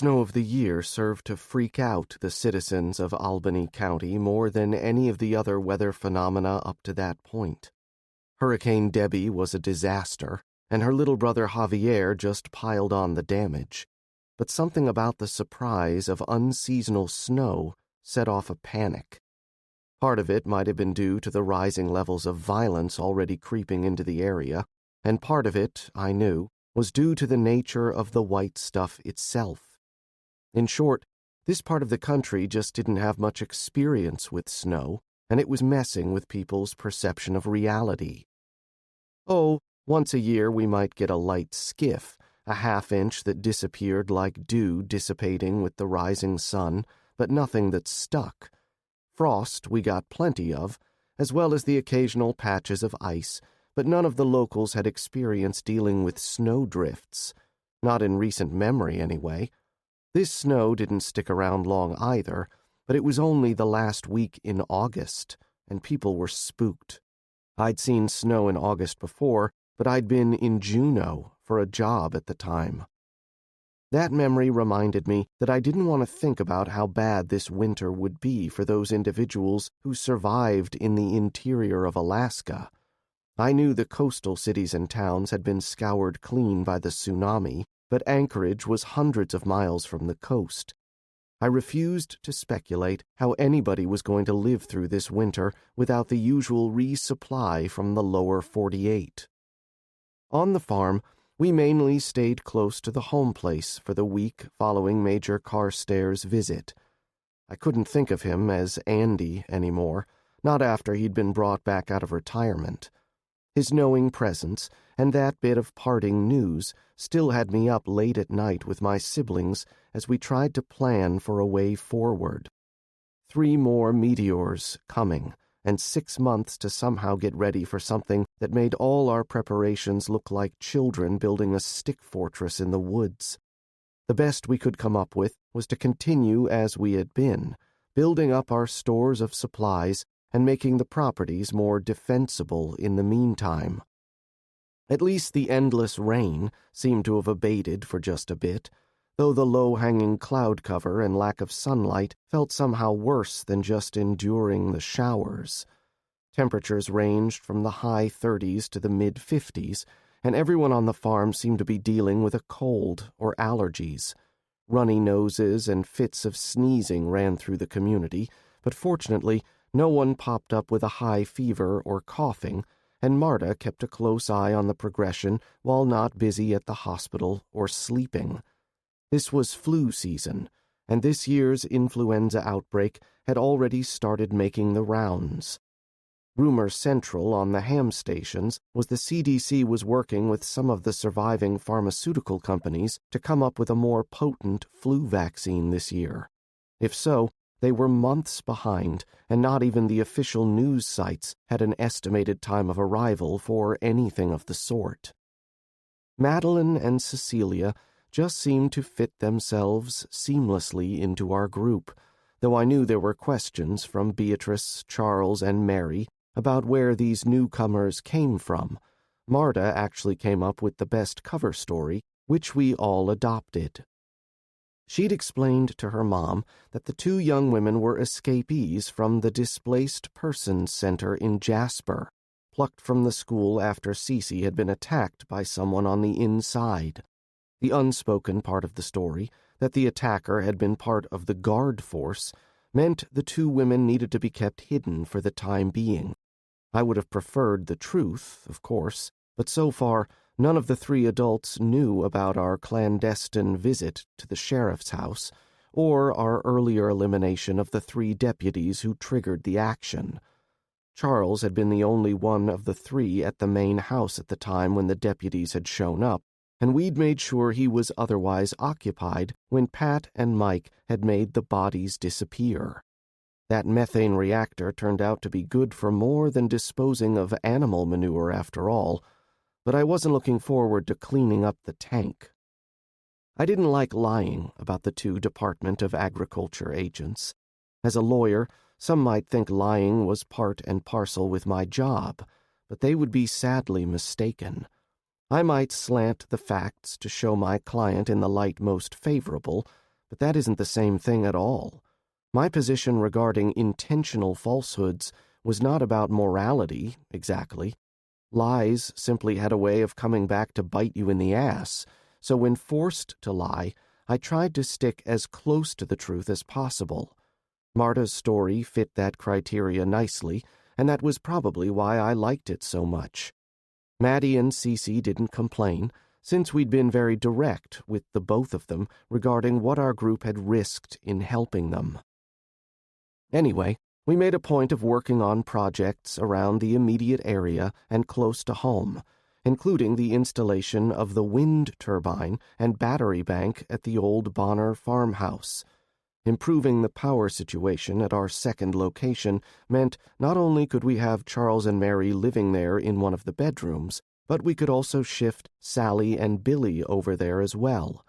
snow of the year served to freak out the citizens of Albany County more than any of the other weather phenomena up to that point. Hurricane Debbie was a disaster, and her little brother Javier just piled on the damage. But something about the surprise of unseasonal snow set off a panic. Part of it might have been due to the rising levels of violence already creeping into the area, and part of it, I knew, was due to the nature of the white stuff itself. In short, this part of the country just didn't have much experience with snow, and it was messing with people's perception of reality. Oh, once a year we might get a light skiff, a half-inch that disappeared like dew dissipating with the rising sun, but nothing that stuck. Frost we got plenty of, as well as the occasional patches of ice, but none of the locals had experience dealing with snowdrifts. Not in recent memory, anyway. This snow didn't stick around long either, but it was only the last week in August, and people were spooked. I'd seen snow in August before, but I'd been in Juneau for a job at the time. That memory reminded me that I didn't want to think about how bad this winter would be for those individuals who survived in the interior of Alaska. I knew the coastal cities and towns had been scoured clean by the tsunami, but Anchorage was hundreds of miles from the coast. I refused to speculate how anybody was going to live through this winter without the usual resupply from the lower 48. On the farm, we mainly stayed close to the home place for the week following Major Carstairs' visit. I couldn't think of him as Andy anymore, not after he'd been brought back out of retirement. His knowing presence and that bit of parting news still had me up late at night with my siblings as we tried to plan for a way forward. 3 more meteors coming, and 6 months to somehow get ready for something that made all our preparations look like children building a stick fortress in the woods. The best we could come up with was to continue as we had been, building up our stores of supplies and making the properties more defensible in the meantime. At least the endless rain seemed to have abated for just a bit, though the low-hanging cloud cover and lack of sunlight felt somehow worse than just enduring the showers. Temperatures ranged from the high 30s to the mid-50s, and everyone on the farm seemed to be dealing with a cold or allergies. Runny noses and fits of sneezing ran through the community, but fortunately no one popped up with a high fever or coughing, and Marta kept a close eye on the progression while not busy at the hospital or sleeping. This was flu season, and this year's influenza outbreak had already started making the rounds. Rumor central on the ham stations was the CDC was working with some of the surviving pharmaceutical companies to come up with a more potent flu vaccine this year. If so, they were months behind, and not even the official news sites had an estimated time of arrival for anything of the sort. Madeline and Cecilia just seemed to fit themselves seamlessly into our group, though I knew there were questions from Beatrice, Charles, and Mary about where these newcomers came from. Marta actually came up with the best cover story, which we all adopted. She'd explained to her mom that the 2 young women were escapees from the Displaced Persons Center in Jasper, plucked from the school after Cece had been attacked by someone on the inside. The unspoken part of the story, that the attacker had been part of the guard force, meant the 2 women needed to be kept hidden for the time being. I would have preferred the truth, of course, but so far none of the 3 adults knew about our clandestine visit to the sheriff's house, or our earlier elimination of the 3 deputies who triggered the action. Charles had been the only one of the 3 at the main house at the time when the deputies had shown up, and we'd made sure he was otherwise occupied when Pat and Mike had made the bodies disappear. That methane reactor turned out to be good for more than disposing of animal manure after all, but I wasn't looking forward to cleaning up the tank. I didn't like lying about the 2 Department of Agriculture agents. As a lawyer, some might think lying was part and parcel with my job, but they would be sadly mistaken. I might slant the facts to show my client in the light most favorable, but that isn't the same thing at all. My position regarding intentional falsehoods was not about morality, exactly. Lies simply had a way of coming back to bite you in the ass, so when forced to lie, I tried to stick as close to the truth as possible. Marta's story fit that criteria nicely, and that was probably why I liked it so much. Maddie and Cece didn't complain, since we'd been very direct with the both of them regarding what our group had risked in helping them. Anyway, we made a point of working on projects around the immediate area and close to home, including the installation of the wind turbine and battery bank at the old Bonner farmhouse. Improving the power situation at our second location meant not only could we have Charles and Mary living there in one of the bedrooms, but we could also shift Sally and Billy over there as well.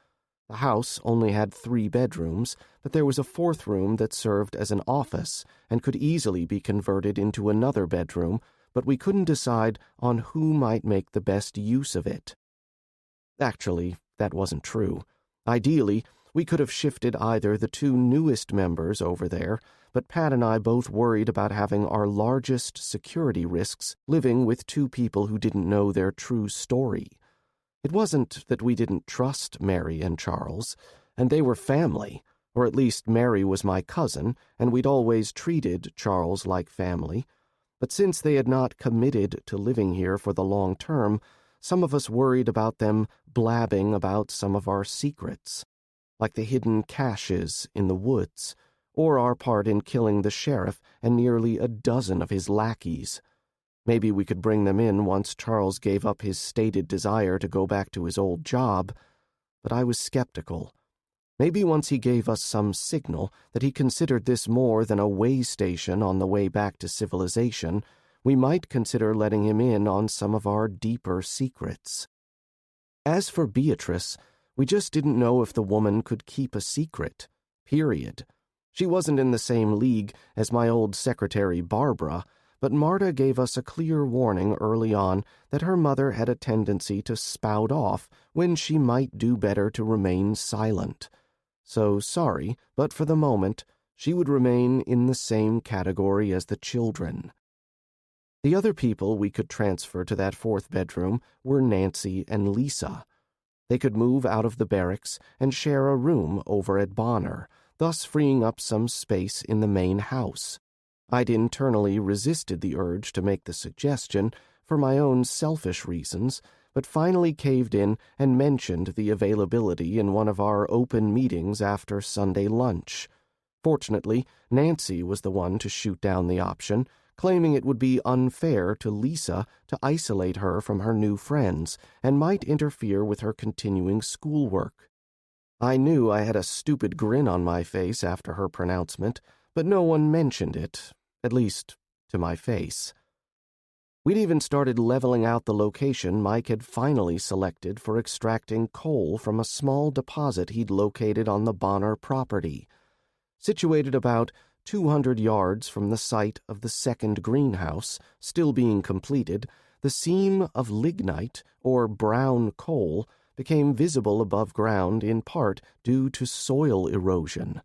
The house only had 3 bedrooms, but there was a 4th room that served as an office and could easily be converted into another bedroom, but we couldn't decide on who might make the best use of it. Actually, that wasn't true. Ideally, we could have shifted either the 2 newest members over there, but Pat and I both worried about having our largest security risks living with 2 people who didn't know their true story. It wasn't that we didn't trust Mary and Charles, and they were family, or at least Mary was my cousin, and we'd always treated Charles like family. But since they had not committed to living here for the long term, some of us worried about them blabbing about some of our secrets, like the hidden caches in the woods, or our part in killing the sheriff and nearly a dozen of his lackeys. Maybe we could bring them in once Charles gave up his stated desire to go back to his old job, but I was skeptical. Maybe once he gave us some signal that he considered this more than a way station on the way back to civilization, we might consider letting him in on some of our deeper secrets. As for Beatrice, we just didn't know if the woman could keep a secret, period. She wasn't in the same league as my old secretary Barbara, but Marta gave us a clear warning early on that her mother had a tendency to spout off when she might do better to remain silent. So sorry, but for the moment, she would remain in the same category as the children. The other people we could transfer to that 4th bedroom were Nancy and Lisa. They could move out of the barracks and share a room over at Bonner, thus freeing up some space in the main house. I'd internally resisted the urge to make the suggestion for my own selfish reasons, but finally caved in and mentioned the availability in one of our open meetings after Sunday lunch. Fortunately, Nancy was the one to shoot down the option, claiming it would be unfair to Lisa to isolate her from her new friends and might interfere with her continuing schoolwork. I knew I had a stupid grin on my face after her pronouncement, but no one mentioned it, at least to my face. We'd even started leveling out the location Mike had finally selected for extracting coal from a small deposit he'd located on the Bonner property. Situated about 200 yards from the site of the second greenhouse, still being completed, the seam of lignite, or brown coal, became visible above ground in part due to soil erosion.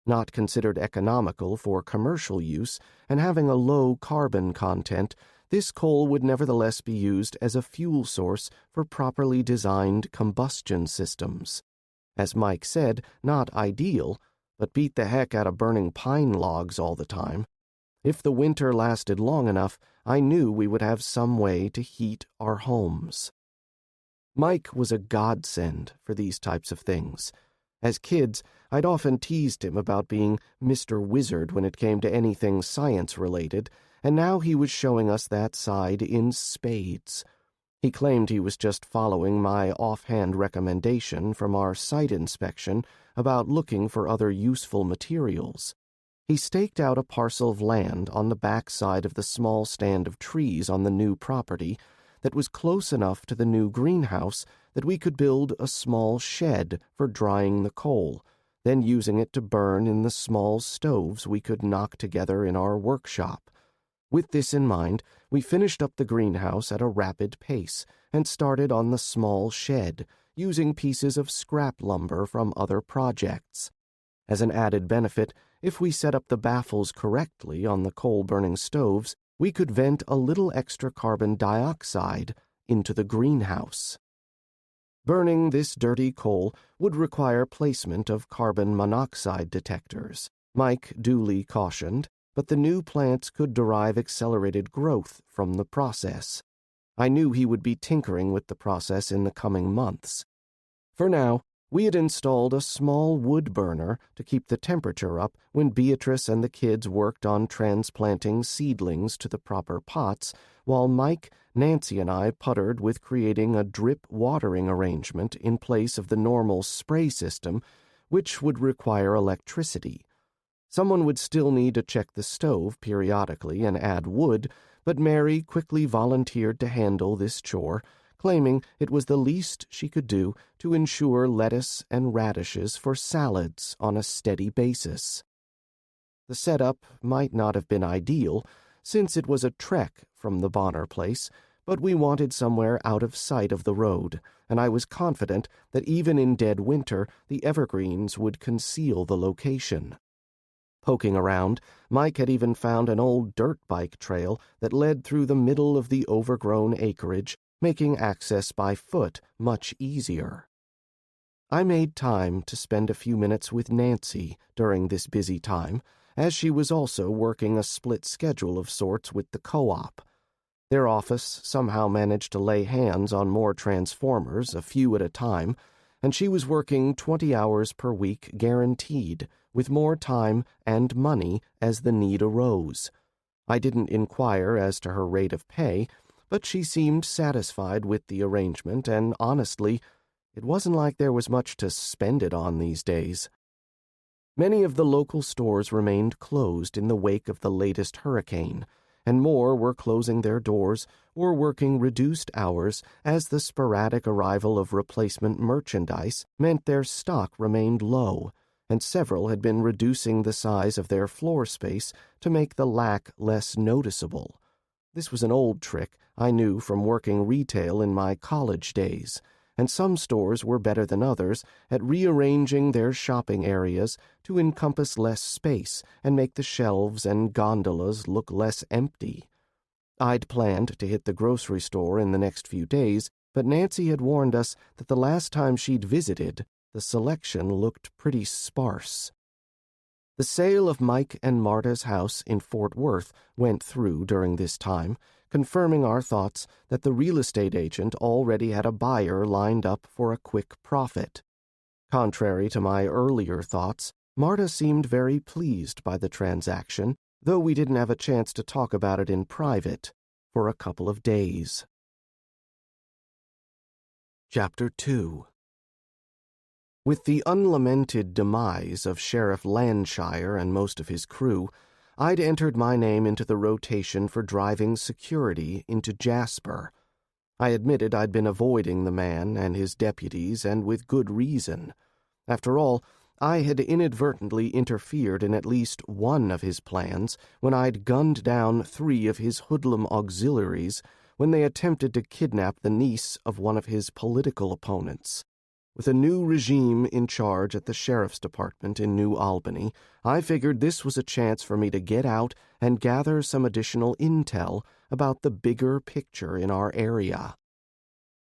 Not considered economical for commercial use and having a low carbon content, this coal would nevertheless be used as a fuel source for properly designed combustion systems. As Mike said, not ideal, but beat the heck out of burning pine logs all the time. If the winter lasted long enough, I knew we would have some way to heat our homes. Mike was a godsend for these types of things. As kids, I'd often teased him about being Mr. Wizard when it came to anything science-related, and now he was showing us that side in spades. He claimed he was just following my offhand recommendation from our site inspection about looking for other useful materials. He staked out a parcel of land on the back side of the small stand of trees on the new property that was close enough to the new greenhouse that we could build a small shed for drying the coal, then using it to burn in the small stoves we could knock together in our workshop. With this in mind, we finished up the greenhouse at a rapid pace and started on the small shed, using pieces of scrap lumber from other projects. As an added benefit, if we set up the baffles correctly on the coal-burning stoves, we could vent a little extra carbon dioxide into the greenhouse. Burning this dirty coal would require placement of carbon monoxide detectors, Mike duly cautioned, but the new plants could derive accelerated growth from the process. I knew he would be tinkering with the process in the coming months. For now, we had installed a small wood burner to keep the temperature up when Beatrice and the kids worked on transplanting seedlings to the proper pots, while Mike, Nancy, and I puttered with creating a drip watering arrangement in place of the normal spray system, which would require electricity. Someone would still need to check the stove periodically and add wood, but Mary quickly volunteered to handle this chore, claiming it was the least she could do to ensure lettuce and radishes for salads on a steady basis. The setup might not have been ideal, since it was a trek from the Bonner place, but we wanted somewhere out of sight of the road, and I was confident that even in dead winter the evergreens would conceal the location. Poking around, Mike had even found an old dirt bike trail that led through the middle of the overgrown acreage, making access by foot much easier. I made time to spend a few minutes with Nancy during this busy time, as she was also working a split schedule of sorts with the co-op. Their office somehow managed to lay hands on more transformers, a few at a time, and she was working 20 hours per week guaranteed, with more time and money as the need arose. I didn't inquire as to her rate of pay, but she seemed satisfied with the arrangement, and honestly, it wasn't like there was much to spend it on these days. Many of the local stores remained closed in the wake of the latest hurricane, and more were closing their doors or working reduced hours as the sporadic arrival of replacement merchandise meant their stock remained low, and several had been reducing the size of their floor space to make the lack less noticeable. This was an old trick I knew from working retail in my college days, and some stores were better than others at rearranging their shopping areas to encompass less space and make the shelves and gondolas look less empty. I'd planned to hit the grocery store in the next few days, but Nancy had warned us that the last time she'd visited, the selection looked pretty sparse. The sale of Mike and Marta's house in Fort Worth went through during this time, confirming our thoughts that the real estate agent already had a buyer lined up for a quick profit. Contrary to my earlier thoughts, Marta seemed very pleased by the transaction, though we didn't have a chance to talk about it in private for a couple of days. Chapter 2. With the unlamented demise of Sheriff Landshire and most of his crew, I'd entered my name into the rotation for driving security into Jasper. I admitted I'd been avoiding the man and his deputies, and with good reason. After all, I had inadvertently interfered in at least one of his plans when I'd gunned down 3 of his hoodlum auxiliaries when they attempted to kidnap the niece of one of his political opponents. With a new regime in charge at the sheriff's department in New Albany, I figured this was a chance for me to get out and gather some additional intel about the bigger picture in our area.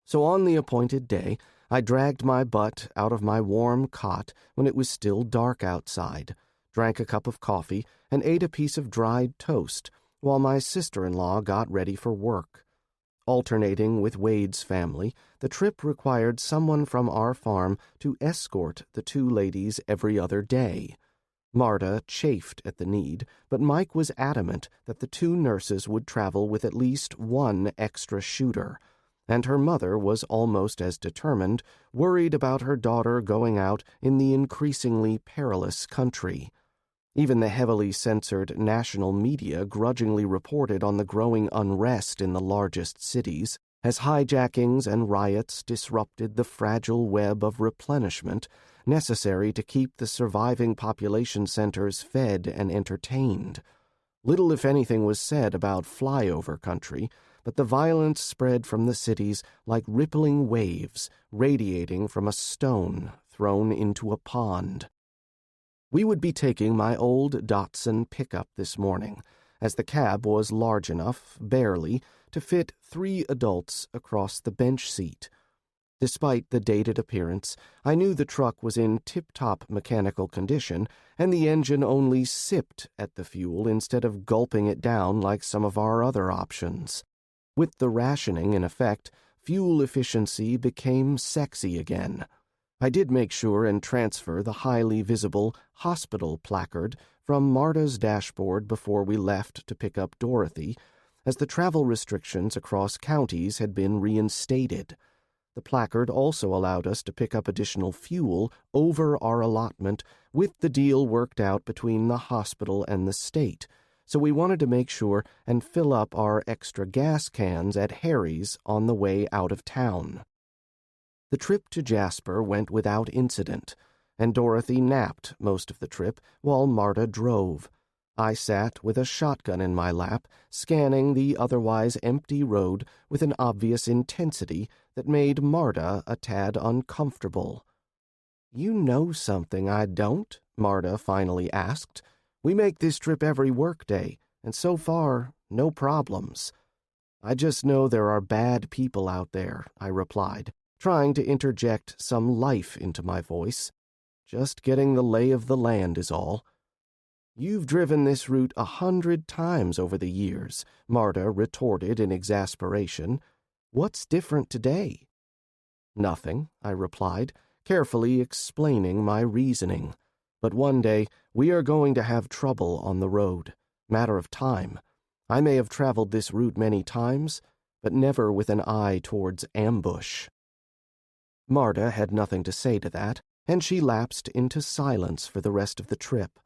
So on the appointed day, I dragged my butt out of my warm cot when it was still dark outside, drank a cup of coffee, and ate a piece of dried toast while my sister-in-law got ready for work. Alternating with Wade's family, the trip required someone from our farm to escort the 2 ladies every other day. Marta chafed at the need, but Mike was adamant that the 2 nurses would travel with at least 1 extra shooter, and her mother was almost as determined, worried about her daughter going out in the increasingly perilous country. Even the heavily censored national media grudgingly reported on the growing unrest in the largest cities, as hijackings and riots disrupted the fragile web of replenishment necessary to keep the surviving population centers fed and entertained. Little, if anything, was said about flyover country, but the violence spread from the cities like rippling waves radiating from a stone thrown into a pond. We would be taking my old Datsun pickup this morning, as the cab was large enough, barely, to fit 3 adults across the bench seat. Despite the dated appearance, I knew the truck was in tip-top mechanical condition, and the engine only sipped at the fuel instead of gulping it down like some of our other options. With the rationing in effect, fuel efficiency became sexy again. I did make sure and transfer the highly visible hospital placard from Marta's dashboard before we left to pick up Dorothy, as the travel restrictions across counties had been reinstated. The placard also allowed us to pick up additional fuel over our allotment with the deal worked out between the hospital and the state, so we wanted to make sure and fill up our extra gas cans at Harry's on the way out of town. The trip to Jasper went without incident, and Dorothy napped most of the trip while Marta drove. I sat with a shotgun in my lap, scanning the otherwise empty road with an obvious intensity that made Marta a tad uncomfortable. "You know something I don't?" Marta finally asked. "We make this trip every workday, and so far, no problems." "I just know there are bad people out there," I replied, trying to interject some life into my voice. "Just getting the lay of the land is all." "You've driven this route 100 times over the years," Marta retorted in exasperation. "What's different today?" "Nothing," I replied, carefully explaining my reasoning. "But one day we are going to have trouble on the road. Matter of time. I may have traveled this route many times, but never with an eye towards ambush." Marta had nothing to say to that, and she lapsed into silence for the rest of the trip.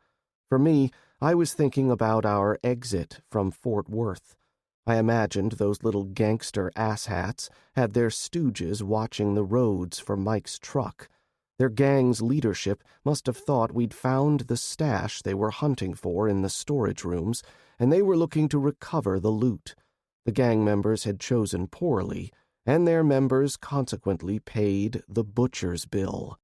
For me, I was thinking about our exit from Fort Worth. I imagined those little gangster asshats had their stooges watching the roads for Mike's truck. Their gang's leadership must have thought we'd found the stash they were hunting for in the storage rooms, and they were looking to recover the loot. The gang members had chosen poorly, and their members consequently paid the butcher's bill.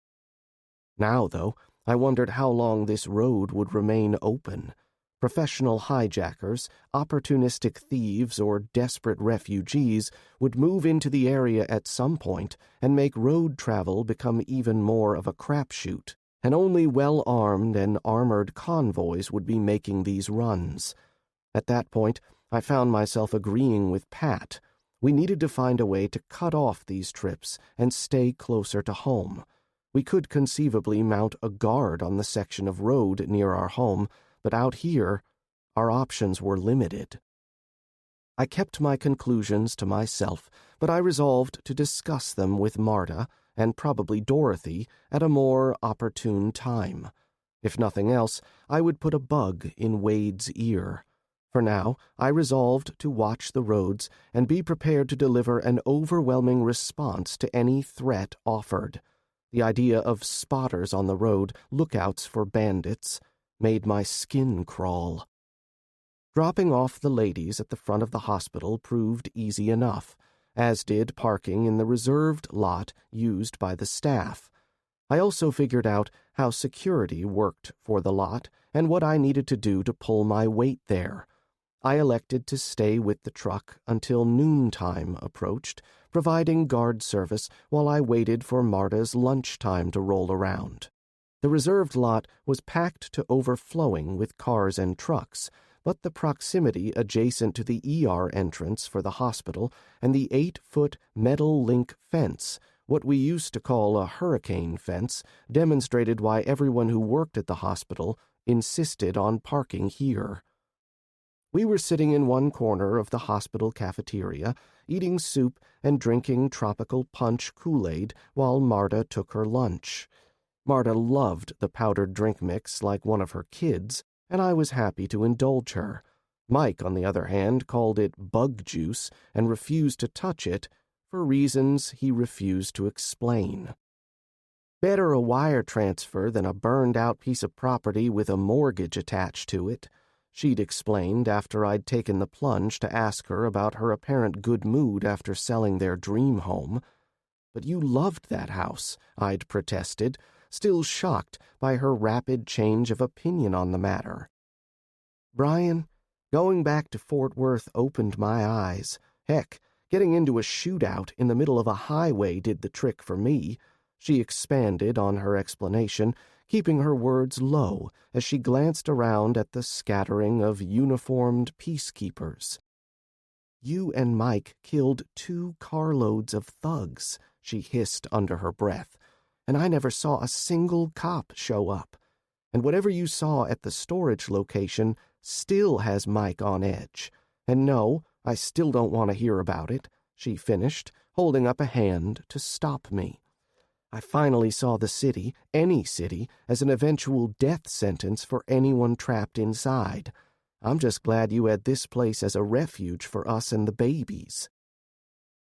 Now, though, I wondered how long this road would remain open. Professional hijackers, opportunistic thieves, or desperate refugees would move into the area at some point and make road travel become even more of a crapshoot, and only well-armed and armored convoys would be making these runs. At that point, I found myself agreeing with Pat. We needed to find a way to cut off these trips and stay closer to home. We could conceivably mount a guard on the section of road near our home, but out here, our options were limited. I kept my conclusions to myself, but I resolved to discuss them with Marta, and probably Dorothy, at a more opportune time. If nothing else, I would put a bug in Wade's ear. For now, I resolved to watch the roads and be prepared to deliver an overwhelming response to any threat offered. The idea of spotters on the road, lookouts for bandits, made my skin crawl. Dropping off the ladies at the front of the hospital proved easy enough, as did parking in the reserved lot used by the staff. I also figured out how security worked for the lot and what I needed to do to pull my weight there. I elected to stay with the truck until noontime approached, providing guard service while I waited for Marta's lunchtime to roll around. The reserved lot was packed to overflowing with cars and trucks, but the proximity adjacent to the ER entrance for the hospital and the 8-foot metal link fence, what we used to call a hurricane fence, demonstrated why everyone who worked at the hospital insisted on parking here. We were sitting in one corner of the hospital cafeteria, eating soup and drinking tropical punch Kool-Aid while Marta took her lunch. Marta loved the powdered drink mix like one of her kids, and I was happy to indulge her. Mike, on the other hand, called it bug juice and refused to touch it for reasons he refused to explain. "Better a wire transfer than a burned-out piece of property with a mortgage attached to it," she'd explained after I'd taken the plunge to ask her about her apparent good mood after selling their dream home. "But you loved that house," I'd protested, still shocked by her rapid change of opinion on the matter. "Bryan, going back to Fort Worth opened my eyes. Heck, getting into a shootout in the middle of a highway did the trick for me," she expanded on her explanation, keeping her words low as she glanced around at the scattering of uniformed peacekeepers. "You and Mike killed 2 carloads of thugs," she hissed under her breath, "and I never saw a single cop show up. And whatever you saw at the storage location still has Mike on edge. And no, I still don't want to hear about it," she finished, holding up a hand to stop me. "I finally saw the city, any city, as an eventual death sentence for anyone trapped inside. I'm just glad you had this place as a refuge for us and the babies."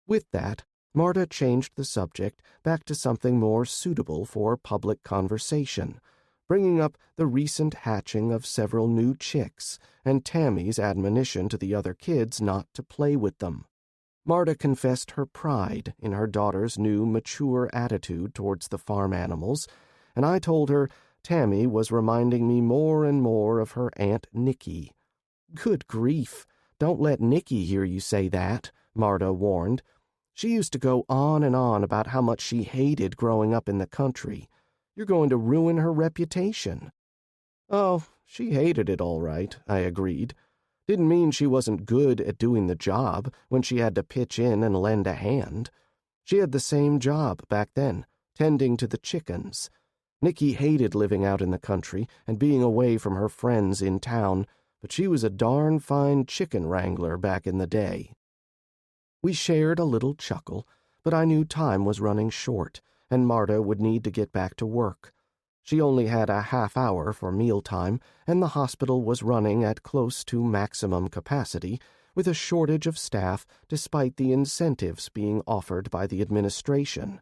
With that, Marta changed the subject back to something more suitable for public conversation, bringing up the recent hatching of several new chicks and Tammy's admonition to the other kids not to play with them. Marta confessed her pride in her daughter's new mature attitude towards the farm animals, and I told her Tammy was reminding me more and more of her Aunt Nikki. "Good grief, don't let Nikki hear you say that," Marta warned. "She used to go on and on about how much she hated growing up in the country. You're going to ruin her reputation." "Oh, she hated it all right," I agreed. "Didn't mean she wasn't good at doing the job when she had to pitch in and lend a hand. She had the same job back then, tending to the chickens. Nikki hated living out in the country and being away from her friends in town, but she was a darn fine chicken wrangler back in the day." We shared a little chuckle, but I knew time was running short, and Marta would need to get back to work. She only had a half hour for mealtime, and the hospital was running at close to maximum capacity, with a shortage of staff despite the incentives being offered by the administration.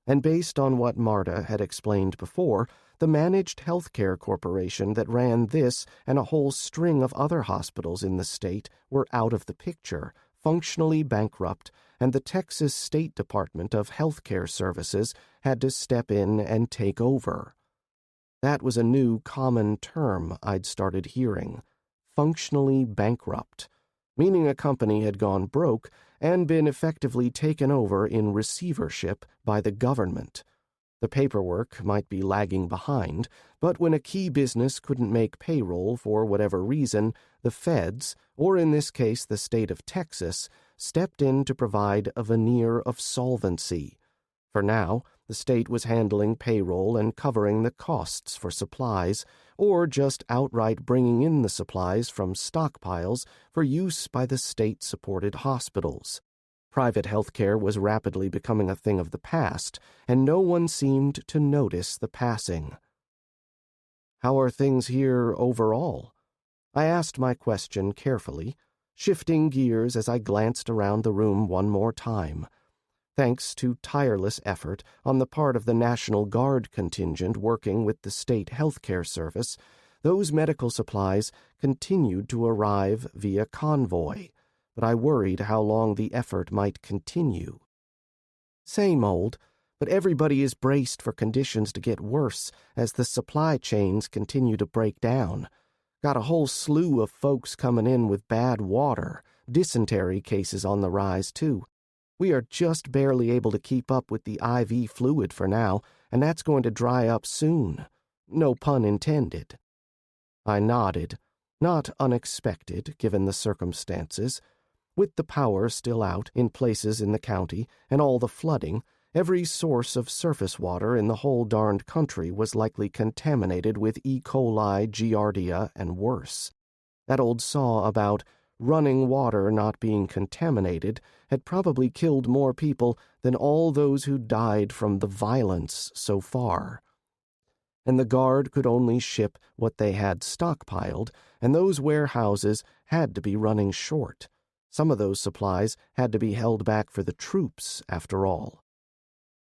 And based on what Marta had explained before, the managed healthcare corporation that ran this and a whole string of other hospitals in the state were out of the picture, functionally bankrupt, and the Texas State Department of Healthcare Services had to step in and take over. That was a new common term I'd started hearing, functionally bankrupt, meaning a company had gone broke and been effectively taken over in receivership by the government. The paperwork might be lagging behind, but when a key business couldn't make payroll for whatever reason, the feds, or in this case the state of Texas, stepped in to provide a veneer of solvency. For now, the state was handling payroll and covering the costs for supplies, or just outright bringing in the supplies from stockpiles for use by the state-supported hospitals. Private health care was rapidly becoming a thing of the past, and no one seemed to notice the passing. "How are things here overall?" I asked my question carefully, shifting gears as I glanced around the room one more time. Thanks to tireless effort on the part of the National Guard contingent working with the state health care service, those medical supplies continued to arrive via convoy, but I worried how long the effort might continue. "Same old, but everybody is braced for conditions to get worse as the supply chains continue to break down. Got a whole slew of folks coming in with bad water, dysentery cases on the rise too. We are just barely able to keep up with the IV fluid for now, and that's going to dry up soon. No pun intended." I nodded, not unexpected given the circumstances. With the power still out in places in the county and all the flooding, every source of surface water in the whole darned country was likely contaminated with E. coli, giardia, and worse. That old saw about running water not being contaminated had probably killed more people than all those who died from the violence so far. And the Guard could only ship what they had stockpiled, and those warehouses had to be running short. Some of those supplies had to be held back for the troops, after all.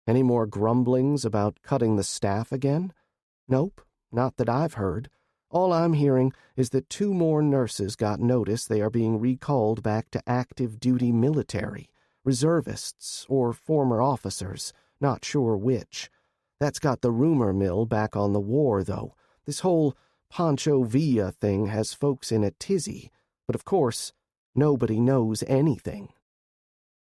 Any more grumblings about cutting the staff again? Nope, not that I've heard. All I'm hearing is that 2 more nurses got notice they are being recalled back to active duty military, reservists, or former officers, not sure which. That's got the rumor mill back on the war, though. This whole Pancho Villa thing has folks in a tizzy, but of course, nobody knows anything.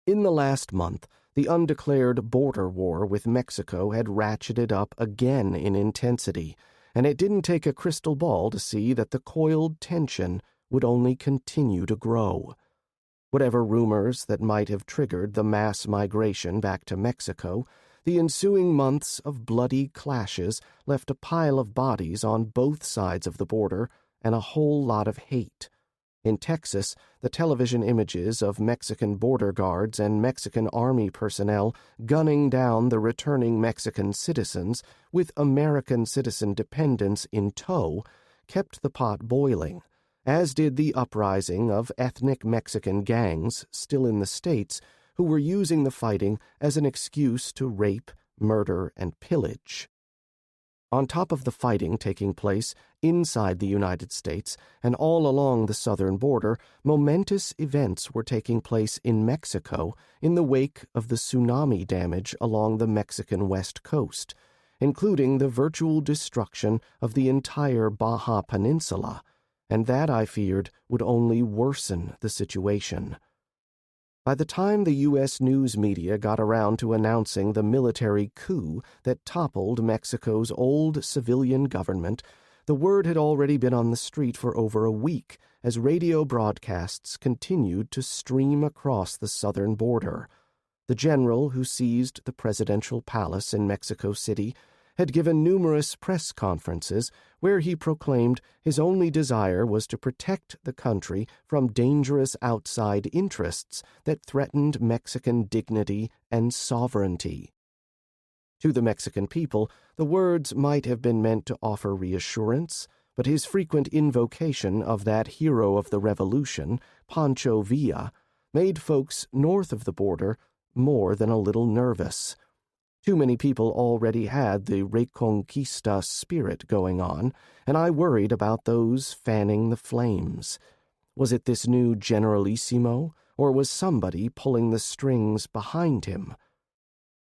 In the last month, the undeclared border war with Mexico had ratcheted up again in intensity, and it didn't take a crystal ball to see that the coiled tension would only continue to grow. Whatever rumors that might have triggered the mass migration back to Mexico, the ensuing months of bloody clashes left a pile of bodies on both sides of the border and a whole lot of hate. In Texas, the television images of Mexican border guards and Mexican army personnel gunning down the returning Mexican citizens with American citizen dependents in tow kept the pot boiling, as did the uprising of ethnic Mexican gangs still in the States who were using the fighting as an excuse to rape, murder, and pillage. On top of the fighting taking place inside the United States and all along the southern border, momentous events were taking place in Mexico in the wake of the tsunami damage along the Mexican west coast, including the virtual destruction of the entire Baja Peninsula, and that, I feared, would only worsen the situation. By the time the U.S. news media got around to announcing the military coup that toppled Mexico's old civilian government, the word had already been on the street for over a week as radio broadcasts continued to stream across the southern border. The general who seized the presidential palace in Mexico City had given numerous press conferences where he proclaimed his only desire was to protect the country from dangerous outside interests that threatened Mexican dignity and sovereignty. To the Mexican people, the words might have been meant to offer reassurance, but his frequent invocation of that hero of the revolution, Pancho Villa, made folks north of the border more than a little nervous. Too many people already had the Reconquista spirit going on, and I worried about those fanning the flames. Was it this new Generalissimo, or was somebody pulling the strings behind him?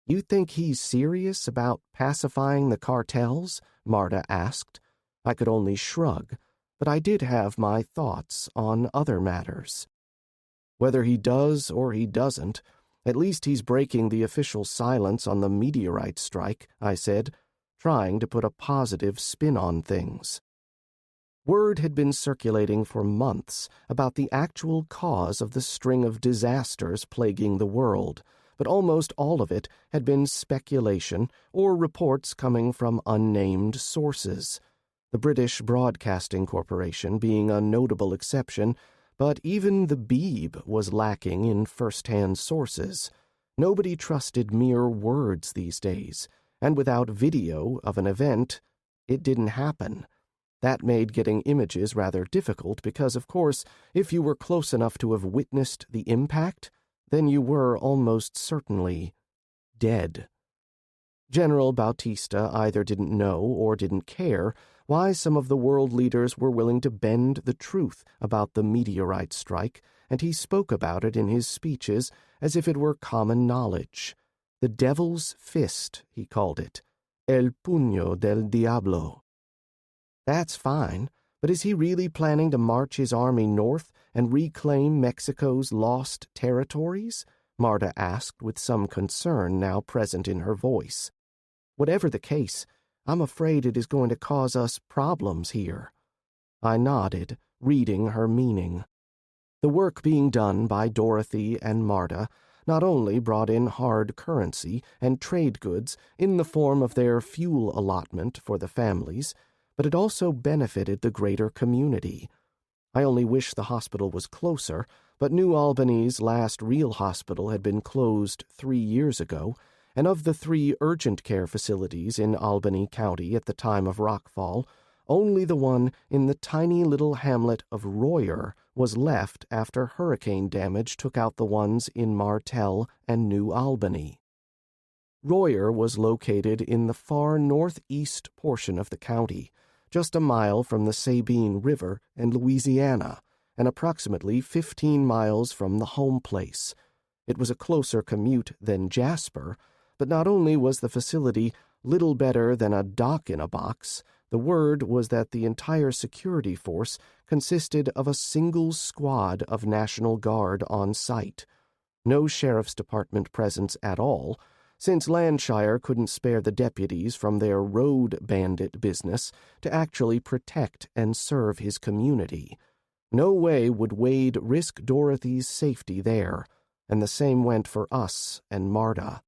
"You think he's serious about pacifying the cartels?" Marta asked. I could only shrug, but I did have my thoughts on other matters. "Whether he does or he doesn't, at least he's breaking the official silence on the meteorite strike," I said, trying to put a positive spin on things. Word had been circulating for months about the actual cause of the string of disasters plaguing the world, but almost all of it had been speculation or reports coming from unnamed sources. The British Broadcasting Corporation being a notable exception, but even the Beeb was lacking in first-hand sources. Nobody trusted mere words these days, and without video of an event, it didn't happen. That made getting images rather difficult because, of course, if you were close enough to have witnessed the impact, then you were almost certainly dead. General Bautista either didn't know or didn't care why some of the world leaders were willing to bend the truth about the meteorite strike, and he spoke about it in his speeches as if it were common knowledge. The devil's fist, he called it. El puño del diablo. That's fine, but is he really planning to march his army north and reclaim Mexico's lost territories? Marta asked with some concern now present in her voice. Whatever the case, I'm afraid it is going to cause us problems here. I nodded, reading her meaning. The work being done by Dorothy and Marta not only brought in hard currency and trade goods in the form of their fuel allotment for the families, but it also benefited the greater community. I only wish the hospital was closer, but New Albany's last real hospital had been closed 3 years ago, and of the 3 urgent care facilities in Albany County at the time of rockfall, only the one in the tiny little hamlet of Royer was left after hurricane damage took out the ones in Martell and New Albany. Royer was located in the far northeast portion of the county, just a mile from the Sabine River and Louisiana, and approximately 15 miles from the home place. It was a closer commute than Jasper, but not only was the facility little better than a doc in a box, the word was that the entire security force consisted of a single squad of National Guard on site. No sheriff's department presence at all, since Landshire couldn't spare the deputies from their road bandit business to actually protect and serve his community. No way would Wade risk Dorothy's safety there, and the same went for us and Marta.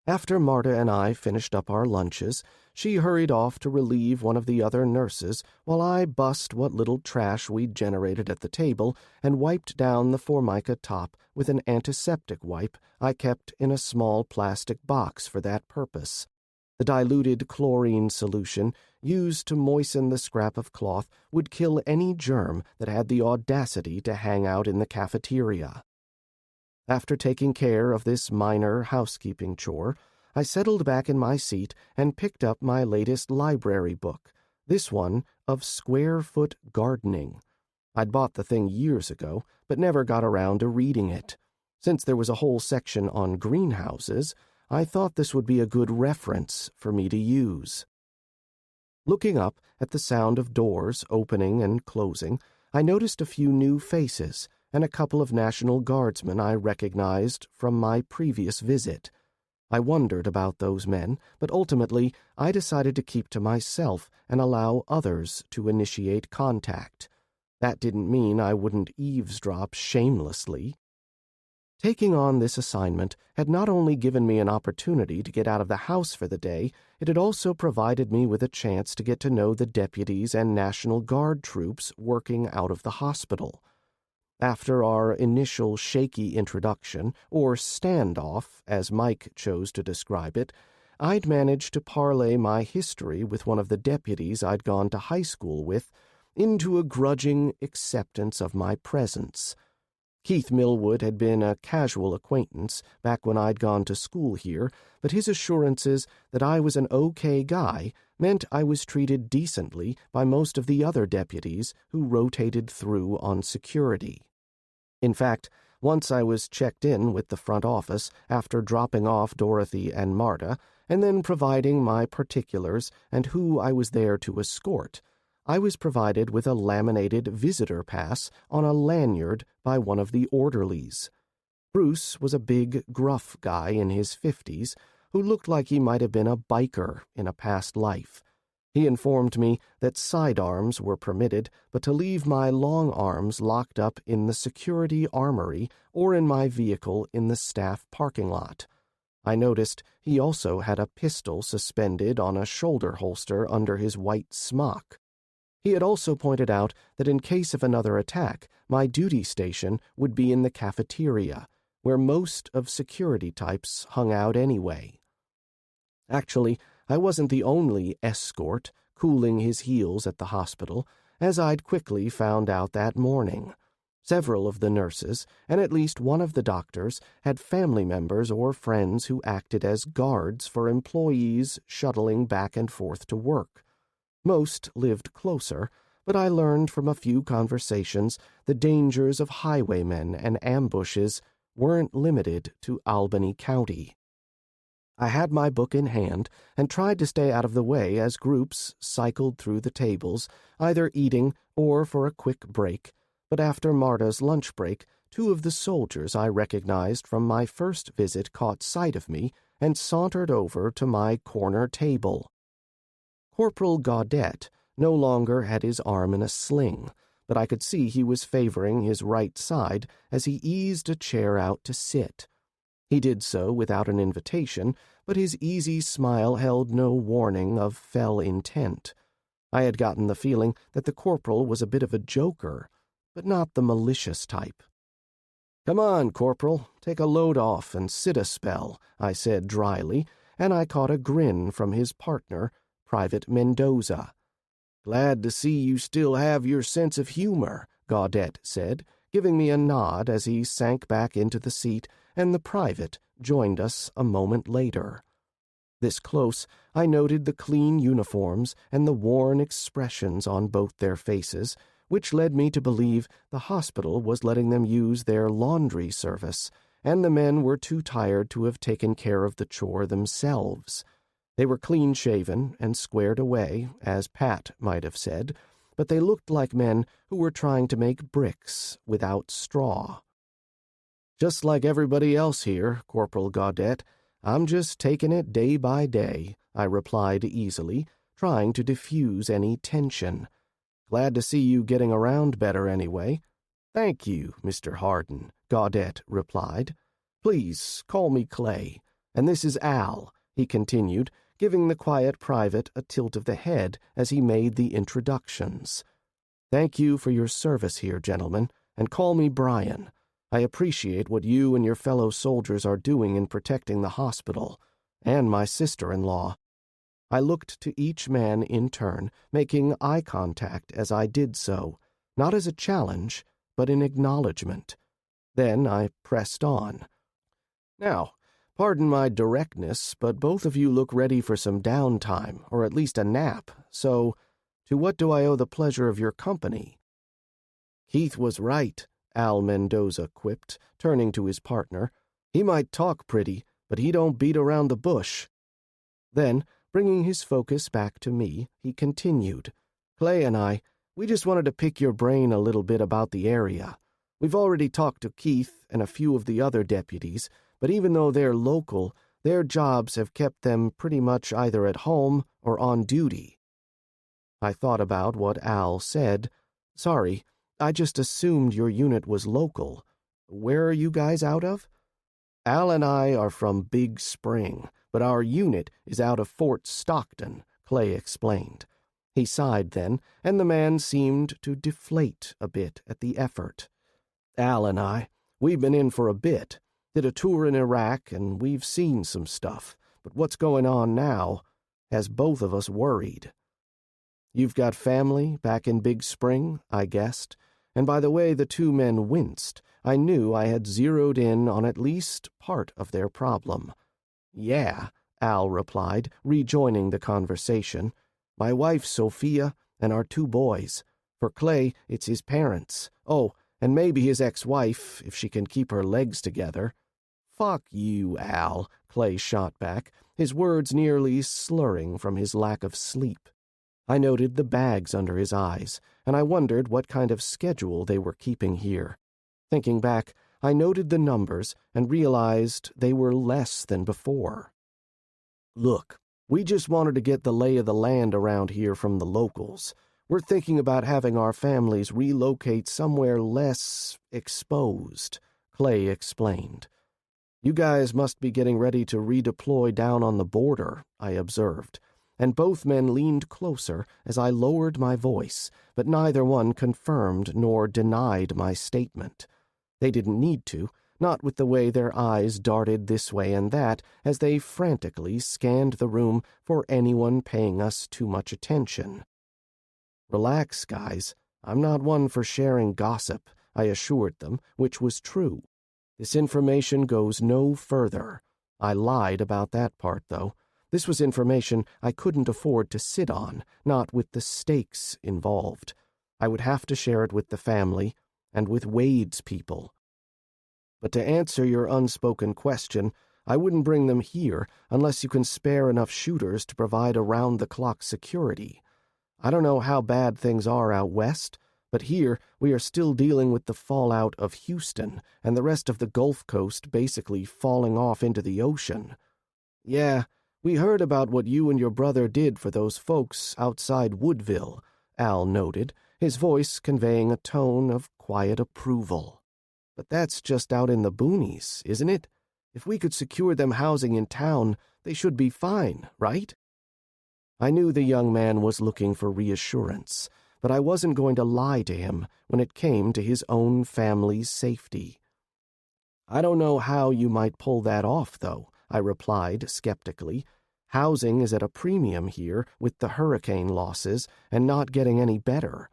After Marta and I finished up our lunches, she hurried off to relieve one of the other nurses while I bussed what little trash we'd generated at the table and wiped down the Formica top with an antiseptic wipe I kept in a small plastic box for that purpose. The diluted chlorine solution used to moisten the scrap of cloth would kill any germ that had the audacity to hang out in the cafeteria. After taking care of this minor housekeeping chore, I settled back in my seat and picked up my latest library book, this one of square-foot gardening. I'd bought the thing years ago, but never got around to reading it. Since there was a whole section on greenhouses, I thought this would be a good reference for me to use. Looking up at the sound of doors opening and closing, I noticed a few new faces and a couple of National Guardsmen I recognized from my previous visit. I wondered about those men, but ultimately I decided to keep to myself and allow others to initiate contact. That didn't mean I wouldn't eavesdrop shamelessly. Taking on this assignment had not only given me an opportunity to get out of the house for the day, it had also provided me with a chance to get to know the deputies and National Guard troops working out of the hospital. After our initial shaky introduction, or standoff, as Mike chose to describe it, I'd managed to parlay my history with one of the deputies I'd gone to high school with into a grudging acceptance of my presence. Keith Millwood had been a casual acquaintance back when I'd gone to school here, but his assurances that I was an okay guy meant I was treated decently by most of the other deputies who rotated through on security. In fact, once I was checked in with the front office after dropping off Dorothy and Marta, and then providing my particulars and who I was there to escort, I was provided with a laminated visitor pass on a lanyard by one of the orderlies. Bruce was a big, gruff guy in his 50s who looked like he might have been a biker in a past life. He informed me that sidearms were permitted, but to leave my long arms locked up in the security armory or in my vehicle in the staff parking lot. I noticed he also had a pistol suspended on a shoulder holster under his white smock. He had also pointed out that in case of another attack, my duty station would be in the cafeteria, where most of security types hung out anyway. Actually, I wasn't the only escort cooling his heels at the hospital, as I'd quickly found out that morning. Several of the nurses, and at least one of the doctors, had family members or friends who acted as guards for employees shuttling back and forth to work. Most lived closer, but I learned from a few conversations the dangers of highwaymen and ambushes weren't limited to Albany County. I had my book in hand and tried to stay out of the way as groups cycled through the tables, either eating or for a quick break, but after Marta's lunch break, two of the soldiers I recognized from my first visit caught sight of me and sauntered over to my corner table. Corporal Gaudette no longer had his arm in a sling, but I could see he was favoring his right side as he eased a chair out to sit. He did so without an invitation, but his easy smile held no warning of fell intent. I had gotten the feeling that the corporal was a bit of a joker, but not the malicious type. "Come on, Corporal, take a load off and sit a spell," I said dryly, and I caught a grin from his partner, Private Mendoza. "Glad to see you still have your sense of humor," Gaudette said, giving me a nod as he sank back into the seat, and the private joined us a moment later. This close, I noted the clean uniforms and the worn expressions on both their faces, which led me to believe the hospital was letting them use their laundry service, and the men were too tired to have taken care of the chore themselves. They were clean-shaven and squared away, as Pat might have said, but they looked like men who were trying to make bricks without straw. "Just like everybody else here, Corporal Gaudette, I'm just taking it day by day," I replied easily, trying to diffuse any tension. "Glad to see you getting around better anyway." "Thank you, Mr. Hardin," Gaudette replied. "Please call me Clay. And this is Al," he continued, giving the quiet private a tilt of the head as he made the introductions. "Thank you for your service here, gentlemen, and call me Bryan. I appreciate what you and your fellow soldiers are doing in protecting the hospital, and my sister-in-law." I looked to each man in turn, making eye contact as I did so, not as a challenge, but in acknowledgement. Then I pressed on. "Now, pardon my directness, but both of you look ready for some downtime, or at least a nap, so to what do I owe the pleasure of your company?" "Keith was right," Al Mendoza quipped, turning to his partner. "He might talk pretty, but he don't beat around the bush." Then, bringing his focus back to me, he continued, "Clay and we just wanted to pick your brain a little bit about the area. We've already talked to Keith and a few of the other deputies, but even though they're local, their jobs have kept them pretty much either at home or on duty." I thought about what Al said. "Sorry, I just assumed your unit was local. Where are you guys out of?" "Al and I are from Big Spring, but our unit is out of Fort Stockton," Clay explained. He sighed then, and the man seemed to deflate a bit at the effort. "Al and we've been in for a bit. Did a tour in Iraq, and we've seen some stuff, but what's going on now has both of us worried." "You've got family back in Big Spring," I guessed, and by the way the two men winced, I knew I had zeroed in on at least part of their problem. "Yeah," Al replied, rejoining the conversation. "My wife, Sophia, and our two boys. For Clay, it's his parents. Oh, and maybe his ex-wife, if she can keep her legs together." "Fuck you, Al," Clay shot back, his words nearly slurring from his lack of sleep. I noted the bags under his eyes, and I wondered what kind of schedule they were keeping here. Thinking back, I noted the numbers and realized they were less than before. "Look, we just wanted to get the lay of the land around here from the locals. We're thinking about having our families relocate somewhere less exposed," Clay explained. "You guys must be getting ready to redeploy down on the border," I observed, and both men leaned closer as I lowered my voice, but neither one confirmed nor denied my statement. They didn't need to, not with the way their eyes darted this way and that as they frantically scanned the room for anyone paying us too much attention. "Relax, guys. I'm not one for sharing gossip," I assured them, which was true. "This information goes no further." I lied about that part, though. This was information I couldn't afford to sit on, not with the stakes involved. I would have to share it with the family and with Wade's people. But to answer your unspoken question, I wouldn't bring them here unless you can spare enough shooters to provide around-the-clock security. I don't know how bad things are out west, but here we are still dealing with the fallout of Houston and the rest of the Gulf Coast basically falling off into the ocean. "Yeah, we heard about what you and your brother did for those folks outside Woodville," Al noted, his voice conveying a tone of quiet approval. "But that's just out in the boonies, isn't it? If we could secure them housing in town, they should be fine, right?" I knew the young man was looking for reassurance, but I wasn't going to lie to him when it came to his own family's safety. "I don't know how you might pull that off, though," I replied skeptically. "Housing is at a premium here with the hurricane losses and not getting any better.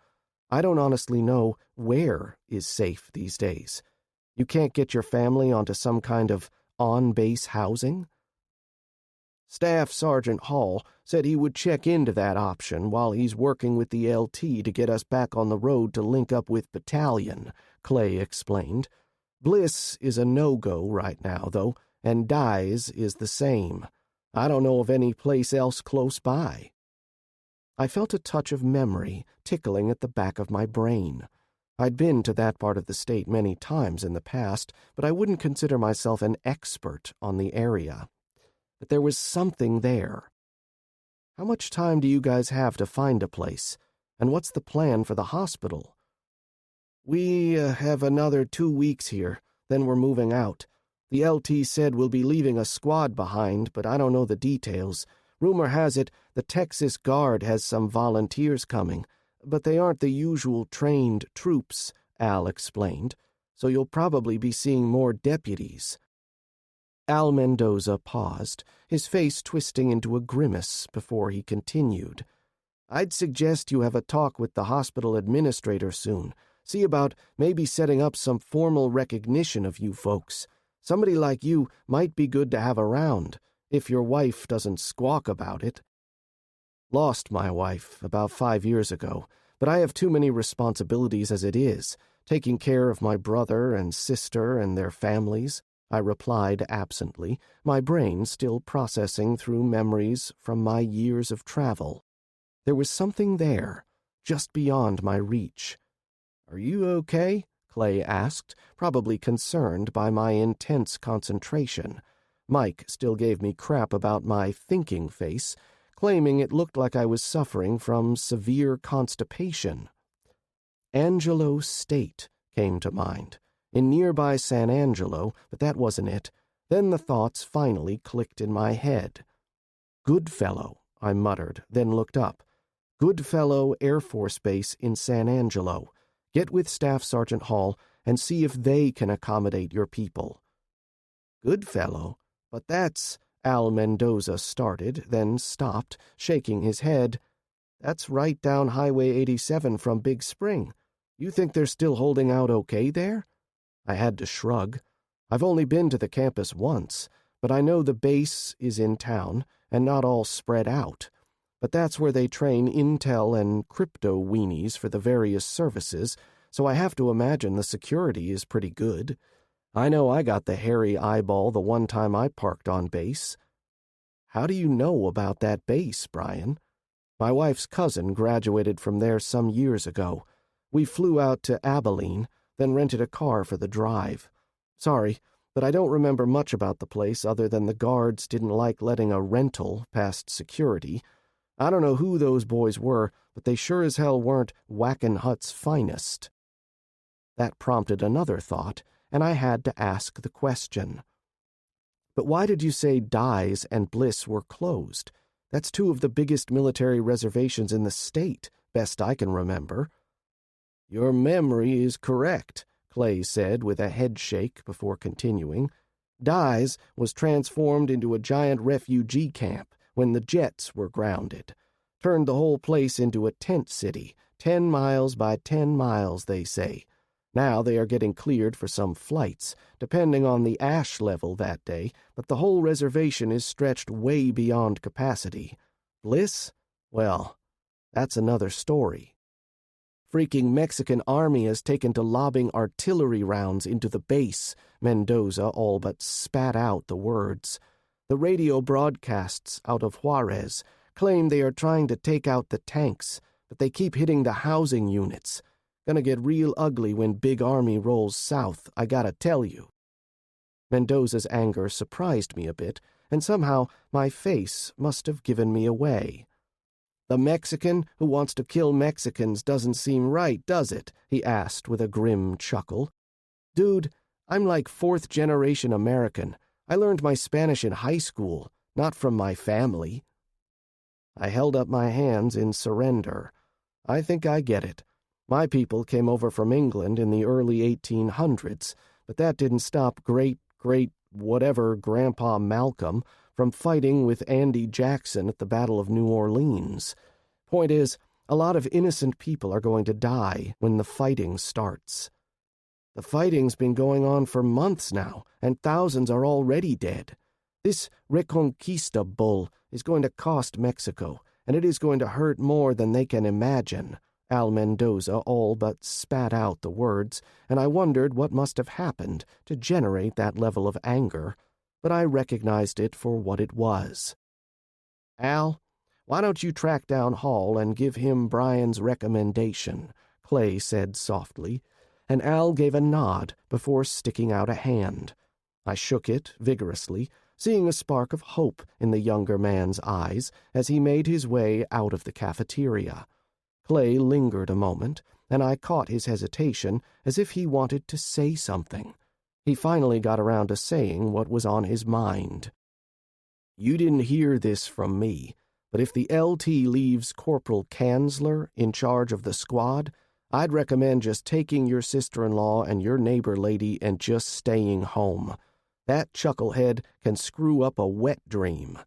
I don't honestly know where is safe these days. You can't get your family onto some kind of on-base housing?" "Staff Sergeant Hall said he would check into that option while he's working with the LT to get us back on the road to link up with Battalion," Clay explained. "Bliss is a no-go right now, though, and Dyes is the same. I don't know of any place else close by." I felt a touch of memory tickling at the back of my brain. I'd been to that part of the state many times in the past, but I wouldn't consider myself an expert on the area. But there was something there. "How much time do you guys have to find a place? And what's the plan for the hospital?" "We have another 2 weeks here, then we're moving out. The LT said we'll be leaving a squad behind, but I don't know the details. Rumor has it the Texas Guard has some volunteers coming, but they aren't the usual trained troops," Al explained, "so you'll probably be seeing more deputies." Al Mendoza paused, his face twisting into a grimace before he continued. "I'd suggest you have a talk with the hospital administrator soon. See about maybe setting up some formal recognition of you folks. Somebody like you might be good to have around, if your wife doesn't squawk about it." "Lost my wife about 5 years ago, but I have too many responsibilities as it is, taking care of my brother and sister and their families," I replied absently, my brain still processing through memories from my years of travel. There was something there, just beyond my reach. "Are you okay?" Clay asked, probably concerned by my intense concentration. Mike still gave me crap about my thinking face, claiming it looked like I was suffering from severe constipation. Angelo State came to mind, in nearby San Angelo, but that wasn't it. Then the thoughts finally clicked in my head. "Goodfellow," I muttered, then looked up. "Goodfellow Air Force Base in San Angelo. Get with Staff Sergeant Hall and see if they can accommodate your people." "Goodfellow? But that's—" Al Mendoza started, then stopped, shaking his head. "That's right down Highway 87 from Big Spring. You think they're still holding out okay there?" I had to shrug. "I've only been to the campus once, but I know the base is in town and not all spread out. But that's where they train intel and crypto weenies for the various services, so I have to imagine the security is pretty good. I know I got the hairy eyeball the one time I parked on base." "How do you know about that base, Bryan?" "My wife's cousin graduated from there some years ago. We flew out to Abilene, then rented a car for the drive. Sorry, but I don't remember much about the place other than the guards didn't like letting a rental past security. I don't know who those boys were, but they sure as hell weren't Whackin' Hut's finest." That prompted another thought, and I had to ask the question. "But why did you say Dyes and Bliss were closed? That's 2 of the biggest military reservations in the state, best I can remember." "Your memory is correct," Clay said with a head shake before continuing. "Dyes was transformed into a giant refugee camp when the jets were grounded. Turned the whole place into a tent city, 10 miles by 10 miles, they say. Now they are getting cleared for some flights, depending on the ash level that day, but the whole reservation is stretched way beyond capacity. Bliss? Well, that's another story. Freaking Mexican army has taken to lobbing artillery rounds into the base," Mendoza all but spat out the words. "The radio broadcasts out of Juarez claim they are trying to take out the tanks, but they keep hitting the housing units. Gonna get real ugly when Big Army rolls south, I gotta tell you." Mendoza's anger surprised me a bit, and somehow my face must have given me away. "The Mexican who wants to kill Mexicans doesn't seem right, does it?" he asked with a grim chuckle. "Dude, I'm like 4th-generation American. I learned my Spanish in high school, not from my family." I held up my hands in surrender. "I think I get it. My people came over from England in the early 1800s, but that didn't stop great-whatever Grandpa Malcolm from fighting with Andy Jackson at the Battle of New Orleans. Point is, a lot of innocent people are going to die when the fighting starts. The fighting's been going on for months now, and thousands are already dead. This Reconquista bull is going to cost Mexico, and it is going to hurt more than they can imagine." Al Mendoza all but spat out the words, and I wondered what must have happened to generate that level of anger, but I recognized it for what it was. "Al, why don't you track down Hall and give him Bryan's recommendation?" Clay said softly, and Al gave a nod before sticking out a hand. I shook it vigorously, seeing a spark of hope in the younger man's eyes as he made his way out of the cafeteria. Clay lingered a moment, and I caught his hesitation as if he wanted to say something. He finally got around to saying what was on his mind. "You didn't hear this from me, but if the LT leaves Corporal Kanzler in charge of the squad, I'd recommend just taking your sister-in-law and your neighbor lady and just staying home. That chucklehead can screw up a wet dream."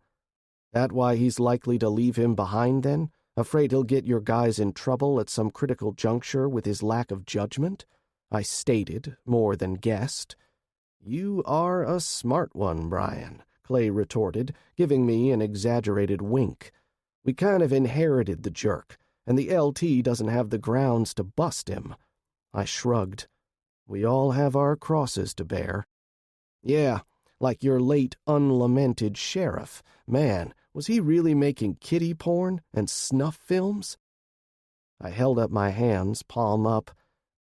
"That why he's likely to leave him behind, then? Afraid he'll get your guys in trouble at some critical juncture with his lack of judgment?" I stated, more than guessed. "You are a smart one, Bryan," Clay retorted, giving me an exaggerated wink. "We kind of inherited the jerk, and the LT doesn't have the grounds to bust him." I shrugged. "We all have our crosses to bear." "Yeah, like your late unlamented sheriff. Man, was he really making kiddie porn and snuff films?" I held up my hands, palm up.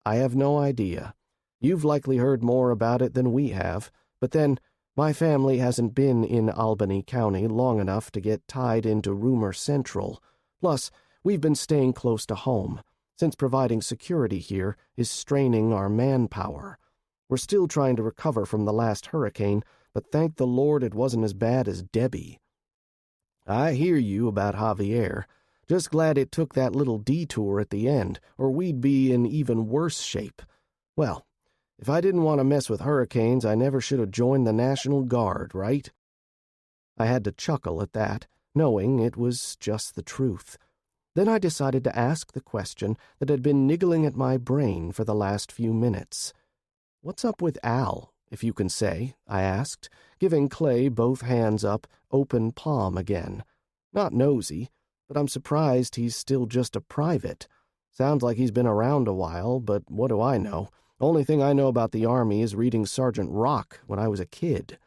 "I have no idea. You've likely heard more about it than we have, but then my family hasn't been in Albany County long enough to get tied into rumor central. Plus, we've been staying close to home, since providing security here is straining our manpower. We're still trying to recover from the last hurricane, but thank the Lord it wasn't as bad as Debbie." "I hear you about Javier. Just glad it took that little detour at the end, or we'd be in even worse shape. Well, if I didn't want to mess with hurricanes, I never should have joined the National Guard, right?" I had to chuckle at that, knowing it was just the truth. Then I decided to ask the question that had been niggling at my brain for the last few minutes. "What's up with Al, if you can say?" I asked, giving Clay both hands up, open palm again. "Not nosy, but I'm surprised he's still just a private. Sounds like he's been around a while, but what do I know? Only thing I know about the Army is reading Sergeant Rock when I was a kid."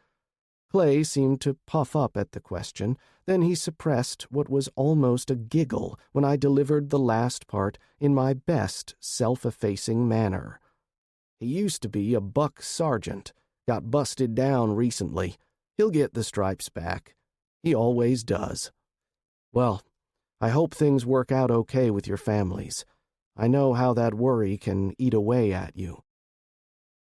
Clay seemed to puff up at the question, then he suppressed what was almost a giggle when I delivered the last part in my best self-effacing manner. "He used to be a buck sergeant, got busted down recently. He'll get the stripes back. He always does. Well, I hope things work out okay with your families. I know how that worry can eat away at you."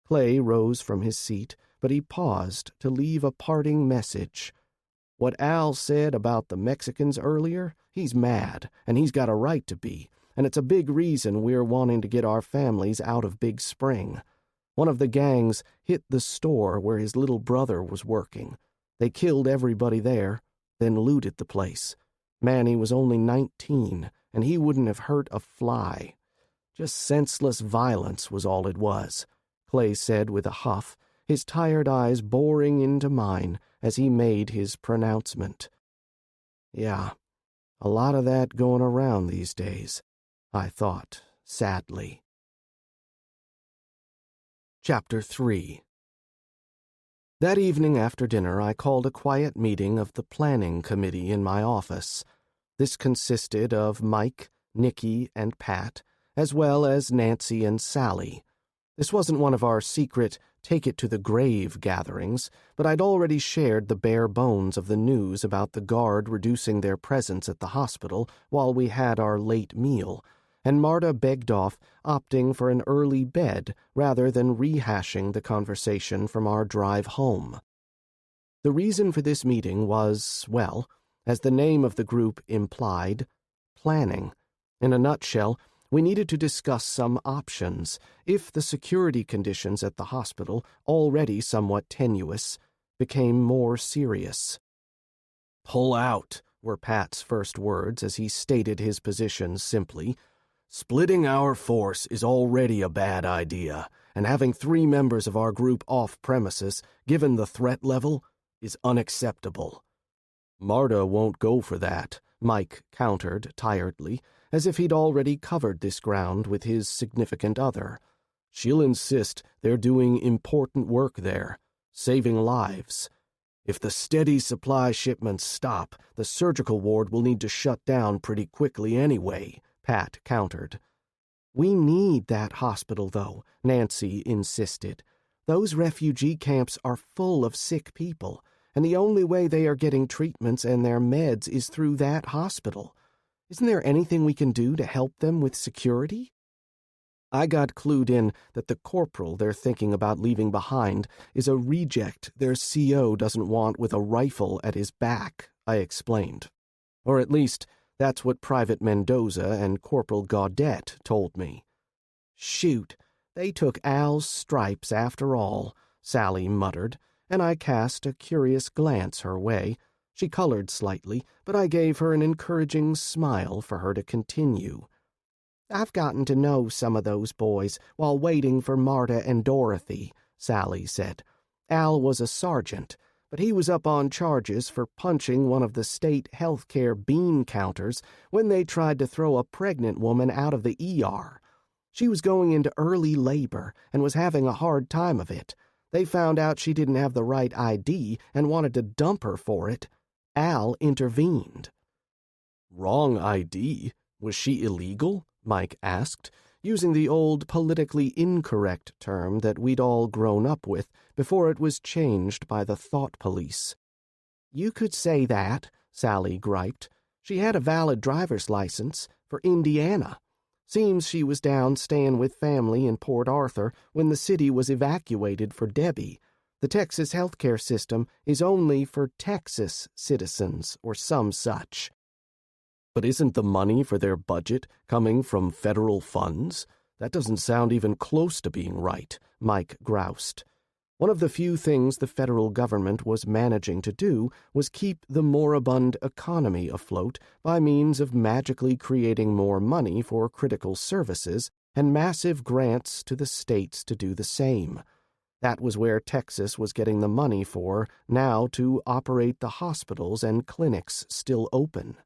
Clay rose from his seat, but he paused to leave a parting message. "What Al said about the Mexicans earlier, he's mad, and he's got a right to be, and it's a big reason we're wanting to get our families out of Big Spring. One of the gangs hit the store where his little brother was working. They killed everybody there, then looted the place. Manny was only 19, and he wouldn't have hurt a fly. Just senseless violence was all it was," Clay said with a huff, his tired eyes boring into mine as he made his pronouncement. "Yeah, a lot of that going around these days," I thought sadly. Chapter 3. That evening after dinner I called a quiet meeting of the planning committee in my office. This consisted of Mike, Nicky, and Pat, as well as Nancy and Sally. This wasn't one of our secret take-it-to-the-grave gatherings, but I'd already shared the bare bones of the news about the guard reducing their presence at the hospital while we had our late meal, and Marta begged off, opting for an early bed rather than rehashing the conversation from our drive home. The reason for this meeting was, well, as the name of the group implied, planning. In a nutshell, we needed to discuss some options if the security conditions at the hospital, already somewhat tenuous, became more serious. "Pull out," were Pat's first words as he stated his position simply. "Splitting our force is already a bad idea, and having 3 members of our group off premises, given the threat level, is unacceptable." "Marta won't go for that," Mike countered tiredly, as if he'd already covered this ground with his significant other. "She'll insist they're doing important work there, saving lives. If the steady supply shipments stop, the surgical ward will need to shut down pretty quickly anyway, Pat countered. We need that hospital, though, Nancy insisted. Those refugee camps are full of sick people, and the only way they are getting treatments and their meds is through that hospital. Isn't there anything we can do to help them with security? I got clued in that the corporal they're thinking about leaving behind is a reject their CO doesn't want with a rifle at his back, I explained. Or at least, that's what Private Mendoza and Corporal Gaudet told me. Shoot, they took Al's stripes after all, Sally muttered, and I cast a curious glance her way. She colored slightly, but I gave her an encouraging smile for her to continue. I've gotten to know some of those boys while waiting for Marta and Dorothy, Sally said. Al was a sergeant, but he was up on charges for punching one of the state health care bean counters when they tried to throw a pregnant woman out of the ER. She was going into early labor and was having a hard time of it. They found out she didn't have the right ID and wanted to dump her for it. Al intervened. Wrong ID? Was she illegal? Mike asked, using the old politically incorrect term that we'd all grown up with before it was changed by the thought police. You could say that, Sally griped. She had a valid driver's license for Indiana. Seems she was down staying with family in Port Arthur when the city was evacuated for Debbie. The Texas healthcare system is only for Texas citizens or some such. But isn't the money for their budget coming from federal funds? That doesn't sound even close to being right, Mike groused. One of the few things the federal government was managing to do was keep the moribund economy afloat by means of magically creating more money for critical services and massive grants to the states to do the same. That was where Texas was getting the money for now to operate the hospitals and clinics still open.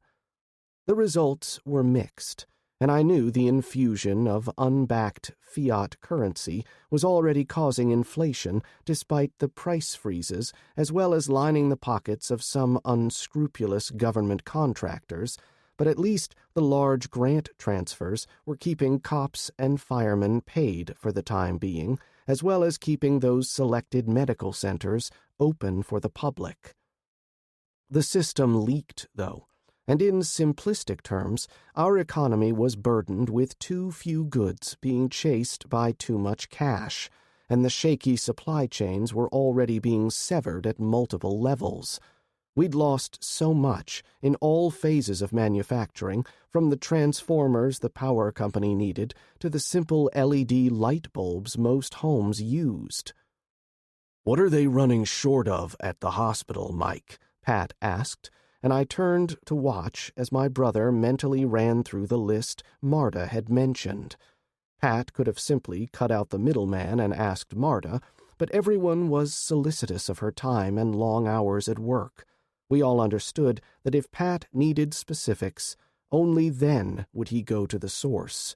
The results were mixed, and I knew the infusion of unbacked fiat currency was already causing inflation despite the price freezes, as well as lining the pockets of some unscrupulous government contractors, but at least the large grant transfers were keeping cops and firemen paid for the time being, as well as keeping those selected medical centers open for the public. The system leaked, though. And in simplistic terms, our economy was burdened with too few goods being chased by too much cash, and the shaky supply chains were already being severed at multiple levels. We'd lost so much in all phases of manufacturing, from the transformers the power company needed to the simple LED light bulbs most homes used. "What are they running short of at the hospital, Mike?" Pat asked, and I turned to watch as my brother mentally ran through the list Marta had mentioned. Pat could have simply cut out the middleman and asked Marta, but everyone was solicitous of her time and long hours at work. We all understood that if Pat needed specifics, only then would he go to the source.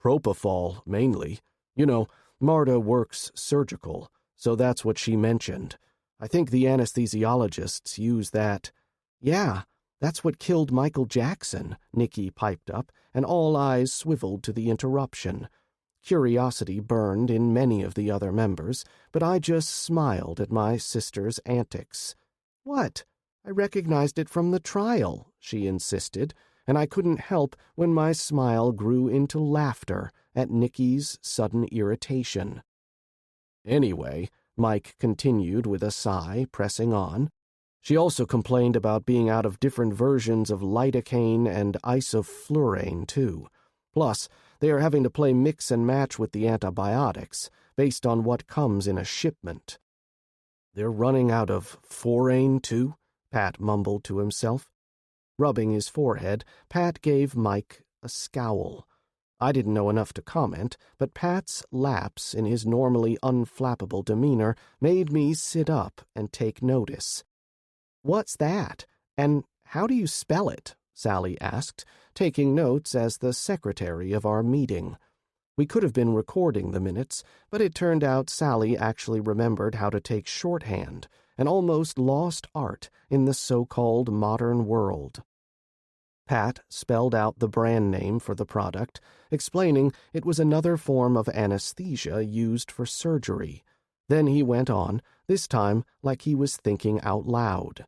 Propofol, mainly. You know, Marta works surgical, so that's what she mentioned. I think the anesthesiologists use that. Yeah, that's what killed Michael Jackson, Nicky piped up, and all eyes swiveled to the interruption. Curiosity burned in many of the other members, but I just smiled at my sister's antics. What? I recognized it from the trial, she insisted, and I couldn't help when my smile grew into laughter at Nicky's sudden irritation. Anyway, Mike continued with a sigh, pressing on, she also complained about being out of different versions of lidocaine and isoflurane, too. Plus, they are having to play mix and match with the antibiotics, based on what comes in a shipment. They're running out of forane, too? Pat mumbled to himself. Rubbing his forehead, Pat gave Mike a scowl. I didn't know enough to comment, but Pat's lapse in his normally unflappable demeanor made me sit up and take notice. "What's that? And how do you spell it?" Sally asked, taking notes as the secretary of our meeting. We could have been recording the minutes, but it turned out Sally actually remembered how to take shorthand, an almost lost art in the so-called modern world. Pat spelled out the brand name for the product, explaining it was another form of anesthesia used for surgery. Then he went on, this time like he was thinking out loud.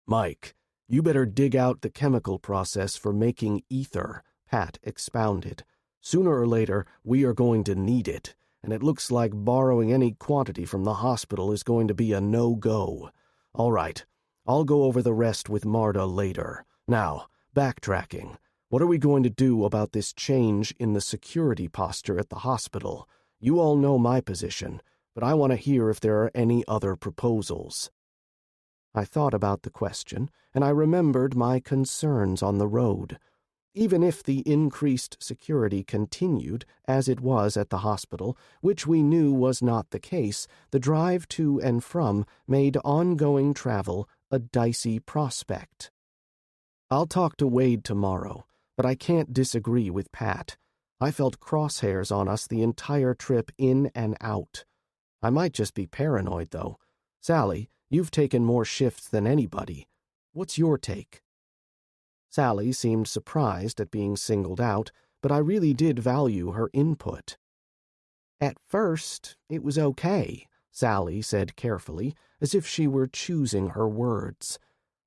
"Mike, you better dig out the chemical process for making ether," Pat expounded. "Sooner or later, we are going to need it, and it looks like borrowing any quantity from the hospital is going to be a no-go. All right, I'll go over the rest with Marta later. Now, backtracking. What are we going to do about this change in the security posture at the hospital? You all know my position, but I want to hear if there are any other proposals." I thought about the question, and I remembered my concerns on the road. Even if the increased security continued, as it was at the hospital, which we knew was not the case, the drive to and from made ongoing travel a dicey prospect. "I'll talk to Wade tomorrow, but I can't disagree with Pat. I felt crosshairs on us the entire trip in and out. I might just be paranoid, though. Sally, you've taken more shifts than anybody. What's your take?" Sally seemed surprised at being singled out, but I really did value her input. "At first, it was okay," Sally said carefully, as if she were choosing her words.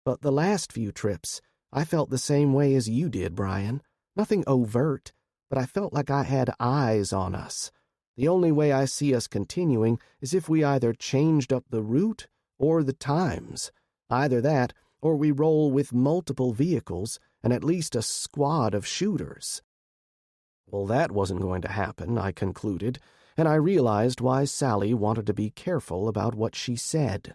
"But the last few trips, I felt the same way as you did, Bryan. Nothing overt, but I felt like I had eyes on us. The only way I see us continuing is if we either changed up the route or the times. Either that, or we roll with multiple vehicles and at least a squad of shooters." Well, that wasn't going to happen, I concluded, and I realized why Sally wanted to be careful about what she said.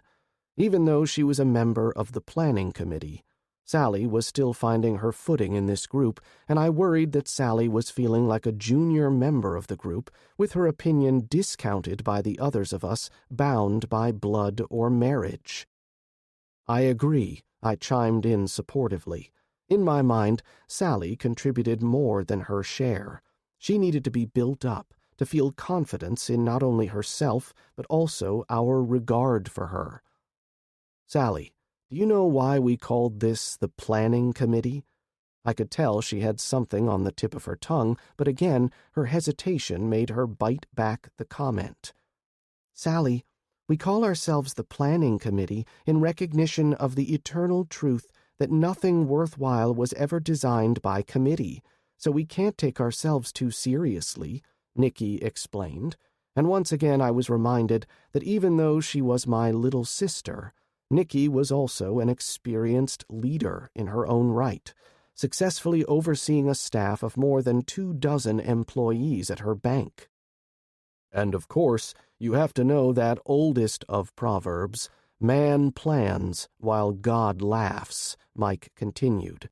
Even though she was a member of the planning committee, Sally was still finding her footing in this group, and I worried that Sally was feeling like a junior member of the group, with her opinion discounted by the others of us bound by blood or marriage. "I agree," I chimed in supportively. In my mind, Sally contributed more than her share. She needed to be built up, to feel confidence in not only herself, but also our regard for her. "Sally, do you know why we called this the planning committee?" I could tell she had something on the tip of her tongue, but again, her hesitation made her bite back the comment. "Sally, we call ourselves the planning committee in recognition of the eternal truth that nothing worthwhile was ever designed by committee, so we can't take ourselves too seriously," Nikki explained, and once again I was reminded that even though she was my little sister, Nikki was also an experienced leader in her own right, successfully overseeing a staff of more than 24 employees at her bank. "And of course, you have to know that oldest of proverbs, 'Man plans while God laughs,'" Mike continued.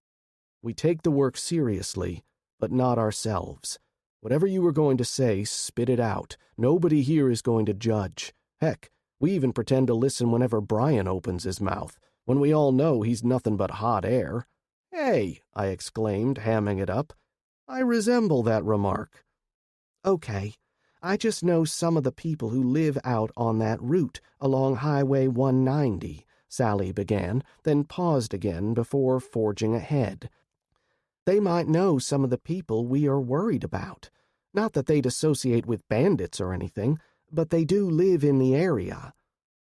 "We take the work seriously, but not ourselves. Whatever you were going to say, spit it out. Nobody here is going to judge. Heck, we even pretend to listen whenever Bryan opens his mouth, when we all know he's nothing but hot air." "Hey," I exclaimed, hamming it up. "I resemble that remark." "Okay. I just know some of the people who live out on that route along Highway 190, Sally began, then paused again before forging ahead. "They might know some of the people we are worried about. Not that they'd associate with bandits or anything, but they do live in the area."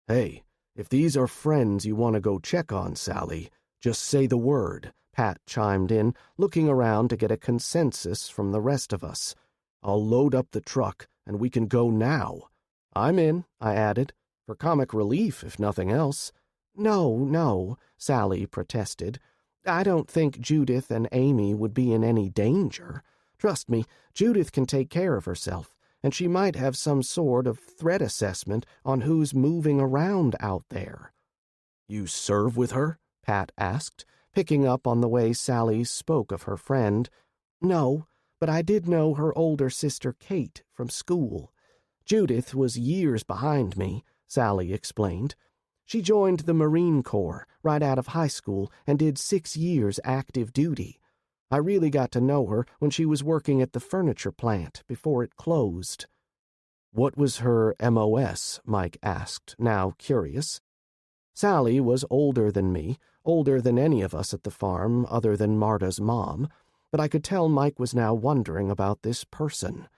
"Hey, if these are friends you want to go check on, Sally, just say the word," Pat chimed in, looking around to get a consensus from the rest of us. "I'll load up the truck, and we can go now." "I'm in," I added, "for comic relief, if nothing else." No, Sally protested. "I don't think Judith and Amy would be in any danger. Trust me, Judith can take care of herself, and she might have some sort of threat assessment on who's moving around out there." "You serve with her?" Pat asked, picking up on the way Sally spoke of her friend. "No, but I did know her older sister Kate from school. Judith was years behind me," Sally explained. "She joined the Marine Corps right out of high school and did 6 years active duty. I really got to know her when she was working at the furniture plant before it closed." "What was her MOS?" Mike asked, now curious. Sally was older than me, older than any of us at the farm other than Marta's mom, but I could tell Mike was now wondering about this person.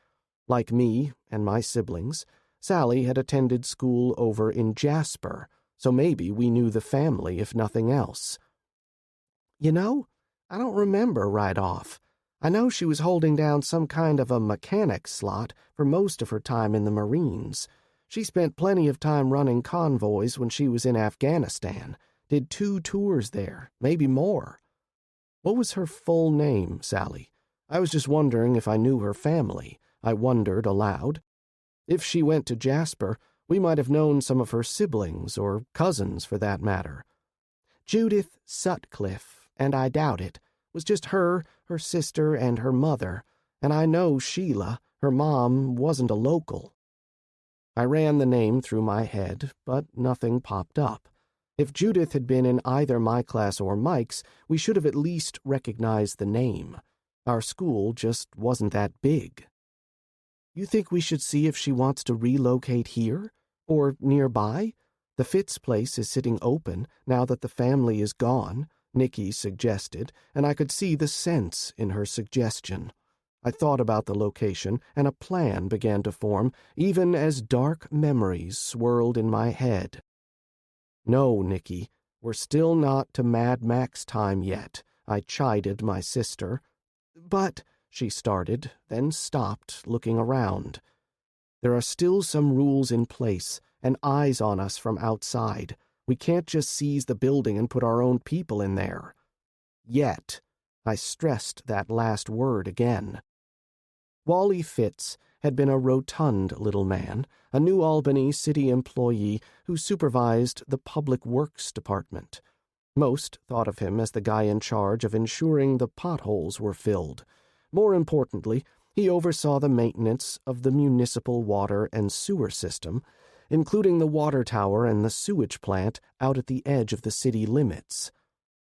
Like me and my siblings, Sally had attended school over in Jasper, so maybe we knew the family if nothing else. You know, I don't remember right off. I know she was holding down some kind of a mechanic slot for most of her time in the Marines. She spent plenty of time running convoys when she was in Afghanistan, did 2 tours there, maybe more. What was her full name, Sally? I was just wondering if I knew her family. I wondered aloud. If she went to Jasper, we might have known some of her siblings, or cousins for that matter. Judith Sutcliffe, and I doubt it, was just her sister, and her mother, and I know Sheila, her mom, wasn't a local. I ran the name through my head, but nothing popped up. If Judith had been in either my class or Mike's, we should have at least recognized the name. Our school just wasn't that big. You think we should see if she wants to relocate here? Or nearby? The Fitz place is sitting open now that the family is gone, Nikki suggested, and I could see the sense in her suggestion. I thought about the location, and a plan began to form, even as dark memories swirled in my head. No, Nikki, we're still not to Mad Max time yet, I chided my sister. But, she started, then stopped, looking around. There are still some rules in place, and eyes on us from outside. We can't just seize the building and put our own people in there. Yet. I stressed that last word again. Wally Fitz had been a rotund little man, a New Albany city employee who supervised the public works department. Most thought of him as the guy in charge of ensuring the potholes were filled. More importantly, he oversaw the maintenance of the municipal water and sewer system, including the water tower and the sewage plant out at the edge of the city limits.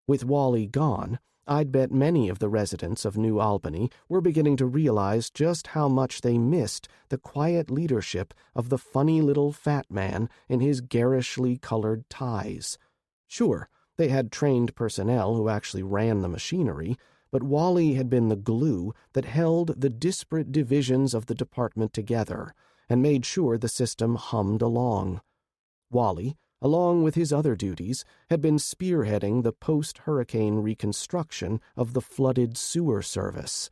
With Wally gone, I'd bet many of the residents of New Albany were beginning to realize just how much they missed the quiet leadership of the funny little fat man in his garishly colored ties. Sure, they had trained personnel who actually ran the machinery, but Wally had been the glue that held the disparate divisions of the department together and made sure the system hummed along. Wally, along with his other duties, had been spearheading the post-hurricane reconstruction of the flooded sewer service.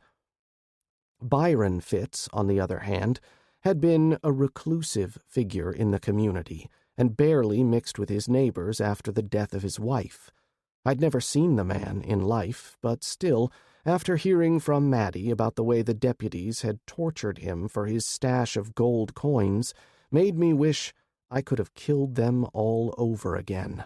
Bryan Fitz, on the other hand, had been a reclusive figure in the community and barely mixed with his neighbors after the death of his wife. I'd never seen the man in life, but still, after hearing from Maddie about the way the deputies had tortured him for his stash of gold coins, made me wish I could have killed them all over again.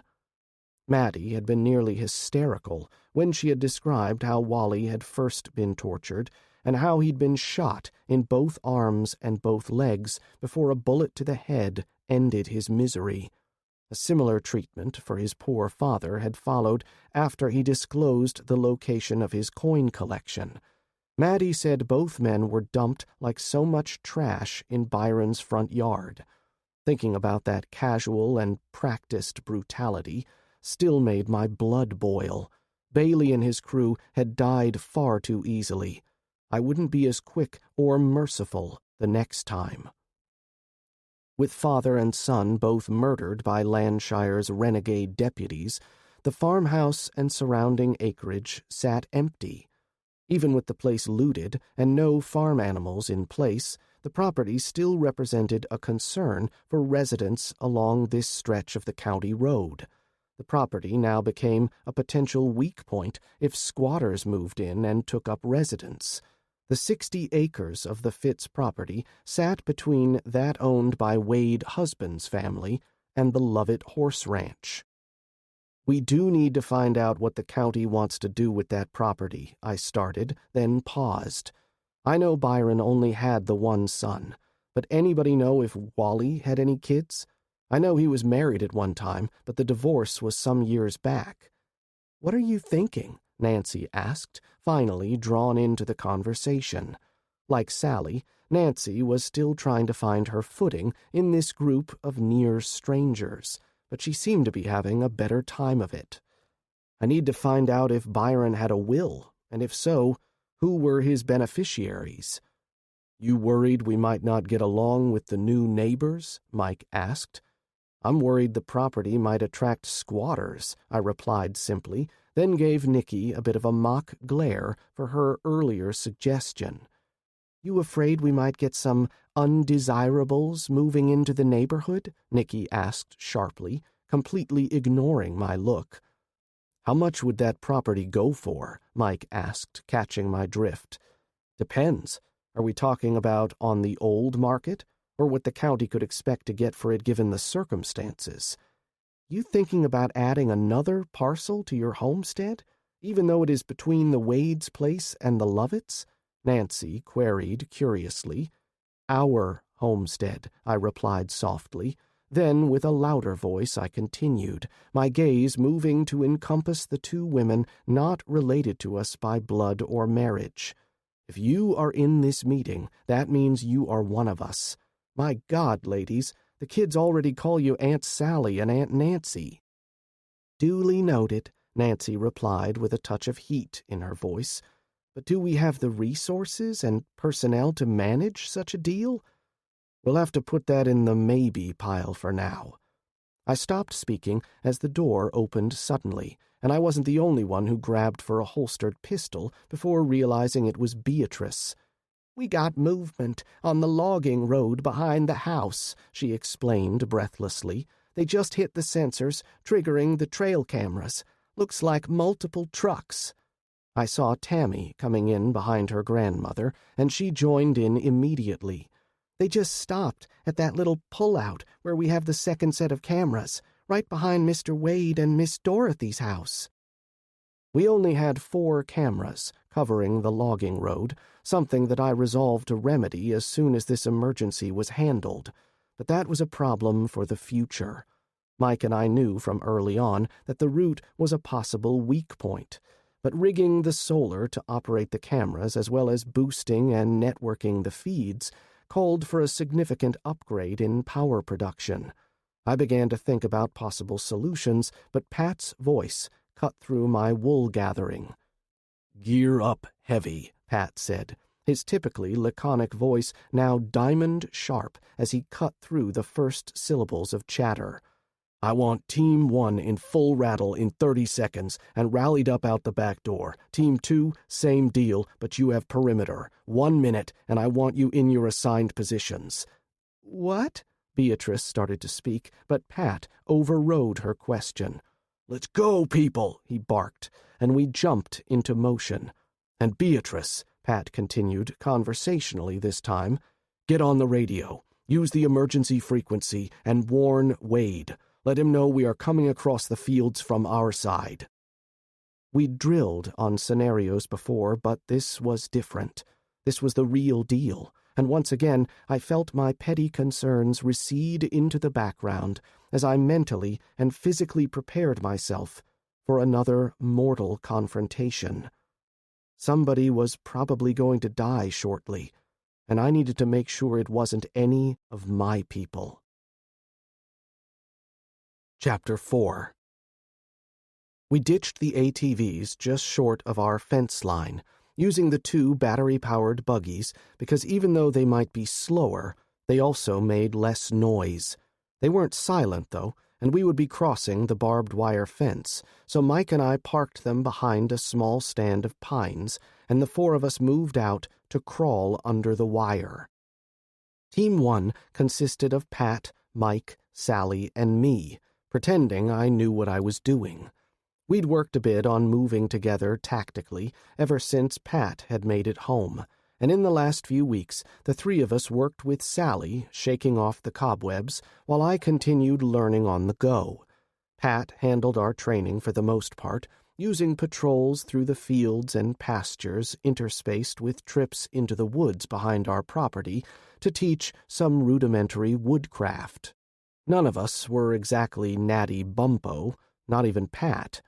Maddie had been nearly hysterical when she had described how Wally had first been tortured and how he'd been shot in both arms and both legs before a bullet to the head ended his misery. A similar treatment for his poor father had followed after he disclosed the location of his coin collection. Maddie said both men were dumped like so much trash in Byron's front yard. Thinking about that casual and practiced brutality still made my blood boil. Bailey and his crew had died far too easily. I wouldn't be as quick or merciful the next time. With father and son both murdered by Landshire's renegade deputies, the farmhouse and surrounding acreage sat empty. Even with the place looted and no farm animals in place, the property still represented a concern for residents along this stretch of the county road. The property now became a potential weak point if squatters moved in and took up residence. The 60 acres of the Fitz property sat between that owned by Wade Husband's family and the Lovett Horse Ranch. We do need to find out what the county wants to do with that property, I started, then paused. I know Byron only had the one son, but anybody know if Wally had any kids? I know he was married at one time, but the divorce was some years back. What are you thinking? Nancy asked, finally drawn into the conversation. Like Sally, Nancy was still trying to find her footing in this group of near strangers, but she seemed to be having a better time of it. I need to find out if Byron had a will, and if so, who were his beneficiaries. "You worried we might not get along with the new neighbors?" Mike asked. "I'm worried the property might attract squatters," I replied simply, then gave Nikki a bit of a mock glare for her earlier suggestion. "You afraid we might get some undesirables moving into the neighborhood?" Nikki asked sharply, completely ignoring my look. "How much would that property go for?" Mike asked, catching my drift. "Depends. Are we talking about on the old market, or what the county could expect to get for it given the circumstances? You thinking about adding another parcel to your homestead, even though it is between the Wade's place and the Lovetts?" Nancy queried curiously. "Our homestead," I replied softly. Then, with a louder voice, I continued, my gaze moving to encompass the two women not related to us by blood or marriage. "If you are in this meeting, that means you are one of us. My God, ladies, the kids already call you Aunt Sally and Aunt Nancy." "Duly noted," Nancy replied with a touch of heat in her voice. "But do we have the resources and personnel to manage such a deal? We'll have to put that in the maybe pile for now." I stopped speaking as the door opened suddenly, and I wasn't the only one who grabbed for a holstered pistol before realizing it was Beatrice. "We got movement on the logging road behind the house," she explained breathlessly. "They just hit the sensors, triggering the trail cameras. Looks like multiple trucks." I saw Tammy coming in behind her grandmother, and she joined in immediately. "They just stopped at that little pull-out where we have the second set of cameras, right behind Mr. Wade and Miss Dorothy's house." We only had 4 cameras covering the logging road, something that I resolved to remedy as soon as this emergency was handled. But that was a problem for the future. Mike and I knew from early on that the route was a possible weak point, but rigging the solar to operate the cameras as well as boosting and networking the feeds called for a significant upgrade in power production. I began to think about possible solutions, but Pat's voice cut through my wool gathering. "Gear up heavy," Pat said, his typically laconic voice now diamond sharp as he cut through the first syllables of chatter. "I want Team 1 in full rattle in 30 seconds and rallied up out the back door. Team 2, same deal, but you have perimeter. 1 minute, and I want you in your assigned positions." "What?" Beatrice started to speak, but Pat overrode her question. "Let's go, people," he barked, and we jumped into motion. "And Beatrice," Pat continued, conversationally this time, "get on the radio. Use the emergency frequency and warn Wade. Let him know we are coming across the fields from our side." We'd drilled on scenarios before, but this was different. This was the real deal, and once again I felt my petty concerns recede into the background as I mentally and physically prepared myself for another mortal confrontation. Somebody was probably going to die shortly, and I needed to make sure it wasn't any of my people. Chapter 4. We ditched the ATVs just short of our fence line, using the 2 battery-powered buggies because even though they might be slower, they also made less noise. They weren't silent, though, and we would be crossing the barbed wire fence, so Mike and I parked them behind a small stand of pines, and the 4 of us moved out to crawl under the wire. Team 1 consisted of Pat, Mike, Sally, and me, pretending I knew what I was doing. We'd worked a bit on moving together tactically ever since Pat had made it home, and in the last few weeks the 3 of us worked with Sally, shaking off the cobwebs, while I continued learning on the go. Pat handled our training for the most part, using patrols through the fields and pastures interspaced with trips into the woods behind our property to teach some rudimentary woodcraft. None of us were exactly natty bumpo, not even Pat.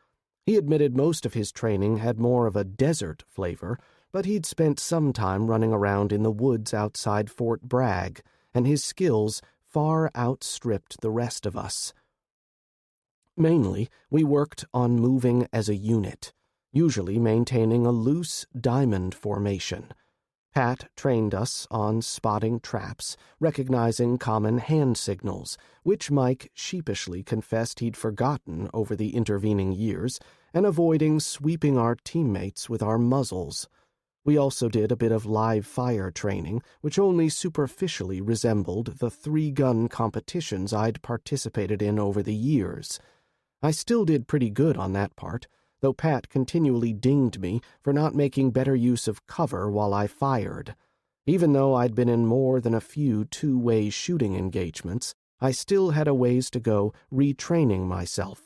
He admitted most of his training had more of a desert flavor, but he'd spent some time running around in the woods outside Fort Bragg, and his skills far outstripped the rest of us. Mainly, we worked on moving as a unit, usually maintaining a loose diamond formation. Pat trained us on spotting traps, recognizing common hand signals, which Mike sheepishly confessed he'd forgotten over the intervening years, and avoiding sweeping our teammates with our muzzles. We also did a bit of live fire training, which only superficially resembled the 3-gun competitions I'd participated in over the years. I still did pretty good on that part, though Pat continually dinged me for not making better use of cover while I fired. Even though I'd been in more than a few two-way shooting engagements, I still had a ways to go retraining myself.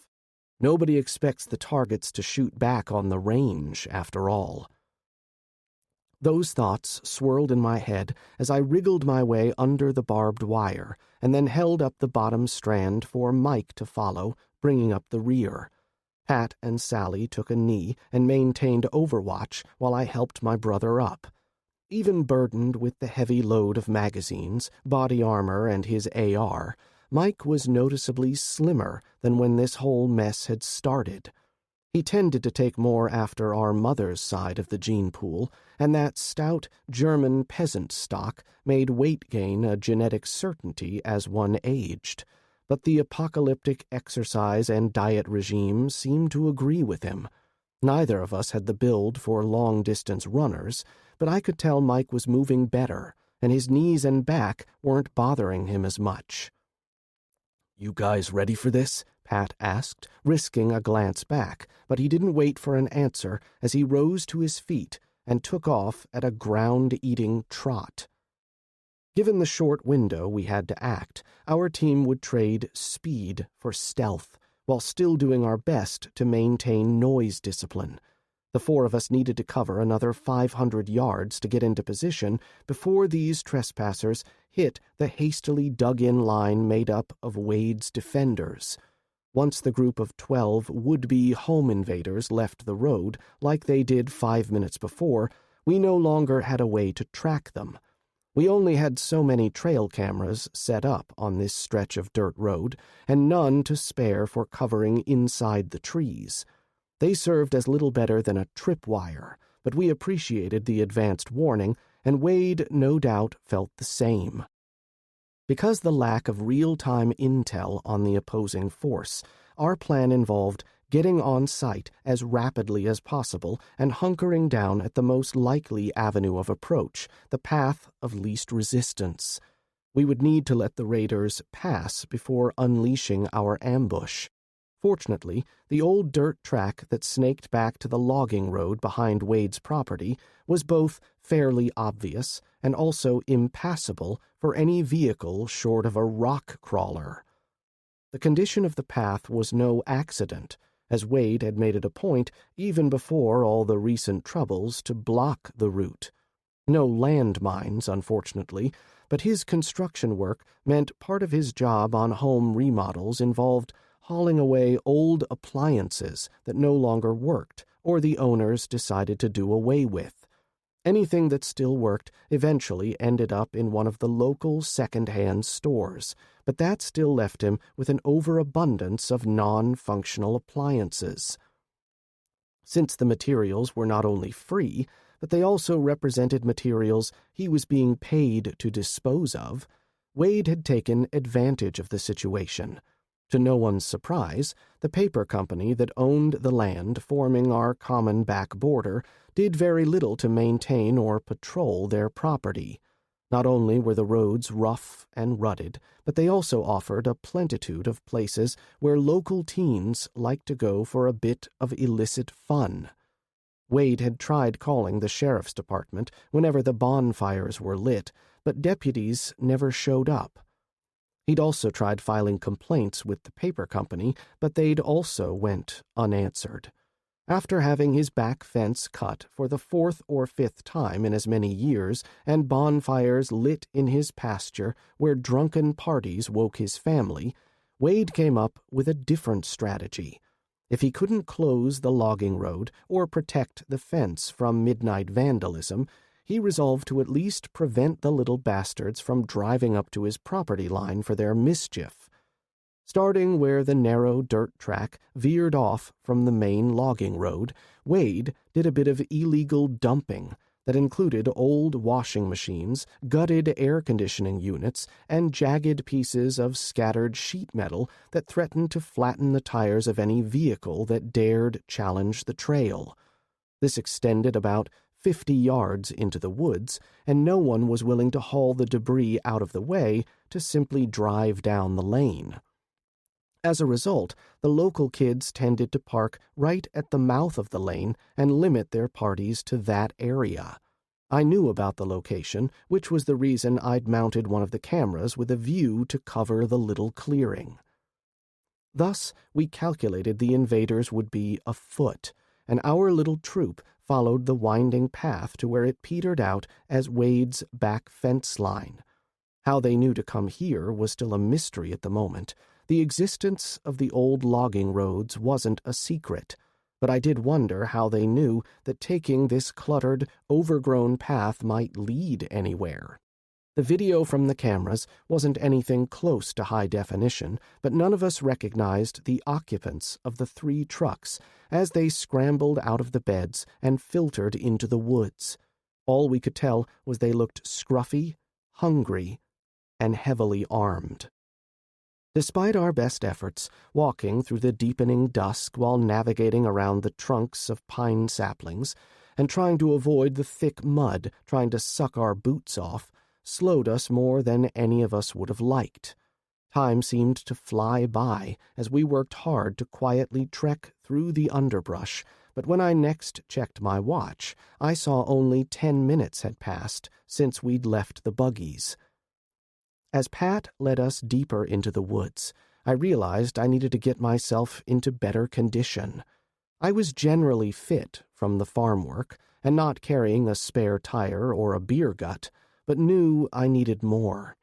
Nobody expects the targets to shoot back on the range, after all. Those thoughts swirled in my head as I wriggled my way under the barbed wire and then held up the bottom strand for Mike to follow, bringing up the rear. Pat and Sally took a knee and maintained overwatch while I helped my brother up. Even burdened with the heavy load of magazines, body armor, and his AR, Mike was noticeably slimmer than when this whole mess had started. He tended to take more after our mother's side of the gene pool, and that stout German peasant stock made weight gain a genetic certainty as one aged. But the apocalyptic exercise and diet regime seemed to agree with him. Neither of us had the build for long-distance runners, but I could tell Mike was moving better, and his knees and back weren't bothering him as much. "You guys ready for this?" Pat asked, risking a glance back, but he didn't wait for an answer as he rose to his feet and took off at a ground-eating trot. Given the short window we had to act, our team would trade speed for stealth, while still doing our best to maintain noise discipline. The 4 of us needed to cover another 500 yards to get into position before these trespassers hit the hastily dug-in line made up of Wade's defenders. Once the group of 12 would-be home invaders left the road, like they did 5 minutes before, we no longer had a way to track them. We only had so many trail cameras set up on this stretch of dirt road, and none to spare for covering inside the trees. They served as little better than a tripwire, but we appreciated the advanced warning, and Wade no doubt felt the same. Because the lack of real-time intel on the opposing force, our plan involved getting on site as rapidly as possible and hunkering down at the most likely avenue of approach, the path of least resistance. We would need to let the raiders pass before unleashing our ambush. Fortunately, the old dirt track that snaked back to the logging road behind Wade's property was both fairly obvious and also impassable for any vehicle short of a rock crawler. The condition of the path was no accident, as Wade had made it a point, even before all the recent troubles, to block the route. No landmines, unfortunately, but his construction work meant part of his job on home remodels involved hauling away old appliances that no longer worked or the owners decided to do away with. Anything that still worked eventually ended up in one of the local second-hand stores, but that still left him with an overabundance of non-functional appliances. Since the materials were not only free, but they also represented materials he was being paid to dispose of, Wade had taken advantage of the situation. To no one's surprise, the paper company that owned the land forming our common back border did very little to maintain or patrol their property. Not only were the roads rough and rutted, but they also offered a plenitude of places where local teens liked to go for a bit of illicit fun. Wade had tried calling the sheriff's department whenever the bonfires were lit, but deputies never showed up. He'd also tried filing complaints with the paper company, but they'd also went unanswered. After having his back fence cut for the 4th or 5th time in as many years, and bonfires lit in his pasture where drunken parties woke his family, Wade came up with a different strategy. If he couldn't close the logging road or protect the fence from midnight vandalism, he resolved to at least prevent the little bastards from driving up to his property line for their mischief. Starting where the narrow dirt track veered off from the main logging road, Wade did a bit of illegal dumping that included old washing machines, gutted air conditioning units, and jagged pieces of scattered sheet metal that threatened to flatten the tires of any vehicle that dared challenge the trail. This extended about 50 yards into the woods, and no one was willing to haul the debris out of the way to simply drive down the lane. As a result, the local kids tended to park right at the mouth of the lane and limit their parties to that area. I knew about the location, which was the reason I'd mounted one of the cameras with a view to cover the little clearing. Thus, we calculated the invaders would be afoot, and our little troop followed the winding path to where it petered out as Wade's back fence line. How they knew to come here was still a mystery at the moment. The existence of the old logging roads wasn't a secret, but I did wonder how they knew that taking this cluttered, overgrown path might lead anywhere. The video from the cameras wasn't anything close to high definition, but none of us recognized the occupants of the 3 trucks as they scrambled out of the beds and filtered into the woods. All we could tell was they looked scruffy, hungry, and heavily armed. Despite our best efforts, walking through the deepening dusk while navigating around the trunks of pine saplings and trying to avoid the thick mud trying to suck our boots off, slowed us more than any of us would have liked. Time seemed to fly by as we worked hard to quietly trek through the underbrush, but when I next checked my watch, I saw only 10 minutes had passed since we'd left the buggies. As Pat led us deeper into the woods, I realized I needed to get myself into better condition. I was generally fit from the farm work and not carrying a spare tire or a beer gut, but knew I needed more.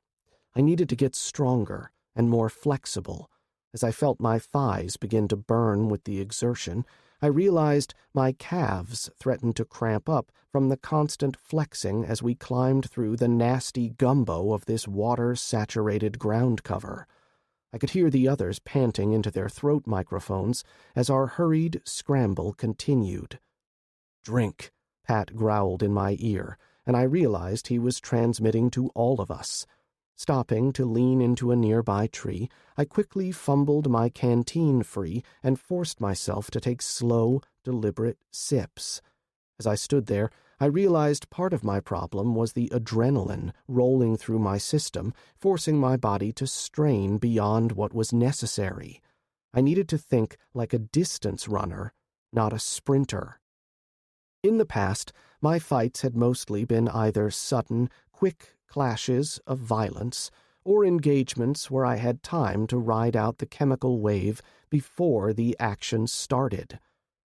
I needed to get stronger and more flexible. As I felt my thighs begin to burn with the exertion, I realized my calves threatened to cramp up from the constant flexing as we climbed through the nasty gumbo of this water-saturated ground cover. I could hear the others panting into their throat microphones as our hurried scramble continued. "Drink," Pat growled in my ear, and I realized he was transmitting to all of us. Stopping to lean into a nearby tree, I quickly fumbled my canteen free and forced myself to take slow, deliberate sips. As I stood there, I realized part of my problem was the adrenaline rolling through my system, forcing my body to strain beyond what was necessary. I needed to think like a distance runner, not a sprinter. In the past, my fights had mostly been either sudden, quick clashes of violence, or engagements where I had time to ride out the chemical wave before the action started.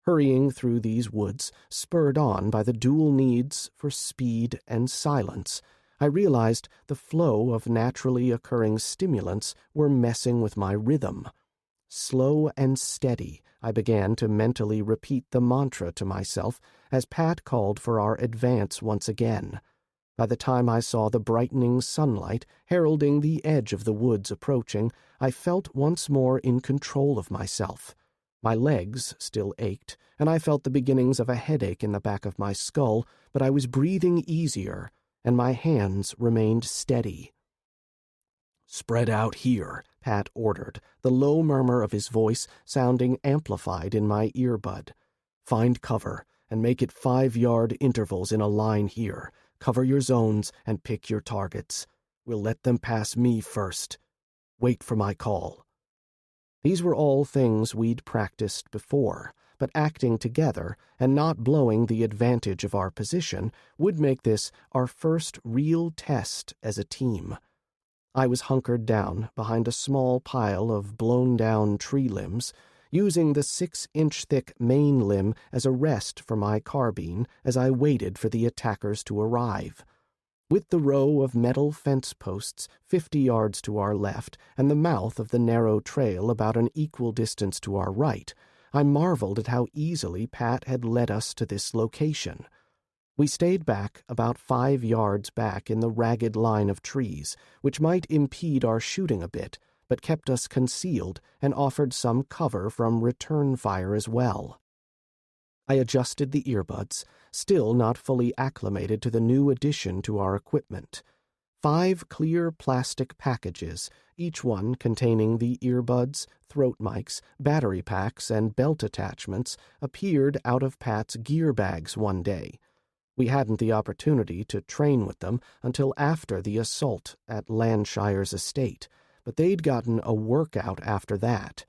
Hurrying through these woods, spurred on by the dual needs for speed and silence, I realized the flow of naturally occurring stimulants were messing with my rhythm. Slow and steady, I began to mentally repeat the mantra to myself as Pat called for our advance once again. By the time I saw the brightening sunlight heralding the edge of the woods approaching, I felt once more in control of myself. My legs still ached, and I felt the beginnings of a headache in the back of my skull, but I was breathing easier, and my hands remained steady. "Spread out here," Pat ordered, the low murmur of his voice sounding amplified in my earbud. "Find cover, and make it 5-yard intervals in a line here. Cover your zones and pick your targets. We'll let them pass me first. Wait for my call." These were all things we'd practiced before, but acting together and not blowing the advantage of our position would make this our first real test as a team. I was hunkered down behind a small pile of blown-down tree limbs, using the 6-inch-thick main limb as a rest for my carbine as I waited for the attackers to arrive. With the row of metal fence posts 50 yards to our left and the mouth of the narrow trail about an equal distance to our right, I marveled at how easily Pat had led us to this location. We stayed back about 5 yards back in the ragged line of trees, which might impede our shooting a bit, but kept us concealed and offered some cover from return fire as well. I adjusted the earbuds, still not fully acclimated to the new addition to our equipment. 5 clear plastic packages, each one containing the earbuds, throat mics, battery packs, and belt attachments, appeared out of Pat's gear bags one day. We hadn't the opportunity to train with them until after the assault at Landshire's estate, but they'd gotten a workout after that.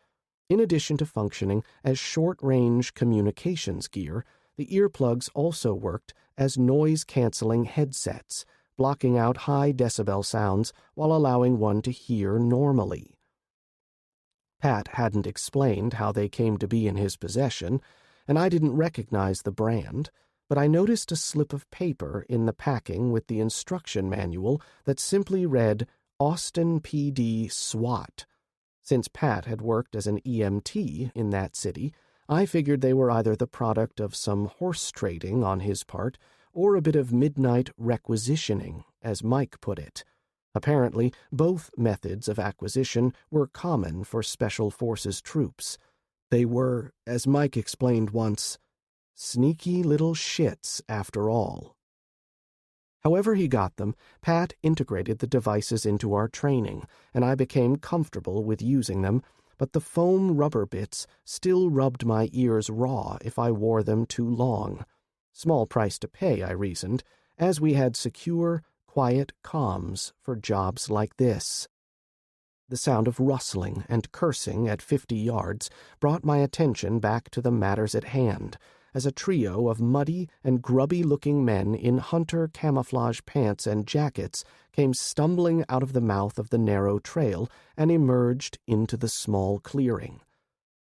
In addition to functioning as short-range communications gear, the earplugs also worked as noise-canceling headsets, blocking out high-decibel sounds while allowing one to hear normally. Pat hadn't explained how they came to be in his possession, and I didn't recognize the brand, but I noticed a slip of paper in the packing with the instruction manual that simply read, Austin PD SWAT. Since Pat had worked as an EMT in that city, I figured they were either the product of some horse trading on his part or a bit of midnight requisitioning, as Mike put it. Apparently, both methods of acquisition were common for Special Forces troops. They were, as Mike explained once, sneaky little shits after all. However he got them, Pat integrated the devices into our training, and I became comfortable with using them, but the foam rubber bits still rubbed my ears raw if I wore them too long. Small price to pay, I reasoned, as we had secure, quiet comms for jobs like this. The sound of rustling and cursing at 50 yards brought my attention back to the matters at hand, as a trio of muddy and grubby-looking men in hunter camouflage pants and jackets came stumbling out of the mouth of the narrow trail and emerged into the small clearing.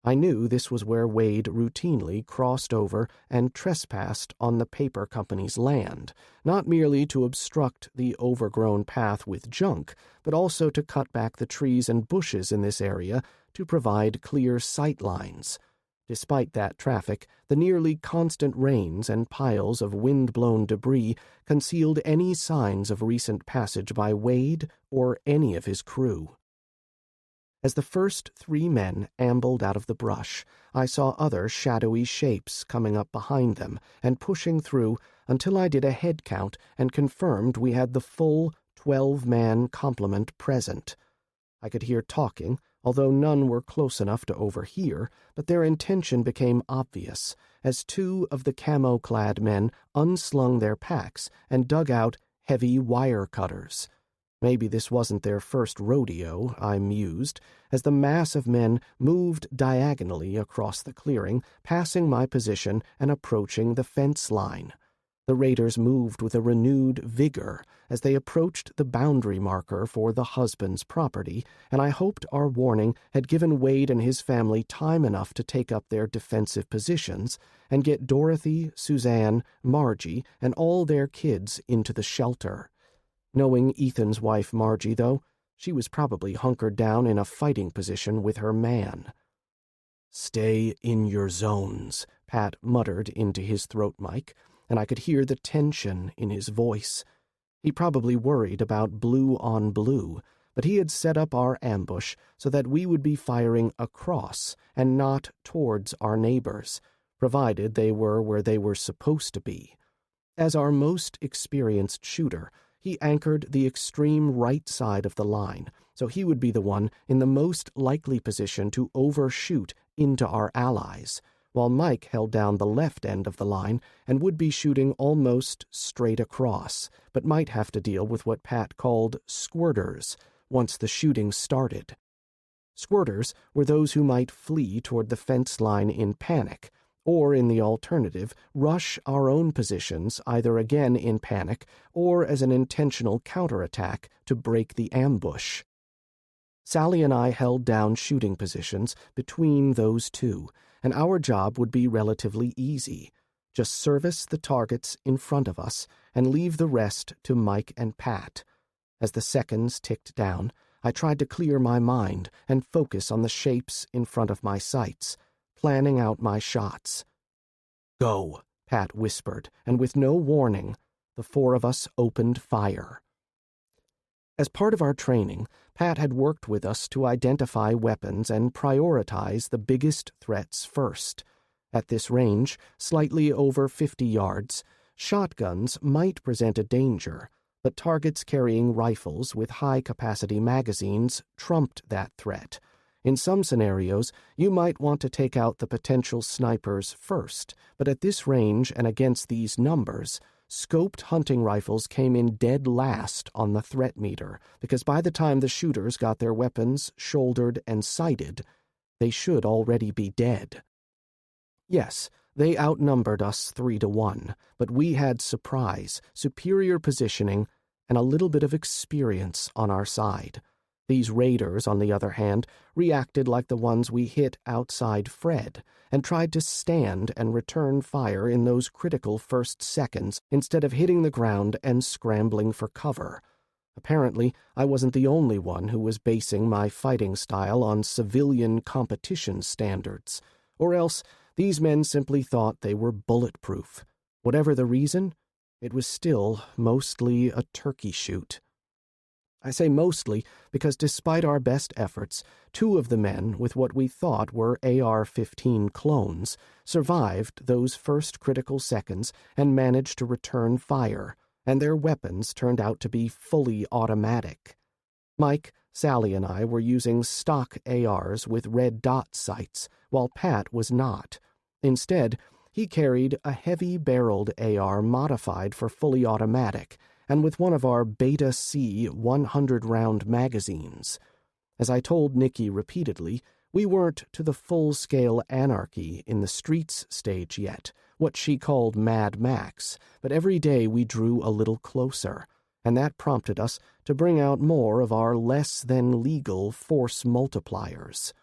I knew this was where Wade routinely crossed over and trespassed on the paper company's land, not merely to obstruct the overgrown path with junk, but also to cut back the trees and bushes in this area to provide clear sight lines. Despite that traffic, the nearly constant rains and piles of wind-blown debris concealed any signs of recent passage by Wade or any of his crew. As the first 3 men ambled out of the brush, I saw other shadowy shapes coming up behind them and pushing through until I did a head count and confirmed we had the full 12-man complement present. I could hear talking, although none were close enough to overhear, but their intention became obvious as 2 of the camo-clad men unslung their packs and dug out heavy wire cutters. Maybe this wasn't their first rodeo, I mused, as the mass of men moved diagonally across the clearing, passing my position and approaching the fence line. The raiders moved with a renewed vigor as they approached the boundary marker for the husband's property, and I hoped our warning had given Wade and his family time enough to take up their defensive positions and get Dorothy, Suzanne, Margie, and all their kids into the shelter. Knowing Ethan's wife Margie, though, she was probably hunkered down in a fighting position with her man. "Stay in your zones," Pat muttered into his throat mic, and I could hear the tension in his voice. He probably worried about blue on blue, but he had set up our ambush so that we would be firing across and not towards our neighbors, provided they were where they were supposed to be. As our most experienced shooter, he anchored the extreme right side of the line, so he would be the one in the most likely position to overshoot into our allies, while Mike held down the left end of the line and would be shooting almost straight across, but might have to deal with what Pat called squirters once the shooting started. Squirters were those who might flee toward the fence line in panic, or in the alternative, rush our own positions either again in panic or as an intentional counterattack to break the ambush. Sally and I held down shooting positions between those two, and our job would be relatively easy. Just service the targets in front of us and leave the rest to Mike and Pat. As the seconds ticked down, I tried to clear my mind and focus on the shapes in front of my sights, planning out my shots. "Go," Pat whispered, and with no warning, the 4 of us opened fire. As part of our training, Pat had worked with us to identify weapons and prioritize the biggest threats first. At this range, slightly over 50 yards, shotguns might present a danger, but targets carrying rifles with high-capacity magazines trumped that threat. In some scenarios, you might want to take out the potential snipers first, but at this range and against these numbers, scoped hunting rifles came in dead last on the threat meter, because by the time the shooters got their weapons shouldered and sighted, they should already be dead. Yes, they outnumbered us 3-1, but we had surprise, superior positioning, and a little bit of experience on our side. These raiders, on the other hand, reacted like the ones we hit outside Fred, and tried to stand and return fire in those critical first seconds instead of hitting the ground and scrambling for cover. Apparently, I wasn't the only one who was basing my fighting style on civilian competition standards, or else these men simply thought they were bulletproof. Whatever the reason, it was still mostly a turkey shoot. I say mostly because despite our best efforts, 2 of the men with what we thought were AR-15 clones survived those first critical seconds and managed to return fire, and their weapons turned out to be fully automatic. Mike, Sally, and I were using stock ARs with red dot sights, while Pat was not. Instead, he carried a heavy-barreled AR modified for fully automatic, and with one of our Beta C 100-round magazines. As I told Nikki repeatedly, we weren't to the full-scale anarchy in the streets stage yet, what she called Mad Max, but every day we drew a little closer, and that prompted us to bring out more of our less-than-legal force multipliers.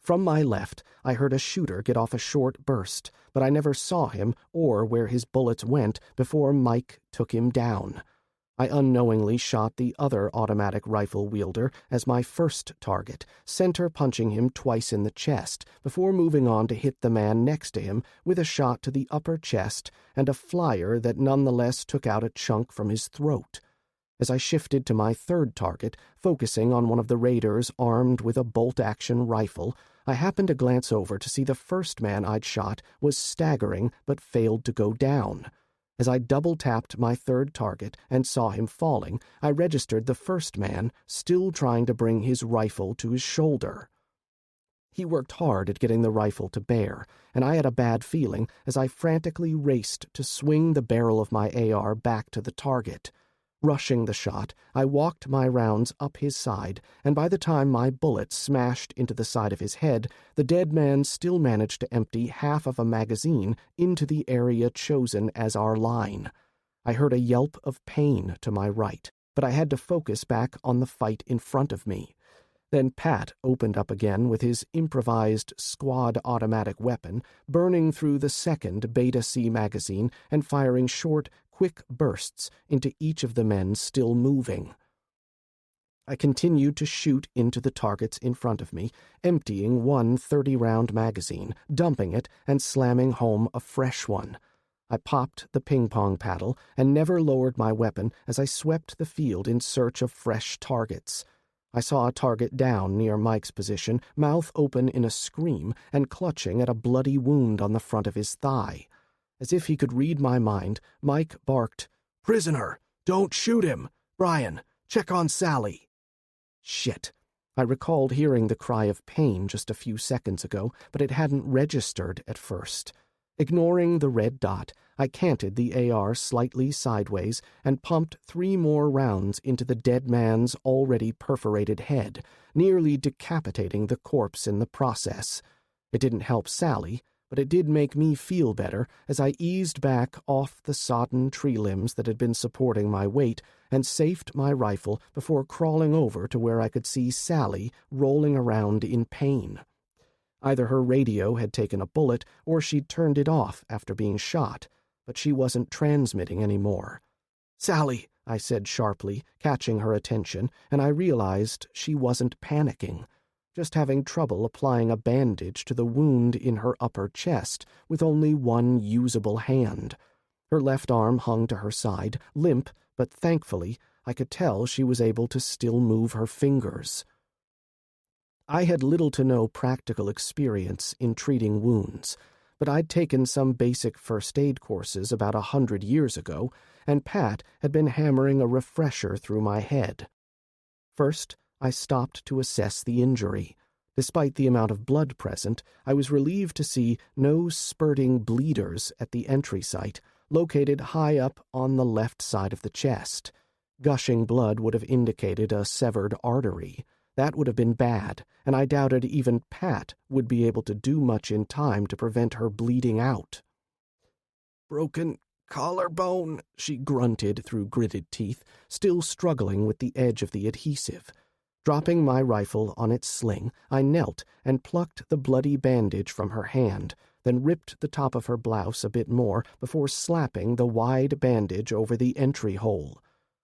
From my left, I heard a shooter get off a short burst, but I never saw him or where his bullets went before Mike took him down. I unknowingly shot the other automatic rifle wielder as my first target, center punching him twice in the chest, before moving on to hit the man next to him with a shot to the upper chest and a flyer that nonetheless took out a chunk from his throat. As I shifted to my third target, focusing on one of the raiders armed with a bolt-action rifle, I happened to glance over to see the first man I'd shot was staggering but failed to go down. As I double-tapped my third target and saw him falling, I registered the first man still trying to bring his rifle to his shoulder. He worked hard at getting the rifle to bear, and I had a bad feeling as I frantically raced to swing the barrel of my AR back to the target. Rushing the shot, I walked my rounds up his side, and by the time my bullet smashed into the side of his head, the dead man still managed to empty half of a magazine into the area chosen as our line. I heard a yelp of pain to my right, but I had to focus back on the fight in front of me. Then Pat opened up again with his improvised squad automatic weapon, burning through the second Beta C magazine and firing short, quick bursts into each of the men still moving. I continued to shoot into the targets in front of me, emptying one 30-round magazine, dumping it, and slamming home a fresh one. I popped the ping-pong paddle and never lowered my weapon as I swept the field in search of fresh targets. I saw a target down near Mike's position, mouth open in a scream and clutching at a bloody wound on the front of his thigh. As if he could read my mind, Mike barked, "Prisoner! Don't shoot him! Bryan, check on Sally!" Shit. I recalled hearing the cry of pain just a few seconds ago, but it hadn't registered at first. Ignoring the red dot, I canted the AR slightly sideways and pumped 3 more rounds into the dead man's already perforated head, nearly decapitating the corpse in the process. It didn't help Sally, but it did make me feel better as I eased back off the sodden tree limbs that had been supporting my weight and safed my rifle before crawling over to where I could see Sally rolling around in pain. Either her radio had taken a bullet or she'd turned it off after being shot, but she wasn't transmitting anymore. "Sally," I said sharply, catching her attention, and I realized she wasn't panicking, just having trouble applying a bandage to the wound in her upper chest with only one usable hand. Her left arm hung to her side, limp, but thankfully, I could tell she was able to still move her fingers. I had little to no practical experience in treating wounds, but I'd taken some basic first aid courses about 100 years ago, and Pat had been hammering a refresher through my head. First, I stopped to assess the injury. Despite the amount of blood present, I was relieved to see no spurting bleeders at the entry site, located high up on the left side of the chest. Gushing blood would have indicated a severed artery. That would have been bad, and I doubted even Pat would be able to do much in time to prevent her bleeding out. "Broken collarbone," she grunted through gritted teeth, still struggling with the edge of the adhesive. Dropping my rifle on its sling, I knelt and plucked the bloody bandage from her hand, then ripped the top of her blouse a bit more before slapping the wide bandage over the entry hole.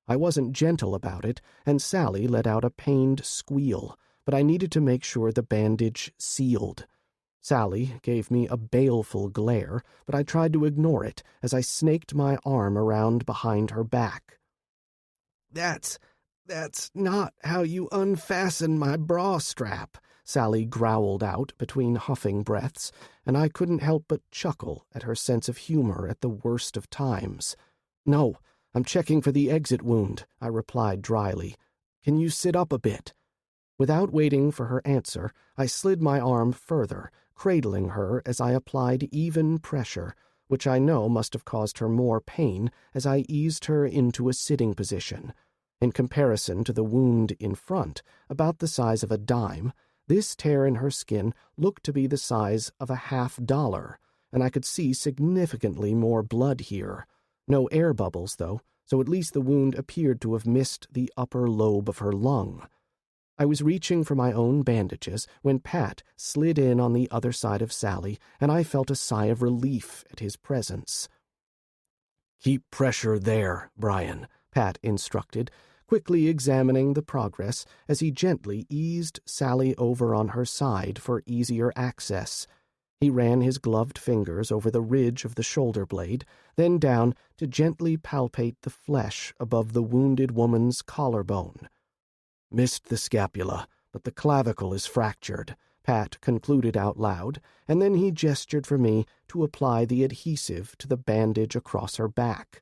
I wasn't gentle about it, and Sally let out a pained squeal, but I needed to make sure the bandage sealed. Sally gave me a baleful glare, but I tried to ignore it as I snaked my arm around behind her back. That's not how you unfasten my bra strap," Sally growled out between huffing breaths, and I couldn't help but chuckle at her sense of humor at the worst of times. "No, I'm checking for the exit wound," I replied dryly. "Can you sit up a bit?" Without waiting for her answer, I slid my arm further, cradling her as I applied even pressure, which I know must have caused her more pain as I eased her into a sitting position. In comparison to the wound in front, about the size of a dime, this tear in her skin looked to be the size of $50, and I could see significantly more blood here. No air bubbles, though, so at least the wound appeared to have missed the upper lobe of her lung. I was reaching for my own bandages when Pat slid in on the other side of Sally, and I felt a sigh of relief at his presence. "Keep pressure there, Bryan," Pat instructed, quickly examining the progress as he gently eased Sally over on her side for easier access. He ran his gloved fingers over the ridge of the shoulder blade, then down to gently palpate the flesh above the wounded woman's collarbone. "Missed the scapula, but the clavicle is fractured," Pat concluded out loud, and then he gestured for me to apply the adhesive to the bandage across her back.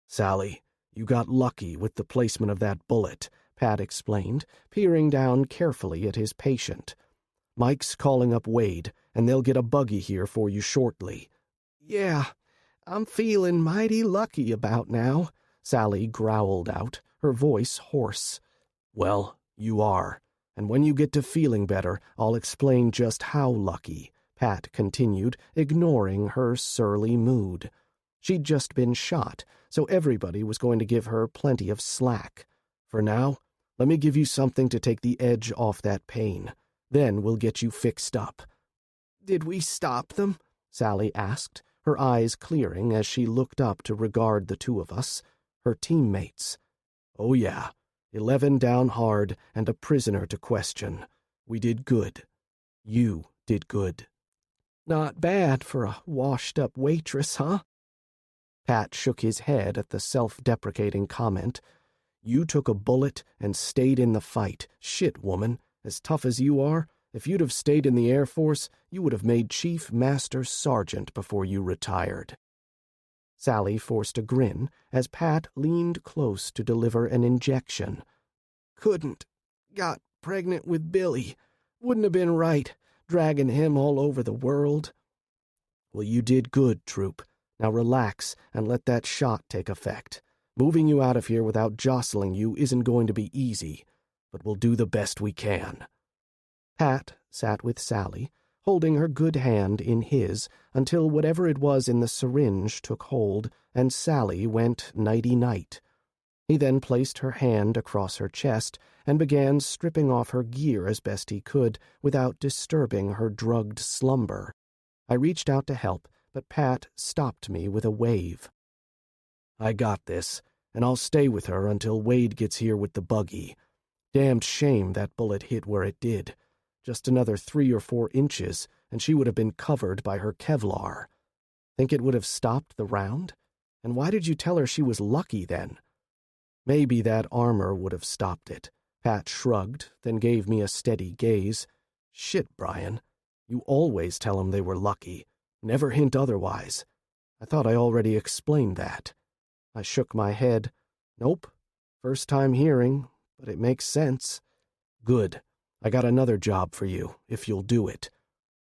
"Sally, you got lucky with the placement of that bullet," Pat explained, peering down carefully at his patient. "Mike's calling up Wade, and they'll get a buggy here for you shortly." "Yeah, I'm feeling mighty lucky about now," Sally growled out, her voice hoarse. "Well, you are, and when you get to feeling better, I'll explain just how lucky," Pat continued, ignoring her surly mood. She'd just been shot, so everybody was going to give her plenty of slack. "For now, let me give you something to take the edge off that pain. Then we'll get you fixed up." "Did we stop them?" Sally asked, her eyes clearing as she looked up to regard the two of us, her teammates. "Oh yeah, 11 down hard and a prisoner to question. We did good. You did good." "Not bad for a washed-up waitress, huh?" Pat shook his head at the self-deprecating comment. "You took a bullet and stayed in the fight. Shit, woman. As tough as you are, if you'd have stayed in the Air Force, you would have made Chief Master Sergeant before you retired." Sally forced a grin as Pat leaned close to deliver an injection. "Couldn't. Got pregnant with Billy. Wouldn't have been right, dragging him all over the world." "Well, you did good, Troop. Now relax and let that shot take effect. Moving you out of here without jostling you isn't going to be easy, but we'll do the best we can." Pat sat with Sally, holding her good hand in his until whatever it was in the syringe took hold and Sally went nighty-night. He then placed her hand across her chest and began stripping off her gear as best he could without disturbing her drugged slumber. I reached out to help, but Pat stopped me with a wave. "I got this, and I'll stay with her until Wade gets here with the buggy. Damned shame that bullet hit where it did. Just another 3 or 4 inches, and she would have been covered by her Kevlar. Think it would have stopped the round? And why did you tell her she was lucky then?" Maybe that armor would have stopped it. Pat shrugged, then gave me a steady gaze. Shit, Bryan. You always tell 'em they were lucky. Never hint otherwise. I thought I already explained that. I shook my head. Nope. First time hearing, but it makes sense. Good. I got another job for you, if you'll do it.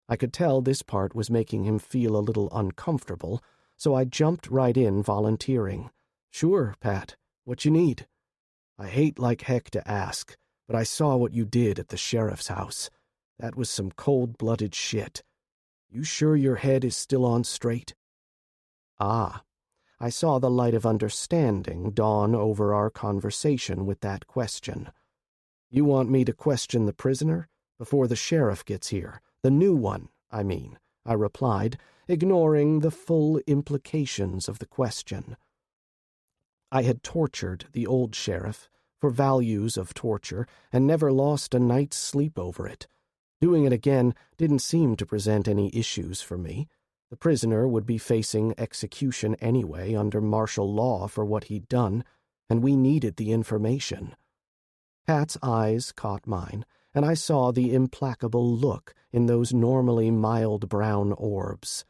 I could tell this part was making him feel a little uncomfortable, so I jumped right in, volunteering. Sure, Pat. What you need? I hate like heck to ask, but I saw what you did at the sheriff's house. That was some cold-blooded shit. You sure your head is still on straight? Ah. I saw the light of understanding dawn over our conversation with that question. You want me to question the prisoner? Before the sheriff gets here. The new one, I mean, I replied, ignoring the full implications of the question. I had tortured the old sheriff for values of torture and never lost a night's sleep over it. Doing it again didn't seem to present any issues for me. The prisoner would be facing execution anyway under martial law for what he'd done, and we needed the information. Pat's eyes caught mine, and I saw the implacable look in those normally mild brown orbs.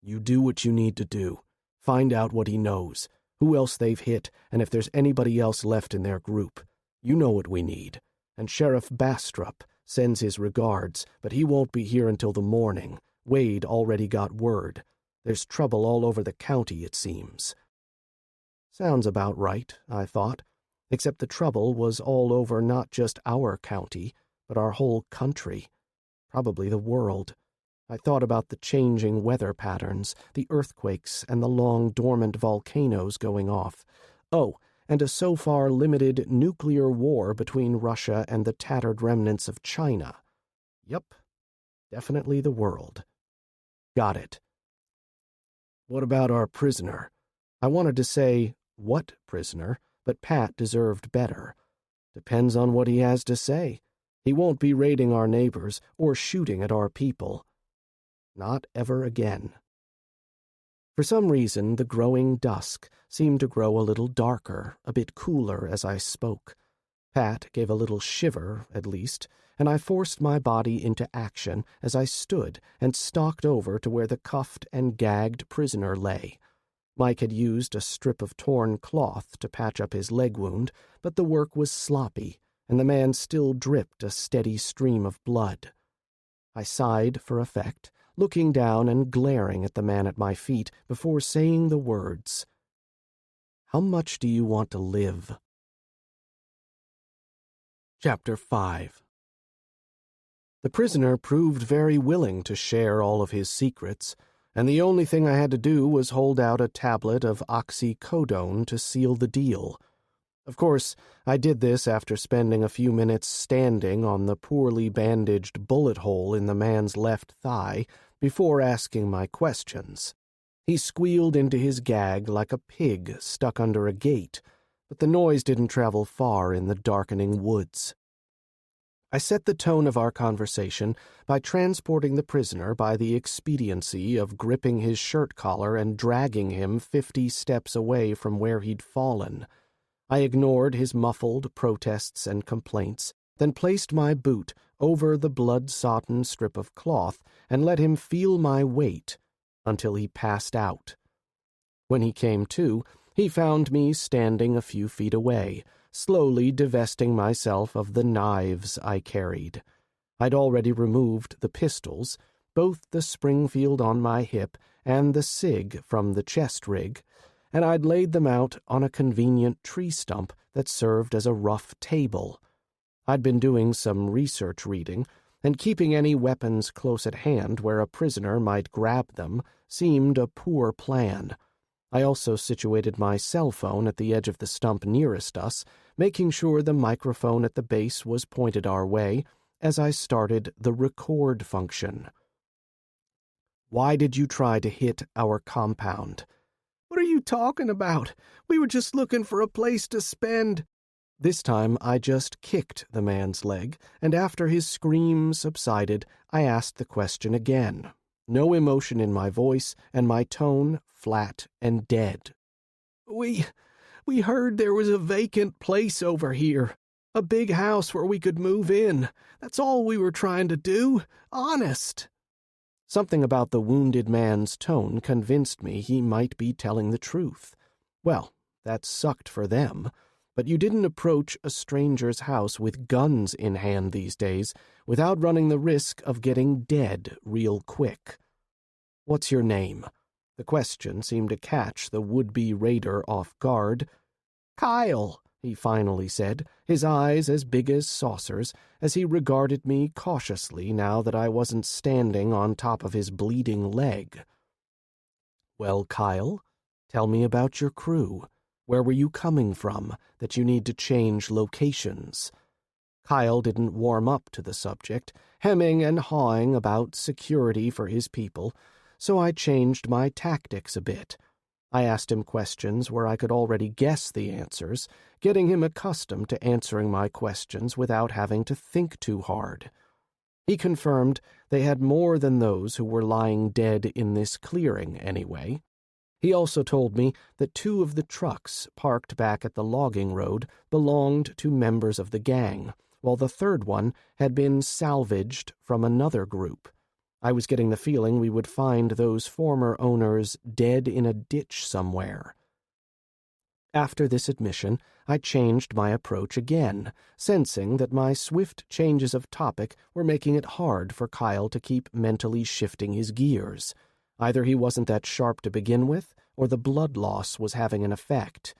You do what you need to do. Find out what he knows, who else they've hit, and if there's anybody else left in their group. You know what we need. And Sheriff Bastrop sends his regards, but he won't be here until the morning. Wade already got word. There's trouble all over the county, it seems. Sounds about right, I thought, except the trouble was all over not just our county, but our whole country. Probably the world. I thought about the changing weather patterns, the earthquakes, and the long dormant volcanoes going off. Oh, and a so far limited nuclear war between Russia and the tattered remnants of China. Yup, definitely the world. Got it. What about our prisoner? I wanted to say, what prisoner, but Pat deserved better. Depends on what he has to say. He won't be raiding our neighbors or shooting at our people. Not ever again. For some reason, the growing dusk seemed to grow a little darker, a bit cooler as I spoke. Pat gave a little shiver, at least, and I forced my body into action as I stood and stalked over to where the cuffed and gagged prisoner lay. Mike had used a strip of torn cloth to patch up his leg wound, but the work was sloppy, and the man still dripped a steady stream of blood. I sighed for effect, looking down and glaring at the man at my feet before saying the words, "How much do you want to live?" Chapter 5. The prisoner proved very willing to share all of his secrets, and the only thing I had to do was hold out a tablet of oxycodone to seal the deal. Of course, I did this after spending a few minutes standing on the poorly bandaged bullet hole in the man's left thigh before asking my questions. He squealed into his gag like a pig stuck under a gate, but the noise didn't travel far in the darkening woods. I set the tone of our conversation by transporting the prisoner by the expediency of gripping his shirt collar and dragging him 50 steps away from where he'd fallen. I ignored his muffled protests and complaints, then placed my boot over the blood-sodden strip of cloth and let him feel my weight until he passed out. When he came to, he found me standing a few feet away, slowly divesting myself of the knives I carried. I'd already removed the pistols, both the Springfield on my hip and the SIG from the chest rig, and I'd laid them out on a convenient tree stump that served as a rough table. I'd been doing some research reading, and keeping any weapons close at hand where a prisoner might grab them seemed a poor plan. I also situated my cell phone at the edge of the stump nearest us, making sure the microphone at the base was pointed our way as I started the record function. "Why did you try to hit our compound?" "What are you talking about? We were just looking for a place to spend." This time I just kicked the man's leg, and after his scream subsided, I asked the question again. No emotion in my voice, and my tone flat and dead. We We heard there was a vacant place over here. A big house where we could move in. That's all we were trying to do. Honest." Something about the wounded man's tone convinced me he might be telling the truth. Well, that sucked for them, but you didn't approach a stranger's house with guns in hand these days without running the risk of getting dead real quick. "What's your name?" The question seemed to catch the would-be raider off guard. "Kyle," he finally said, his eyes as big as saucers, as he regarded me cautiously now that I wasn't standing on top of his bleeding leg. "Well, Kyle, tell me about your crew. Where were you coming from that you need to change locations?" Kyle didn't warm up to the subject, hemming and hawing about security for his people, so I changed my tactics a bit. I asked him questions where I could already guess the answers, getting him accustomed to answering my questions without having to think too hard. He confirmed they had more than those who were lying dead in this clearing anyway. He also told me that 2 of the trucks parked back at the logging road belonged to members of the gang, while the 3rd one had been salvaged from another group. I was getting the feeling we would find those former owners dead in a ditch somewhere. After this admission, I changed my approach again, sensing that my swift changes of topic were making it hard for Kyle to keep mentally shifting his gears. Either he wasn't that sharp to begin with, or the blood loss was having an effect.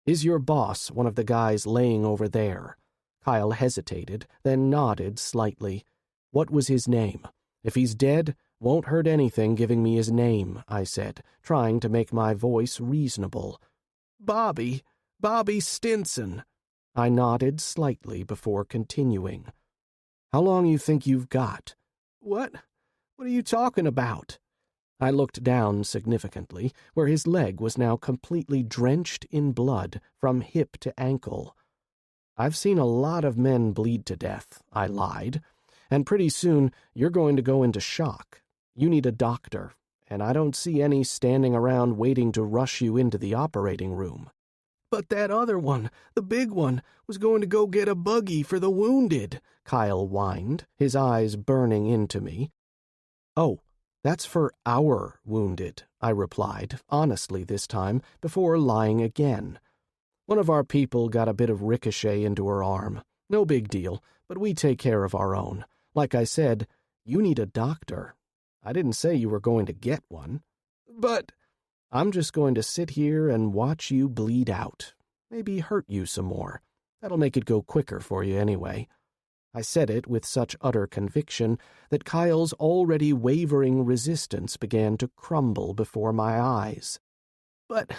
"Is your boss one of the guys laying over there?" Kyle hesitated, then nodded slightly. "What was his name? If he's dead, won't hurt anything giving me his name," I said, trying to make my voice reasonable. Bobby Stinson." I nodded slightly before continuing. "How long you think you've got?" What are you talking about?" I looked down significantly, where his leg was now completely drenched in blood from hip to ankle. "I've seen a lot of men bleed to death," I lied, "and pretty soon you're going to go into shock. You need a doctor, and I don't see any standing around waiting to rush you into the operating room." "But that other one, the big one, was going to go get a buggy for the wounded," Kyle whined, his eyes burning into me. "Oh, that's for our wounded," I replied, honestly this time, before lying again. "One of our people got a bit of ricochet into her arm. No big deal, but we take care of our own. Like I said, you need a doctor. I didn't say you were going to get one." "But—" "I'm just going to sit here and watch you bleed out. Maybe hurt you some more. That'll make it go quicker for you anyway." I said it with such utter conviction that Kyle's already wavering resistance began to crumble before my eyes. "But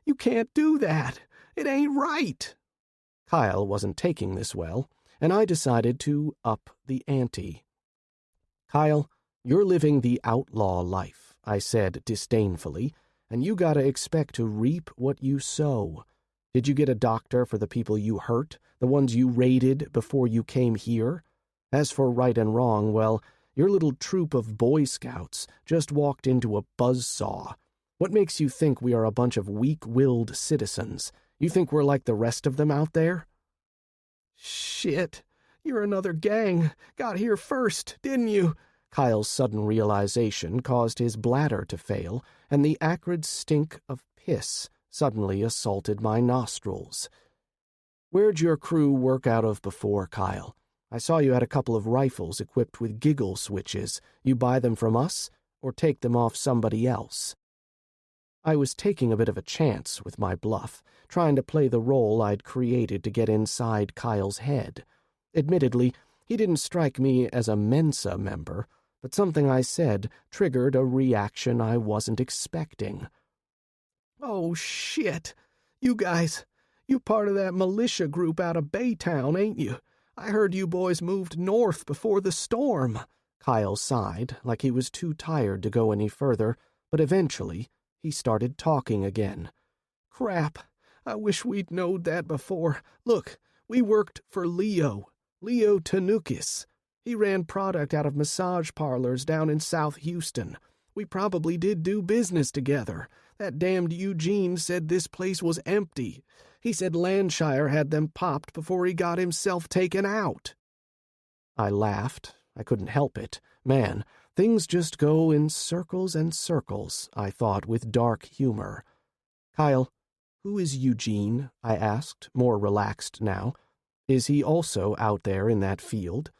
you can't do that. It ain't right." Kyle wasn't taking this well, and I decided to up the ante. "Kyle, you're living the outlaw life," I said disdainfully, "and you gotta expect to reap what you sow. Did you get a doctor for the people you hurt, the ones you raided before you came here? As for right and wrong, well, your little troop of Boy Scouts just walked into a buzzsaw. What makes you think we are a bunch of weak-willed citizens? You think we're like the rest of them out there?" "Shit, you're another gang. Got here first, didn't you?" Kyle's sudden realization caused his bladder to fail, and the acrid stink of piss suddenly assaulted my nostrils. "Where'd your crew work out of before, Kyle? I saw you had a couple of rifles equipped with giggle switches. You buy them from us, or take them off somebody else?" I was taking a bit of a chance with my bluff, trying to play the role I'd created to get inside Kyle's head. Admittedly, he didn't strike me as a Mensa member, but something I said triggered a reaction I wasn't expecting. "Oh, shit. You guys, you part of that militia group out of Baytown, ain't you? I heard you boys moved north before the storm." Kyle sighed, like he was too tired to go any further, but eventually he started talking again. "Crap. I wish we'd knowed that before. Look, we worked for Leo Tanukis. He ran product out of massage parlors down in South Houston. We probably did do business together. That damned Eugene said this place was empty. He said Landshire had them popped before he got himself taken out." I laughed. I couldn't help it. Man, things just go in circles and circles, I thought with dark humor. "Kyle, who is Eugene?" I asked, more relaxed now. "Is he also out there in that field?"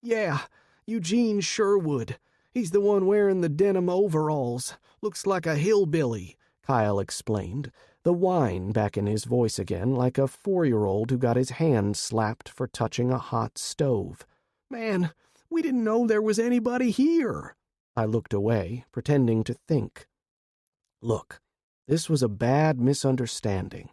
"Yeah, Eugene Sherwood. He's the one wearing the denim overalls. Looks like a hillbilly," Kyle explained, the whine back in his voice again, like a 4-year-old who got his hand slapped for touching a hot stove. "Man, we didn't know there was anybody here." I looked away, pretending to think. Look, this was a bad misunderstanding.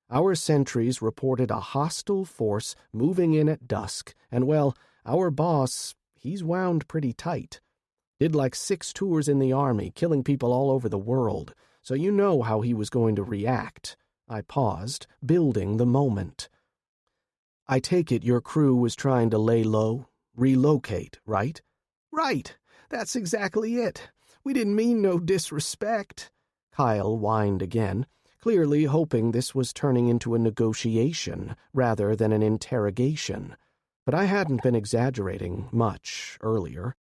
Our sentries reported a hostile force moving in at dusk, and, well, our boss, he's wound pretty tight. Did like 6 tours in the army, killing people all over the world, so you know how he was going to react. I paused, building the moment. "I take it your crew was trying to lay low, relocate, right?" "Right. That's exactly it. We didn't mean no disrespect." Kyle whined again, clearly hoping this was turning into a negotiation rather than an interrogation. But I hadn't been exaggerating much earlier.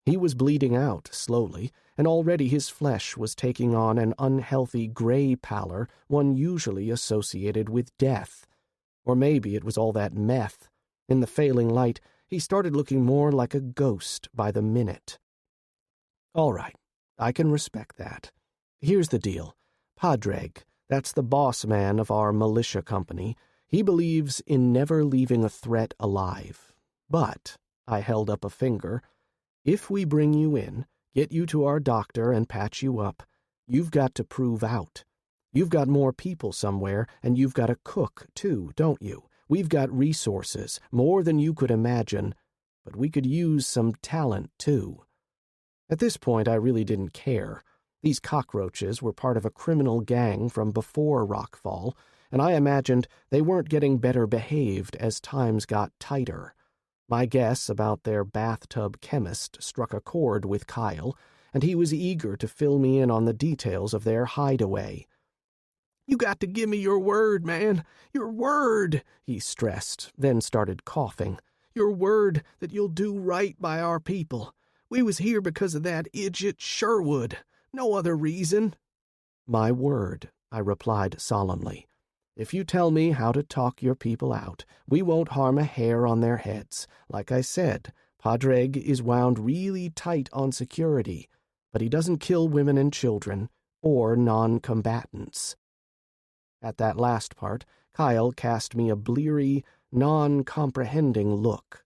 He was bleeding out slowly, and already his flesh was taking on an unhealthy gray pallor one usually associated with death. Or maybe it was all that meth. In the failing light, he started looking more like a ghost by the minute. "All right, I can respect that. Here's the deal. Padraig, that's the boss man of our militia company, he believes in never leaving a threat alive. But," I held up a finger, "if we bring you in, get you to our doctor and patch you up, you've got to prove out. You've got more people somewhere, and you've got a cook, too, don't you? We've got resources, more than you could imagine, but we could use some talent, too." At this point, I really didn't care. These cockroaches were part of a criminal gang from before Rockfall, and I imagined they weren't getting better behaved as times got tighter. My guess about their bathtub chemist struck a chord with Kyle, and he was eager to fill me in on the details of their hideaway. "You got to give me your word, man. Your word," he stressed, then started coughing. "Your word that you'll do right by our people. We was here because of that idiot Sherwood. No other reason." "My word," I replied solemnly. "If you tell me how to talk your people out, we won't harm a hair on their heads. Like I said, Padraig is wound really tight on security, but he doesn't kill women and children, or non-combatants." At that last part, Kyle cast me a bleary, non-comprehending look.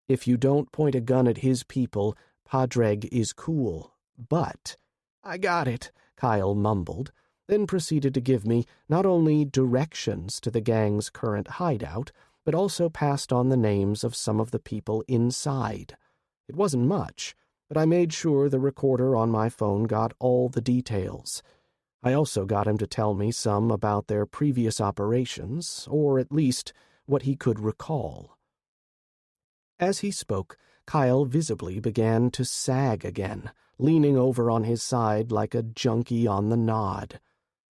"If you don't point a gun at his people, Padraig is cool, but—" "I got it," Kyle mumbled, then proceeded to give me not only directions to the gang's current hideout, but also passed on the names of some of the people inside. It wasn't much, but I made sure the recorder on my phone got all the details. I also got him to tell me some about their previous operations, or at least what he could recall. As he spoke, Kyle visibly began to sag again, leaning over on his side like a junkie on the nod.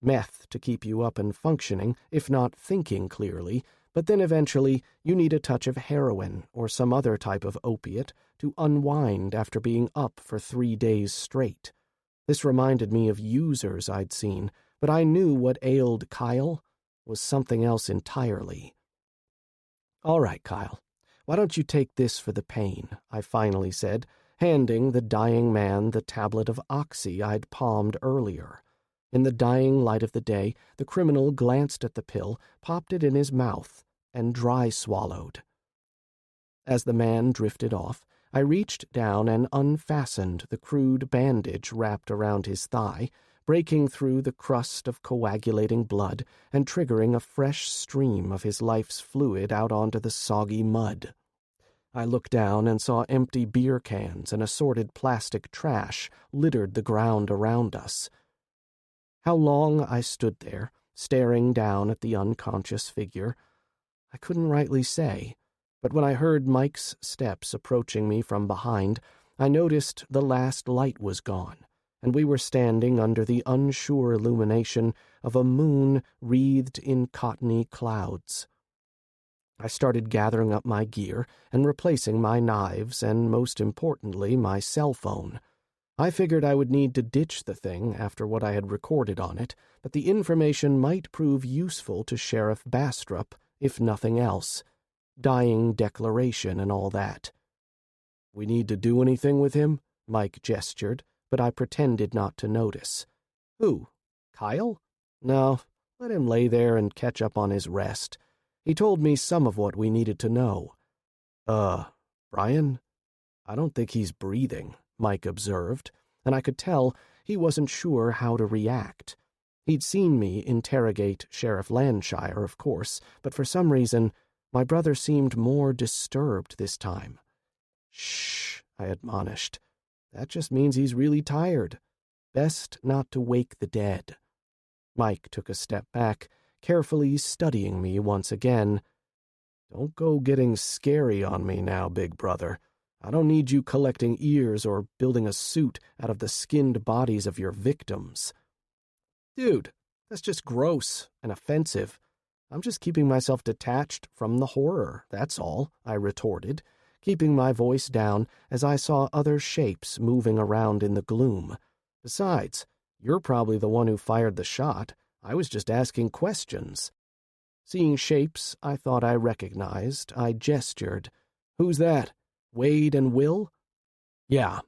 Meth to keep you up and functioning, if not thinking clearly, but then eventually you need a touch of heroin or some other type of opiate to unwind after being up for 3 days straight. This reminded me of users I'd seen, but I knew what ailed Kyle was something else entirely. "All right, Kyle, why don't you take this for the pain?" I finally said, handing the dying man the tablet of oxy I'd palmed earlier. In the dying light of the day, the criminal glanced at the pill, popped it in his mouth, and dry swallowed. As the man drifted off, I reached down and unfastened the crude bandage wrapped around his thigh, breaking through the crust of coagulating blood and triggering a fresh stream of his life's fluid out onto the soggy mud. I looked down and saw empty beer cans and assorted plastic trash littered the ground around us. How long I stood there, staring down at the unconscious figure, I couldn't rightly say, but when I heard Mike's steps approaching me from behind, I noticed the last light was gone, and we were standing under the unsure illumination of a moon wreathed in cottony clouds. I started gathering up my gear and replacing my knives and, most importantly, my cell phone. I figured I would need to ditch the thing after what I had recorded on it, but the information might prove useful to Sheriff Bastrop, if nothing else. Dying declaration and all that. "We need to do anything with him?" Mike gestured, but I pretended not to notice. "Who? Kyle? No, let him lay there and catch up on his rest. He told me some of what we needed to know." Bryan? I don't think he's breathing," Mike observed, and I could tell he wasn't sure how to react. He'd seen me interrogate Sheriff Landshire, of course, but for some reason my brother seemed more disturbed this time. "Shh," I admonished. "That just means he's really tired. Best not to wake the dead." Mike took a step back, carefully studying me once again. "Don't go getting scary on me now, big brother. I don't need you collecting ears or building a suit out of the skinned bodies of your victims." "Dude, that's just gross and offensive. I'm just keeping myself detached from the horror, that's all," I retorted, keeping my voice down as I saw other shapes moving around in the gloom. "Besides, you're probably the one who fired the shot. I was just asking questions." Seeing shapes I thought I recognized, I gestured. "Who's that? Wade and Will?" "Yeah.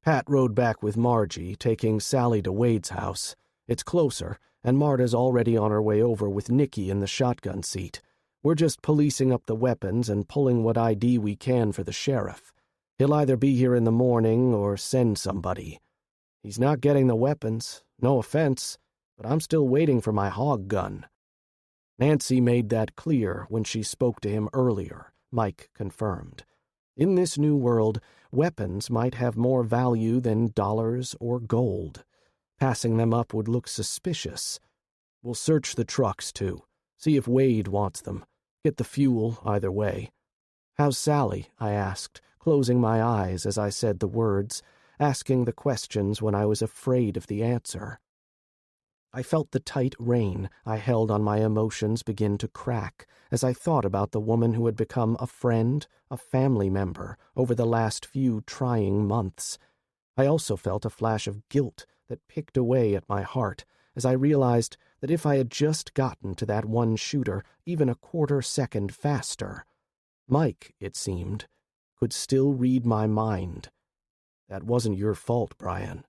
Pat rode back with Margie, taking Sally to Wade's house. It's closer, and Marta's already on her way over with Nicky in the shotgun seat. We're just policing up the weapons and pulling what ID we can for the sheriff. He'll either be here in the morning or send somebody. He's not getting the weapons, no offense, but I'm still waiting for my hog gun." "Nancy made that clear when she spoke to him earlier," Mike confirmed. In this new world, weapons might have more value than dollars or gold. Passing them up would look suspicious. "We'll search the trucks, too. See if Wade wants them. Get the fuel either way." "How's Sally?" I asked, closing my eyes as I said the words, asking the questions when I was afraid of the answer. I felt the tight rein I held on my emotions begin to crack as I thought about the woman who had become a friend, a family member, over the last few trying months. I also felt a flash of guilt that picked away at my heart as I realized that if I had just gotten to that one shooter even a quarter-second faster, Mike, it seemed, could still read my mind. "That wasn't your fault, Bryan.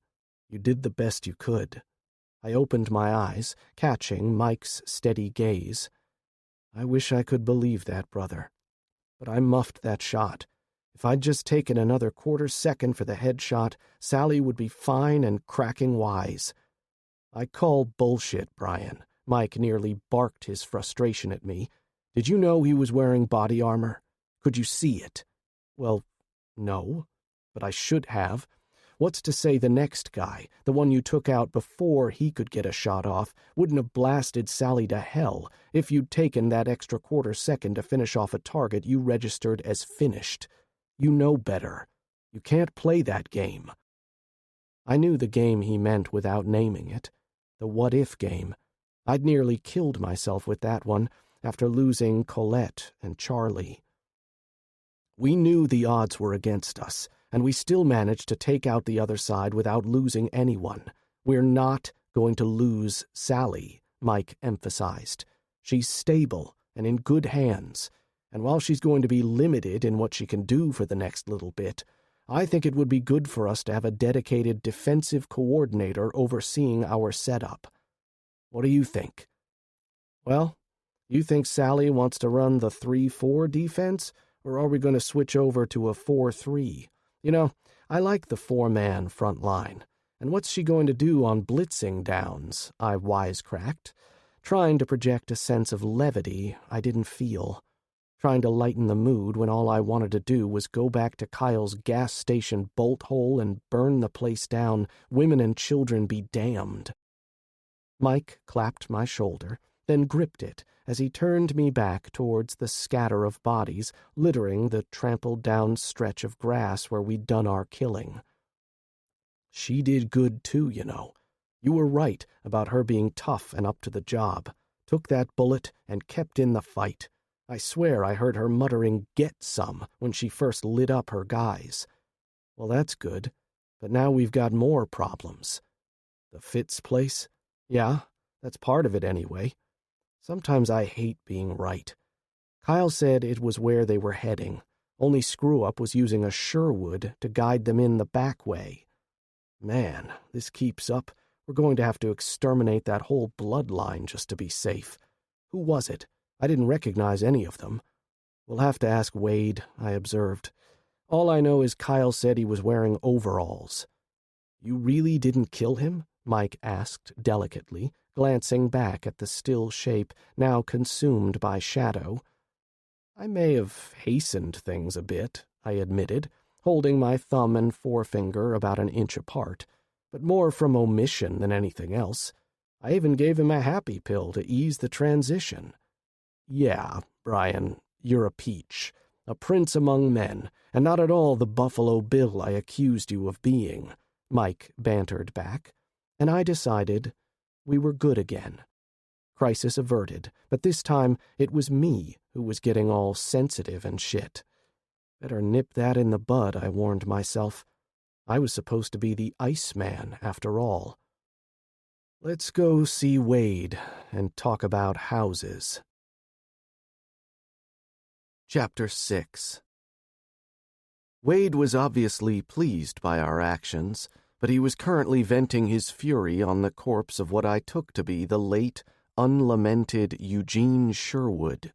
You did the best you could." I opened my eyes, catching Mike's steady gaze. "I wish I could believe that, brother. But I muffed that shot. If I'd just taken another quarter-second for the headshot, Sally would be fine and cracking wise." "I call bullshit, Bryan." Mike nearly barked his frustration at me. "Did you know he was wearing body armor? Could you see it?" "Well, no, but I should have. What's to say the next guy, the one you took out before he could get a shot off, wouldn't have blasted Sally to hell if you'd taken that extra quarter-second to finish off a target you registered as finished? You know better. You can't play that game." I knew the game he meant without naming it. The what-if game. I'd nearly killed myself with that one after losing Colette and Charlie. We knew the odds were against us, and we still managed to take out the other side without losing anyone. "We're not going to lose Sally," Mike emphasized. "She's stable and in good hands, and while she's going to be limited in what she can do for the next little bit, I think it would be good for us to have a dedicated defensive coordinator overseeing our setup. What do you think?" "Well, you think Sally wants to run the 3-4 defense, or are we going to switch over to a 4-3? You know, I like the 4-man front line. And what's she going to do on blitzing downs?" I wisecracked, trying to project a sense of levity I didn't feel, trying to lighten the mood when all I wanted to do was go back to Kyle's gas station bolt hole and burn the place down, women and children be damned. Mike clapped my shoulder, then gripped it as he turned me back towards the scatter of bodies littering the trampled-down stretch of grass where we'd done our killing. She did good too, you know. You were right about her being tough and up to the job. Took that bullet and kept in the fight. I swear I heard her muttering, "Get some," when she first lit up her guys. Well, that's good, but now we've got more problems. The Fitz place? Yeah, that's part of it anyway. Sometimes I hate being right. Kyle said it was where they were heading. Only screw-up was using a Sherwood to guide them in the back way. Man, this keeps up. We're going to have to exterminate that whole bloodline just to be safe. Who was it? I didn't recognize any of them. We'll have to ask Wade, I observed. All I know is Kyle said he was wearing overalls. You really didn't kill him? Mike asked delicately, glancing back at the still shape now consumed by shadow. I may have hastened things a bit, I admitted, holding my thumb and forefinger about an inch apart, but more from omission than anything else. I even gave him a happy pill to ease the transition. Yeah, Bryan, you're a peach, a prince among men, and not at all the Buffalo Bill I accused you of being, Mike bantered back, and I decided we were good again. Crisis averted, but this time it was me who was getting all sensitive and shit. Better nip that in the bud, I warned myself. I was supposed to be the Iceman, after all. Let's go see Wade and talk about houses. Chapter 6. Wade was obviously pleased by our actions, but he was currently venting his fury on the corpse of what I took to be the late, unlamented Eugene Sherwood.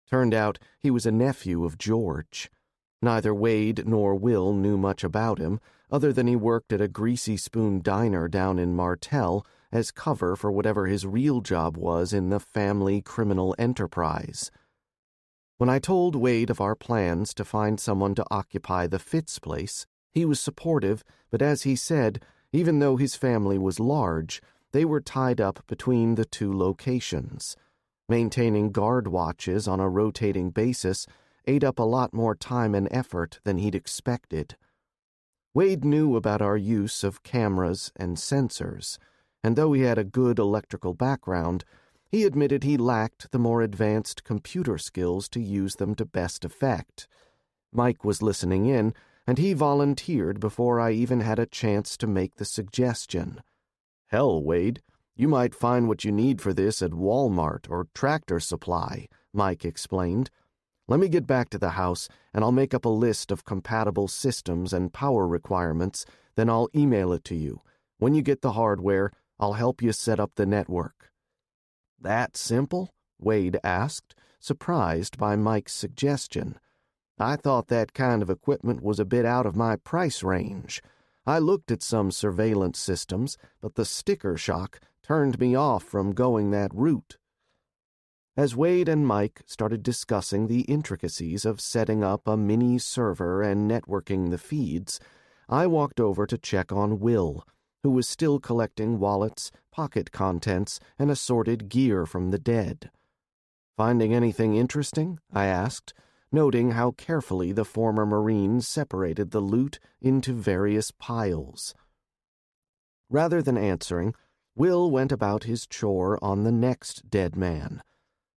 Turned out he was a nephew of George. Neither Wade nor Will knew much about him, other than he worked at a Greasy Spoon diner down in Martell as cover for whatever his real job was in the family criminal enterprise. When I told Wade of our plans to find someone to occupy the Fitz place, he was supportive, but as he said, even though his family was large, they were tied up between the two locations. Maintaining guard watches on a rotating basis ate up a lot more time and effort than he'd expected. Wade knew about our use of cameras and sensors, and though he had a good electrical background, he admitted he lacked the more advanced computer skills to use them to best effect. Mike was listening in, and he volunteered before I even had a chance to make the suggestion. "Hell, Wade, you might find what you need for this at Walmart or Tractor Supply," Mike explained. "Let me get back to the house, and I'll make up a list of compatible systems and power requirements, then I'll email it to you. When you get the hardware, I'll help you set up the network." "That simple?" Wade asked, surprised by Mike's suggestion. "I thought that kind of equipment was a bit out of my price range. I looked at some surveillance systems, but the sticker shock turned me off from going that route." As Wade and Mike started discussing the intricacies of setting up a mini server and networking the feeds, I walked over to check on Will, who was still collecting wallets, pocket contents, and assorted gear from the dead. "Finding anything interesting?" I asked, noting how carefully the former Marine separated the loot into various piles. Rather than answering, Will went about his chore on the next dead man.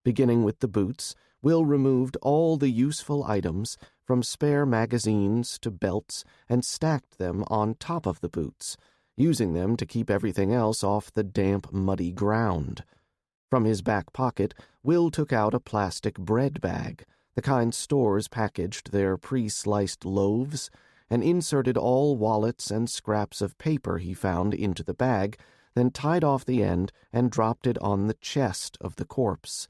Beginning with the boots, Will removed all the useful items, from spare magazines to belts, and stacked them on top of the boots, using them to keep everything else off the damp, muddy ground. From his back pocket, Will took out a plastic bread bag, the kind stores packaged their pre-sliced loaves, and inserted all wallets and scraps of paper he found into the bag, then tied off the end and dropped it on the chest of the corpse.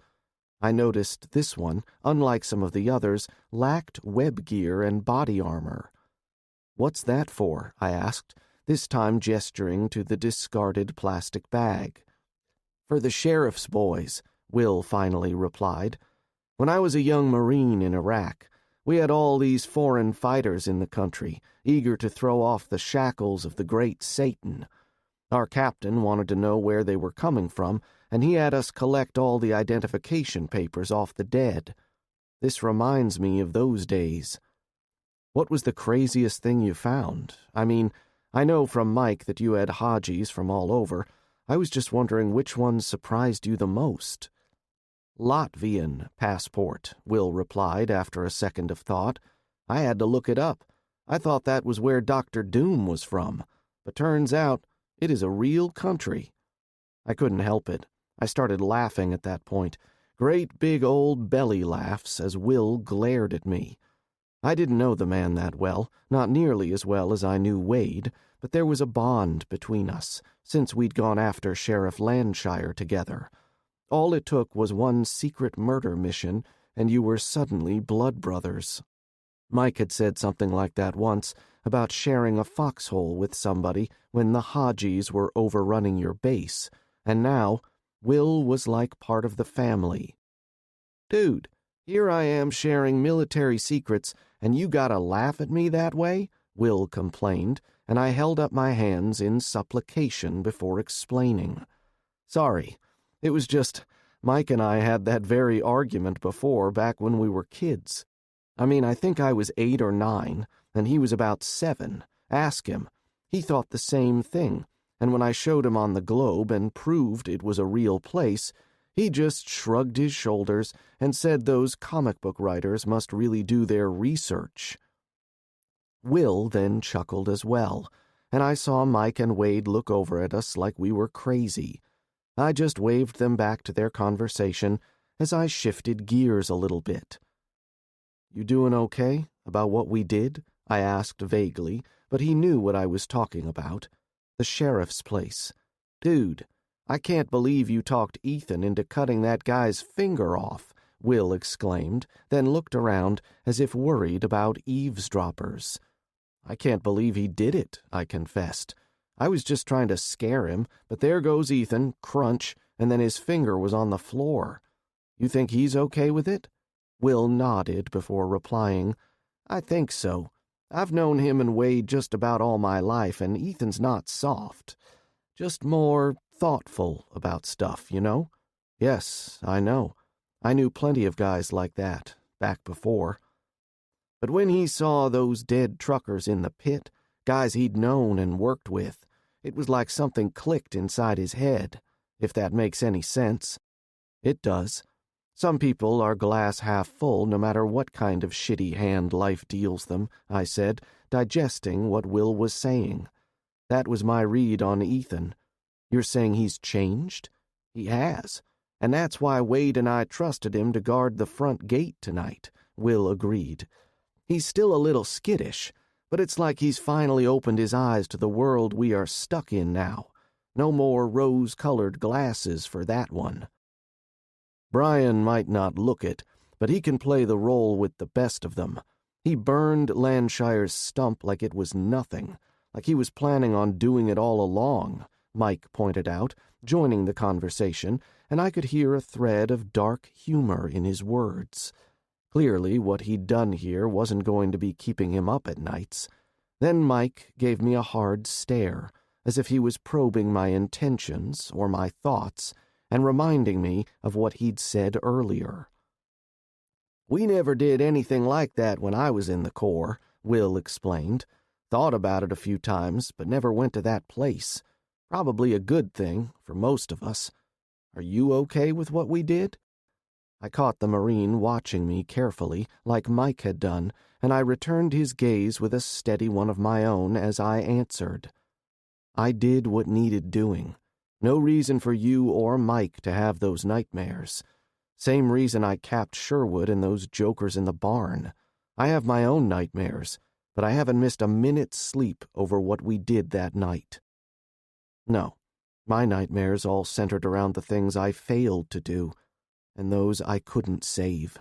I noticed this one, unlike some of the others, lacked web gear and body armor. "What's that for?" I asked, this time gesturing to the discarded plastic bag. "For the sheriff's boys," Will finally replied. "When I was a young Marine in Iraq, we had all these foreign fighters in the country, eager to throw off the shackles of the great Satan. Our captain wanted to know where they were coming from, and he had us collect all the identification papers off the dead. This reminds me of those days." "What was the craziest thing you found? I mean, I know from Mike that you had Hadjis from all over. I was just wondering which one surprised you the most." "Latvian passport," Will replied after a second of thought. "I had to look it up. I thought that was where Dr. Doom was from, but turns out it is a real country." I couldn't help it. I started laughing at that point. Great big old belly laughs as Will glared at me. I didn't know the man that well, not nearly as well as I knew Wade, but there was a bond between us, since we'd gone after Sheriff Landshire together. All it took was one secret murder mission, and you were suddenly blood brothers. Mike had said something like that once, about sharing a foxhole with somebody when the Hadjis were overrunning your base, and now Will was like part of the family. "Dude, here I am sharing military secrets, and you gotta laugh at me that way?" Will complained, and I held up my hands in supplication before explaining. "Sorry, it was just Mike and I had that very argument before back when we were kids. I mean, I think I was 8 or 9, and he was about 7. Ask him. He thought the same thing, and when I showed him on the globe and proved it was a real place, he just shrugged his shoulders and said those comic book writers must really do their research." Will then chuckled as well, and I saw Mike and Wade look over at us like we were crazy. I just waved them back to their conversation as I shifted gears a little bit. "You doing okay about what we did?" I asked vaguely, but he knew what I was talking about. The sheriff's place. "Dude, I can't believe you talked Ethan into cutting that guy's finger off," Will exclaimed, then looked around as if worried about eavesdroppers. "I can't believe he did it," I confessed. "I was just trying to scare him, but there goes Ethan, crunch, and then his finger was on the floor. You think he's okay with it?" Will nodded before replying, "I think so. I've known him and Wade just about all my life, and Ethan's not soft. Just more thoughtful about stuff, you know?" "Yes, I know. I knew plenty of guys like that, back before." But when he saw those dead truckers in the pit, guys he'd known and worked with, it was like something clicked inside his head, if that makes any sense. It does. Some people are glass half full no matter what kind of shitty hand life deals them, I said, digesting what Will was saying. That was my read on Ethan. You're saying he's changed? He has. And that's why Wade and I trusted him to guard the front gate tonight, Will agreed. He's still a little skittish, but it's like he's finally opened his eyes to the world we are stuck in now. No more rose-colored glasses for that one. Bryan might not look it, but he can play the role with the best of them. He burned Landshire's stump like it was nothing, like he was planning on doing it all along, Mike pointed out, joining the conversation, and I could hear a thread of dark humor in his words. Clearly, what he'd done here wasn't going to be keeping him up at nights. Then Mike gave me a hard stare, as if he was probing my intentions or my thoughts, and reminding me of what he'd said earlier. "We never did anything like that when I was in the Corps," Will explained. "Thought about it a few times, but never went to that place. Probably a good thing, for most of us. Are you okay with what we did?" I caught the Marine watching me carefully, like Mike had done, and I returned his gaze with a steady one of my own as I answered. "I did what needed doing. No reason for you or Mike to have those nightmares. Same reason I capped Sherwood and those jokers in the barn. I have my own nightmares, but I haven't missed a minute's sleep over what we did that night. No, my nightmares all centered around the things I failed to do, and those I couldn't save."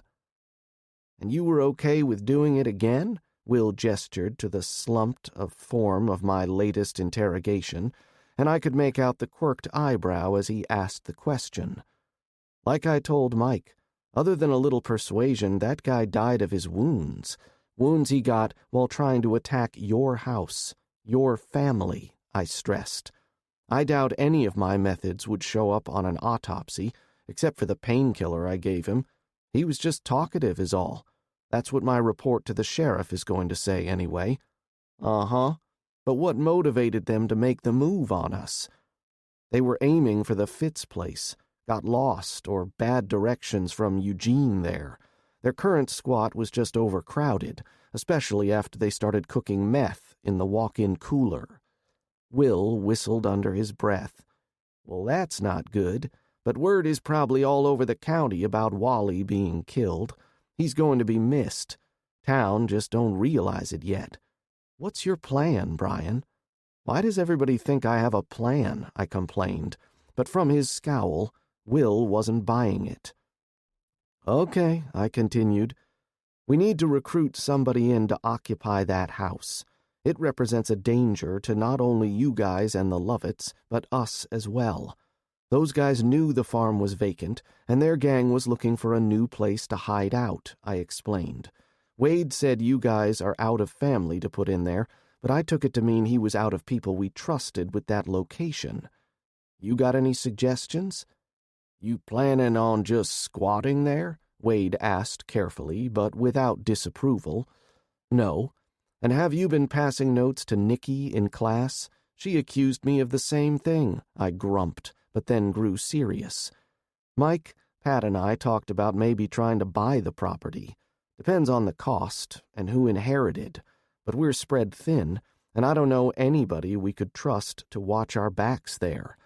"And you were okay with doing it again?" Will gestured to the slumped form of my latest interrogation, and I could make out the quirked eyebrow as he asked the question. "Like I told Mike, other than a little persuasion, that guy died of his wounds. Wounds he got while trying to attack your house, your family," I stressed. "I doubt any of my methods would show up on an autopsy, except for the painkiller I gave him. He was just talkative is all. That's what my report to the sheriff is going to say anyway." "Uh-huh. But what motivated them to make the move on us? They were aiming for the Fitz place, got lost or bad directions from Eugene there. Their current squat was just overcrowded, especially after they started cooking meth in the walk-in cooler. Will whistled under his breath. Well, that's not good, but word is probably all over the county about Wally being killed. He's going to be missed. Town just don't realize it yet. What's your plan, Bryan? Why does everybody think I have a plan? I complained, but from his scowl, Will wasn't buying it. Okay, I continued. We need to recruit somebody in to occupy that house. It represents a danger to not only you guys and the Lovetts, but us as well. Those guys knew the farm was vacant, and their gang was looking for a new place to hide out, I explained. Wade said you guys are out of family to put in there, but I took it to mean he was out of people we trusted with that location. You got any suggestions? You planning on just squatting there? Wade asked carefully, but without disapproval. No. And have you been passing notes to Nikki in class? She accused me of the same thing, I grumped, but then grew serious. Mike, Pat, and I talked about maybe trying to buy the property. Depends on the cost and who inherited, but we're spread thin, and I don't know anybody we could trust to watch our backs there.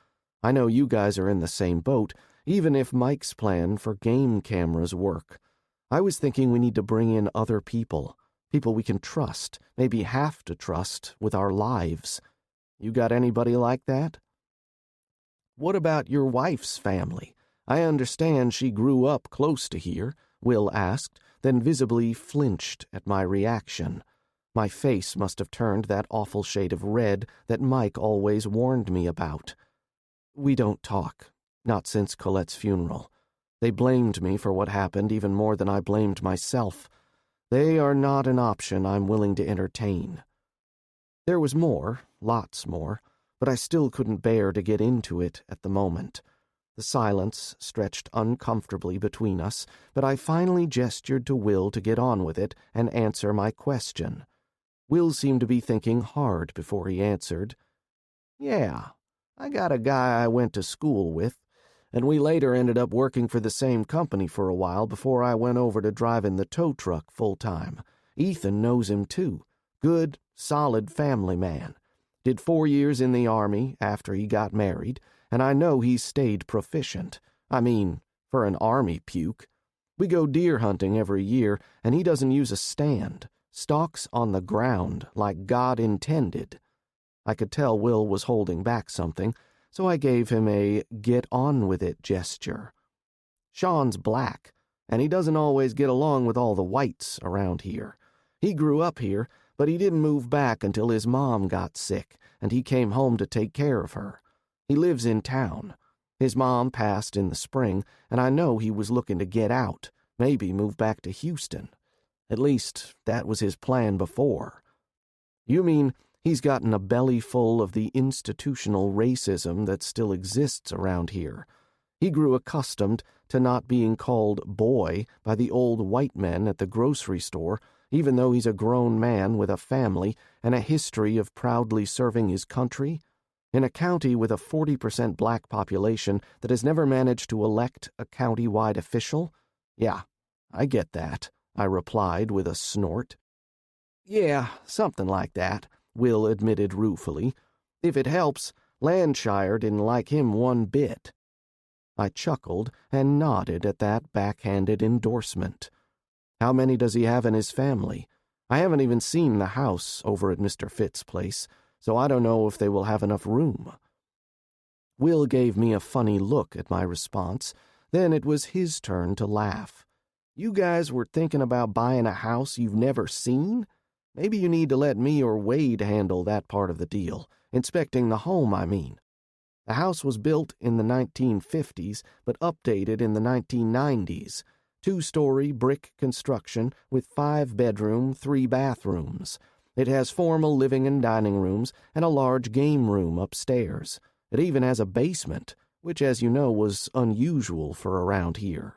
I know you guys are in the same boat, even if Mike's plan for game cameras work. I was thinking we need to bring in other people we can trust, maybe have to trust with our lives. You got anybody like that? What about your wife's family? I understand she grew up close to here, Will asked, then visibly flinched at my reaction. My face must have turned that awful shade of red that Mike always warned me about. We don't talk, not since Colette's funeral. They blamed me for what happened even more than I blamed myself. They are not an option I'm willing to entertain. There was more, lots more, but I still couldn't bear to get into it at the moment. The silence stretched uncomfortably between us, but I finally gestured to Will to get on with it and answer my question. Will seemed to be thinking hard before he answered. Yeah, I got a guy I went to school with, and we later ended up working for the same company for a while before I went over to driving the tow truck full-time. Ethan knows him too. Good, solid family man. Did 4 years in the Army after he got married, and I know he's stayed proficient. I mean, for an Army puke. We go deer hunting every year, and he doesn't use a stand. Stalks on the ground like God intended. I could tell Will was holding back something, so I gave him a get-on-with-it gesture. Sean's black, and he doesn't always get along with all the whites around here. He grew up here, but he didn't move back until his mom got sick, and he came home to take care of her. He lives in town. His mom passed in the spring, and I know he was looking to get out, maybe move back to Houston. At least, that was his plan before. You mean he's gotten a belly full of the institutional racism that still exists around here. He grew accustomed to not being called boy by the old white men at the grocery store, even though he's a grown man with a family and a history of proudly serving his country. In a county with a 40% black population that has never managed to elect a county-wide official? Yeah, I get that, I replied with a snort. Yeah, something like that, Will admitted ruefully. If it helps, Landshire didn't like him one bit. I chuckled and nodded at that backhanded endorsement. How many does he have in his family? I haven't even seen the house over at Mr. Fitz's place, so I don't know if they will have enough room. Will gave me a funny look at my response. Then it was his turn to laugh. You guys were thinking about buying a house you've never seen? Maybe you need to let me or Wade handle that part of the deal. Inspecting the home, I mean. The house was built in the 1950s, but updated in the 1990s. 2-story brick construction with 5-bedroom, 3 bathrooms. It has formal living and dining rooms and a large game room upstairs. It even has a basement, which, as you know, was unusual for around here.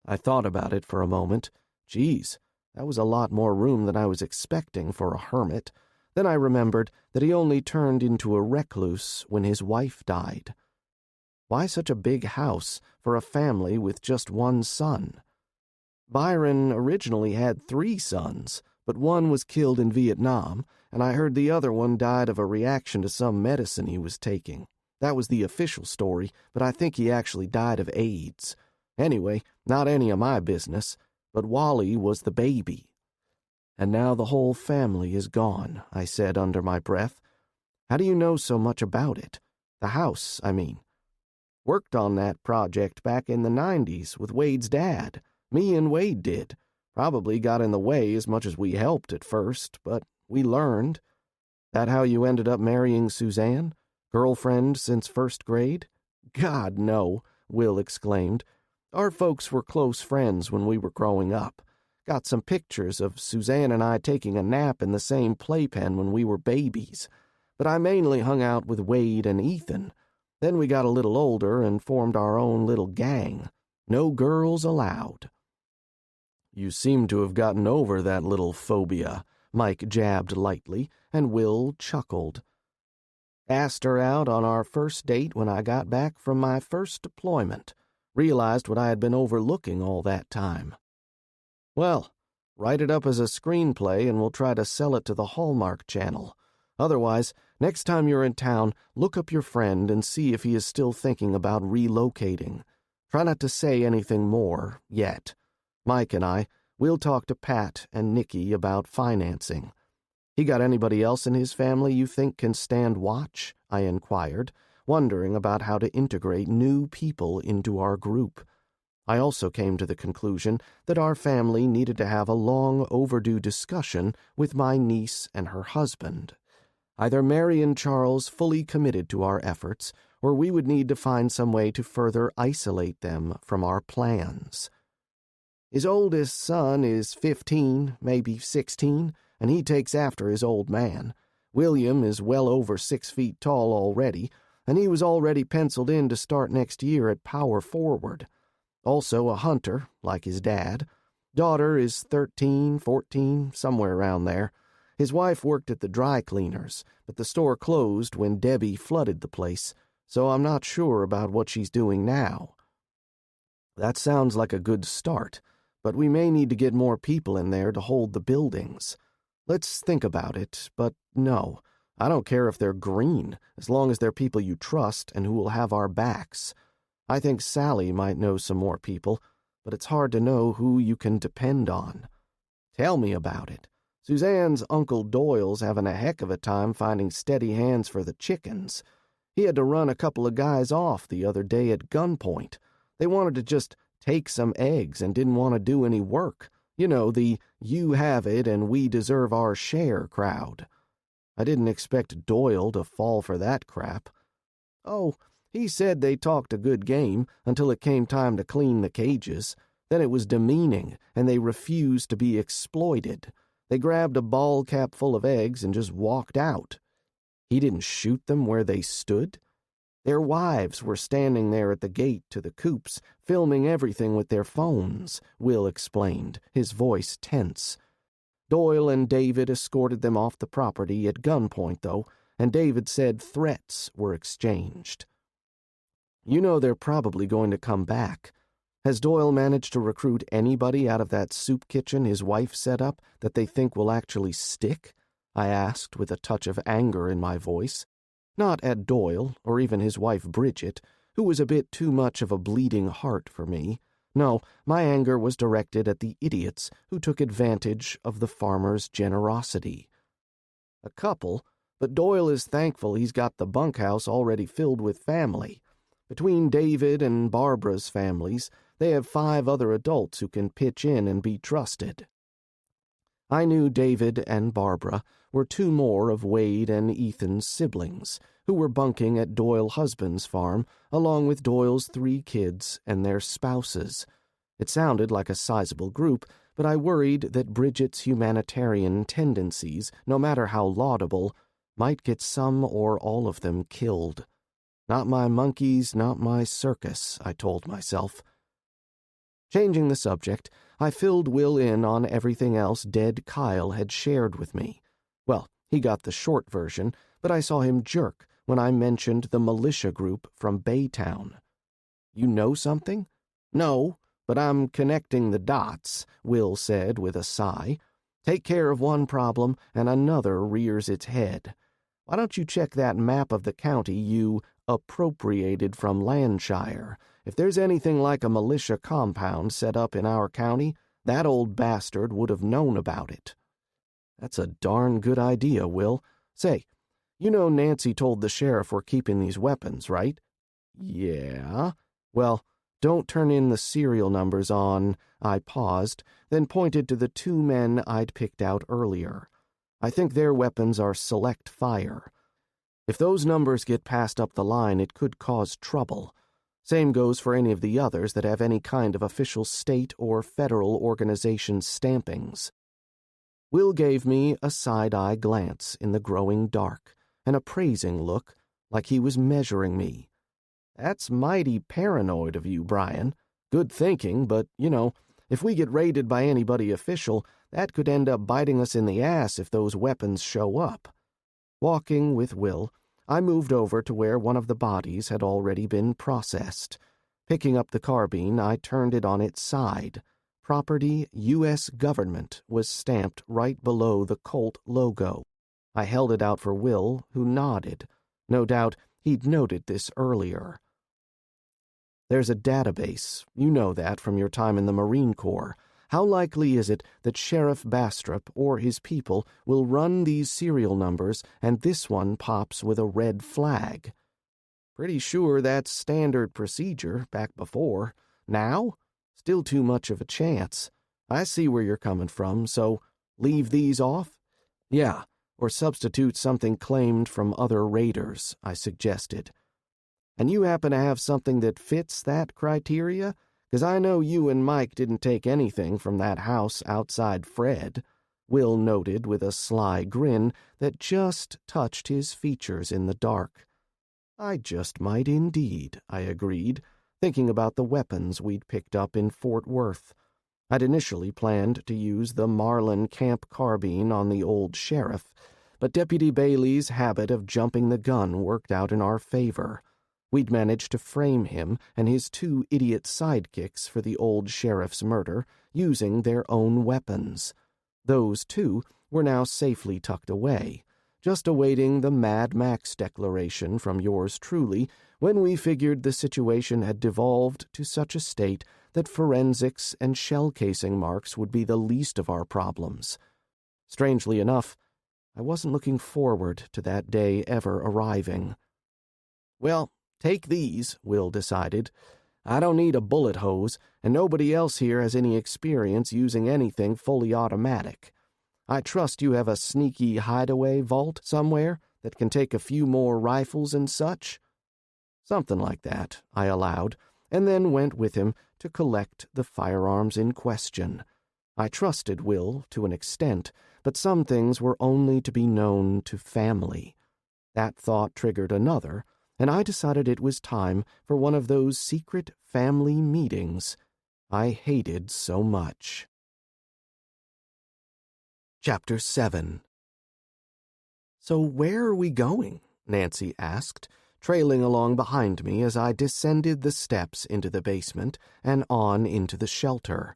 I thought about it for a moment. Geez, that was a lot more room than I was expecting for a hermit. Then I remembered that he only turned into a recluse when his wife died. Why such a big house for a family with just one son? Byron originally had 3 sons, but one was killed in Vietnam, and I heard the other one died of a reaction to some medicine he was taking. That was the official story, but I think he actually died of AIDS. Anyway, not any of my business, but Wally was the baby. And now the whole family is gone, I said under my breath. How do you know so much about it? The house, I mean. Worked on that project back in the 90s with Wade's dad. Me and Wade did. Probably got in the way as much as we helped at first, but we learned. That how you ended up marrying Suzanne? Girlfriend since 1st grade? God, no, Will exclaimed. Our folks were close friends when we were growing up. Got some pictures of Suzanne and I taking a nap in the same playpen when we were babies. But I mainly hung out with Wade and Ethan. Then we got a little older and formed our own little gang. No girls allowed. You seem to have gotten over that little phobia, Mike jabbed lightly, and Will chuckled. Asked her out on our first date when I got back from my first deployment. Realized what I had been overlooking all that time. Well, write it up as a screenplay and we'll try to sell it to the Hallmark Channel. Otherwise, next time you're in town, look up your friend and see if he is still thinking about relocating. Try not to say anything more, yet. Mike and we'll talk to Pat and Nikki about financing. He got anybody else in his family you think can stand watch? I inquired, wondering about how to integrate new people into our group. I also came to the conclusion that our family needed to have a long overdue discussion with my niece and her husband. Either Mary and Charles fully committed to our efforts, or we would need to find some way to further isolate them from our plans. His oldest son is 15, maybe 16, and he takes after his old man. William is well over 6 feet tall already, and he was already penciled in to start next year at power forward. Also a hunter, like his dad. Daughter is 13, 14, somewhere around there. His wife worked at the dry cleaners, but the store closed when Debbie flooded the place, so I'm not sure about what she's doing now. That sounds like a good start, but we may need to get more people in there to hold the buildings. Let's think about it, but no, I don't care if they're green, as long as they're people you trust and who will have our backs. I think Sally might know some more people, but it's hard to know who you can depend on. Tell me about it. Suzanne's Uncle Doyle's having a heck of a time finding steady hands for the chickens. He had to run a couple of guys off the other day at gunpoint. They wanted to just take some eggs and didn't want to do any work. You know, the you have it and we deserve our share crowd. I didn't expect Doyle to fall for that crap. Oh, he said they talked a good game until it came time to clean the cages. Then it was demeaning, and they refused to be exploited. They grabbed a ball cap full of eggs and just walked out. He didn't shoot them where they stood. Their wives were standing there at the gate to the coops, filming everything with their phones, Will explained, his voice tense. Doyle and David escorted them off the property at gunpoint, though, and David said threats were exchanged. You know they're probably going to come back. Has Doyle managed to recruit anybody out of that soup kitchen his wife set up that they think will actually stick? I asked with a touch of anger in my voice. Not at Doyle, or even his wife Bridget, who was a bit too much of a bleeding heart for me. No, my anger was directed at the idiots who took advantage of the farmer's generosity. A couple, but Doyle is thankful he's got the bunkhouse already filled with family. Between David and Barbara's families, they have 5 other adults who can pitch in and be trusted. I knew David and Barbara were 2 more of Wade and Ethan's siblings, who were bunking at Doyle husband's farm, along with Doyle's 3 kids and their spouses. It sounded like a sizable group, but I worried that Bridget's humanitarian tendencies, no matter how laudable, might get some or all of them killed. Not my monkeys, not my circus, I told myself. Changing the subject, I filled Will in on everything else dead Kyle had shared with me. Well, He got the short version, but I saw him jerk when I mentioned the militia group from Baytown. "You know something?" "No, but I'm connecting the dots," Will said with a sigh. "Take care of one problem, and another rears its head. Why don't you check that map of the county you appropriated from Landshire? If there's anything like a militia compound set up in our county, that old bastard would have known about it." "That's a darn good idea, Will. Say, you know Nancy told the sheriff we're keeping these weapons, right?" "Yeah." "Well, don't turn in the serial numbers on—" I paused, then pointed to the two men I'd picked out earlier. "I think their weapons are select fire. If those numbers get passed up the line, it could cause trouble. Same goes for any of the others that have any kind of official state or federal organization stampings." Will gave me a side-eye glance in the growing dark, an appraising look, like he was measuring me. "That's mighty paranoid of you, Bryan. Good thinking, but, if we get raided by anybody official, that could end up biting us in the ass if those weapons show up." Walking with Will, I moved over to where one of the bodies had already been processed. Picking up the carbine, I turned it on its side. Property U.S. Government was stamped right below the Colt logo. I held it out for Will, who nodded. No doubt he'd noted this earlier. "There's a database. You know that from your time in the Marine Corps. How likely is it that Sheriff Bastrop or his people will run these serial numbers and this one pops with a red flag?" "Pretty sure that's standard procedure back before. Now? Still too much of a chance. I see where you're coming from, so leave these off?" "Yeah, or substitute something claimed from other raiders," I suggested. "And you happen to have something that fits that criteria? Because I know you and Mike didn't take anything from that house outside Fred," Will noted with a sly grin that just touched his features in the dark. "I just might indeed," I agreed, thinking about the weapons we'd picked up in Fort Worth. I'd initially planned to use the Marlin Camp carbine on the old sheriff, but Deputy Bailey's habit of jumping the gun worked out in our favor. We'd managed to frame him and his two idiot sidekicks for the old sheriff's murder using their own weapons. Those two were now safely tucked away, just awaiting the Mad Max declaration from yours truly when we figured the situation had devolved to such a state that forensics and shell casing marks would be the least of our problems. Strangely enough, I wasn't looking forward to that day ever arriving. "Well, take these," Will decided. "I don't need a bullet hose, and nobody else here has any experience using anything fully automatic. I trust you have a sneaky hideaway vault somewhere that can take a few more rifles and such?" "Something like that," I allowed, and then went with him to collect the firearms in question. I trusted Will to an extent, but some things were only to be known to family. That thought triggered another, and I decided it was time for one of those secret family meetings I hated so much. Chapter 7. "So where are we going?" Nancy asked, trailing along behind me as I descended the steps into the basement and on into the shelter.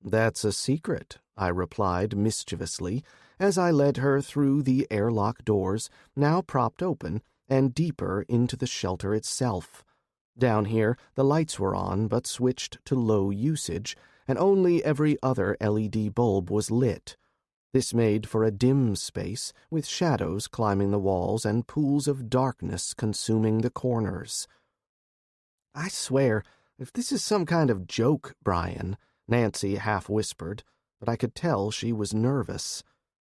"That's a secret," I replied mischievously as I led her through the airlock doors, now propped open, and deeper into the shelter itself. Down here, the lights were on but switched to low usage, and only every other LED bulb was lit. This made for a dim space, with shadows climbing the walls and pools of darkness consuming the corners. "I swear, if this is some kind of joke, Bryan," Nancy half-whispered, but I could tell she was nervous.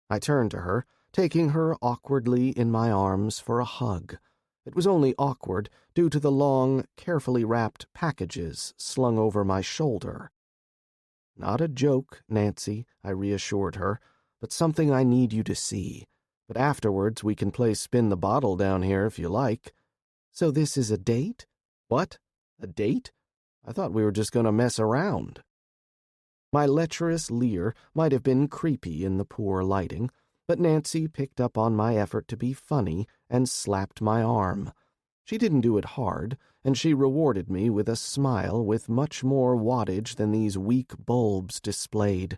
I turned to her, taking her awkwardly in my arms for a hug. It was only awkward due to the long, carefully wrapped packages slung over my shoulder. "Not a joke, Nancy," I reassured her, "but something I need you to see. But afterwards we can play spin the bottle down here if you like." "So this is a date?" "What? A date? I thought we were just going to mess around." My lecherous leer might have been creepy in the poor lighting, but Nancy picked up on my effort to be funny and slapped my arm. She didn't do it hard, and she rewarded me with a smile with much more wattage than these weak bulbs displayed.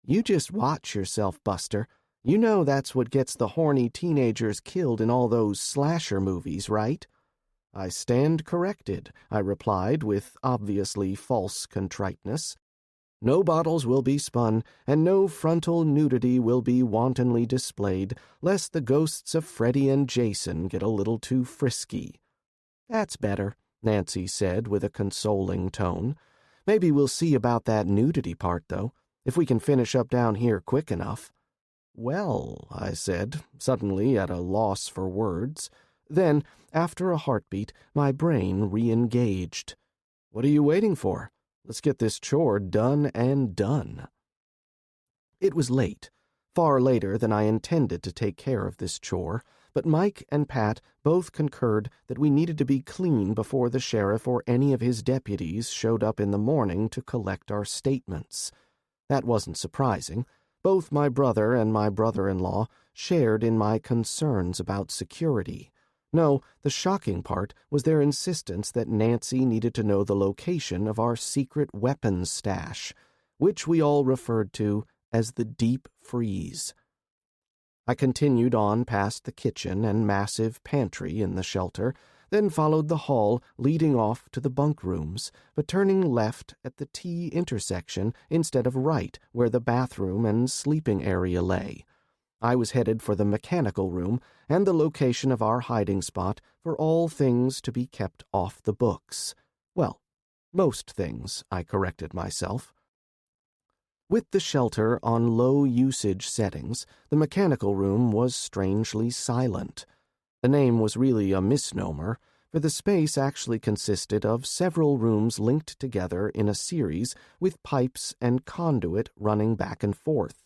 "You just watch yourself, Buster. You know that's what gets the horny teenagers killed in all those slasher movies, right?" "I stand corrected," I replied with obviously false contriteness. "No bottles will be spun, and no frontal nudity will be wantonly displayed, lest the ghosts of Freddy and Jason get a little too frisky." "That's better," Nancy said with a consoling tone. "Maybe we'll see about that nudity part, though, if we can finish up down here quick enough." "Well," I said, suddenly at a loss for words. Then, after a heartbeat, my brain re-engaged. "What are you waiting for? Let's get this chore done and done." It was late, far later than I intended to take care of this chore, but Mike and Pat both concurred that we needed to be clean before the sheriff or any of his deputies showed up in the morning to collect our statements. That wasn't surprising. Both my brother and my brother-in-law shared in my concerns about security. No, the shocking part was their insistence that Nancy needed to know the location of our secret weapons stash, which we all referred to as the deep freeze. I continued on past the kitchen and massive pantry in the shelter, then followed the hall leading off to the bunk rooms, but turning left at the T intersection instead of right where the bathroom and sleeping area lay. I was headed for the mechanical room and the location of our hiding spot for all things to be kept off the books. Well, most things, I corrected myself. With the shelter on low-usage settings, the mechanical room was strangely silent. The name was really a misnomer, for the space actually consisted of several rooms linked together in a series with pipes and conduit running back and forth.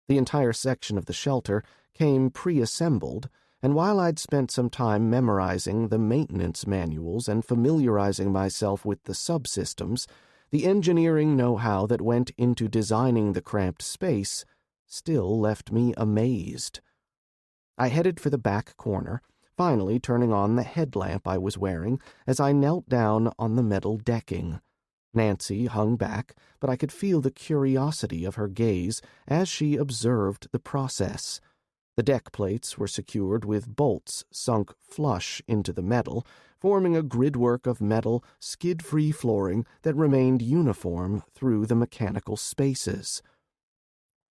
The entire section of the shelter came pre-assembled, and while I'd spent some time memorizing the maintenance manuals and familiarizing myself with the subsystems, the engineering know-how that went into designing the cramped space still left me amazed. I headed for the back corner, finally turning on the headlamp I was wearing as I knelt down on the metal decking. Nancy hung back, but I could feel the curiosity of her gaze as she observed the process. The deck plates were secured with bolts sunk flush into the metal, forming a gridwork of metal, skid-free flooring that remained uniform through the mechanical spaces.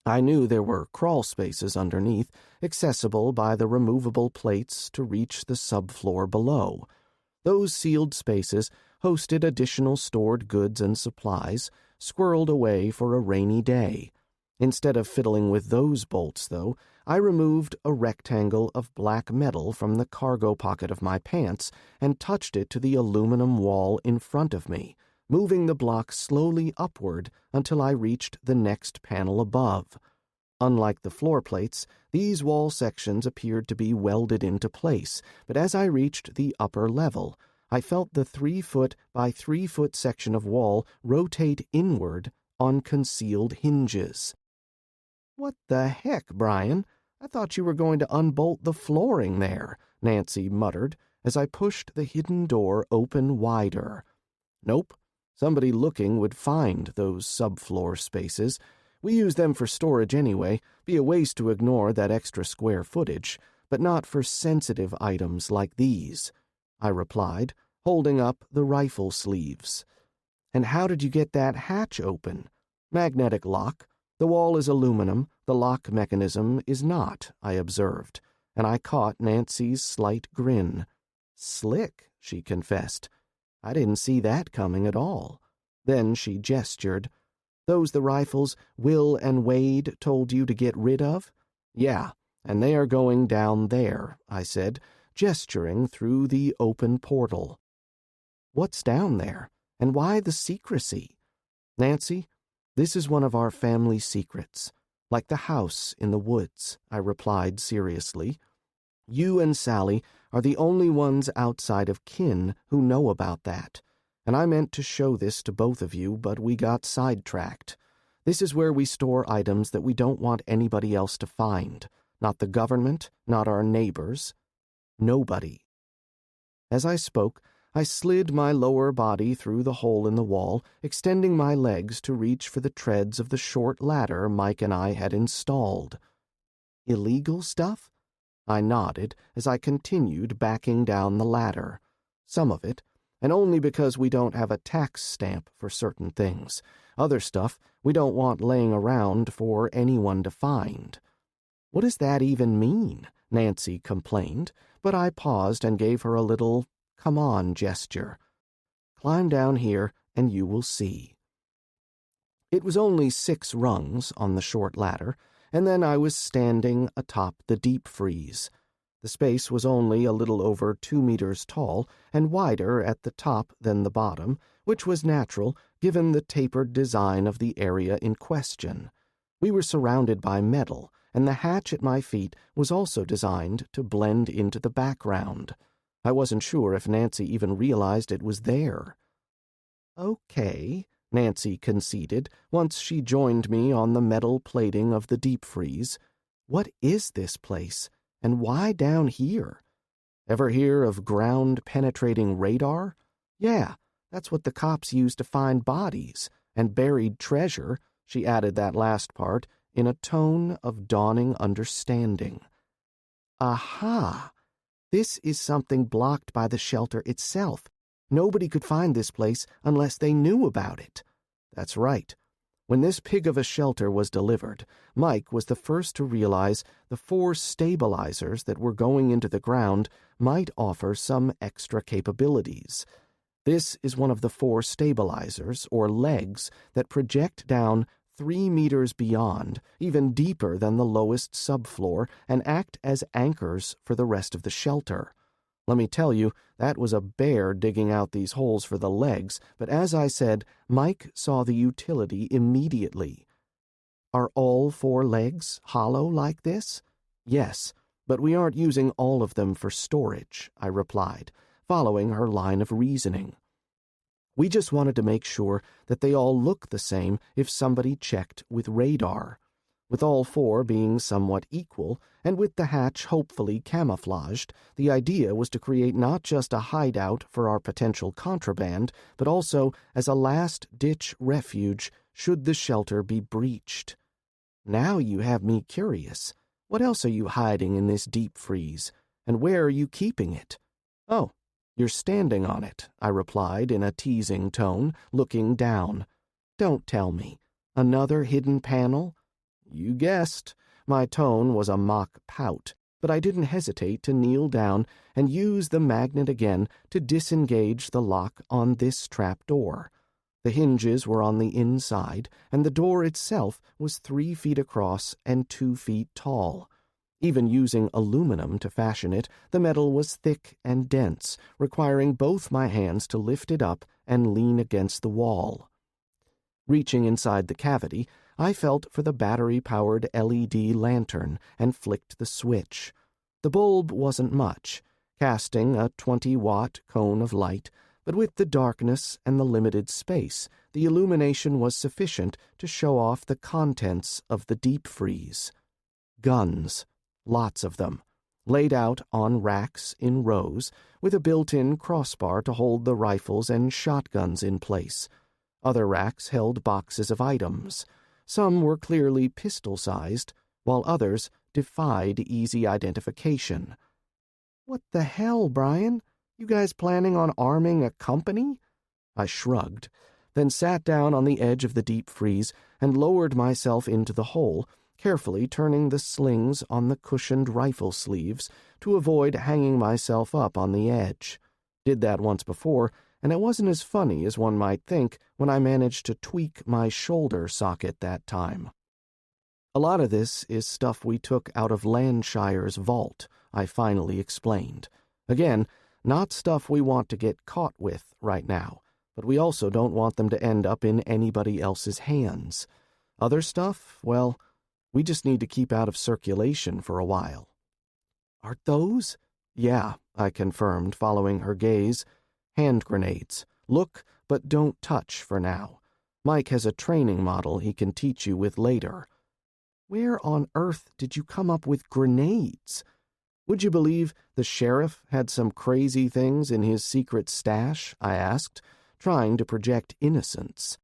I knew there were crawl spaces underneath, accessible by the removable plates to reach the subfloor below. Those sealed spaces hosted additional stored goods and supplies, squirreled away for a rainy day. Instead of fiddling with those bolts, though, I removed a rectangle of black metal from the cargo pocket of my pants and touched it to the aluminum wall in front of me, moving the block slowly upward until I reached the next panel above. Unlike the floor plates, these wall sections appeared to be welded into place, but as I reached the upper level, I felt the 3-foot by 3-foot section of wall rotate inward on concealed hinges. "What the heck, Bryan? I thought you were going to unbolt the flooring there," Nancy muttered as I pushed the hidden door open wider. "Nope. Somebody looking would find those subfloor spaces. We use them for storage anyway, be a waste to ignore that extra square footage, but not for sensitive items like these," I replied, holding up the rifle sleeves. "And how did you get that hatch open?" "Magnetic lock. The wall is aluminum, the lock mechanism is not," I observed, and I caught Nancy's slight grin. "Slick," she confessed. "I didn't see that coming at all." Then she gestured. "Those the rifles Will and Wade told you to get rid of?" "Yeah, and they are going down there," I said, gesturing through the open portal. "What's down there, and why the secrecy?" "Nancy, this is one of our family secrets, like the house in the woods," I replied seriously. "You and Sally are the only ones outside of kin who know about that, and I meant to show this to both of you, but we got sidetracked. This is where we store items that we don't want anybody else to find. not the government, not our neighbors. Nobody. As I spoke, I slid my lower body through the hole in the wall, extending my legs to reach for the treads of the short ladder Mike and I had installed. Illegal stuff? I nodded as I continued backing down the ladder. Some of it, and only because we don't have a tax stamp for certain things. Other stuff we don't want laying around for anyone to find. What does that even mean? Nancy complained, but I paused and gave her a little come on gesture. Climb down here and you will see. It was only 6 rungs on the short ladder, and then I was standing atop the deep freeze. The space was only a little over 2 meters tall and wider at the top than the bottom, which was natural given the tapered design of the area in question. We were surrounded by metal, and the hatch at my feet was also designed to blend into the background. I wasn't sure if Nancy even realized it was there. "Okay," Nancy conceded once she joined me on the metal plating of the deep freeze. "What is this place? And why down here? Ever hear of ground-penetrating radar? Yeah, that's what the cops use to find bodies and buried treasure." She added that last part in a tone of dawning understanding. "Aha! This is something blocked by the shelter itself. Nobody could find this place unless they knew about it." That's right. When this pig of a shelter was delivered, Mike was the first to realize the 4 stabilizers that were going into the ground might offer some extra capabilities. This is one of the 4 stabilizers, or legs, that project down 3 meters beyond, even deeper than the lowest subfloor, and act as anchors for the rest of the shelter. Let me tell you, that was a bear digging out these holes for the legs, but as I said, Mike saw the utility immediately. "Are all 4 legs hollow like this?" "Yes, but we aren't using all of them for storage," I replied, following her line of reasoning. "We just wanted to make sure that they all look the same if somebody checked with radar. With all 4 being somewhat equal, and with the hatch hopefully camouflaged, the idea was to create not just a hideout for our potential contraband, but also as a last-ditch refuge should the shelter be breached. Now you have me curious. What else are you hiding in this deep freeze? And where are you keeping it?" "Oh, you're standing on it," I replied in a teasing tone, looking down. "Don't tell me. Another hidden panel?" "You guessed." My tone was a mock pout, but I didn't hesitate to kneel down and use the magnet again to disengage the lock on this trapdoor. The hinges were on the inside, and the door itself was 3 feet across and 2 feet tall. Even using aluminum to fashion it, the metal was thick and dense, requiring both my hands to lift it up and lean against the wall. Reaching inside the cavity, I felt for the battery-powered LED lantern and flicked the switch. The bulb wasn't much, casting a 20-watt cone of light, but with the darkness and the limited space, the illumination was sufficient to show off the contents of the deep freeze. Guns, lots of them, laid out on racks in rows, with a built-in crossbar to hold the rifles and shotguns in place. Other racks held boxes of items. Some were clearly pistol-sized, while others defied easy identification. "What the hell, Bryan? You guys planning on arming a company?" I shrugged, then sat down on the edge of the deep freeze and lowered myself into the hole, carefully turning the slings on the cushioned rifle sleeves to avoid hanging myself up on the edge. Did that once before, and it wasn't as funny as one might think when I managed to tweak my shoulder socket that time. "A lot of this is stuff we took out of Landshire's vault," I finally explained. "Again, not stuff we want to get caught with right now, but we also don't want them to end up in anybody else's hands. Other stuff, well, we just need to keep out of circulation for a while." "Are those?" "Yeah," I confirmed, following her gaze. "Hand grenades. Look, but don't touch for now. Mike has a training model he can teach you with later." Where on earth did you come up with grenades? Would you believe the sheriff had some crazy things in his secret stash? I asked, trying to project innocence.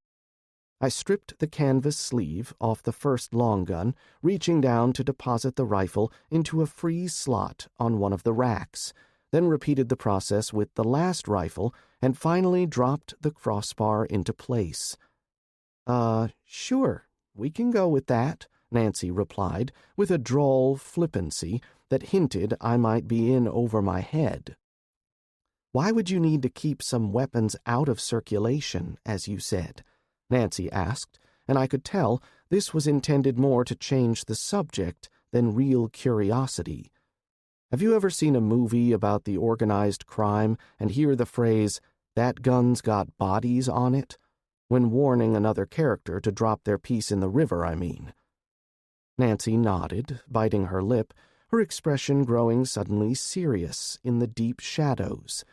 I stripped the canvas sleeve off the first long gun, reaching down to deposit the rifle into a free slot on one of the racks, then repeated the process with the last rifle and finally dropped the crossbar into place. Sure, we can go with that, Nancy replied, with a droll flippancy that hinted I might be in over my head. Why would you need to keep some weapons out of circulation, as you said? Nancy asked, and I could tell this was intended more to change the subject than real curiosity. Have you ever seen a movie about the organized crime and hear the phrase, "that gun's got bodies on it"? When warning another character to drop their piece in the river, I mean. Nancy nodded, biting her lip, her expression growing suddenly serious in the deep shadows.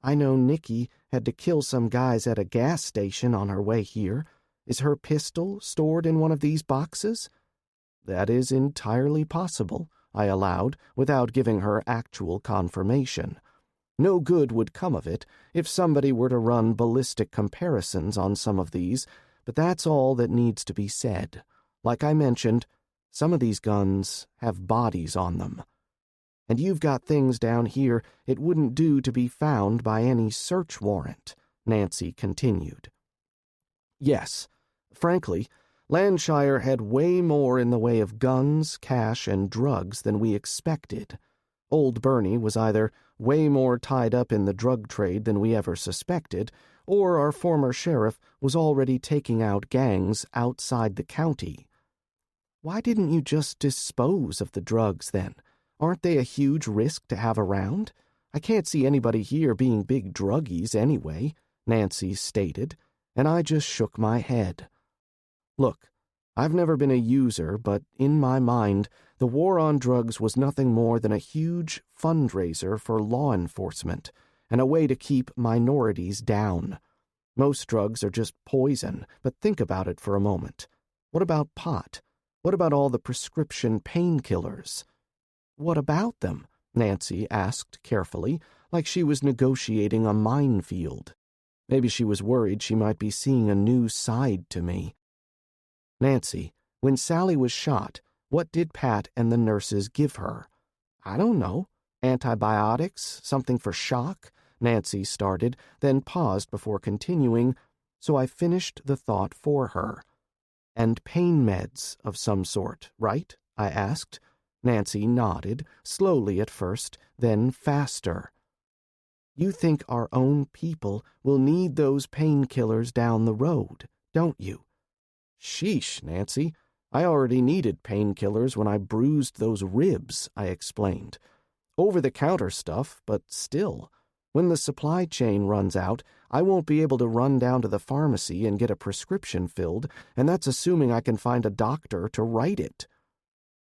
I know Nikki had to kill some guys at a gas station on her way here. Is her pistol stored in one of these boxes? That is entirely possible, I allowed, without giving her actual confirmation. No good would come of it if somebody were to run ballistic comparisons on some of these, but that's all that needs to be said. Like I mentioned, some of these guns have bodies on them. And you've got things down here it wouldn't do to be found by any search warrant, Nancy continued. Yes, frankly, Landshire had way more in the way of guns, cash, and drugs than we expected. Old Bernie was either way more tied up in the drug trade than we ever suspected, or our former sheriff was already taking out gangs outside the county. Why didn't you just dispose of the drugs, then? Aren't they a huge risk to have around? I can't see anybody here being big druggies anyway, Nancy stated, and I just shook my head. Look, I've never been a user, but in my mind, the war on drugs was nothing more than a huge fundraiser for law enforcement and a way to keep minorities down. Most drugs are just poison, but think about it for a moment. What about pot? What about all the prescription painkillers? What about them? Nancy asked carefully, like she was negotiating a minefield. Maybe she was worried she might be seeing a new side to me. Nancy, when Sally was shot, what did Pat and the nurses give her? I don't know. Antibiotics? Something for shock? Nancy started, then paused before continuing, so I finished the thought for her. And pain meds of some sort, right? I asked. Nancy nodded, slowly at first, then faster. You think our own people will need those painkillers down the road, don't you? Sheesh, Nancy. I already needed painkillers when I bruised those ribs, I explained. Over-the-counter stuff, but still. When the supply chain runs out, I won't be able to run down to the pharmacy and get a prescription filled, and that's assuming I can find a doctor to write it.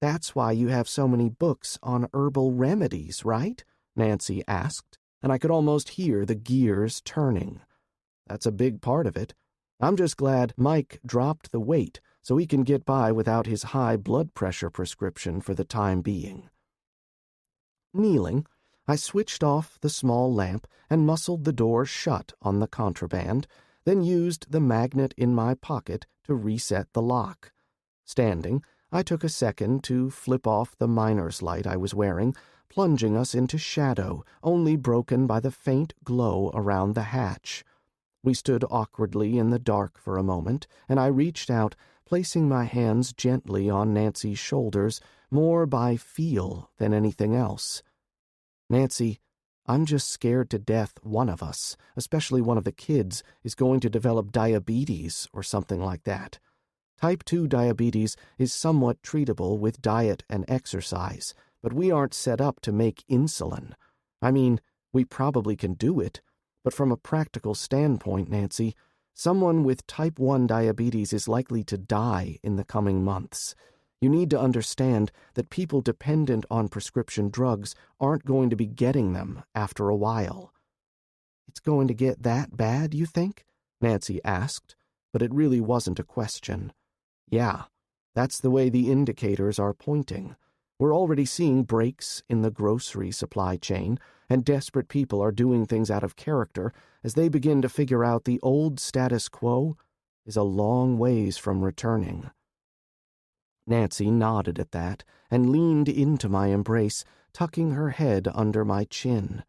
That's why you have so many books on herbal remedies, right? Nancy asked, and I could almost hear the gears turning. That's a big part of it. I'm just glad Mike dropped the weight so he can get by without his high blood pressure prescription for the time being. Kneeling, I switched off the small lamp and muscled the door shut on the contraband, then used the magnet in my pocket to reset the lock. Standing, I took a second to flip off the miner's light I was wearing, plunging us into shadow, only broken by the faint glow around the hatch. We stood awkwardly in the dark for a moment, and I reached out, placing my hands gently on Nancy's shoulders, more by feel than anything else. Nancy, I'm just scared to death one of us, especially one of the kids, is going to develop diabetes or something like that. Type 2 diabetes is somewhat treatable with diet and exercise, but we aren't set up to make insulin. I mean, we probably can do it, but from a practical standpoint, Nancy, someone with type 1 diabetes is likely to die in the coming months. You need to understand that people dependent on prescription drugs aren't going to be getting them after a while. It's going to get that bad, you think? Nancy asked, but it really wasn't a question. Yeah, That's the way the indicators are pointing. We're already seeing breaks in the grocery supply chain, and desperate people are doing things out of character as they begin to figure out the old status quo is a long ways from returning. Nancy nodded at that and leaned into my embrace, tucking her head under my chin.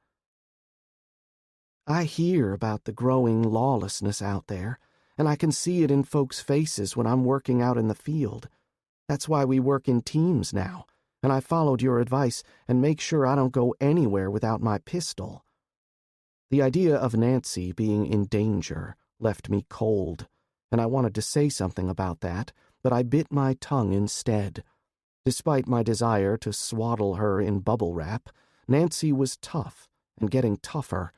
I hear about the growing lawlessness out there, and I can see it in folks' faces when I'm working out in the field. That's why we work in teams now, and I followed your advice and make sure I don't go anywhere without my pistol. The idea of Nancy being in danger left me cold, and I wanted to say something about that, but I bit my tongue instead. Despite my desire to swaddle her in bubble wrap, Nancy was tough and getting tougher.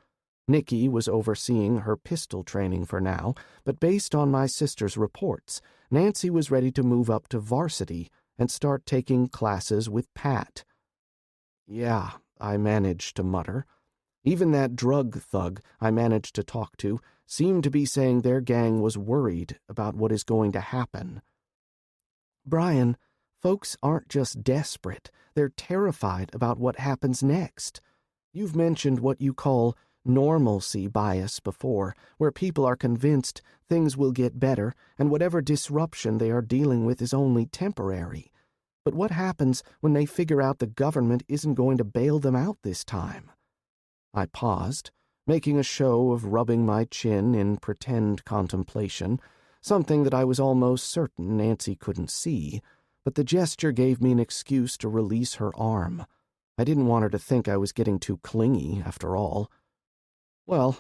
Nikki was overseeing her pistol training for now, but based on my sister's reports, Nancy was ready to move up to varsity and start taking classes with Pat. Yeah, I managed to mutter. Even that drug thug I managed to talk to seemed to be saying their gang was worried about what is going to happen. Bryan, folks aren't just desperate, they're terrified about what happens next. You've mentioned what you call normalcy bias before, where people are convinced things will get better and whatever disruption they are dealing with is only temporary. But what happens when they figure out the government isn't going to bail them out this time? I paused, making a show of rubbing my chin in pretend contemplation, something that I was almost certain Nancy couldn't see, but the gesture gave me an excuse to release her arm. I didn't want her to think I was getting too clingy, after all. Well,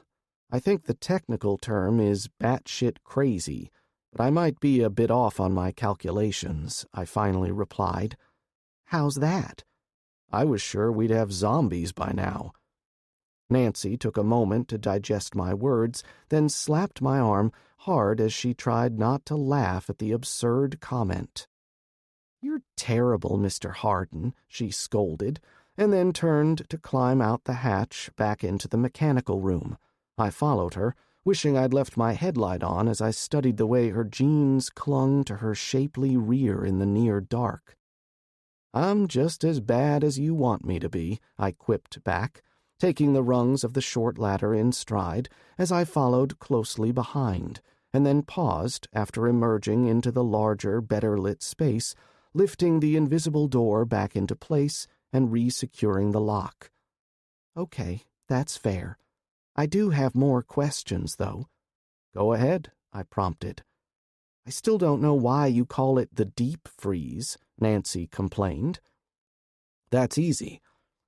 I think the technical term is batshit crazy, but I might be a bit off on my calculations, I finally replied. How's that? I was sure we'd have zombies by now. Nancy took a moment to digest my words, then slapped my arm hard as she tried not to laugh at the absurd comment. You're terrible, Mr. Harden, she scolded, and then turned to climb out the hatch back into the mechanical room. I followed her, wishing I'd left my headlight on as I studied the way her jeans clung to her shapely rear in the near dark. I'm just as bad as you want me to be, I quipped back, taking the rungs of the short ladder in stride as I followed closely behind, and then paused after emerging into the larger, better-lit space, lifting the invisible door back into place and re-securing the lock. Okay, that's fair. I do have more questions, though. Go ahead, I prompted. I still don't know why you call it the deep freeze, Nancy complained. That's easy.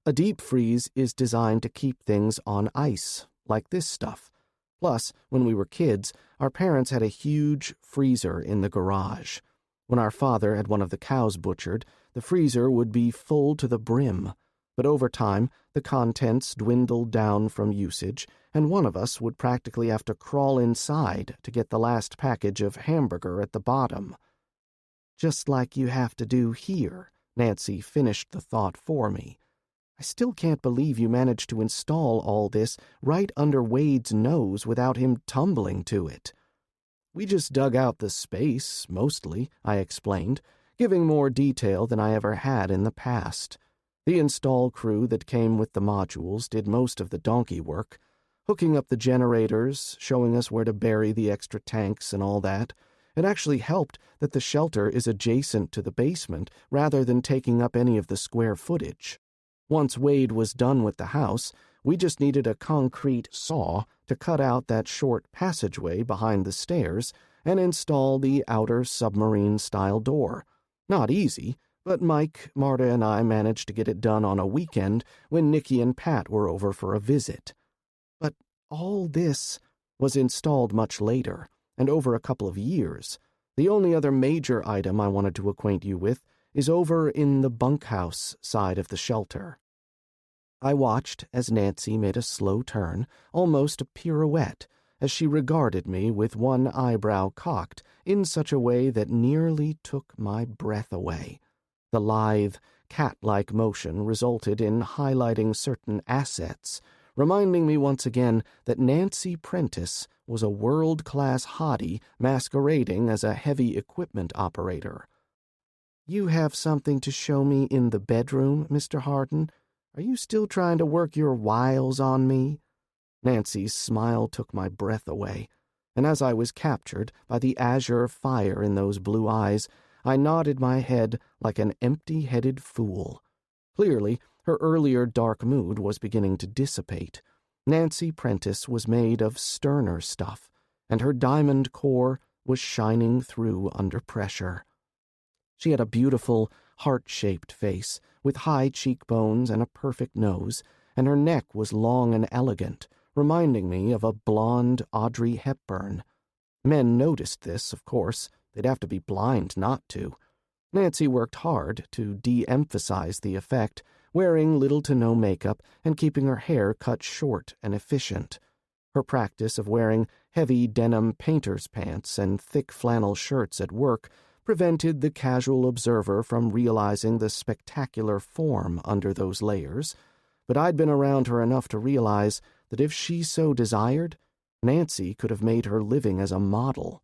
A deep freeze is designed to keep things on ice, like this stuff. Plus, when we were kids, our parents had a huge freezer in the garage. When our father had one of the cows butchered, the freezer would be full to the brim, but over time the contents dwindled down from usage, and one of us would practically have to crawl inside to get the last package of hamburger at the bottom. Just like you have to do here, Nancy finished the thought for me. I still can't believe you managed to install all this right under Wade's nose without him tumbling to it. We just dug out the space, mostly, I explained, giving more detail than I ever had in the past. The install crew that came with the modules did most of the donkey work, hooking up the generators, showing us where to bury the extra tanks and all that. It actually helped that the shelter is adjacent to the basement rather than taking up any of the square footage. Once Wade was done with the house, we just needed a concrete saw to cut out that short passageway behind the stairs and install the outer submarine-style door. Not easy, but Mike, Marta, and I managed to get it done on a weekend when Nikki and Pat were over for a visit. But all this was installed much later, and over a couple of years. The only other major item I wanted to acquaint you with is over in the bunkhouse side of the shelter. I watched as Nancy made a slow turn, almost a pirouette, as she regarded me with one eyebrow cocked in such a way that nearly took my breath away. The lithe, cat-like motion resulted in highlighting certain assets, reminding me once again that Nancy Prentice was a world-class hottie masquerading as a heavy equipment operator. You have something to show me in the bedroom, Mr. Harden? Are you still trying to work your wiles on me?" Nancy's smile took my breath away, and as I was captured by the azure fire in those blue eyes, I nodded my head like an empty-headed fool. Clearly, her earlier dark mood was beginning to dissipate. Nancy Prentice was made of sterner stuff, and her diamond core was shining through under pressure. She had a beautiful, heart-shaped face, with high cheekbones and a perfect nose, and her neck was long and elegant, reminding me of a blonde Audrey Hepburn. Men noticed this, of course. They'd have to be blind not to. Nancy worked hard to de-emphasize the effect, wearing little to no makeup and keeping her hair cut short and efficient. Her practice of wearing heavy denim painter's pants and thick flannel shirts at work prevented the casual observer from realizing the spectacular form under those layers, but I'd been around her enough to realize that if she so desired, Nancy could have made her living as a model.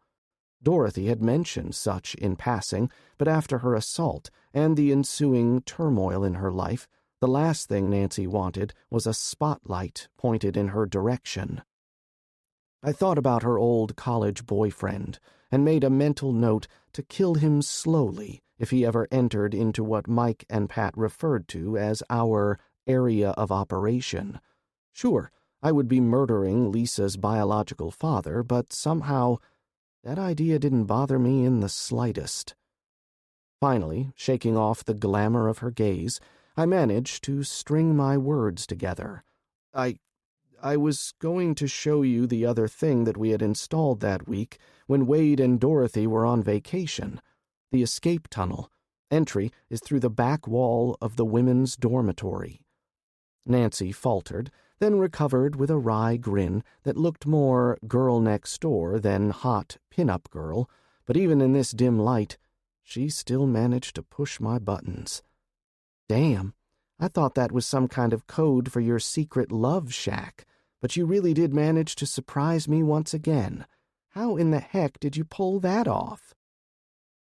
Dorothy had mentioned such in passing, but after her assault and the ensuing turmoil in her life, the last thing Nancy wanted was a spotlight pointed in her direction. I thought about her old college boyfriend and made a mental note to kill him slowly if he ever entered into what Mike and Pat referred to as our area of operation. Sure, I would be murdering Lisa's biological father, but somehow that idea didn't bother me in the slightest. Finally, shaking off the glamour of her gaze, I managed to string my words together. I was going to show you the other thing that we had installed that week when Wade and Dorothy were on vacation. The escape tunnel. Entry is through the back wall of the women's dormitory. Nancy faltered, then recovered with a wry grin that looked more girl next door than hot pin-up girl, but even in this dim light, she still managed to push my buttons. "Damn, I thought that was some kind of code for your secret love shack, but you really did manage to surprise me once again. How in the heck did you pull that off?"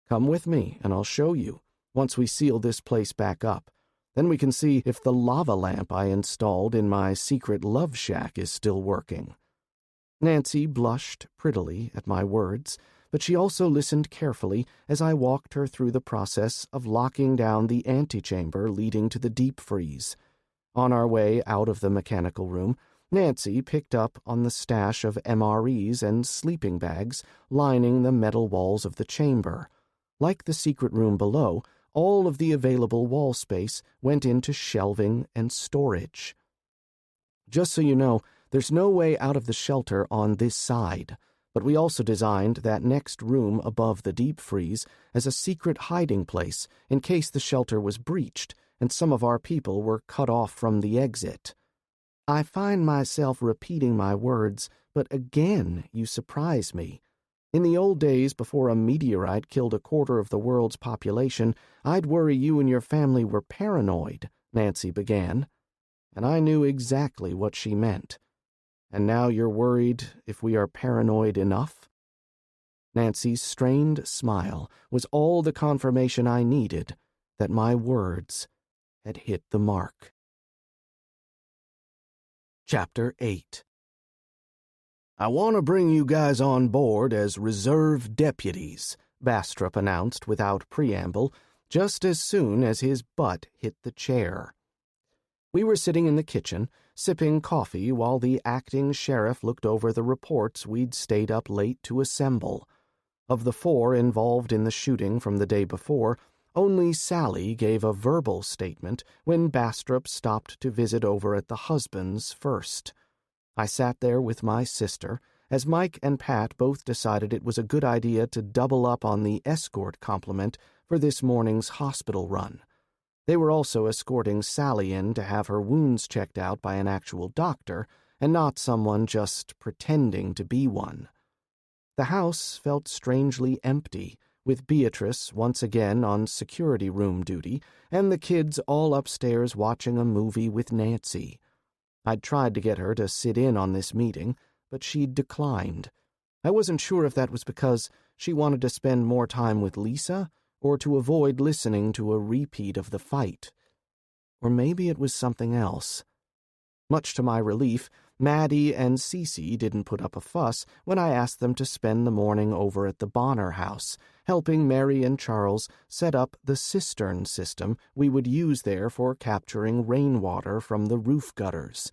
"Come with me, and I'll show you, once we seal this place back up. Then we can see if the lava lamp I installed in my secret love shack is still working." Nancy blushed prettily at my words, but she also listened carefully as I walked her through the process of locking down the antechamber leading to the deep freeze. On our way out of the mechanical room, Nancy picked up on the stash of MREs and sleeping bags lining the metal walls of the chamber. Like the secret room below, all of the available wall space went into shelving and storage. "Just so you know, there's no way out of the shelter on this side, but we also designed that next room above the deep freeze as a secret hiding place in case the shelter was breached and some of our people were cut off from the exit." I find myself repeating my words, but again you surprise me. In the old days before a meteorite killed a quarter of the world's population, I'd worry you and your family were paranoid, Nancy began. And I knew exactly what she meant. "And now you're worried if we are paranoid enough?" Nancy's strained smile was all the confirmation I needed that my words had hit the mark. Chapter 8. "I want to bring you guys on board as reserve deputies," Bastrop announced without preamble, just as soon as his butt hit the chair. We were sitting in the kitchen, sipping coffee while the acting sheriff looked over the reports we'd stayed up late to assemble. Of the 4 involved in the shooting from the day before, only Sally gave a verbal statement when Bastrop stopped to visit over at the husband's first. I sat there with my sister, as Mike and Pat both decided it was a good idea to double up on the escort complement for this morning's hospital run. They were also escorting Sally in to have her wounds checked out by an actual doctor, and not someone just pretending to be one. The house felt strangely empty, with Beatrice once again on security room duty, and the kids all upstairs watching a movie with Nancy. I'd tried to get her to sit in on this meeting, but she'd declined. I wasn't sure if that was because she wanted to spend more time with Lisa, or to avoid listening to a repeat of the fight. Or maybe it was something else. Much to my relief, Maddie and Cece didn't put up a fuss when I asked them to spend the morning over at the Bonner house, helping Mary and Charles set up the cistern system we would use there for capturing rainwater from the roof gutters.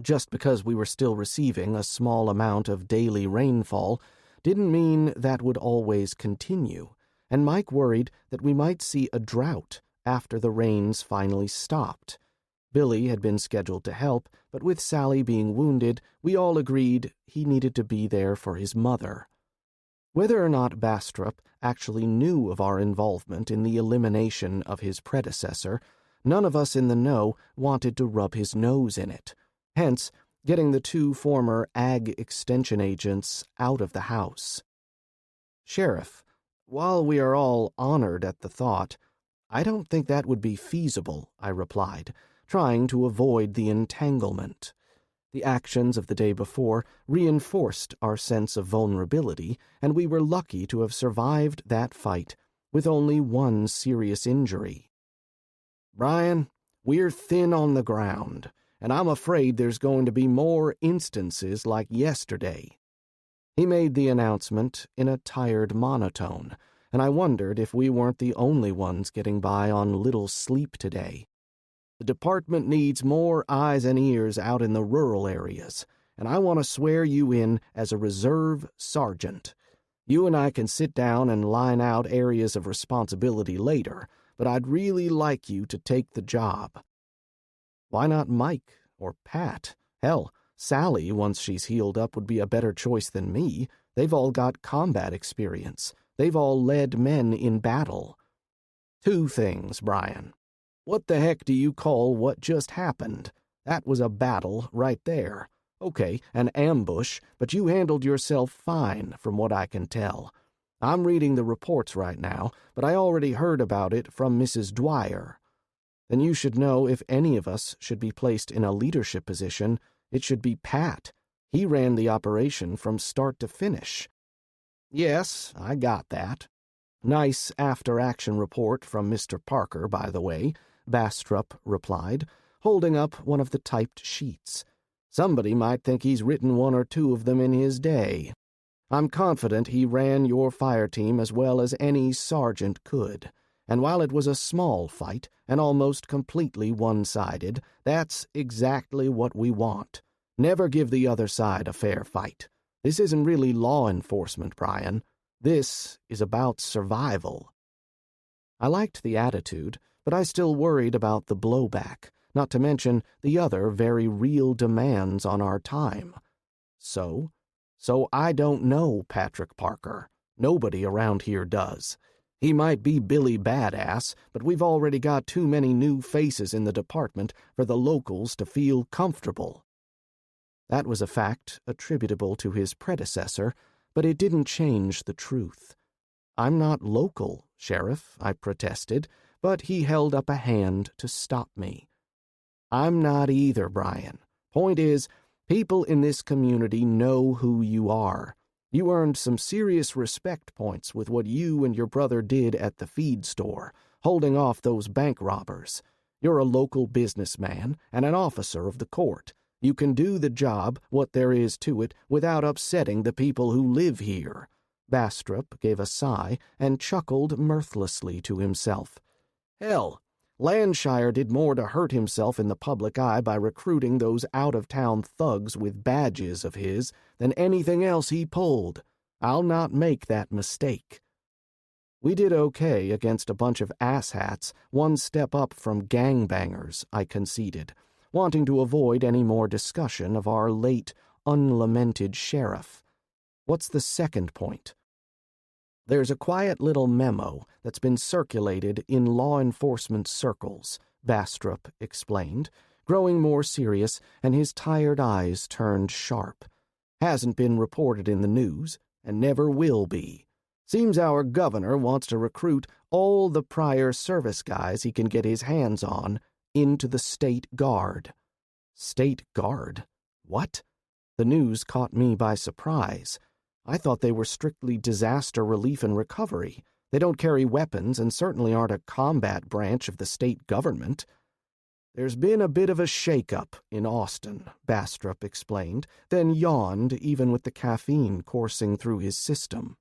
Just because we were still receiving a small amount of daily rainfall didn't mean that would always continue, and Mike worried that we might see a drought after the rains finally stopped. Billy had been scheduled to help, but with Sally being wounded, we all agreed he needed to be there for his mother. Whether or not Bastrop actually knew of our involvement in the elimination of his predecessor, none of us in the know wanted to rub his nose in it. Hence, getting the two former Ag Extension agents out of the house. Sheriff, while we are all honored at the thought, I don't think that would be feasible, I replied, trying to avoid the entanglement. The actions of the day before reinforced our sense of vulnerability, and we were lucky to have survived that fight with only one serious injury. Bryan, we're thin on the ground, and I'm afraid there's going to be more instances like yesterday. He made the announcement in a tired monotone, and I wondered if we weren't the only ones getting by on little sleep today. The department needs more eyes and ears out in the rural areas, and I want to swear you in as a reserve sergeant. You and I can sit down and line out areas of responsibility later, but I'd really like you to take the job. Why not Mike or Pat? Hell, Sally, once she's healed up, would be a better choice than me. They've all got combat experience. They've all led men in battle. Two things, Bryan. What the heck do you call what just happened? That was a battle right there. Okay, an ambush, but you handled yourself fine, from what I can tell. I'm reading the reports right now, but I already heard about it from Mrs. Dwyer. Then you should know if any of us should be placed in a leadership position, it should be Pat. He ran the operation from start to finish. Yes, I got that. Nice after-action report from Mr. Parker, by the way, Bastrop replied, holding up one of the typed sheets. Somebody might think he's written one or two of them in his day. I'm confident he ran your fire team as well as any sergeant could. And while it was a small fight and almost completely one-sided, that's exactly what we want. Never give the other side a fair fight. This isn't really law enforcement, Bryan. This is about survival. I liked the attitude, but I still worried about the blowback, not to mention the other very real demands on our time. So I don't know Patrick Parker. Nobody around here does. He might be Billy Badass, but we've already got too many new faces in the department for the locals to feel comfortable. That was a fact attributable to his predecessor, but it didn't change the truth. I'm not local, Sheriff, I protested, but he held up a hand to stop me. I'm not either, Bryan. Point is, people in this community know who you are. You earned some serious respect points with what you and your brother did at the feed store, holding off those bank robbers. You're a local businessman and an officer of the court. You can do the job, what there is to it, without upsetting the people who live here. Bastrop gave a sigh and chuckled mirthlessly to himself. Hell, Landshire did more to hurt himself in the public eye by recruiting those out-of-town thugs with badges of his than anything else he pulled. I'll not make that mistake. We did okay against a bunch of asshats, one step up from gangbangers, I conceded, wanting to avoid any more discussion of our late, unlamented sheriff. What's the second point? There's a quiet little memo that's been circulated in law enforcement circles, Bastrop explained, growing more serious and his tired eyes turned sharp. Hasn't been reported in the news, and never will be. Seems our governor wants to recruit all the prior service guys he can get his hands on into the State Guard. State Guard? What? The news caught me by surprise. I thought they were strictly disaster relief and recovery. They don't carry weapons and certainly aren't a combat branch of the state government. There's been a bit of a shake-up in Austin, Bastrop explained, then yawned even with the caffeine coursing through his system.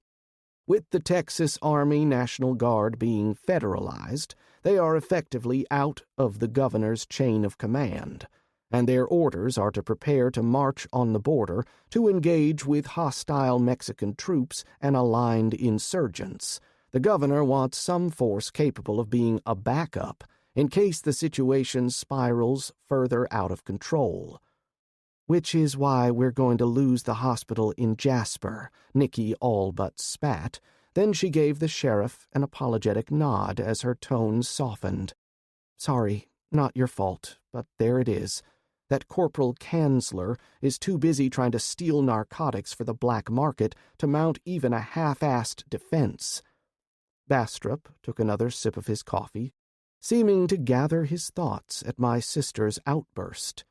With the Texas Army National Guard being federalized, they are effectively out of the governor's chain of command, and their orders are to prepare to march on the border to engage with hostile Mexican troops and aligned insurgents. The governor wants some force capable of being a backup in case the situation spirals further out of control. Which is why we're going to lose the hospital in Jasper, Nikki all but spat. Then she gave the sheriff an apologetic nod as her tones softened. Sorry, not your fault, but there it is. That Corporal Kanzler is too busy trying to steal narcotics for the black market to mount even a half-assed defense. Bastrop took another sip of his coffee, seeming to gather his thoughts at my sister's outburst.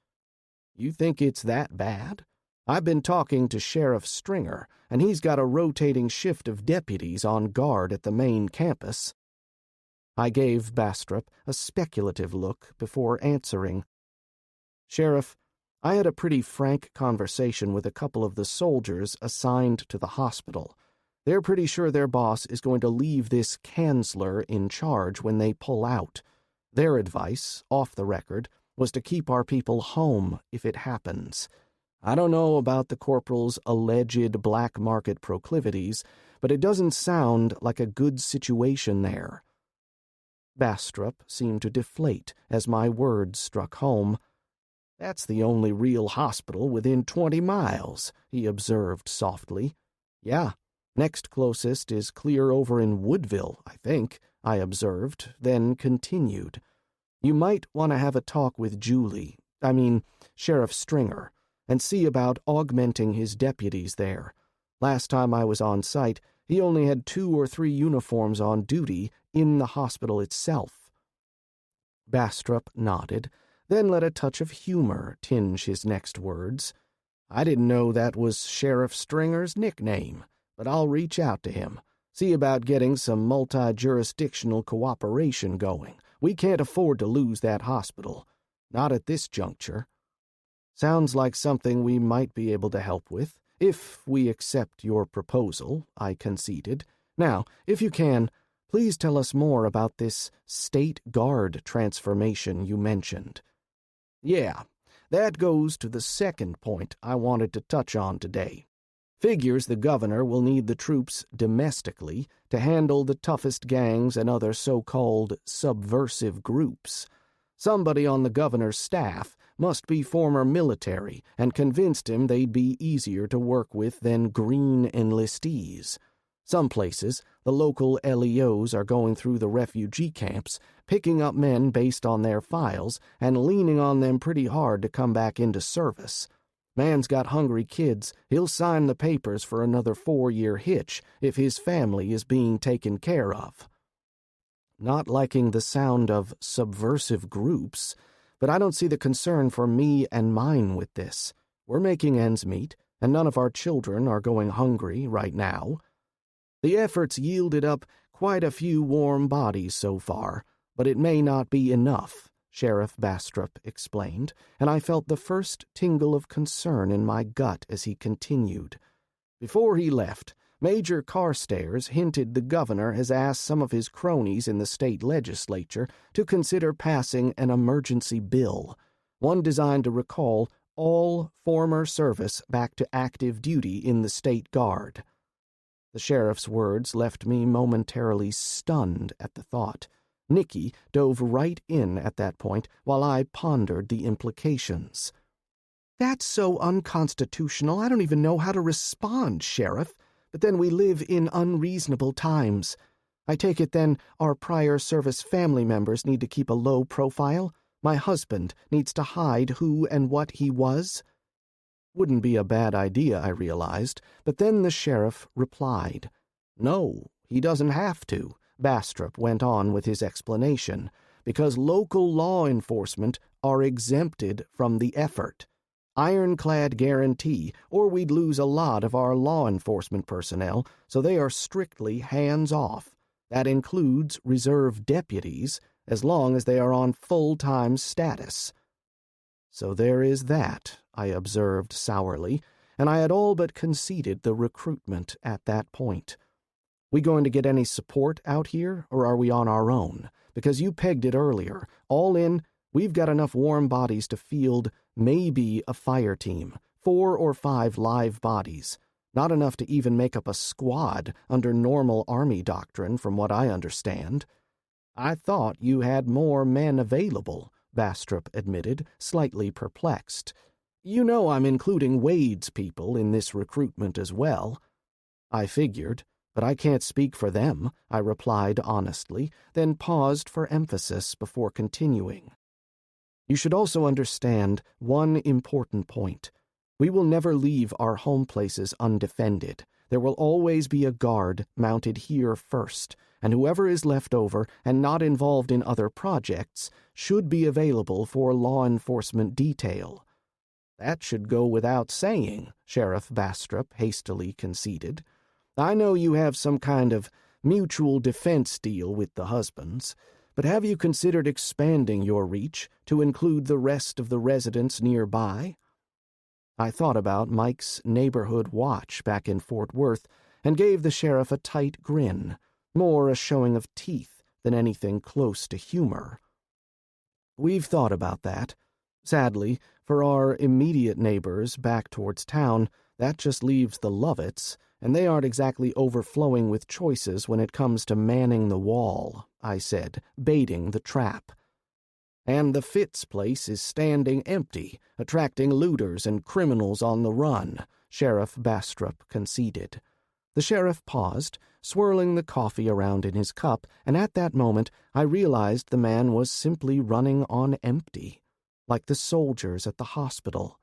You think it's that bad? I've been talking to Sheriff Stringer, and he's got a rotating shift of deputies on guard at the main campus. I gave Bastrop a speculative look before answering. Sheriff, I had a pretty frank conversation with a couple of the soldiers assigned to the hospital. They're pretty sure their boss is going to leave this Kanzler in charge when they pull out. Their advice, off the record, was to keep our people home if it happens. I don't know about the corporal's alleged black market proclivities, but it doesn't sound like a good situation there. Bastrop seemed to deflate as my words struck home. That's the only real hospital within 20 miles, he observed softly. Yeah, next closest is clear over in Woodville, I think, I observed, then continued. You might want to have a talk with Sheriff Stringer, and see about augmenting his deputies there. Last time I was on site, he only had 2 or 3 uniforms on duty in the hospital itself. Bastrop nodded, then let a touch of humor tinge his next words. I didn't know that was Sheriff Stringer's nickname, but I'll reach out to him, see about getting some multi-jurisdictional cooperation going. We can't afford to lose that hospital. Not at this juncture. Sounds like something we might be able to help with, if we accept your proposal, I conceded. Now, if you can, please tell us more about this state guard transformation you mentioned. Yeah, that goes to the second point I wanted to touch on today. Figures the governor will need the troops domestically to handle the toughest gangs and other so-called subversive groups. Somebody on the governor's staff must be former military and convinced him they'd be easier to work with than green enlistees. Some places, the local LEOs are going through the refugee camps, picking up men based on their files and leaning on them pretty hard to come back into service. Man's got hungry kids. He'll sign the papers for another 4-year hitch if his family is being taken care of. Not liking the sound of subversive groups, but I don't see the concern for me and mine with this. We're making ends meet, and none of our children are going hungry right now. The effort's yielded up quite a few warm bodies so far, but it may not be enough, Sheriff Bastrop explained, and I felt the first tingle of concern in my gut as he continued. Before he left, Major Carstairs hinted the governor has asked some of his cronies in the state legislature to consider passing an emergency bill, one designed to recall all former service back to active duty in the state guard. The sheriff's words left me momentarily stunned at the thought. Nikki dove right in at that point while I pondered the implications. That's so unconstitutional, I don't even know how to respond, Sheriff. But then we live in unreasonable times. I take it then our prior service family members need to keep a low profile? My husband needs to hide who and what he was? Wouldn't be a bad idea, I realized, but then the sheriff replied. No, he doesn't have to, Bastrop went on with his explanation, because local law enforcement are exempted from the effort. Ironclad guarantee, or we'd lose a lot of our law enforcement personnel, so they are strictly hands-off. That includes reserve deputies, as long as they are on full-time status." "So there is that," I observed sourly, and I had all but conceded the recruitment at that point. "We going to get any support out here, or are we on our own? Because you pegged it earlier. All in, we've got enough warm bodies to field maybe a fire team, 4 or 5 live bodies. Not enough to even make up a squad under normal army doctrine, from what I understand." "I thought you had more men available," Bastrop admitted, slightly perplexed. "You know I'm including Wade's people in this recruitment as well." "I figured, but I can't speak for them," I replied honestly, then paused for emphasis before continuing. "You should also understand one important point. We will never leave our home places undefended. There will always be a guard mounted here first, and whoever is left over and not involved in other projects should be available for law enforcement detail." "That should go without saying," Sheriff Bastrop hastily conceded. "I know you have some kind of mutual defense deal with the husbands, but have you considered expanding your reach to include the rest of the residents nearby?" I thought about Mike's neighborhood watch back in Fort Worth and gave the sheriff a tight grin, more a showing of teeth than anything close to humor. "We've thought about that. Sadly, for our immediate neighbors back towards town, that just leaves the Lovitts, and they aren't exactly overflowing with choices when it comes to manning the wall," I said, baiting the trap. "And the Fitz place is standing empty, attracting looters and criminals on the run," Sheriff Bastrop conceded. The sheriff paused, swirling the coffee around in his cup, and at that moment I realized the man was simply running on empty, like the soldiers at the hospital.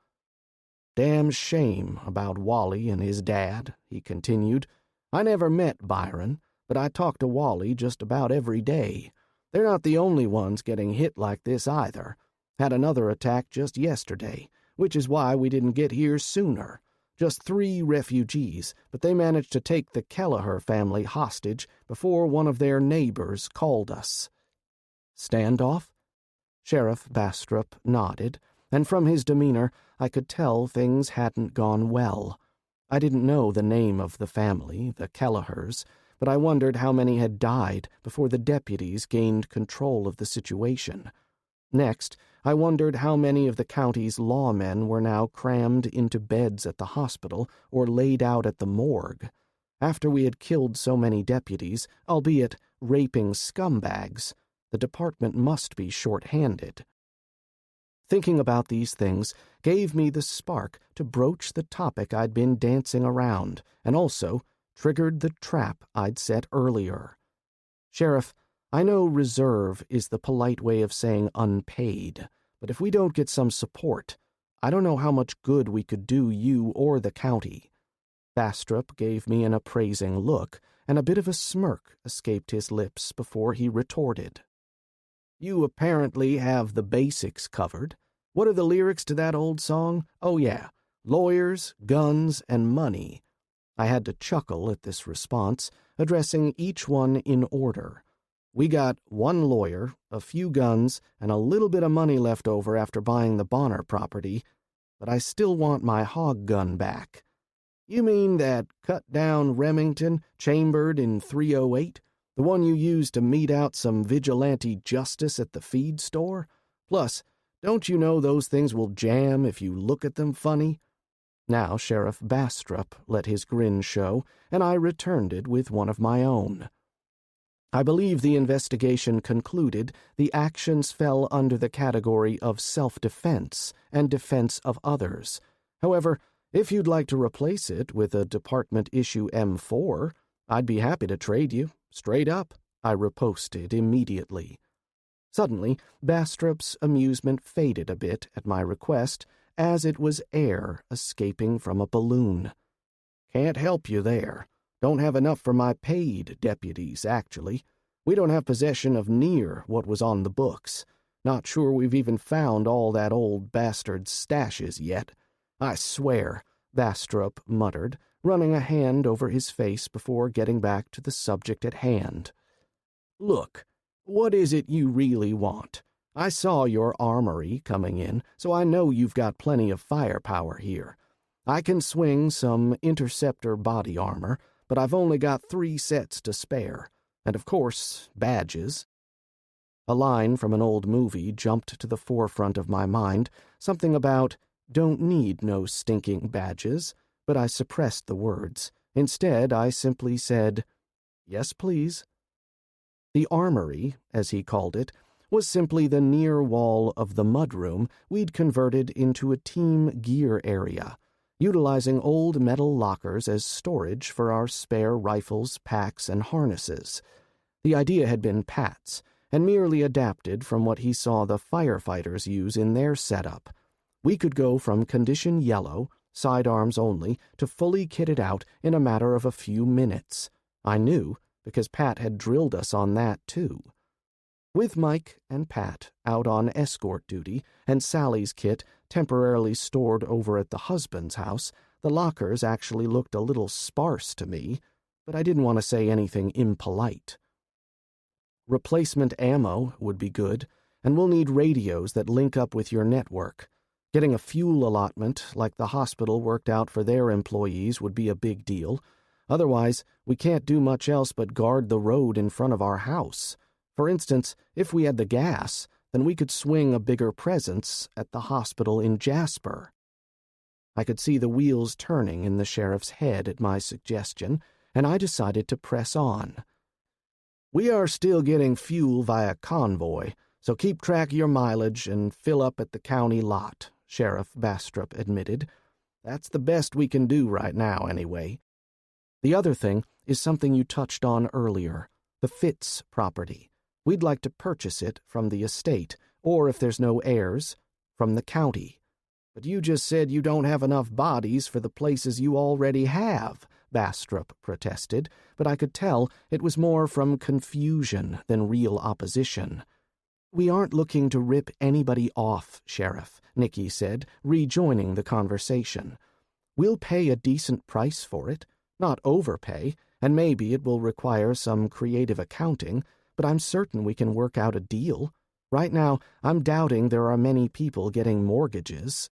"Damn shame about Wally and his dad," he continued. "I never met Byron, but I talk to Wally just about every day. They're not the only ones getting hit like this either. Had another attack just yesterday, which is why we didn't get here sooner. Just 3 refugees, but they managed to take the Kelleher family hostage before one of their neighbors called us." "Standoff?" Sheriff Bastrop nodded, and from his demeanor I could tell things hadn't gone well. I didn't know the name of the family, the Kellehers, but I wondered how many had died before the deputies gained control of the situation. Next, I wondered how many of the county's lawmen were now crammed into beds at the hospital or laid out at the morgue. After we had killed so many deputies, albeit raping scumbags, the department must be short-handed. Thinking about these things gave me the spark to broach the topic I'd been dancing around, and also triggered the trap I'd set earlier. "Sheriff, I know reserve is the polite way of saying unpaid, but if we don't get some support, I don't know how much good we could do you or the county." Bastrop gave me an appraising look, and a bit of a smirk escaped his lips before he retorted. "You apparently have the basics covered. What are the lyrics to that old song? Oh yeah, lawyers, guns, and money." I had to chuckle at this response, addressing each one in order. "We got 1 lawyer, a few guns, and a little bit of money left over after buying the Bonner property, but I still want my hog gun back." "You mean that cut-down Remington, chambered in .308? The one you used to mete out some vigilante justice at the feed store? Plus, don't you know those things will jam if you look at them funny?" Now Sheriff Bastrop let his grin show, and I returned it with one of my own. "I believe the investigation concluded the actions fell under the category of self-defense and defense of others. However, if you'd like to replace it with a department-issue M4, I'd be happy to trade you, straight up," I riposted immediately. Suddenly, Bastrop's amusement faded a bit at my request, as it was air escaping from a balloon. "Can't help you there. Don't have enough for my paid deputies, actually. We don't have possession of near what was on the books. Not sure we've even found all that old bastard's stashes yet. I swear," Bastrop muttered, running a hand over his face before getting back to the subject at hand. Look, what is it you really want? I saw your armory coming in, so I know you've got plenty of firepower here. I can swing some interceptor body armor, but I've only got 3 sets to spare. And of course, badges. A line from an old movie jumped to the forefront of my mind, something about, "Don't need no stinking badges," but I suppressed the words. Instead, I simply said, "Yes, please." The armory, as he called it, was simply the near wall of the mudroom we'd converted into a team gear area, utilizing old metal lockers as storage for our spare rifles, packs, and harnesses. The idea had been Pat's, and merely adapted from what he saw the firefighters use in their setup. We could go from condition yellow, sidearms only, to fully kitted out in a matter of a few minutes. I knew, because Pat had drilled us on that too. With Mike and Pat out on escort duty and Sally's kit temporarily stored over at the husband's house, the lockers actually looked a little sparse to me, but I didn't want to say anything impolite. Replacement ammo would be good, and we'll need radios that link up with your network. Getting a fuel allotment like the hospital worked out for their employees would be a big deal. Otherwise, we can't do much else but guard the road in front of our house. For instance, if we had the gas, then we could swing a bigger presence at the hospital in Jasper. I could see the wheels turning in the sheriff's head at my suggestion, and I decided to press on. "We are still getting fuel via convoy, so keep track of your mileage and fill up at the county lot," Sheriff Bastrop admitted. "That's the best we can do right now, anyway." The other thing is something you touched on earlier, the Fitz property. We'd like to purchase it from the estate, or if there's no heirs, from the county. "But you just said you don't have enough bodies for the places you already have," Bastrop protested, but I could tell it was more from confusion than real opposition. "We aren't looking to rip anybody off, Sheriff," Nikki said, rejoining the conversation. "We'll pay a decent price for it, not overpay, and maybe it will require some creative accounting, but I'm certain we can work out a deal. Right now, I'm doubting there are many people getting mortgages.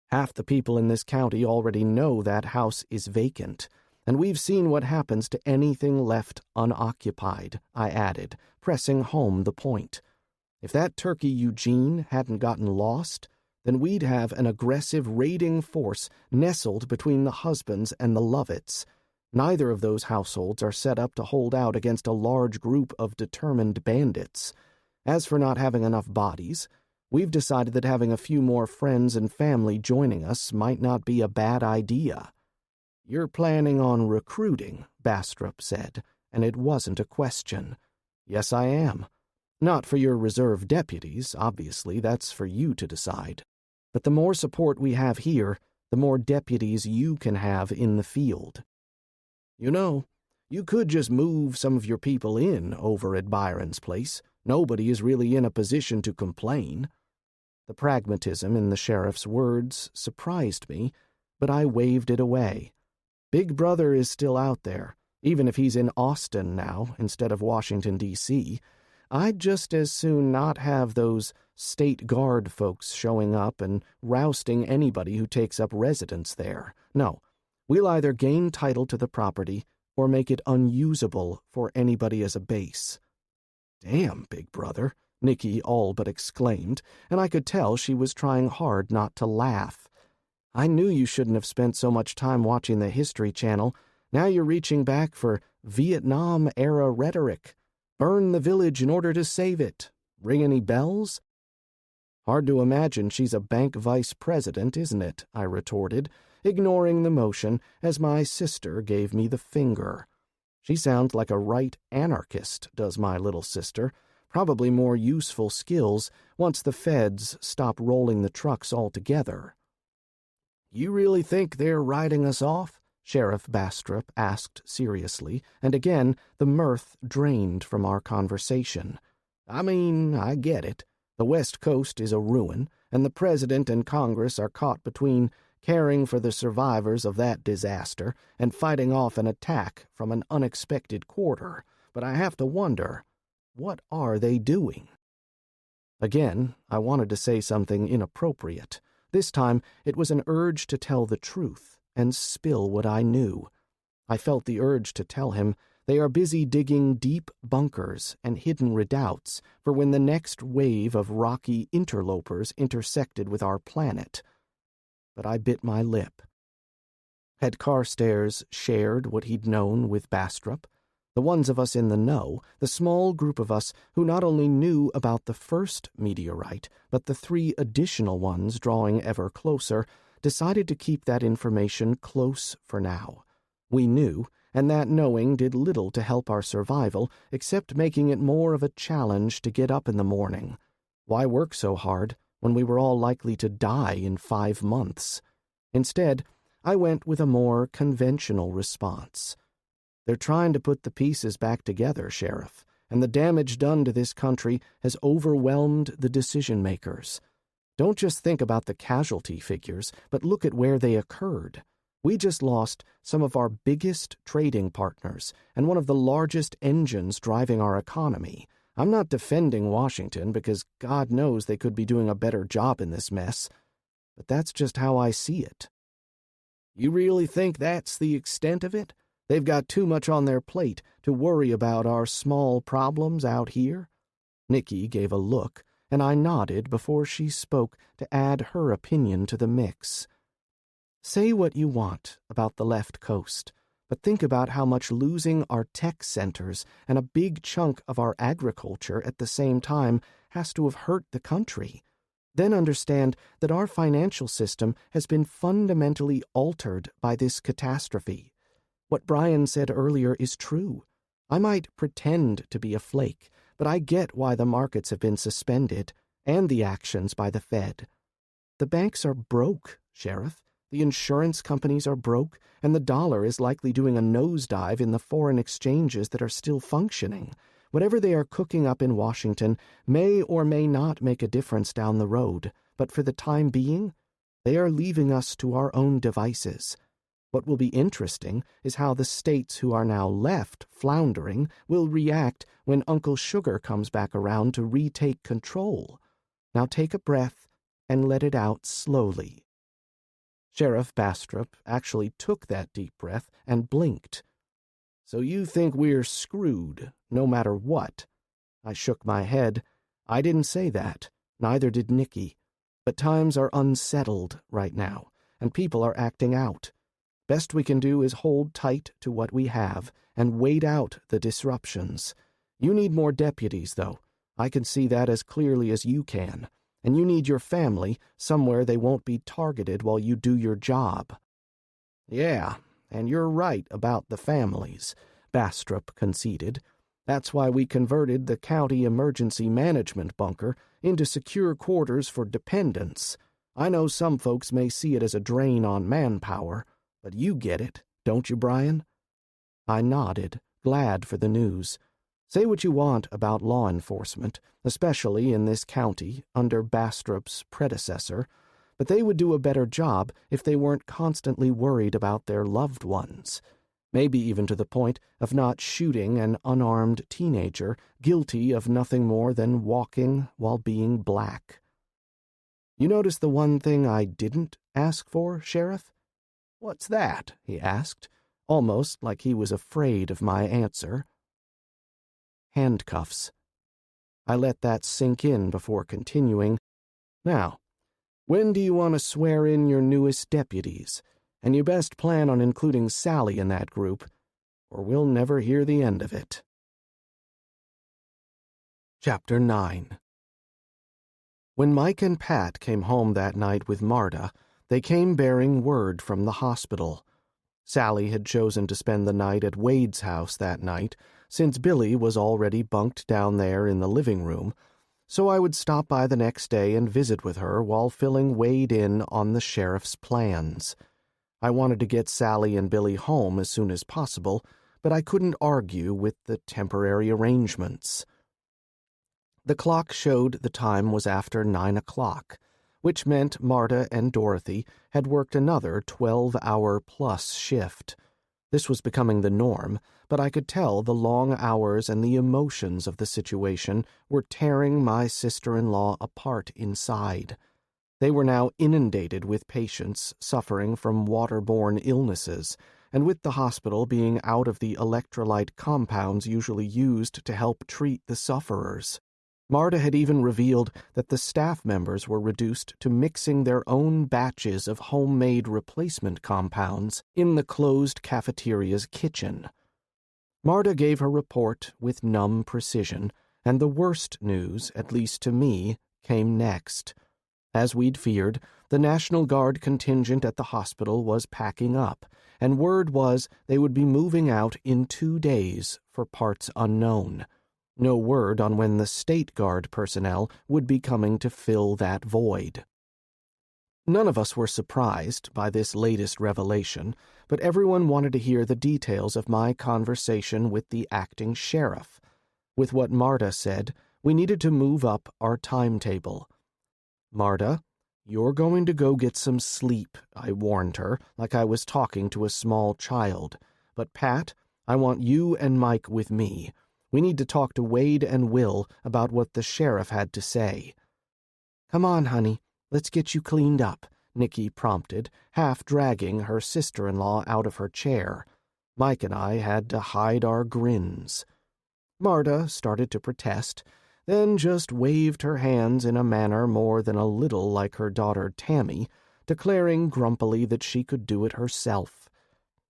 Half the people in this county already know that house is vacant, and we've seen what happens to anything left unoccupied," I added, pressing home the point. "If that turkey Eugene hadn't gotten lost, then we'd have an aggressive raiding force nestled between the husbands and the Lovetts. Neither of those households are set up to hold out against a large group of determined bandits. As for not having enough bodies, we've decided that having a few more friends and family joining us might not be a bad idea." "You're planning on recruiting," Bastrop said, and it wasn't a question. "Yes, I am. Not for your reserve deputies, obviously, that's for you to decide. But the more support we have here, the more deputies you can have in the field. You know, you could just move some of your people in over at Byron's place. Nobody is really in a position to complain." The pragmatism in the sheriff's words surprised me, but I waved it away. Big Brother is still out there, even if he's in Austin now instead of Washington, D.C., I'd just as soon not have those state guard folks showing up and rousting anybody who takes up residence there. No, we'll either gain title to the property or make it unusable for anybody as a base. "Damn, Big Brother," Nikki all but exclaimed, and I could tell she was trying hard not to laugh. "I knew you shouldn't have spent so much time watching the History Channel. Now you're reaching back for Vietnam-era rhetoric. Burn the village in order to save it. Ring any bells?" "Hard to imagine she's a bank vice president, isn't it?" I retorted, ignoring the motion as my sister gave me the finger. "She sounds like a right anarchist, does my little sister. Probably more useful skills once the feds stop rolling the trucks altogether." "You really think they're writing us off?" Sheriff Bastrop asked seriously, and again the mirth drained from our conversation. "I mean, I get it. The West Coast is a ruin, and the President and Congress are caught between caring for the survivors of that disaster and fighting off an attack from an unexpected quarter. But I have to wonder, What are they doing? Again, I wanted to say something inappropriate. This time, it was an urge to tell the truth and spill what I knew. I felt the urge to tell him they are busy digging deep bunkers and hidden redoubts for when the next wave of rocky interlopers intersected with our planet. But I bit my lip. Had Carstairs shared what he'd known with Bastrop? The ones of us in the know, the small group of us who not only knew about the first meteorite, but the 3 additional ones drawing ever closer, decided to keep that information close for now. We knew, and that knowing did little to help our survival, except making it more of a challenge to get up in the morning. Why work so hard when we were all likely to die in 5 months? Instead, I went with a more conventional response. They're trying to put the pieces back together, Sheriff, and the damage done to this country has overwhelmed the decision-makers. Don't just think about the casualty figures, but look at where they occurred. We just lost some of our biggest trading partners and one of the largest engines driving our economy. I'm not defending Washington because God knows they could be doing a better job in this mess, but that's just how I see it. You really think that's the extent of it? They've got too much on their plate to worry about our small problems out here? Nikki gave a look, and I nodded before she spoke to add her opinion to the mix. Say what you want about the left coast, but think about how much losing our tech centers and a big chunk of our agriculture at the same time has to have hurt the country. Then understand that our financial system has been fundamentally altered by this catastrophe. What Bryan said earlier is true. I might pretend to be a flake, but I get why the markets have been suspended, and the actions by the Fed. The banks are broke, Sheriff. The insurance companies are broke, and the dollar is likely doing a nosedive in the foreign exchanges that are still functioning. Whatever they are cooking up in Washington may or may not make a difference down the road, but for the time being, they are leaving us to our own devices. What will be interesting is how the states who are now left floundering will react when Uncle Sugar comes back around to retake control. Now take a breath and let it out slowly. Sheriff Bastrop actually took that deep breath and blinked. So you think we're screwed, no matter what? I shook my head. I didn't say that. Neither did Nikki. But times are unsettled right now, and people are acting out. Best we can do is hold tight to what we have and wait out the disruptions. You need more deputies, though. I can see that as clearly as you can. And you need your family somewhere they won't be targeted while you do your job. Yeah, and you're right about the families, Bastrop conceded. That's why we converted the county emergency management bunker into secure quarters for dependents. I know some folks may see it as a drain on manpower, but you get it, don't you, Bryan? I nodded, glad for the news. Say what you want about law enforcement, especially in this county under Bastrop's predecessor, but they would do a better job if they weren't constantly worried about their loved ones, maybe even to the point of not shooting an unarmed teenager guilty of nothing more than walking while being black. You notice the one thing I didn't ask for, Sheriff? What's that? He asked, almost like he was afraid of my answer. Handcuffs. I let that sink in before continuing. Now, when do you want to swear in your newest deputies? And you best plan on including Sally in that group, or we'll never hear the end of it. Chapter 9. When Mike and Pat came home that night with Marta, they came bearing word from the hospital. Sally had chosen to spend the night at Wade's house that night, since Billy was already bunked down there in the living room, so I would stop by the next day and visit with her while filling Wade in on the sheriff's plans. I wanted to get Sally and Billy home as soon as possible, but I couldn't argue with the temporary arrangements. The clock showed the time was after 9 o'clock, which meant Marta and Dorothy had worked another 12-hour-plus shift. This was becoming the norm, but I could tell the long hours and the emotions of the situation were tearing my sister-in-law apart inside. They were now inundated with patients suffering from waterborne illnesses, and with the hospital being out of the electrolyte compounds usually used to help treat the sufferers. Marta had even revealed that the staff members were reduced to mixing their own batches of homemade replacement compounds in the closed cafeteria's kitchen. Marta gave her report with numb precision, and the worst news, at least to me, came next. As we'd feared, the National Guard contingent at the hospital was packing up, and word was they would be moving out in 2 days for parts unknown. No word on when the State Guard personnel would be coming to fill that void. None of us were surprised by this latest revelation, but everyone wanted to hear the details of my conversation with the acting sheriff. With what Marta said, we needed to move up our timetable. "Marta, you're going to go get some sleep," I warned her, like I was talking to a small child. "But Pat, I want you and Mike with me. We need to talk to Wade and Will about what the sheriff had to say." "Come on, honey, let's get you cleaned up," Nikki prompted, half dragging her sister-in-law out of her chair. Mike and I had to hide our grins. Marta started to protest, then just waved her hands in a manner more than a little like her daughter Tammy, declaring grumpily that she could do it herself.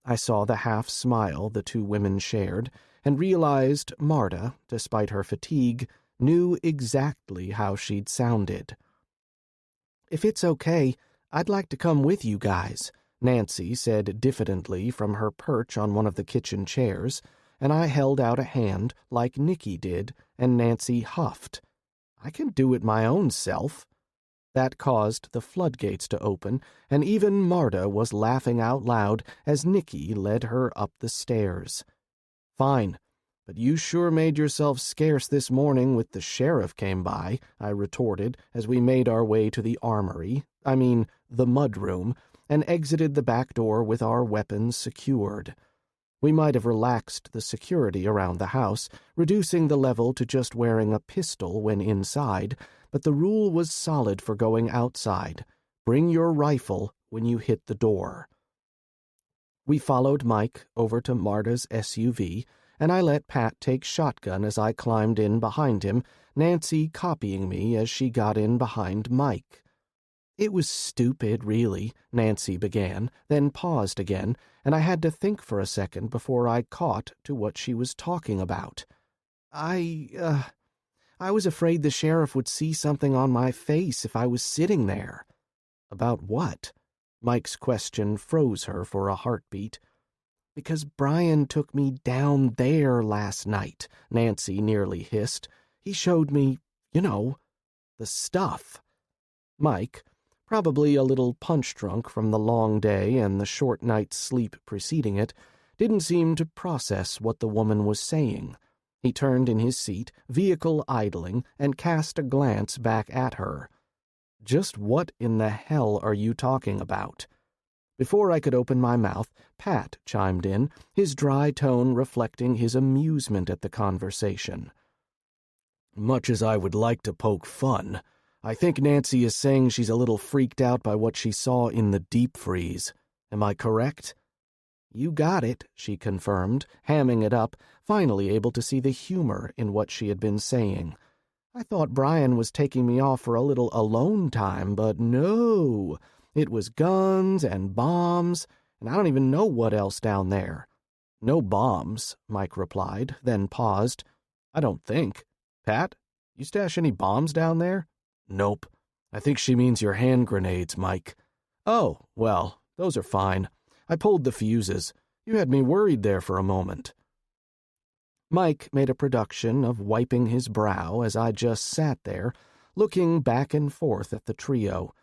I saw the half-smile the two women shared, and realized Marta, despite her fatigue, knew exactly how she'd sounded. "If it's okay, I'd like to come with you guys," Nancy said diffidently from her perch on one of the kitchen chairs, and I held out a hand like Nikki did, and Nancy huffed. "I can do it my own self." That caused the floodgates to open, and even Marta was laughing out loud as Nikki led her up the stairs. "Fine, but you sure made yourself scarce this morning with the sheriff came by," I retorted as we made our way to the armory, the mudroom, and exited the back door with our weapons secured. We might have relaxed the security around the house, reducing the level to just wearing a pistol when inside, but the rule was solid for going outside. Bring your rifle when you hit the door. We followed Mike over to Marta's SUV, and I let Pat take shotgun as I climbed in behind him, Nancy copying me as she got in behind Mike. "It was stupid, really," Nancy began, then paused again, and I had to think for a second before I caught to what she was talking about. I was afraid the sheriff would see something on my face if I was sitting there." "About what?" Mike's question froze her for a heartbeat. "Because Bryan took me down there last night," Nancy nearly hissed. "He showed me, the stuff." Mike, probably a little punch-drunk from the long day and the short night's sleep preceding it, didn't seem to process what the woman was saying. He turned in his seat, vehicle idling, and cast a glance back at her. "Just what in the hell are you talking about?" Before I could open my mouth, Pat chimed in, his dry tone reflecting his amusement at the conversation. "Much as I would like to poke fun, I think Nancy is saying she's a little freaked out by what she saw in the deep freeze. Am I correct?" "You got it," she confirmed, hamming it up, finally able to see the humor in what she had been saying. "I thought Bryan was taking me off for a little alone time, but no. It was guns and bombs, and I don't even know what else down there." "No bombs," Mike replied, then paused. "I don't think. Pat, you stash any bombs down there?" "Nope. I think she means your hand grenades, Mike." "Oh, well, those are fine. I pulled the fuses. You had me worried there for a moment." Mike made a production of wiping his brow as I just sat there, looking back and forth at the trio.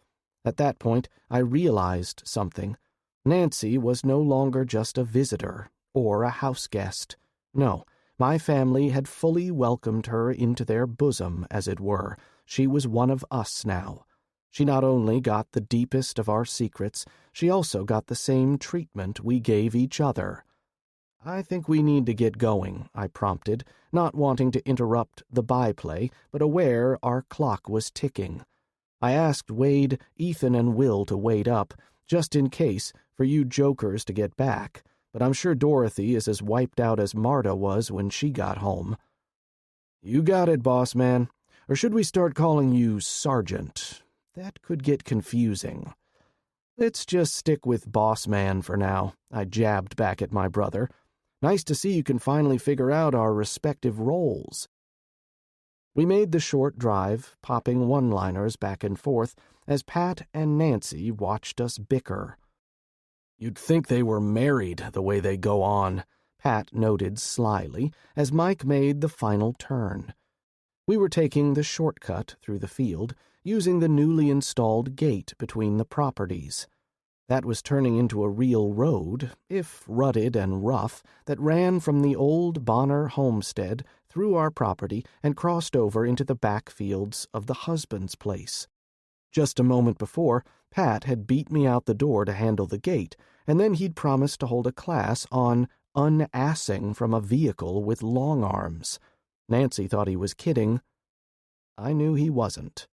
At that point, I realized something. Nancy was no longer just a visitor or a house guest. No, my family had fully welcomed her into their bosom, as it were. She was one of us now. She not only got the deepest of our secrets, she also got the same treatment we gave each other. I think we need to get going, I prompted, not wanting to interrupt the byplay, but aware our clock was ticking. I asked Wade, Ethan, and Will to wait up, just in case, for you jokers to get back, but I'm sure Dorothy is as wiped out as Marta was when she got home. You got it, boss man. Or should we start calling you Sergeant? That could get confusing. Let's just stick with boss man for now, I jabbed back at my brother. Nice to see you can finally figure out our respective roles. We made the short drive, popping one-liners back and forth, as Pat and Nancy watched us bicker. You'd think they were married the way they go on, Pat noted slyly, as Mike made the final turn. We were taking the shortcut through the field, using the newly installed gate between the properties. That was turning into a real road, if rutted and rough, that ran from the old Bonner homestead through our property and crossed over into the back fields of the husband's place. Just a moment before, Pat had beat me out the door to handle the gate, and then he'd promised to hold a class on unassing from a vehicle with long arms. Nancy thought he was kidding. I knew he wasn't.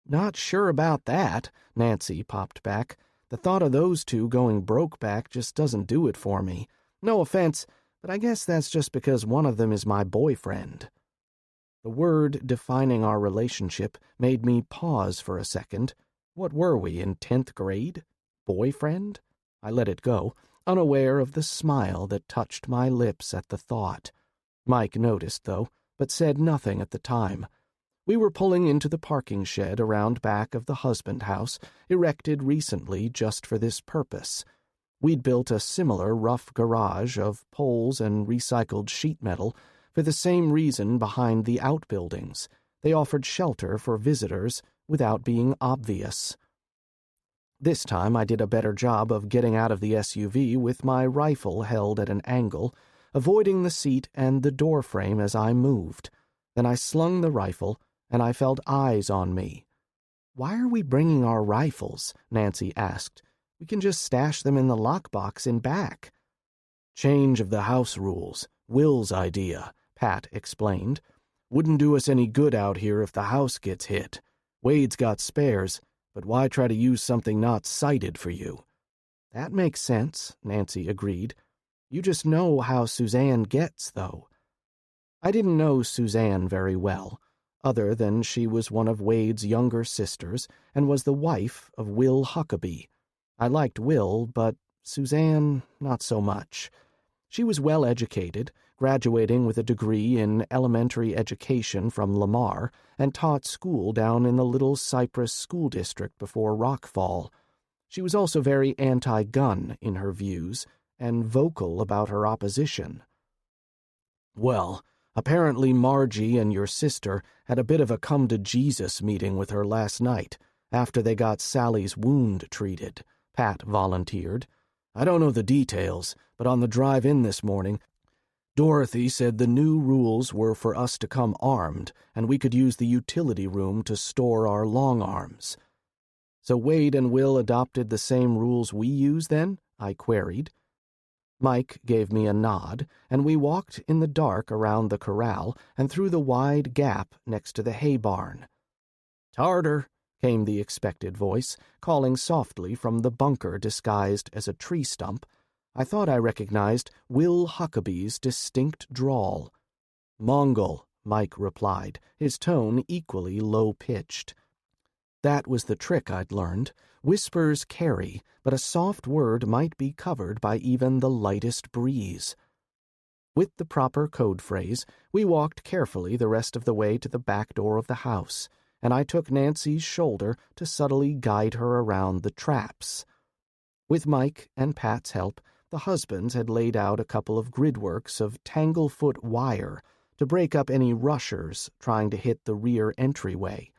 Not sure about that, Nancy popped back. The thought of those two going broke back just doesn't do it for me. No offense, but I guess that's just because one of them is my boyfriend. The word defining our relationship made me pause for a second. What were we, in 10th grade? Boyfriend? I let it go, unaware of the smile that touched my lips at the thought. Mike noticed, though, but said nothing at the time. We were pulling into the parking shed around back of the husband house, erected recently just for this purpose. We'd built a similar rough garage of poles and recycled sheet metal for the same reason behind the outbuildings. They offered shelter for visitors without being obvious. This time I did a better job of getting out of the SUV with my rifle held at an angle, avoiding the seat and the door frame as I moved. Then I slung the rifle, and I felt eyes on me. "Why are we bringing our rifles?" Nancy asked. "We can just stash them in the lockbox in back." "Change of the house rules. Will's idea," Pat explained. "Wouldn't do us any good out here if the house gets hit. Wade's got spares, but why try to use something not sighted for you?" "That makes sense," Nancy agreed. "You just know how Suzanne gets, though." I didn't know Suzanne very well, other than she was one of Wade's younger sisters and was the wife of Will Huckabee. I liked Will, but Suzanne, not so much. She was well educated, graduating with a degree in elementary education from Lamar, and taught school down in the Little Cypress School District before Rockfall. She was also very anti-gun in her views, and vocal about her opposition. "Well, apparently Margie and your sister had a bit of a come-to-Jesus meeting with her last night, after they got Sally's wound treated," Pat volunteered. "I don't know the details, but on the drive in this morning, Dorothy said the new rules were for us to come armed, and we could use the utility room to store our long arms." "So Wade and Will adopted the same rules we use, then?" I queried. Mike gave me a nod, and we walked in the dark around the corral and through the wide gap next to the hay barn. "Tartar," came the expected voice, calling softly from the bunker disguised as a tree stump. I thought I recognized Will Huckabee's distinct drawl. "Mongol," Mike replied, his tone equally low-pitched. That was the trick I'd learned. Whispers carry, but a soft word might be covered by even the lightest breeze. With the proper code phrase, we walked carefully the rest of the way to the back door of the house, and I took Nancy's shoulder to subtly guide her around the traps. With Mike and Pat's help, the husbands had laid out a couple of gridworks of tanglefoot wire to break up any rushers trying to hit the rear entryway.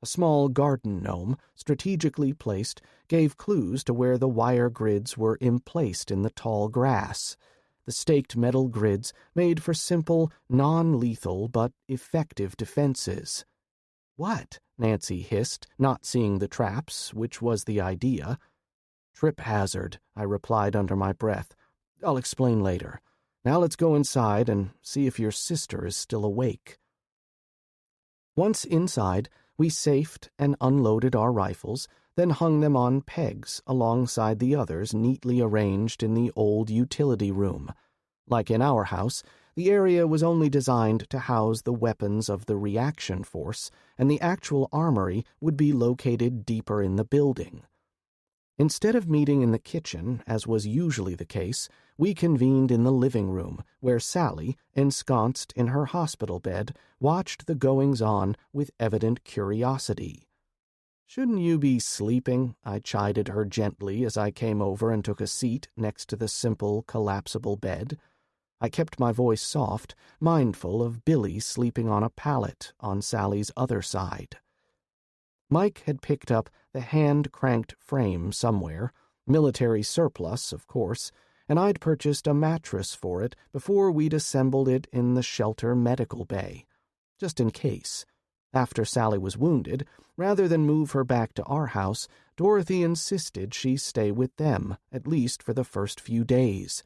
A small garden gnome, strategically placed, gave clues to where the wire grids were emplaced in the tall grass. The staked metal grids made for simple, non-lethal but effective defenses. "What?" Nancy hissed, not seeing the traps, which was the idea. "Trip hazard," I replied under my breath. I'll explain later. Now let's go inside and see if your sister is still awake." Once inside, we safed and unloaded our rifles, then hung them on pegs alongside the others neatly arranged in the old utility room. Like in our house, the area was only designed to house the weapons of the reaction force, and the actual armory would be located deeper in the building. Instead of meeting in the kitchen, as was usually the case, we convened in the living room, where Sally, ensconced in her hospital bed, watched the goings-on with evident curiosity. "Shouldn't you be sleeping?" I chided her gently as I came over and took a seat next to the simple, collapsible bed. I kept my voice soft, mindful of Billy sleeping on a pallet on Sally's other side. Mike had picked up the hand-cranked frame somewhere, military surplus, of course, and I'd purchased a mattress for it before we'd assembled it in the shelter medical bay, just in case. After Sally was wounded, rather than move her back to our house, Dorothy insisted she stay with them, at least for the first few days.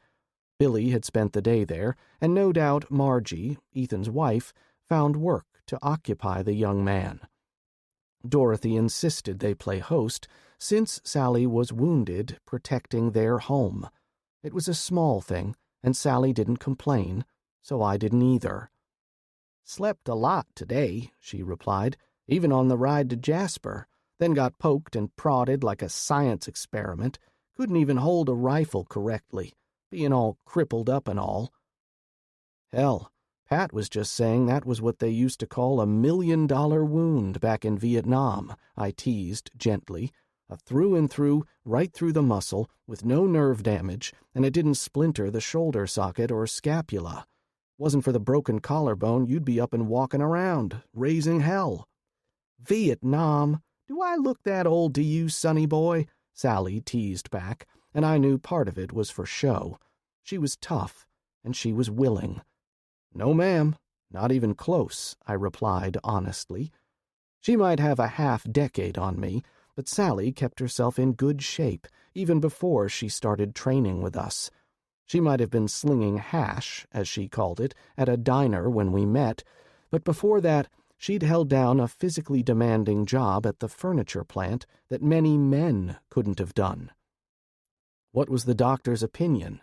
Billy had spent the day there, and no doubt Margie, Ethan's wife, found work to occupy the young man. Dorothy insisted they play host, since Sally was wounded protecting their home. It was a small thing, and Sally didn't complain, so I didn't either. "Slept a lot today," she replied, "even on the ride to Jasper, then got poked and prodded like a science experiment, couldn't even hold a rifle correctly, being all crippled up and all." "Hell, Pat was just saying that was what they used to call a $1 million wound back in Vietnam," I teased gently. "A through and through, right through the muscle, with no nerve damage, and it didn't splinter the shoulder socket or scapula. Wasn't for the broken collarbone, you'd be up and walking around, raising hell." "Vietnam? Do I look that old to you, sonny boy?" Sally teased back, and I knew part of it was for show. She was tough, and she was willing. "No, ma'am, not even close," I replied honestly. She might have a half-decade on me, but Sally kept herself in good shape even before she started training with us. She might have been slinging hash, as she called it, at a diner when we met, but before that she'd held down a physically demanding job at the furniture plant that many men couldn't have done. What was the doctor's opinion?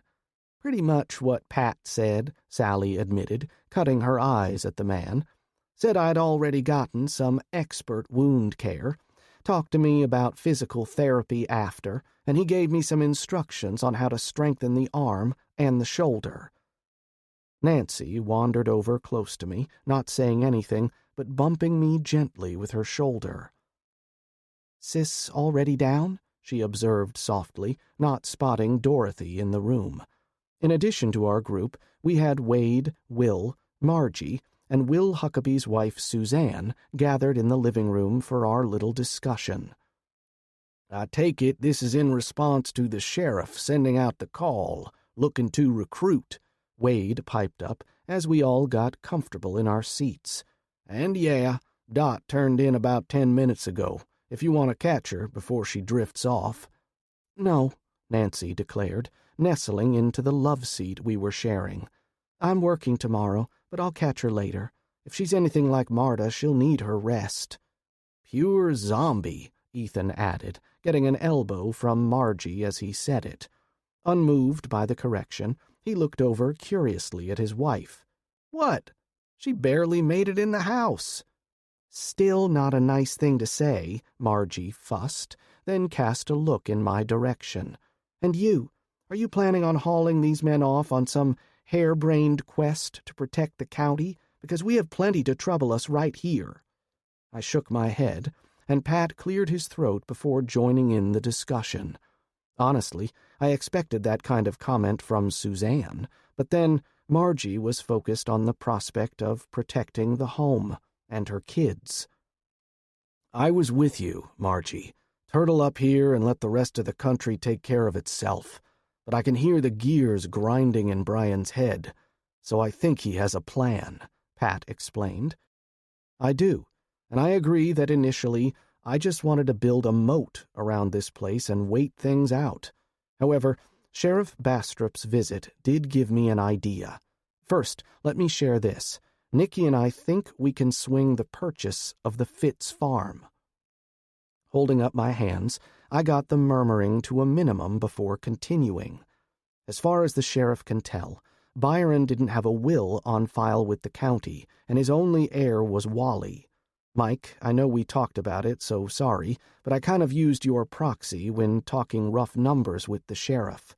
"Pretty much what Pat said," Sally admitted, cutting her eyes at the man. "Said I'd already gotten some expert wound care. Talked to me about physical therapy after, and he gave me some instructions on how to strengthen the arm and the shoulder." Nancy wandered over close to me, not saying anything, but bumping me gently with her shoulder. "Sis already down?" she observed softly, not spotting Dorothy in the room. In addition to our group, we had Wade, Will, Margie, and Will Huckabee's wife Suzanne gathered in the living room for our little discussion. "I take it this is in response to the sheriff sending out the call, looking to recruit," Wade piped up as we all got comfortable in our seats. "And yeah, Dot turned in about 10 minutes ago, if you want to catch her before she drifts off." "No," Nancy declared, nestling into the love seat we were sharing. "I'm working tomorrow, but I'll catch her later. If she's anything like Marta, she'll need her rest." "Pure zombie," Ethan added, getting an elbow from Margie as he said it. Unmoved by the correction, he looked over curiously at his wife. "What? She barely made it in the house." "Still not a nice thing to say," Margie fussed, then cast a look in my direction. "And you? Are you planning on hauling these men off on some harebrained quest to protect the county? Because we have plenty to trouble us right here." I shook my head, and Pat cleared his throat before joining in the discussion. Honestly, I expected that kind of comment from Suzanne, but then Margie was focused on the prospect of protecting the home and her kids. "I was with you, Margie. Turtle up here and let the rest of the country take care of itself. But I can hear the gears grinding in Bryan's head, so I think he has a plan," Pat explained. "I do, and I agree that initially I just wanted to build a moat around this place and wait things out. However, Sheriff Bastrup's visit did give me an idea. First, let me share this. Nicky and I think we can swing the purchase of the Fitz farm. Holding up my hands, I got the murmuring to a minimum before continuing. As far as the sheriff can tell, Byron didn't have a will on file with the county, and his only heir was Wally. Mike, I know we talked about it, so sorry, but I kind of used your proxy when talking rough numbers with the sheriff.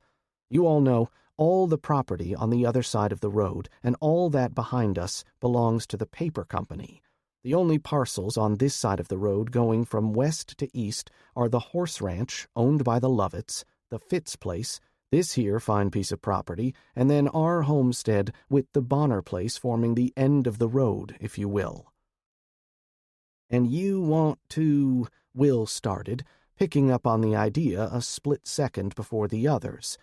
You all know all the property on the other side of the road and all that behind us belongs to the paper company. The only parcels on this side of the road going from west to east are the horse ranch owned by the Lovitts, the Fitz place, this here fine piece of property, and then our homestead with the Bonner place forming the end of the road, if you will. And you want to, Will started, picking up on the idea a split second before the others.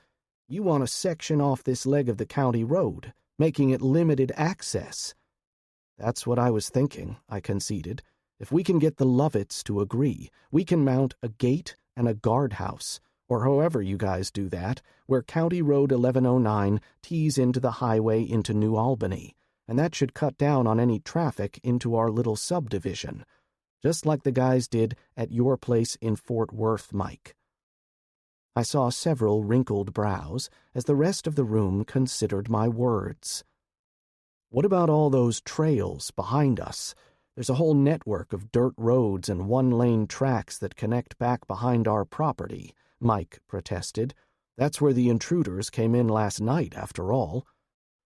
You want to section off this leg of the county road, making it limited access. That's what I was thinking, I conceded. If we can get the Lovitts to agree, we can mount a gate and a guardhouse, or however you guys do that, where County Road 1109 tees into the highway into New Albany, and that should cut down on any traffic into our little subdivision, just like the guys did at your place in Fort Worth, Mike. I saw several wrinkled brows as the rest of the room considered my words. What about all those trails behind us? There's a whole network of dirt roads and one-lane tracks that connect back behind our property, Mike protested. That's where the intruders came in last night, after all.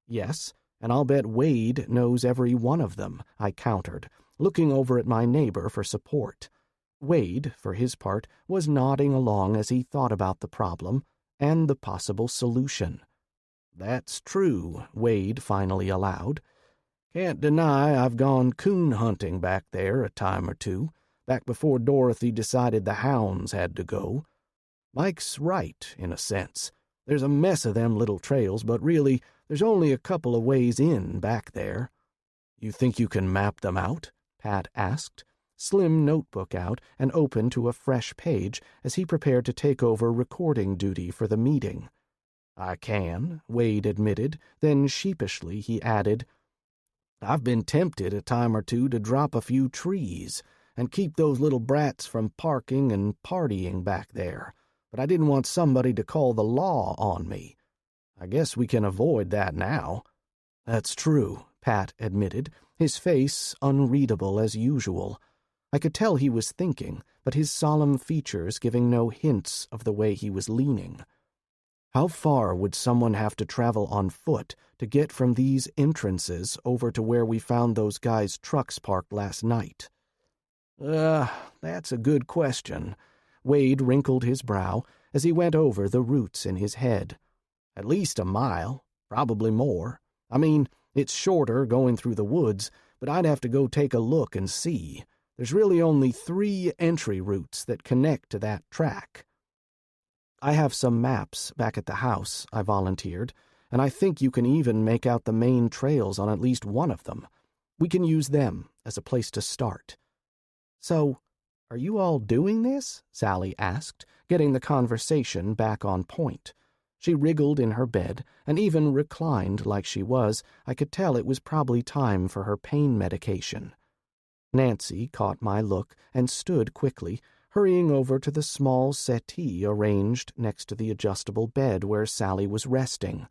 Yes, and I'll bet Wade knows every one of them, I countered, looking over at my neighbor for support. Wade, for his part, was nodding along as he thought about the problem and the possible solution. That's true, Wade finally allowed. Can't deny I've gone coon hunting back there a time or two, back before Dorothy decided the hounds had to go. Mike's right, in a sense. There's a mess of them little trails, but really, there's only a couple of ways in back there. You think you can map them out? Pat asked, slim notebook out and open to a fresh page as he prepared to take over recording duty for the meeting. I can, Wade admitted, then sheepishly he added, I've been tempted a time or two to drop a few trees and keep those little brats from parking and partying back there, but I didn't want somebody to call the law on me. I guess we can avoid that now. That's true, Pat admitted, his face unreadable as usual. I could tell he was thinking, but his solemn features giving no hints of the way he was leaning. How far would someone have to travel on foot to get from these entrances over to where we found those guys' trucks parked last night? That's a good question. Wade wrinkled his brow as he went over the routes in his head. At least a mile, probably more. I mean, it's shorter going through the woods, but I'd have to go take a look and see. There's really only 3 entry routes that connect to that track. I have some maps back at the house, I volunteered, and I think you can even make out the main trails on at least one of them. We can use them as a place to start. So, are you all doing this? Sally asked, getting the conversation back on point. She wriggled in her bed, and even reclined like she was, I could tell it was probably time for her pain medication. Nancy caught my look and stood quickly, hurrying over to the small settee arranged next to the adjustable bed where Sally was resting.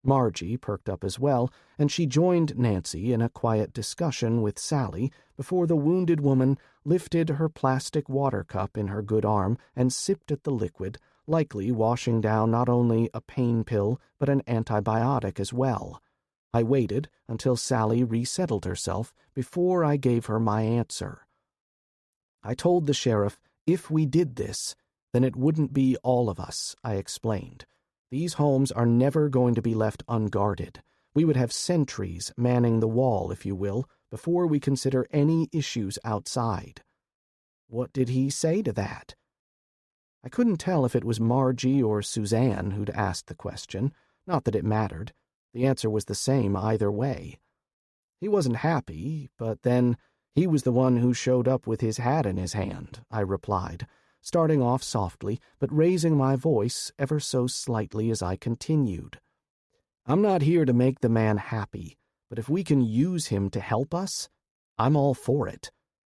Margie perked up as well, and she joined Nancy in a quiet discussion with Sally before the wounded woman lifted her plastic water cup in her good arm and sipped at the liquid, likely washing down not only a pain pill but an antibiotic as well. I waited until Sally resettled herself before I gave her my answer. I told the sheriff if we did this, then it wouldn't be all of us, I explained. These homes are never going to be left unguarded. We would have sentries manning the wall, if you will, before we consider any issues outside. What did he say to that? I couldn't tell if it was Margie or Suzanne who'd asked the question, not that it mattered. The answer was the same either way. He wasn't happy, but then he was the one who showed up with his hat in his hand, I replied, starting off softly, but raising my voice ever so slightly as I continued. I'm not here to make the man happy, but if we can use him to help us, I'm all for it.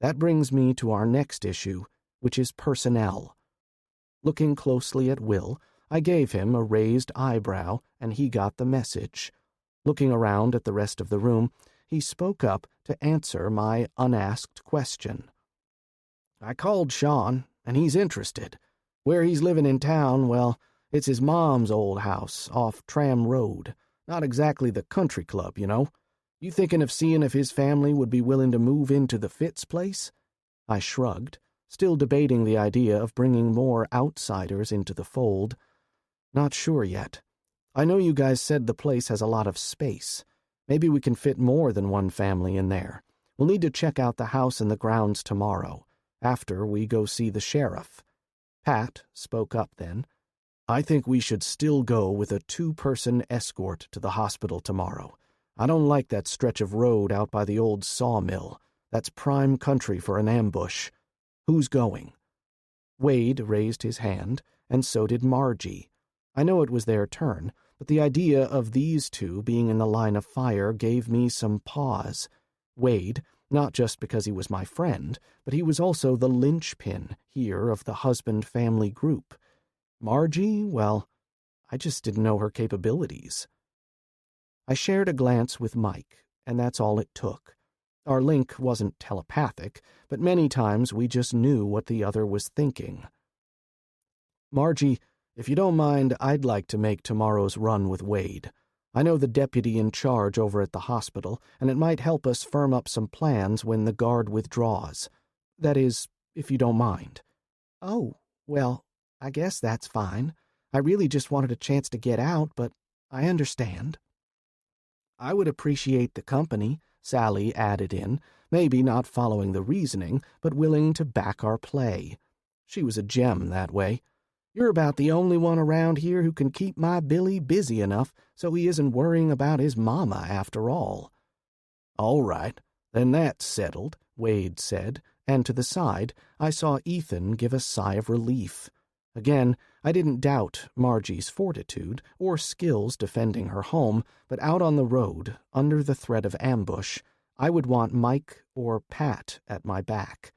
That brings me to our next issue, which is personnel. Looking closely at Will, I gave him a raised eyebrow, and he got the message. Looking around at the rest of the room, he spoke up to answer my unasked question. I called Sean, and he's interested. Where he's living in town, well, it's his mom's old house off Tram Road. Not exactly the country club, you know. You thinking of seeing if his family would be willing to move into the Fitz place? I shrugged, still debating the idea of bringing more outsiders into the fold. Not sure yet. I know you guys said the place has a lot of space. Maybe we can fit more than one family in there. We'll need to check out the house and the grounds tomorrow, after we go see the sheriff. Pat spoke up then. I think we should still go with a 2-person escort to the hospital tomorrow. I don't like that stretch of road out by the old sawmill. That's prime country for an ambush. Who's going? Wade raised his hand, and so did Margie. I know it was their turn, but the idea of these two being in the line of fire gave me some pause. Wade, not just because he was my friend, but he was also the linchpin here of the husband-family group. Margie, well, I just didn't know her capabilities. I shared a glance with Mike, and that's all it took. Our link wasn't telepathic, but many times we just knew what the other was thinking. Margie, if you don't mind, I'd like to make tomorrow's run with Wade. I know the deputy in charge over at the hospital, and it might help us firm up some plans when the guard withdraws. That is, if you don't mind. Oh, well, I guess that's fine. I really just wanted a chance to get out, but I understand. I would appreciate the company, Sally added in, maybe not following the reasoning, but willing to back our play. She was a gem that way. You're about the only one around here who can keep my Billy busy enough so he isn't worrying about his mama after all. All right, then that's settled, Wade said, and to the side I saw Ethan give a sigh of relief. Again, I didn't doubt Margie's fortitude or skills defending her home, but out on the road, under the threat of ambush, I would want Mike or Pat at my back.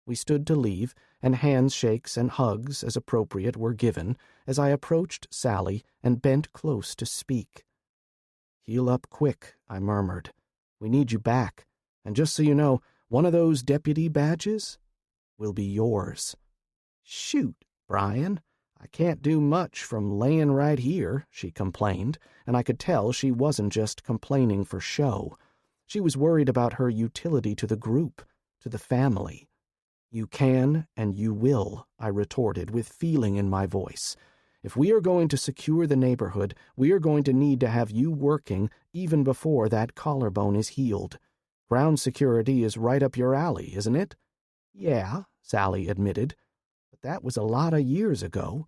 We stood to leave, and handshakes and hugs as appropriate were given as I approached Sally and bent close to speak. Heal up quick, I murmured. We need you back, and just so you know, one of those deputy badges will be yours. Shoot, Bryan, I can't do much from laying right here, she complained, and I could tell she wasn't just complaining for show. She was worried about her utility to the group, to the family. You can and you will, I retorted with feeling in my voice. If we are going to secure the neighborhood, we are going to need to have you working even before that collarbone is healed. Ground security is right up your alley, isn't it? Yeah, Sally admitted. But that was a lot of years ago.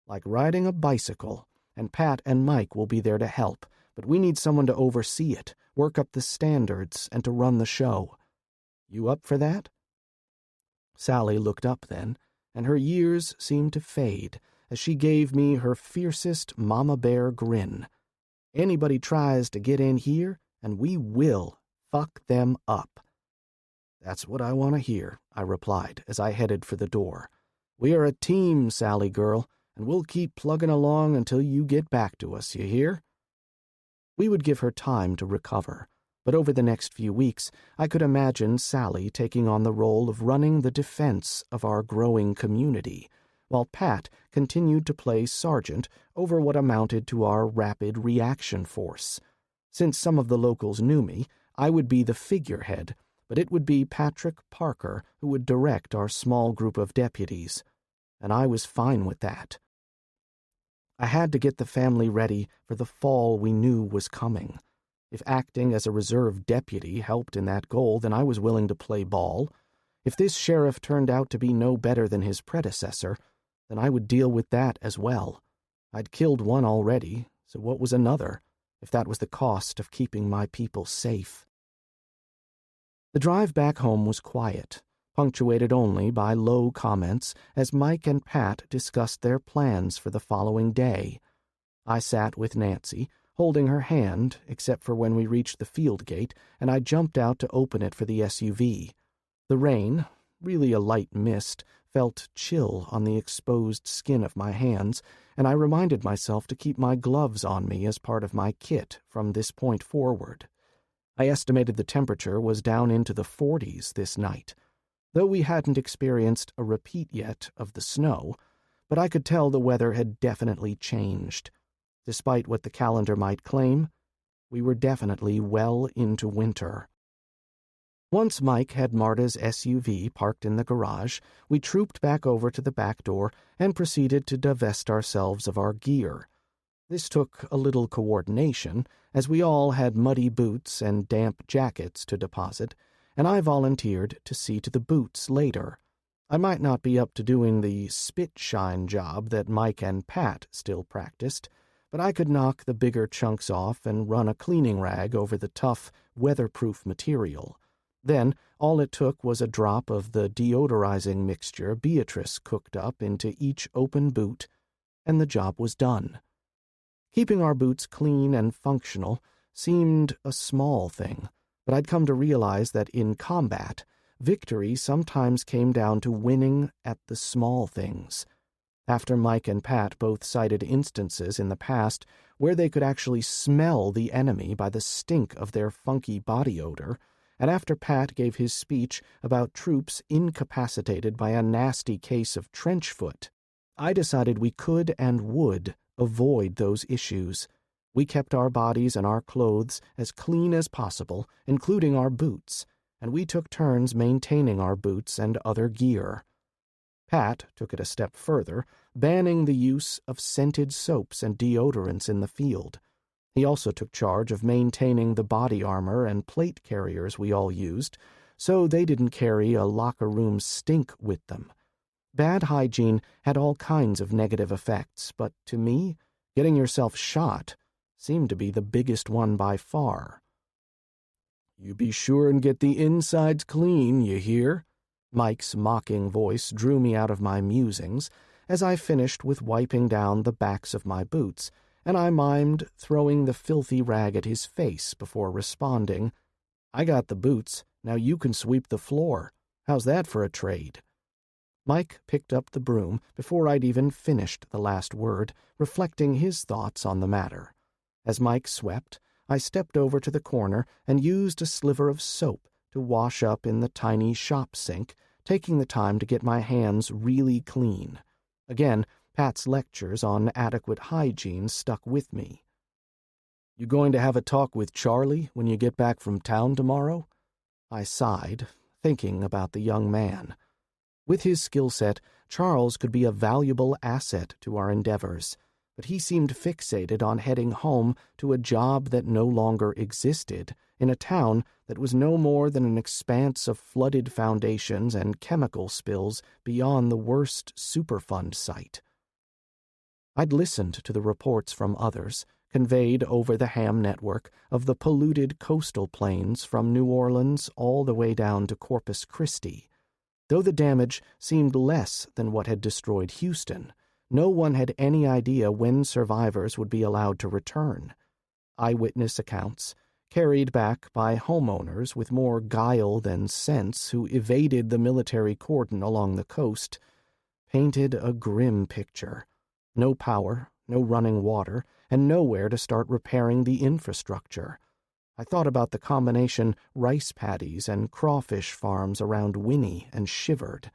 Like riding a bicycle, and Pat and Mike will be there to help, but we need someone to oversee it, work up the standards, and to run the show. You up for that? Sally looked up then, and her years seemed to fade as she gave me her fiercest mama bear grin. Anybody tries to get in here, and we will fuck them up. That's what I want to hear, I replied as I headed for the door. We are a team, Sally girl, and we'll keep plugging along until you get back to us, you hear? We would give her time to recover, but over the next few weeks, I could imagine Sally taking on the role of running the defense of our growing community, while Pat continued to play sergeant over what amounted to our rapid reaction force. Since some of the locals knew me, I would be the figurehead, but it would be Patrick Parker who would direct our small group of deputies, and I was fine with that. I had to get the family ready for the fall we knew was coming. If acting as a reserve deputy helped in that goal, then I was willing to play ball. If this sheriff turned out to be no better than his predecessor, then I would deal with that as well. I'd killed one already, so what was another, if that was the cost of keeping my people safe? The drive back home was quiet, punctuated only by low comments as Mike and Pat discussed their plans for the following day. I sat with Nancy, holding her hand, except for when we reached the field gate, and I jumped out to open it for the SUV. The rain, really a light mist, felt chill on the exposed skin of my hands, and I reminded myself to keep my gloves on me as part of my kit from this point forward. I estimated the temperature was down into the 40s this night, though we hadn't experienced a repeat yet of the snow, but I could tell the weather had definitely changed. Despite what the calendar might claim, we were definitely well into winter. Once Mike had Marta's SUV parked in the garage, we trooped back over to the back door and proceeded to divest ourselves of our gear. This took a little coordination, as we all had muddy boots and damp jackets to deposit, and I volunteered to see to the boots later. I might not be up to doing the spit-shine job that Mike and Pat still practiced, but I could knock the bigger chunks off and run a cleaning rag over the tough, weatherproof material. Then, all it took was a drop of the deodorizing mixture Beatrice cooked up into each open boot, and the job was done. Keeping our boots clean and functional seemed a small thing, but I'd come to realize that in combat, victory sometimes came down to winning at the small things. After Mike and Pat both cited instances in the past where they could actually smell the enemy by the stink of their funky body odor, and after Pat gave his speech about troops incapacitated by a nasty case of trench foot, I decided we could and would avoid those issues. We kept our bodies and our clothes as clean as possible, including our boots, and we took turns maintaining our boots and other gear. Pat took it a step further, banning the use of scented soaps and deodorants in the field. He also took charge of maintaining the body armor and plate carriers we all used, so they didn't carry a locker room stink with them. Bad hygiene had all kinds of negative effects, but to me, getting yourself shot seemed to be the biggest one by far. "You be sure and get the insides clean, you hear?" Mike's mocking voice drew me out of my musings as I finished with wiping down the backs of my boots, and I mimed throwing the filthy rag at his face before responding, "I got the boots, now you can sweep the floor. How's that for a trade?" Mike picked up the broom before I'd even finished the last word, reflecting his thoughts on the matter. As Mike swept, I stepped over to the corner and used a sliver of soap to wash up in the tiny shop sink, taking the time to get my hands really clean. Again, Pat's lectures on adequate hygiene stuck with me. "You going to have a talk with Charlie when you get back from town tomorrow?" I sighed, thinking about the young man. With his skill set, Charles could be a valuable asset to our endeavors, but he seemed fixated on heading home to a job that no longer existed, in a town that was no more than an expanse of flooded foundations and chemical spills beyond the worst Superfund site. I'd listened to the reports from others, conveyed over the ham network, of the polluted coastal plains from New Orleans all the way down to Corpus Christi. Though the damage seemed less than what had destroyed Houston, no one had any idea when survivors would be allowed to return. Eyewitness accounts, carried back by homeowners with more guile than sense who evaded the military cordon along the coast, painted a grim picture. No power, no running water, and nowhere to start repairing the infrastructure. I thought about the combination rice paddies and crawfish farms around Winnie and shivered.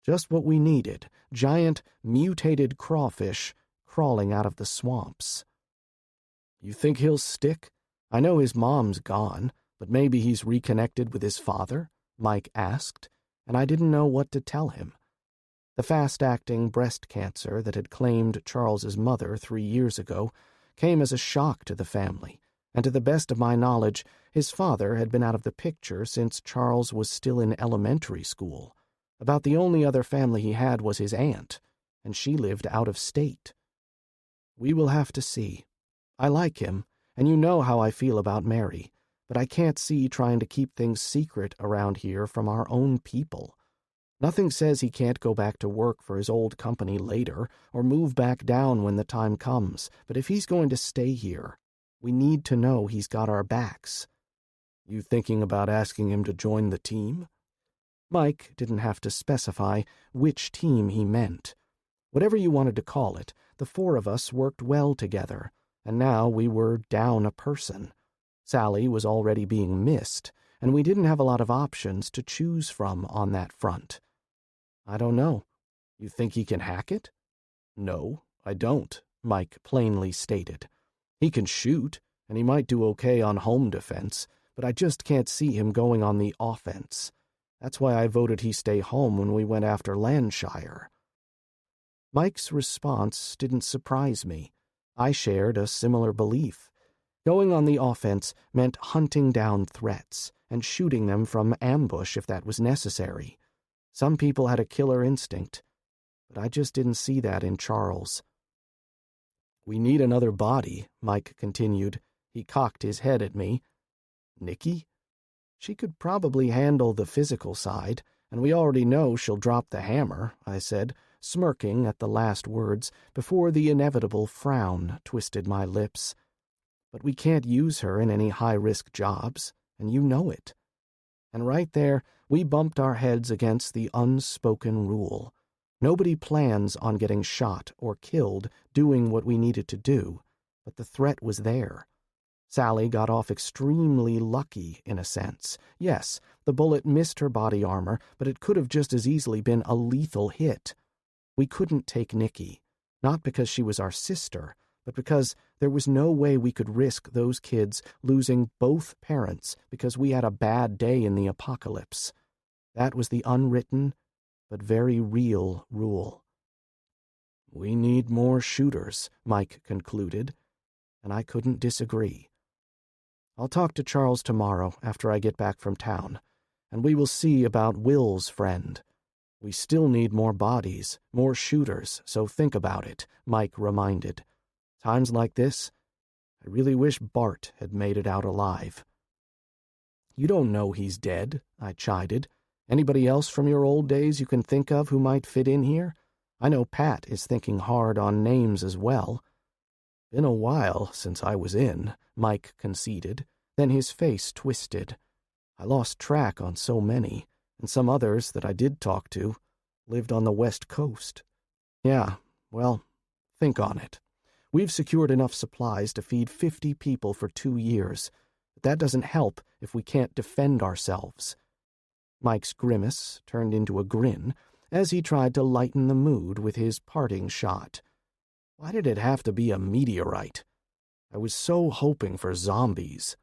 Just what we needed, giant, mutated crawfish crawling out of the swamps. "You think he'll stick? I know his mom's gone, but maybe he's reconnected with his father?" Mike asked, and I didn't know what to tell him. The fast-acting breast cancer that had claimed Charles's mother 3 years ago came as a shock to the family, and to the best of my knowledge, his father had been out of the picture since Charles was still in elementary school. About the only other family he had was his aunt, and she lived out of state. We will have to see. I like him, and you know how I feel about Mary, but I can't see trying to keep things secret around here from our own people. Nothing says he can't go back to work for his old company later or move back down when the time comes, but if he's going to stay here, we need to know he's got our backs. You thinking about asking him to join the team? Mike didn't have to specify which team he meant. Whatever you wanted to call it, the four of us worked well together, and now we were down a person. Sally was already being missed, and we didn't have a lot of options to choose from on that front. I don't know. You think he can hack it? No, I don't, Mike plainly stated. He can shoot, and he might do okay on home defense, but I just can't see him going on the offense. That's why I voted he stay home when we went after Landshire. Mike's response didn't surprise me. I shared a similar belief. Going on the offense meant hunting down threats and shooting them from ambush if that was necessary. Some people had a killer instinct, but I just didn't see that in Charles. We need another body, Mike continued. He cocked his head at me. Nikki? She could probably handle the physical side, and we already know she'll drop the hammer, I said, smirking at the last words before the inevitable frown twisted my lips. But we can't use her in any high-risk jobs, and you know it. And right there, we bumped our heads against the unspoken rule. Nobody plans on getting shot or killed doing what we needed to do, but the threat was there. Sally got off extremely lucky, in a sense. Yes, the bullet missed her body armor, but it could have just as easily been a lethal hit. We couldn't take Nikki, not because she was our sister, but because there was no way we could risk those kids losing both parents because we had a bad day in the apocalypse. That was the unwritten, but very real rule. We need more shooters, Mike concluded, and I couldn't disagree. I'll talk to Charles tomorrow after I get back from town, and we will see about Will's friend. We still need more bodies, more shooters, so think about it, Mike reminded. Times like this, I really wish Bart had made it out alive. You don't know he's dead, I chided. Anybody else from your old days you can think of who might fit in here? I know Pat is thinking hard on names as well. Been a while since I was in, Mike conceded. Then his face twisted. I lost track on so many, and some others that I did talk to lived on the West Coast. Yeah, well, think on it. We've secured enough supplies to feed 50 people for 2 years, but that doesn't help if we can't defend ourselves. Mike's grimace turned into a grin as he tried to lighten the mood with his parting shot. Why did it have to be a meteorite? I was so hoping for zombies.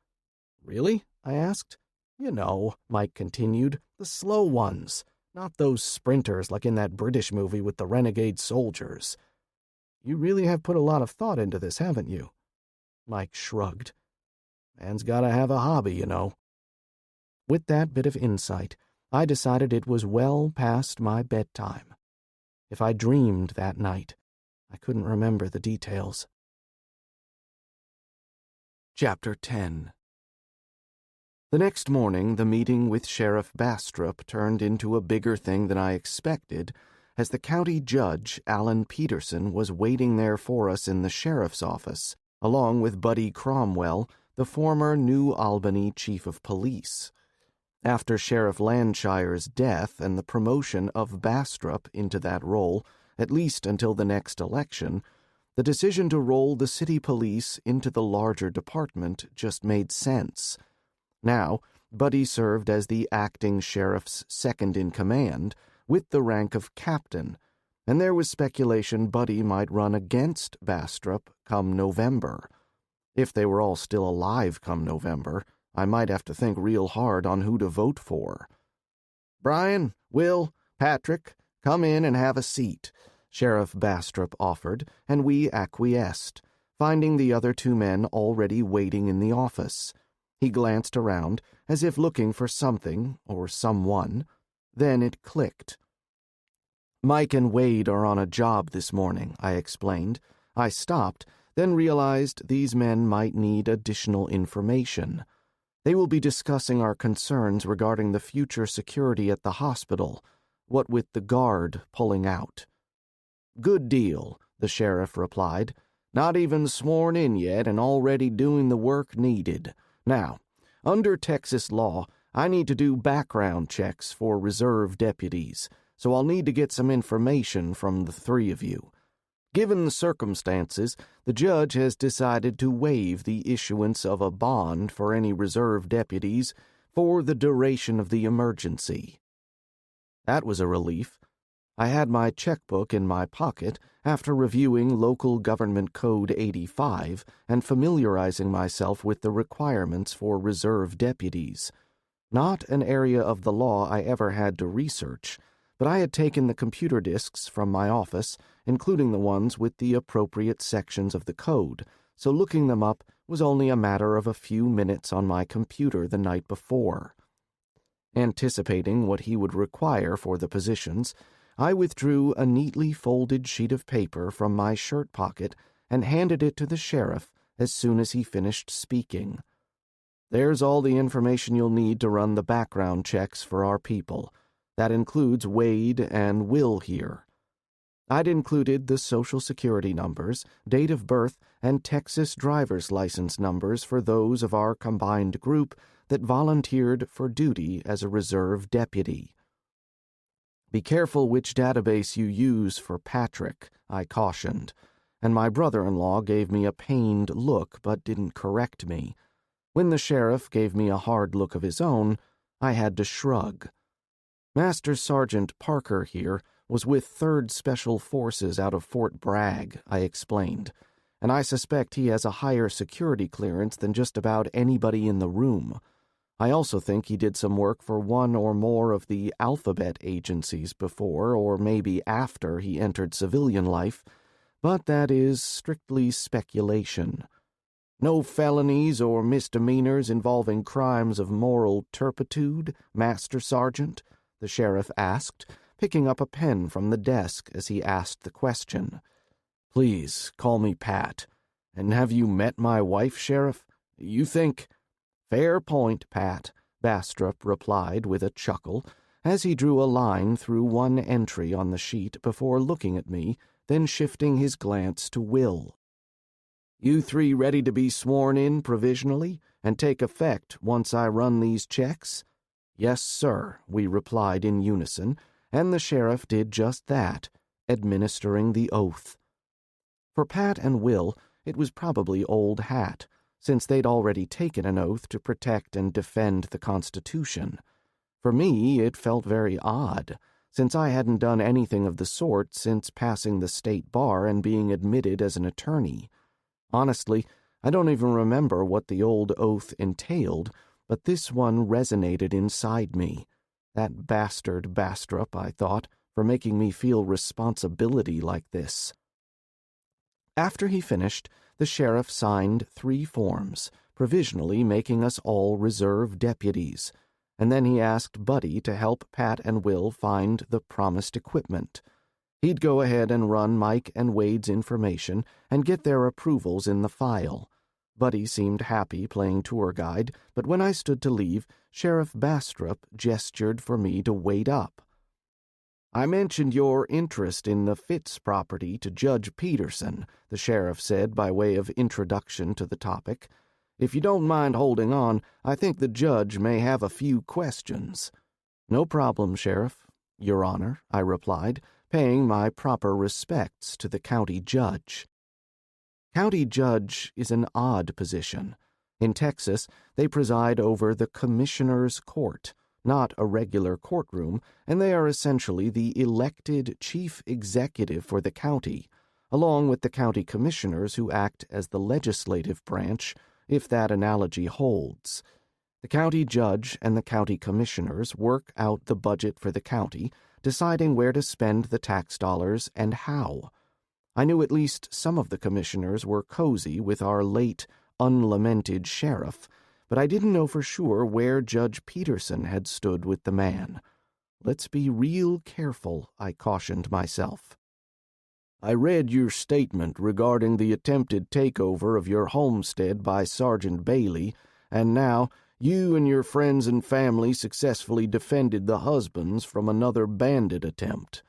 Really? I asked. You know, Mike continued, the slow ones, not those sprinters like in that British movie with the renegade soldiers. You really have put a lot of thought into this, haven't you? Mike shrugged. Man's gotta have a hobby, you know. With that bit of insight, I decided it was well past my bedtime. If I dreamed that night, I couldn't remember the details. Chapter 10. The next morning, the meeting with Sheriff Bastrop turned into a bigger thing than I expected, as the county judge, Alan Peterson, was waiting there for us in the sheriff's office, along with Buddy Cromwell, the former New Albany chief of police. After Sheriff Landshire's death and the promotion of Bastrop into that role, at least until the next election, the decision to roll the city police into the larger department just made sense. Now, Buddy served as the acting sheriff's second-in-command, with the rank of captain, and there was speculation Buddy might run against Bastrop come November. If they were all still alive come November, I might have to think real hard on who to vote for. Bryan, Will, Patrick, come in and have a seat, Sheriff Bastrop offered, and we acquiesced, finding the other 2 men already waiting in the office. He glanced around, as if looking for something or someone. Then it clicked. Mike and Wade are on a job this morning, I explained. I stopped, then realized these men might need additional information. They will be discussing our concerns regarding the future security at the hospital. what with the guard pulling out. "Good deal," the sheriff replied. "Not even sworn in yet and already doing the work needed. Now, under Texas law, I need to do background checks for reserve deputies, so I'll need to get some information from the three of you. Given the circumstances, the judge has decided to waive the issuance of a bond for any reserve deputies for the duration of the emergency." That was a relief. I had my checkbook in my pocket after reviewing Local Government Code 85 and familiarizing myself with the requirements for reserve deputies. Not an area of the law I ever had to research, but I had taken the computer disks from my office, including the ones with the appropriate sections of the code, so looking them up was only a matter of a few minutes on my computer the night before. Anticipating what he would require for the positions, I withdrew a neatly folded sheet of paper from my shirt pocket and handed it to the sheriff as soon as he finished speaking. "There's all the information you'll need to run the background checks for our people. That includes Wade and Will here." I'd included the Social Security numbers, date of birth, and Texas driver's license numbers for those of our combined group that volunteered for duty as a reserve deputy. "Be careful which database you use for Patrick," I cautioned, and my brother-in-law gave me a pained look but didn't correct me. When the sheriff gave me a hard look of his own, I had to shrug. "Master Sergeant Parker here was with 3rd Special Forces out of Fort Bragg," I explained, "and I suspect he has a higher security clearance than just about anybody in the room. I also think he did some work for one or more of the alphabet agencies before or maybe after he entered civilian life, but that is strictly speculation." "No felonies or misdemeanors involving crimes of moral turpitude, Master Sergeant?" the sheriff asked, picking up a pen from the desk as he asked the question. "Please call me Pat. And have you met my wife, Sheriff? You think—" "Fair point, Pat," Bastrop replied with a chuckle, as he drew a line through one entry on the sheet before looking at me, then shifting his glance to Will. "You three ready to be sworn in provisionally and take effect once I run these checks?" "Yes, sir," we replied in unison, and the sheriff did just that, administering the oath. For Pat and Will, it was probably old hat, since they'd already taken an oath to protect and defend the Constitution. For me, it felt very odd, since I hadn't done anything of the sort since passing the state bar and being admitted as an attorney. Honestly, I don't even remember what the old oath entailed, but this one resonated inside me. That bastard Bastrop, I thought, for making me feel responsibility like this. After he finished, the sheriff signed 3 forms, provisionally making us all reserve deputies, and then he asked Buddy to help Pat and Will find the promised equipment. He'd go ahead and run Mike and Wade's information and get their approvals in the file. Buddy seemed happy playing tour guide, but when I stood to leave, Sheriff Bastrop gestured for me to wait up. "I mentioned your interest in the Fitz property to Judge Peterson," the sheriff said by way of introduction to the topic. "If you don't mind holding on, I think the judge may have a few questions." "No problem, Sheriff, Your Honor," I replied, paying my proper respects to the county judge. County judge is an odd position. In Texas, they preside over the commissioner's court, not a regular courtroom, and they are essentially the elected chief executive for the county, along with the county commissioners who act as the legislative branch, if that analogy holds. The county judge and the county commissioners work out the budget for the county, deciding where to spend the tax dollars and how. I knew at least some of the commissioners were cozy with our late, unlamented sheriff, but I didn't know for sure where Judge Peterson had stood with the man. "Let's be real careful," I cautioned myself. "I read your statement regarding the attempted takeover of your homestead by Sergeant Bailey, and now You and your friends and family successfully defended the husbands from another bandit attempt.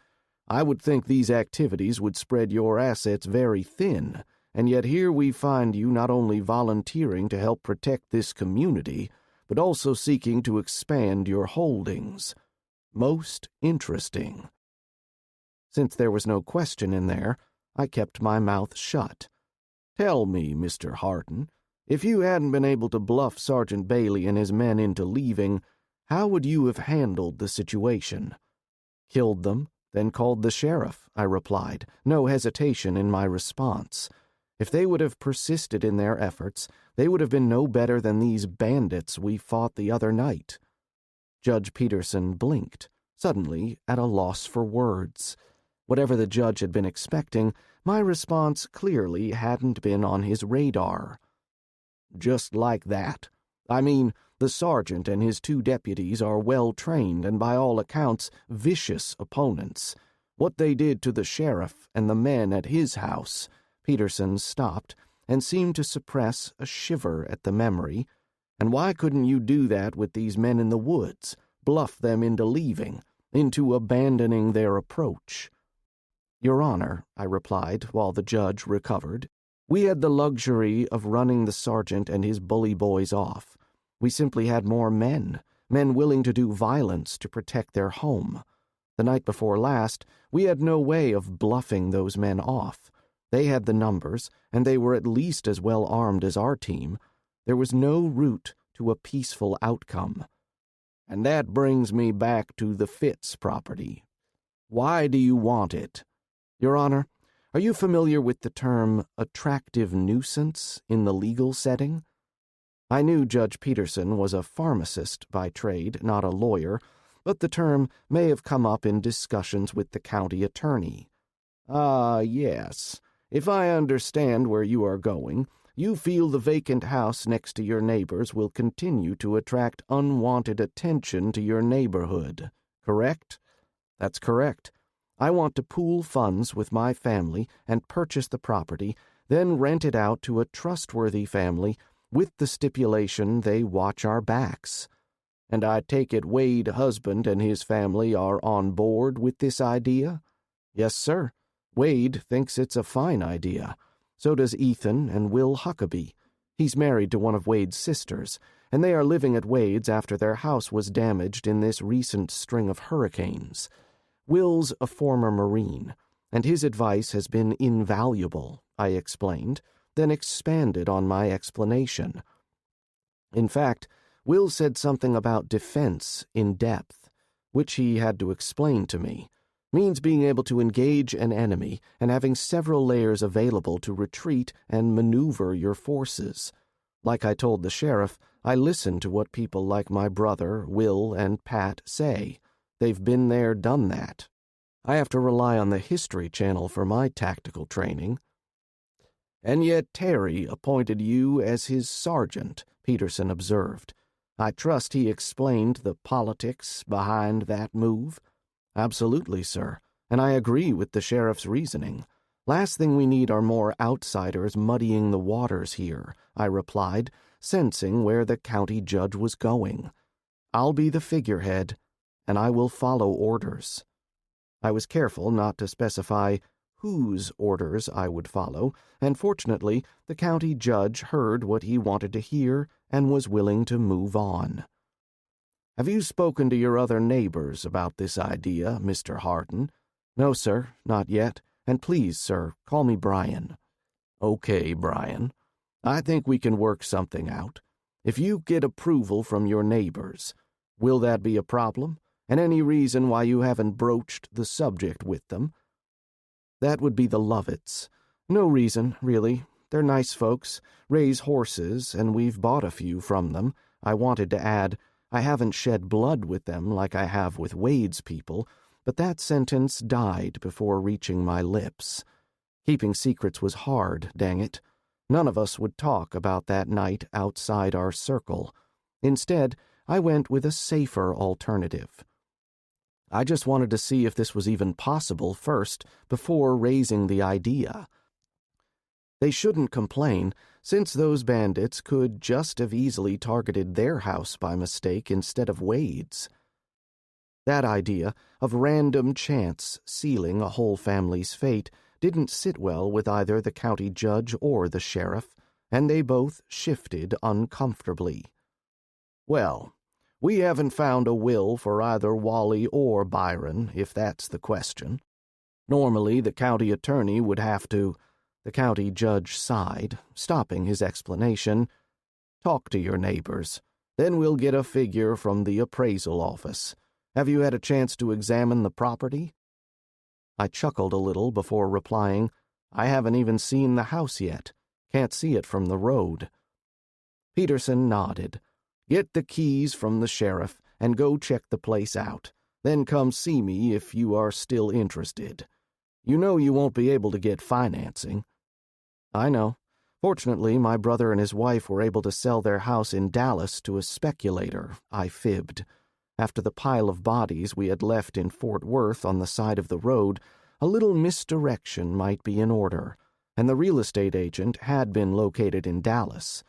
I would think these activities would spread your assets very thin, and yet here we find you not only volunteering to help protect this community, but also seeking to expand your holdings. Most interesting." Since there was no question in there, I kept my mouth shut. "Tell me, Mr. Harton, if you hadn't been able to bluff Sergeant Bailey and his men into leaving, how would you have handled the situation?" "Killed them, then called the sheriff," I replied, no hesitation in my response. If they would have persisted in their efforts, they would have been no better than these bandits we fought the other night. Judge Peterson blinked, suddenly at a loss for words. Whatever the judge had been expecting, my response clearly hadn't been on his radar. "Just like that. I mean, the sergeant and his 2 deputies are well-trained and by all accounts vicious opponents. What they did to the sheriff and the men at his house—" Peterson stopped and seemed to suppress a shiver at the memory. "And why couldn't you do that with these men in the woods, bluff them into leaving, into abandoning their approach?" "Your Honor," I replied while the judge recovered, "we had the luxury of running the sergeant and his bully boys off. We simply had more men willing to do violence to protect their home. The night before last, we had no way of bluffing those men off. They had the numbers, and they were at least as well armed as our team. There was no route to a peaceful outcome. And that brings me back to the Fitz property. Why do you want it?" "Your Honor, are you familiar with the term attractive nuisance in the legal setting?" I knew Judge Peterson was a pharmacist by trade, not a lawyer, but the term may have come up in discussions with the county attorney. "Ah, yes. If I understand where you are going, you feel the vacant house next to your neighbors will continue to attract unwanted attention to your neighborhood, correct?" "That's correct. I want to pool funds with my family and purchase the property, then rent it out to a trustworthy family with the stipulation they watch our backs. And I take it Wade husband and his family are on board with this idea?" "Yes, sir. Wade thinks it's a fine idea. So does Ethan and Will Huckabee. He's married to one of Wade's sisters, and they are living at Wade's after their house was damaged in this recent string of hurricanes. Will's a former Marine, and his advice has been invaluable," I explained, then expanded on my explanation. In fact, Will said something about defense in depth, which he had to explain to me. Means being able to engage an enemy and having several layers available to retreat and maneuver your forces. Like I told the sheriff, I listen to what people like my brother, Will, and Pat say. They've been there, done that. I have to rely on the History Channel for my tactical training. "And yet Terry appointed you as his sergeant," Peterson observed. "I trust he explained the politics behind that move?" "Absolutely, sir, and I agree with the sheriff's reasoning. Last thing we need are more outsiders muddying the waters here," I replied, sensing where the county judge was going. "I'll be the figurehead, and I will follow orders." I was careful not to specify whose orders I would follow, and fortunately the county judge heard what he wanted to hear and was willing to move on. "Have you spoken to your other neighbors about this idea, Mr. Harton?" "No, sir, not yet, and please, sir, call me Bryan." "Okay, Bryan. I think we can work something out. If you get approval from your neighbors, will that be a problem? And any reason why you haven't broached the subject with them?" "That would be the Lovitts. No reason, really. They're nice folks, raise horses, and we've bought a few from them." I wanted to add, "I haven't shed blood with them like I have with Wade's people," but that sentence died before reaching my lips. Keeping secrets was hard, dang it. None of us would talk about that night outside our circle. Instead, I went with a safer alternative. I just wanted to see if this was even possible first, before raising the idea. They shouldn't complain, since those bandits could just have easily targeted their house by mistake instead of Wade's. That idea of random chance sealing a whole family's fate didn't sit well with either the county judge or the sheriff, and they both shifted uncomfortably. "Well, we haven't found a will for either Wally or Byron, if that's the question. Normally, the county attorney would have to—" The county judge sighed, stopping his explanation. "Talk to your neighbors. Then we'll get a figure from the appraisal office. Have you had a chance to examine the property?" I chuckled a little before replying, "I haven't even seen the house yet. Can't see it from the road." Peterson nodded. "Get the keys from the sheriff and go check the place out. Then come see me if you are still interested. You know you won't be able to get financing." "I know. Fortunately, my brother and his wife were able to sell their house in Dallas to a speculator," I fibbed. After the pile of bodies we had left in Fort Worth on the side of the road, a little misdirection might be in order, and the real estate agent had been located in Dallas.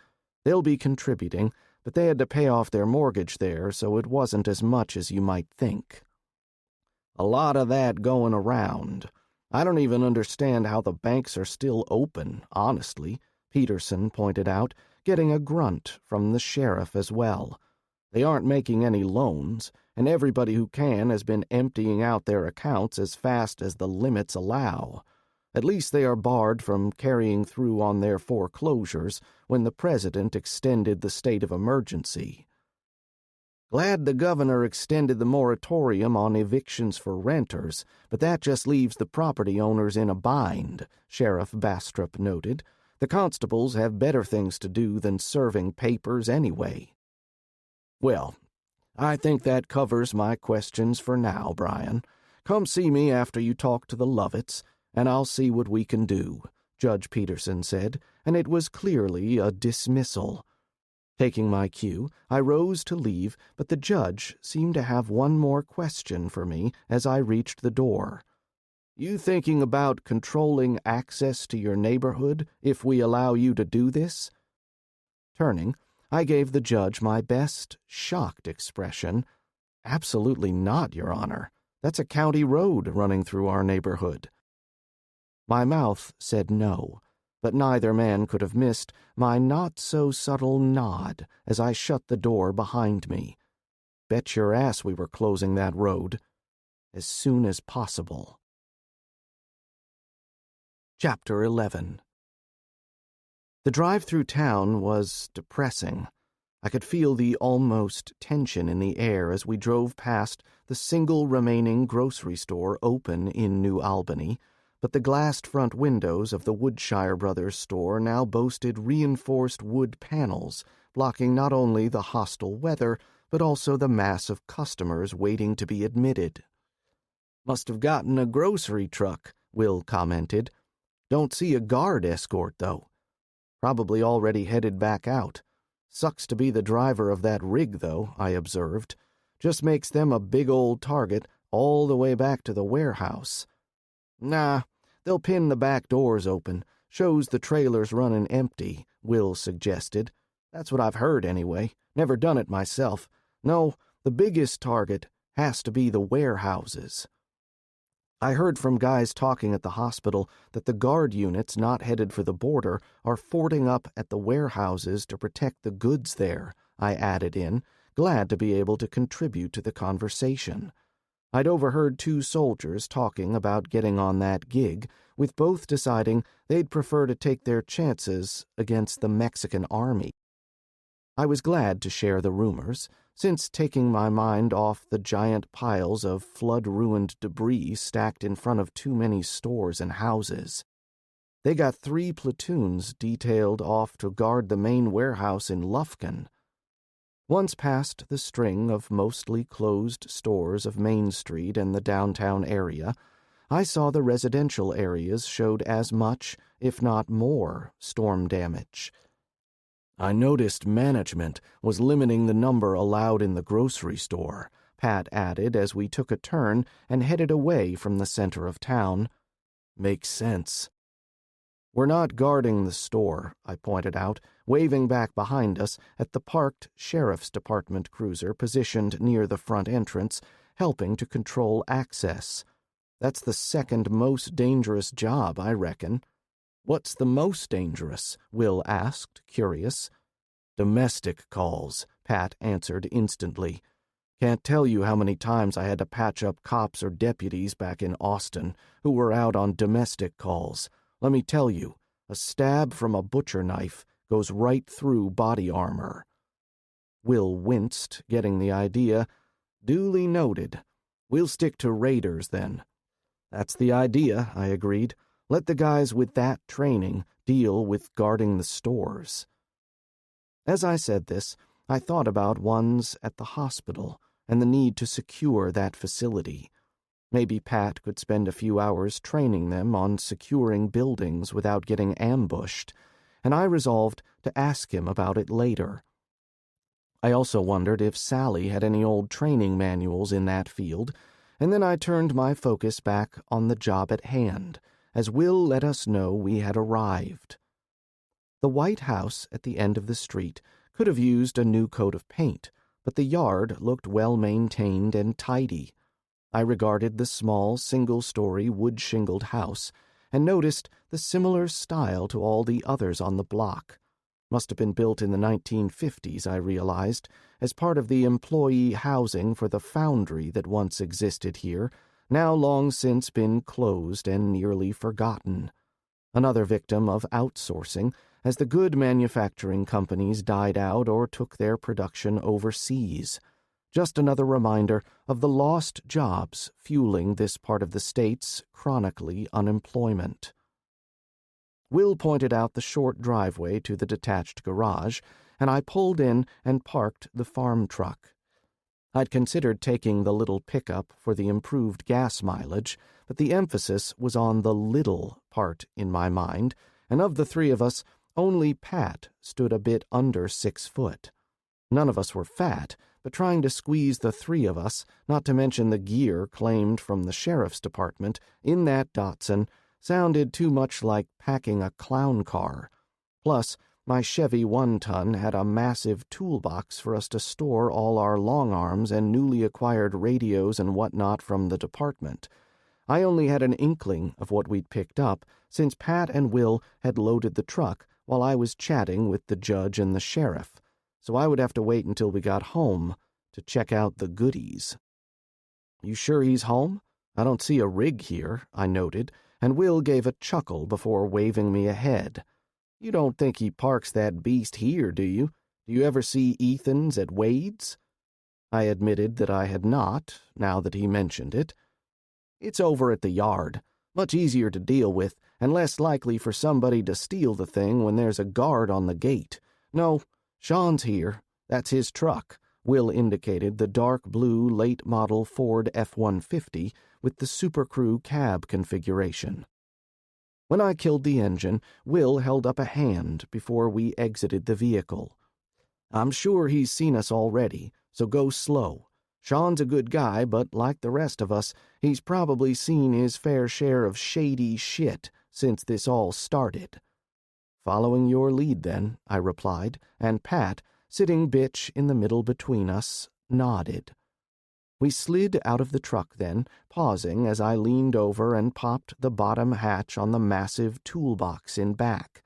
They'll be contributing, but they had to pay off their mortgage there, so it wasn't as much as you might think. "A lot of that going around. I don't even understand how the banks are still open, honestly," Peterson pointed out, getting a grunt from the sheriff as well. "They aren't making any loans, and everybody who can has been emptying out their accounts as fast as the limits allow. At least they are barred from carrying through on their foreclosures when the president extended the state of emergency." "Glad the governor extended the moratorium on evictions for renters, but that just leaves the property owners in a bind," Sheriff Bastrop noted. "The constables have better things to do than serving papers anyway." "Well, I think that covers my questions for now, Bryan. Come see me after you talk to the Lovetts, and I'll see what we can do," Judge Peterson said, and it was clearly a dismissal. Taking my cue, I rose to leave, but the judge seemed to have one more question for me as I reached the door. "You thinking about controlling access to your neighborhood if we allow you to do this?" Turning, I gave the judge my best shocked expression. "Absolutely not, Your Honor. That's a county road running through our neighborhood." My mouth said no, but neither man could have missed my not-so-subtle nod as I shut the door behind me. Bet your ass we were closing that road as soon as possible. Chapter 11. The drive through town was depressing. I could feel the almost tension in the air as we drove past the single remaining grocery store open in New Albany, but the glassed front windows of the Woodshire Brothers store now boasted reinforced wood panels, blocking not only the hostile weather, but also the mass of customers waiting to be admitted. "Must have gotten a grocery truck," Will commented. "Don't see a guard escort, though. Probably already headed back out. Sucks to be the driver of that rig, though," I observed. "Just makes them a big old target all the way back to the warehouse." "Nah, they'll pin the back doors open. Shows the trailer's running empty," Will suggested. "That's what I've heard anyway. Never done it myself. No, the biggest target has to be the warehouses." I heard from guys talking at the hospital that the guard units not headed for the border are forting up at the warehouses to protect the goods there, I added in, glad to be able to contribute to the conversation. I'd overheard two soldiers talking about getting on that gig, with both deciding they'd prefer to take their chances against the Mexican army. I was glad to share the rumors, since taking my mind off the giant piles of flood-ruined debris stacked in front of too many stores and houses. They got 3 platoons detailed off to guard the main warehouse in Lufkin. Once past the string of mostly closed stores of Main Street and the downtown area, I saw the residential areas showed as much, if not more, storm damage. "I noticed management was limiting the number allowed in the grocery store," Pat added as we took a turn and headed away from the center of town. "Makes sense." "We're not guarding the store," I pointed out, waving back behind us at the parked Sheriff's Department cruiser positioned near the front entrance, helping to control access. "That's the second most dangerous job, I reckon." "What's the most dangerous?" Will asked, curious. "Domestic calls," Pat answered instantly. "Can't tell you how many times I had to patch up cops or deputies back in Austin who were out on domestic calls. Let me tell you, a stab from a butcher knife goes right through body armor." Will winced, getting the idea. "Duly noted. We'll stick to raiders, then." "That's the idea," I agreed. "Let the guys with that training deal with guarding the stores." As I said this, I thought about ones at the hospital and the need to secure that facility. Maybe Pat could spend a few hours training them on securing buildings without getting ambushed, and I resolved to ask him about it later. I also wondered if Sally had any old training manuals in that field, and then I turned my focus back on the job at hand, as Will let us know we had arrived. The white house at the end of the street could have used a new coat of paint, but the yard looked well-maintained and tidy. I regarded the small, single-story, wood-shingled house and noticed the similar style to all the others on the block. Must have been built in the 1950s, I realized, as part of the employee housing for the foundry that once existed here, now long since been closed and nearly forgotten. Another victim of outsourcing, as the good manufacturing companies died out or took their production overseas. Just another reminder of the lost jobs fueling this part of the state's chronically unemployment. Will pointed out the short driveway to the detached garage, and I pulled in and parked the farm truck. I'd considered taking the little pickup for the improved gas mileage, but the emphasis was on the little part in my mind, and of the three of us, only Pat stood a bit under 6 foot. None of us were fat, but trying to squeeze the three of us, not to mention the gear claimed from the sheriff's department, in that Datsun, sounded too much like packing a clown car. Plus, my Chevy 1-ton had a massive toolbox for us to store all our long arms and newly acquired radios and whatnot from the department. I only had an inkling of what we'd picked up, since Pat and Will had loaded the truck while I was chatting with the judge and the sheriff, so I would have to wait until we got home to check out the goodies. "You sure he's home? I don't see a rig here," I noted, and Will gave a chuckle before waving me ahead. "You don't think he parks that beast here, do you? Do you ever see Ethan's at Wade's?" I admitted that I had not, now that he mentioned it. "It's over at the yard. Much easier to deal with, and less likely for somebody to steal the thing when there's a guard on the gate. No, Sean's here. That's his truck." Will indicated the dark blue late-model Ford F-150 with the Super Crew cab configuration. When I killed the engine, Will held up a hand before we exited the vehicle. "I'm sure he's seen us already, so go slow. Sean's a good guy, but like the rest of us, he's probably seen his fair share of shady shit since this all started." "Following your lead, then," I replied, and Pat, sitting bitch in the middle between us, nodded. We slid out of the truck then, pausing as I leaned over and popped the bottom hatch on the massive toolbox in back.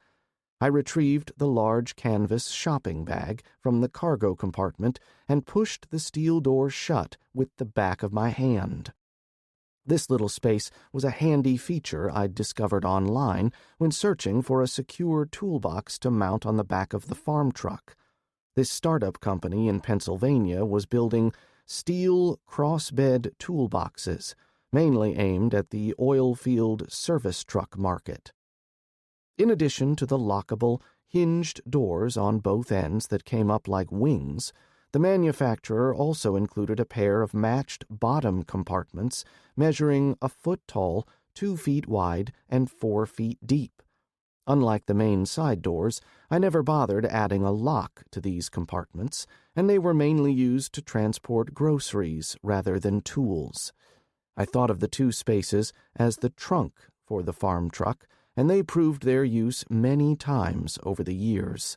I retrieved the large canvas shopping bag from the cargo compartment and pushed the steel door shut with the back of my hand. This little space was a handy feature I'd discovered online when searching for a secure toolbox to mount on the back of the farm truck. This startup company in Pennsylvania was building steel crossbed toolboxes, mainly aimed at the oil field service truck market. In addition to the lockable, hinged doors on both ends that came up like wings, the manufacturer also included a pair of matched bottom compartments measuring a foot tall, 2 feet wide, and 4 feet deep. Unlike the main side doors, I never bothered adding a lock to these compartments, and they were mainly used to transport groceries rather than tools. I thought of the 2 spaces as the trunk for the farm truck, and they proved their use many times over the years.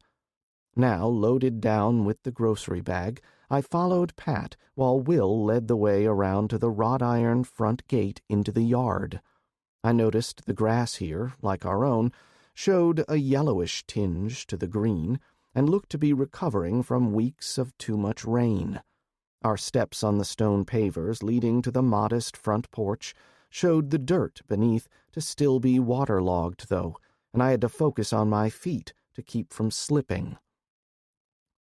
Now, loaded down with the grocery bag, I followed Pat while Will led the way around to the wrought-iron front gate into the yard. I noticed the grass here, like our own, showed a yellowish tinge to the green and looked to be recovering from weeks of too much rain. Our steps on the stone pavers leading to the modest front porch showed the dirt beneath to still be waterlogged, though, and I had to focus on my feet to keep from slipping.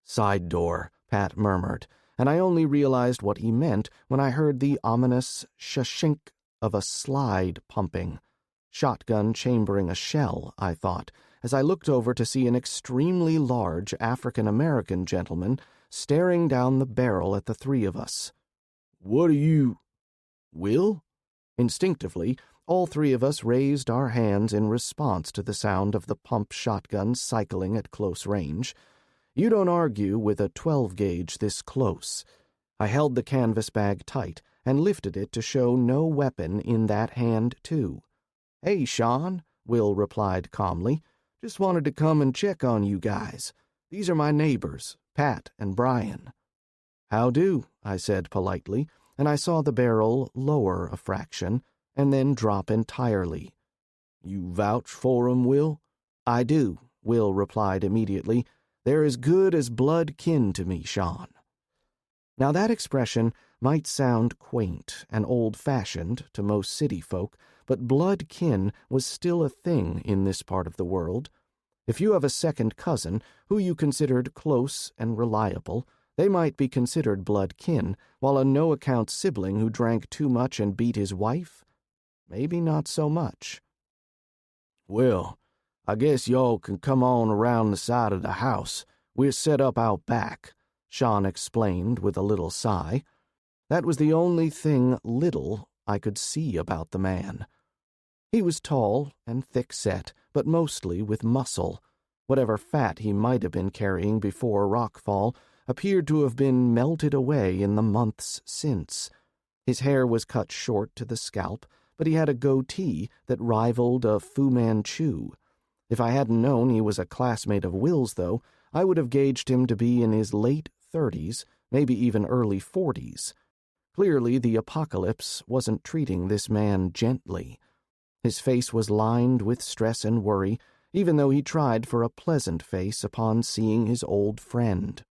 "Side door," Pat murmured, and I only realized what he meant when I heard the ominous shashink of a slide pumping. Shotgun chambering a shell, I thought, as I looked over to see an extremely large African-American gentleman staring down the barrel at the three of us. "What are you—" "Will?" Instinctively, all three of us raised our hands in response to the sound of the pump shotgun cycling at close range. You don't argue with a 12-gauge this close. I held the canvas bag tight and lifted it to show no weapon in that hand, too. "Hey, Sean," Will replied calmly. "Just wanted to come and check on you guys. These are my neighbors, Pat and Bryan." "How do?" I said politely, and I saw the barrel lower a fraction and then drop entirely. "You vouch for 'em, Will?" "I do," Will replied immediately. "They're as good as blood kin to me, Sean." Now that expression might sound quaint and old-fashioned to most city folk, but blood kin was still a thing in this part of the world. If you have a second cousin who you considered close and reliable, they might be considered blood kin, while a no-account sibling who drank too much and beat his wife? Maybe not so much. "Well, I guess y'all can come on around the side of the house. We're set up out back," Sean explained with a little sigh. That was the only thing little I could see about the man. He was tall and thick-set, but mostly with muscle. Whatever fat he might have been carrying before rockfall appeared to have been melted away in the months since. His hair was cut short to the scalp, but he had a goatee that rivaled a Fu Manchu. If I hadn't known he was a classmate of Will's, though, I would have gauged him to be in his late 30s, maybe even early 40s. Clearly, the apocalypse wasn't treating this man gently. His face was lined with stress and worry, even though he tried for a pleasant face upon seeing his old friend.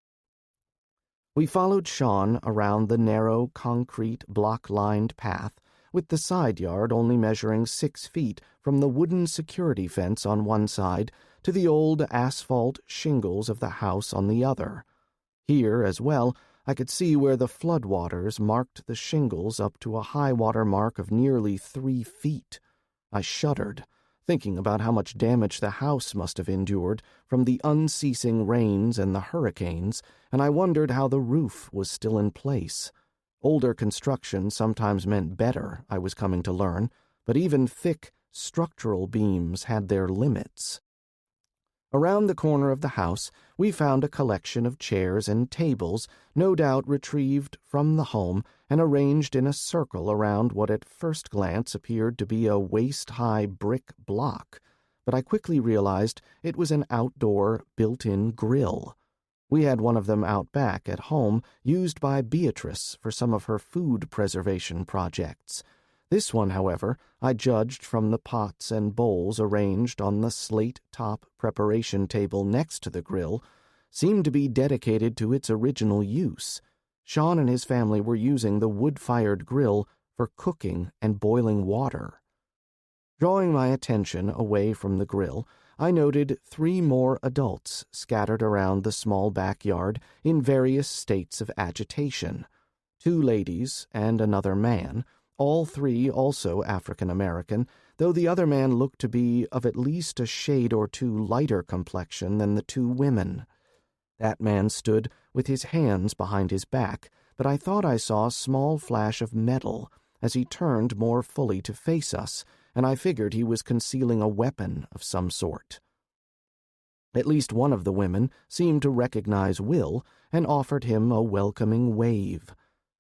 We followed Sean around the narrow, concrete, block-lined path, with the side yard only measuring 6 feet from the wooden security fence on one side to the old asphalt shingles of the house on the other. Here, as well, I could see where the floodwaters marked the shingles up to a high-water mark of nearly 3 feet. I shuddered, thinking about how much damage the house must have endured from the unceasing rains and the hurricanes, and I wondered how the roof was still in place. Older construction sometimes meant better, I was coming to learn, but even thick, structural beams had their limits. Around the corner of the house, we found a collection of chairs and tables, no doubt retrieved from the home and arranged in a circle around what at first glance appeared to be a waist-high brick block, but I quickly realized it was an outdoor, built-in grill. We had one of them out back at home, used by Beatrice for some of her food preservation projects. This one, however, I judged from the pots and bowls arranged on the slate-top preparation table next to the grill, seemed to be dedicated to its original use. Sean and his family were using the wood-fired grill for cooking and boiling water. Drawing my attention away from the grill, I noted 3 more adults scattered around the small backyard in various states of agitation. 2 ladies and another man, all 3 also African-American, though the other man looked to be of at least a shade or 2 lighter complexion than the 2 women. That man stood with his hands behind his back, but I thought I saw a small flash of metal as he turned more fully to face us, and I figured he was concealing a weapon of some sort. At least one of the women seemed to recognize Will and offered him a welcoming wave.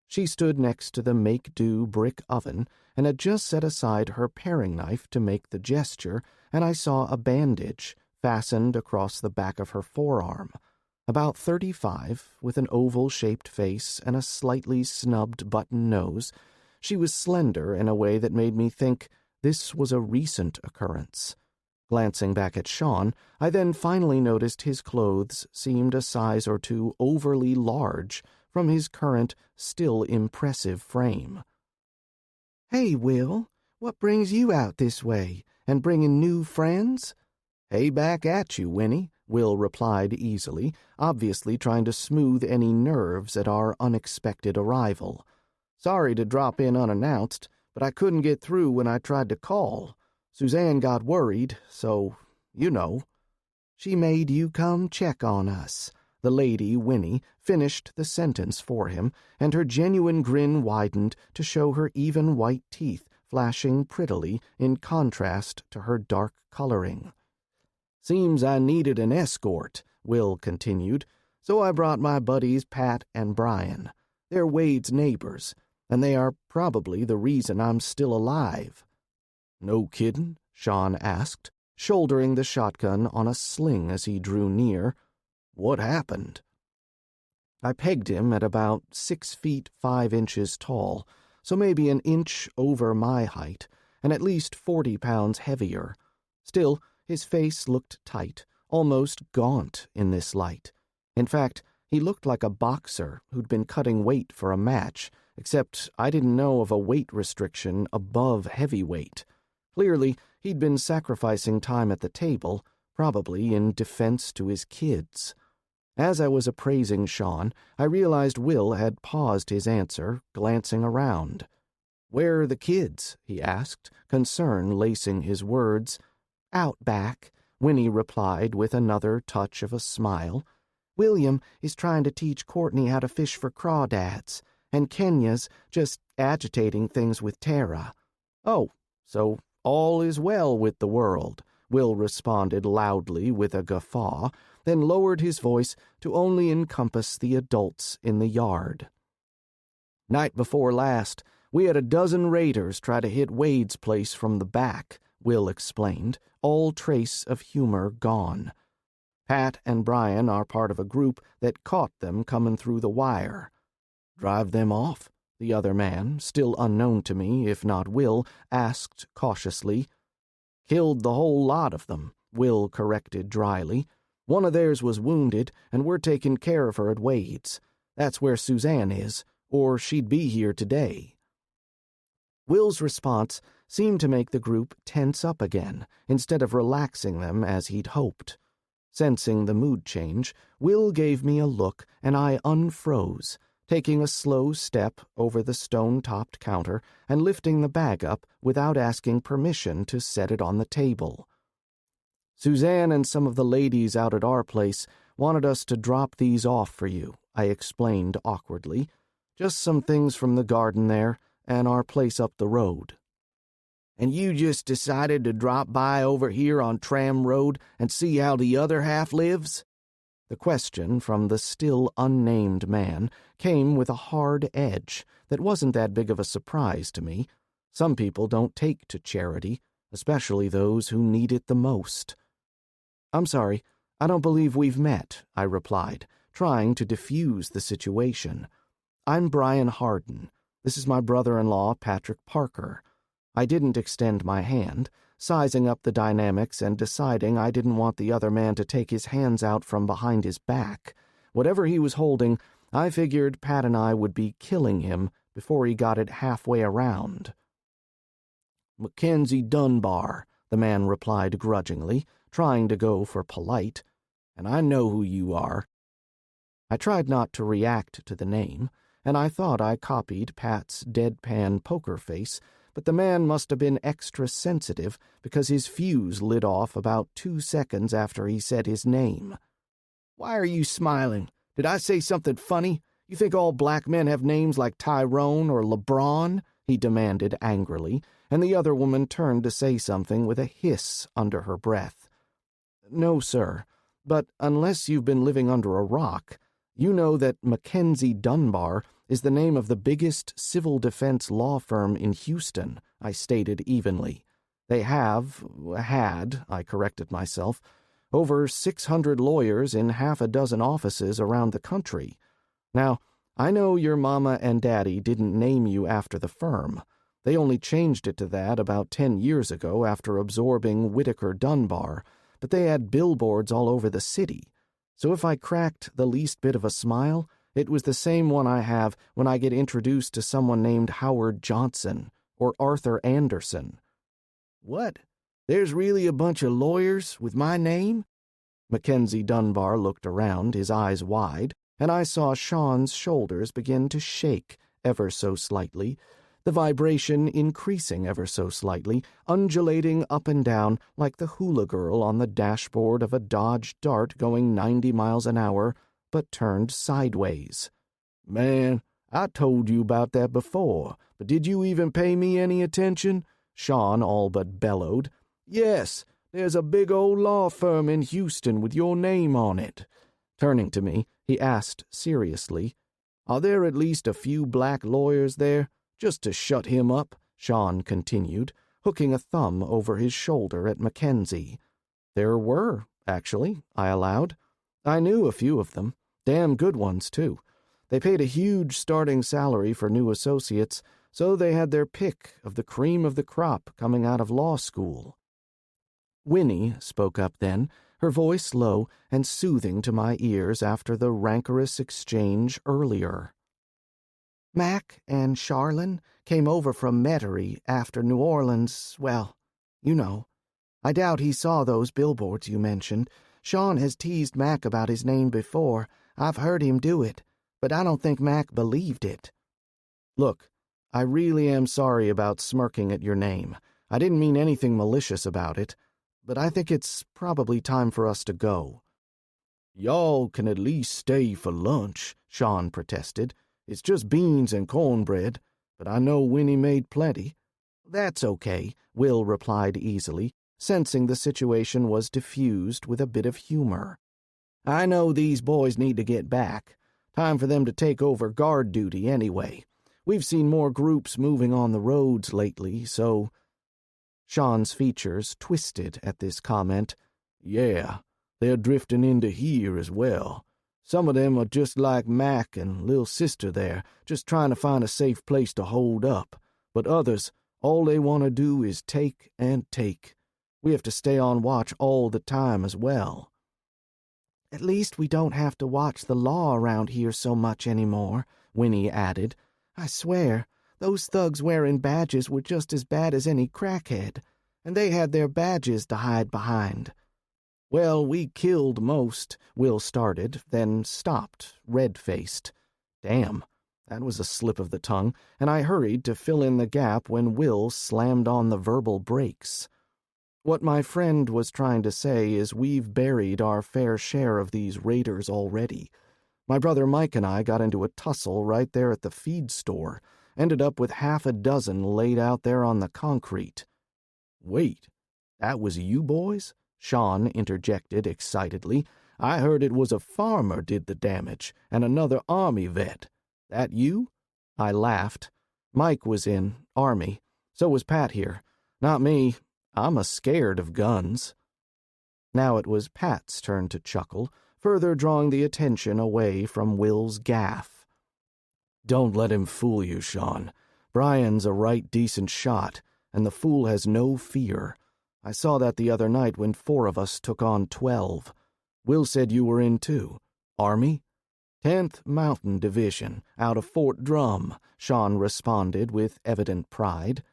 She stood next to the make-do brick oven and had just set aside her paring knife to make the gesture and I saw a bandage fastened across the back of her forearm. About 35, with an oval-shaped face and a slightly snubbed button nose, she was slender in a way that made me think this was a recent occurrence. Glancing back at Sean, I then finally noticed his clothes seemed a size or two overly large from his current, still impressive frame. "Hey, Will, what brings you out this way, and bringing new friends?" "Hey, back at you, Winnie," Will replied easily, obviously trying to smooth any nerves at our unexpected arrival. "Sorry to drop in unannounced, but I couldn't get through when I tried to call. Suzanne got worried, so, you know." "She made you come check on us." The lady, Winnie, finished the sentence for him, and her genuine grin widened to show her even white teeth flashing prettily in contrast to her dark coloring. "Seems I needed an escort," Will continued, "so I brought my buddies Pat and Bryan. They're Wade's neighbors, and they are probably the reason I'm still alive." "No kiddin'?" Sean asked, shouldering the shotgun on a sling as he drew near. "What happened?" I pegged him at about 6 feet 5 inches tall, so maybe an inch over my height, and at least 40 pounds heavier. Still, his face looked tight, almost gaunt in this light. In fact, he looked like a boxer who'd been cutting weight for a match, except I didn't know of a weight restriction above heavyweight. Clearly, he'd been sacrificing time at the table, probably in defense to his kids. As I was appraising Sean, I realized Will had paused his answer, glancing around. "Where are the kids?" he asked, concern lacing his words. "Out back," Winnie replied with another touch of a smile. "William is trying to teach Courtney how to fish for crawdads, and Kenya's just agitating things with Tara." "Oh, so all is well with the world," Will responded loudly with a guffaw, then lowered his voice to only encompass the adults in the yard. "Night before last, we had a dozen raiders try to hit Wade's place from the back," Will explained, all trace of humor gone. "Pat and Bryan are part of a group that caught them coming through the wire." "Drive them off?" the other man, still unknown to me, if not Will, asked cautiously. "Killed the whole lot of them," Will corrected dryly. "One of theirs was wounded, and we're taking care of her at Wade's. That's where Suzanne is, or she'd be here today." Will's response seemed to make the group tense up again, instead of relaxing them as he'd hoped. Sensing the mood change, Will gave me a look, and I unfroze, taking a slow step over the stone-topped counter and lifting the bag up without asking permission to set it on the table. "Suzanne and some of the ladies out at our place wanted us to drop these off for you," I explained awkwardly. "Just some things from the garden there, and our place up the road." "And you just decided to drop by over here on Tram Road and see how the other half lives?" The question from the still unnamed man came with a hard edge that wasn't that big of a surprise to me. Some people don't take to charity, especially those who need it the most. "I'm sorry, I don't believe we've met," I replied, trying to diffuse the situation. "I'm Bryan Harden. This is my brother-in-law, Patrick Parker." I didn't extend my hand, sizing up the dynamics and deciding I didn't want the other man to take his hands out from behind his back. Whatever he was holding, I figured Pat and I would be killing him before he got it halfway around. "Mackenzie Dunbar," the man replied grudgingly, trying to go for polite. "And I know who you are." I tried not to react to the name, and I thought I copied Pat's deadpan poker face, but the man must have been extra sensitive because his fuse lit off about 2 seconds after he said his name. "Why are you smiling? Did I say something funny? You think all black men have names like Tyrone or LeBron?" he demanded angrily, and the other woman turned to say something with a hiss under her breath. "No, sir, but unless you've been living under a rock, you know that Mackenzie Dunbar is the name of the biggest civil defense law firm in Houston," I stated evenly. They had, I corrected myself, over 600 lawyers in half a dozen offices around the country. Now, I know your mama and daddy didn't name you after the firm. They only changed it to that about 10 years ago after absorbing Whitaker Dunbar, but they had billboards all over the city. So if I cracked the least bit of a smile, it was the same one I have when I get introduced to someone named Howard Johnson or Arthur Anderson. What? There's really a bunch of lawyers with my name? Mackenzie Dunbar looked around, his eyes wide, and I saw Sean's shoulders begin to shake ever so slightly, the vibration increasing ever so slightly, undulating up and down like the hula girl on the dashboard of a Dodge Dart going 90 miles an hour, but turned sideways. Man, I told you about that before, but did you even pay me any attention? Sean all but bellowed. Yes, there's a big old law firm in Houston with your name on it. Turning to me, he asked seriously, Are there at least a few black lawyers there? Just to shut him up, Sean continued, hooking a thumb over his shoulder at Mackenzie. There were, actually, I allowed. I knew a few of them. Damn good ones, too. They paid a huge starting salary for new associates, so they had their pick of the cream of the crop coming out of law school. Winnie spoke up then, her voice low and soothing to my ears after the rancorous exchange earlier. Mac and Charlene came over from Metairie after New Orleans, well, you know. I doubt he saw those billboards you mentioned. Sean has teased Mac about his name before. I've heard him do it, but I don't think Mac believed it. Look, I really am sorry about smirking at your name. I didn't mean anything malicious about it, but I think it's probably time for us to go. Y'all can at least stay for lunch, Sean protested. It's just beans and cornbread, but I know Winnie made plenty. That's okay, Will replied easily, sensing the situation was diffused with a bit of humor. I know these boys need to get back. Time for them to take over guard duty anyway. We've seen more groups moving on the roads lately, so... Sean's features twisted at this comment. Yeah, they're drifting into here as well. Some of them are just like Mac and Lil' Sister there, just trying to find a safe place to hold up. But others, all they want to do is take and take. We have to stay on watch all the time as well. At least we don't have to watch the law around here so much anymore, Winnie added. I swear, those thugs wearing badges were just as bad as any crackhead, and they had their badges to hide behind. Well, we killed most, Will started, then stopped, red-faced. Damn, that was a slip of the tongue, and I hurried to fill in the gap when Will slammed on the verbal brakes. What my friend was trying to say is we've buried our fair share of these raiders already. My brother Mike and I got into a tussle right there at the feed store, ended up with half a dozen laid out there on the concrete. Wait, that was you boys? Sean interjected excitedly. I heard it was a farmer did the damage, and another Army vet. That you? I laughed. Mike was in Army. So was Pat here. Not me. I'm scared of guns. Now it was Pat's turn to chuckle, further drawing the attention away from Will's gaffe. Don't let him fool you, Sean. Bryan's a right decent shot, and the fool has no fear. I saw that the other night when 4 of us took on 12. Will said you were in too. Army? 10th Mountain Division, out of Fort Drum, Sean responded with evident pride.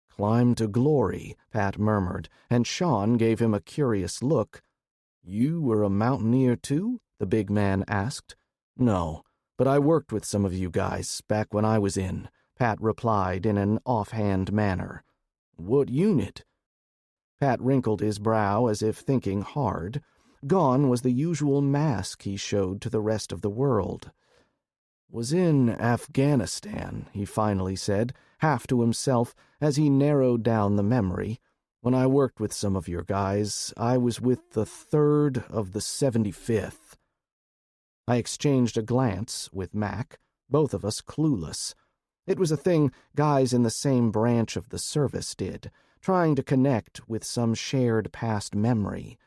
Climb to glory, Pat murmured, and Sean gave him a curious look. You were a mountaineer too? The big man asked. No, but I worked with some of you guys back when I was in, Pat replied in an offhand manner. What unit? Pat wrinkled his brow as if thinking hard. Gone was the usual mask he showed to the rest of the world. Was in Afghanistan, he finally said, half to himself, as he narrowed down the memory. When I worked with some of your guys, I was with the 3rd of the 75th. I exchanged a glance with Mac, both of us clueless. It was a thing guys in the same branch of the service did, trying to connect with some shared past memory.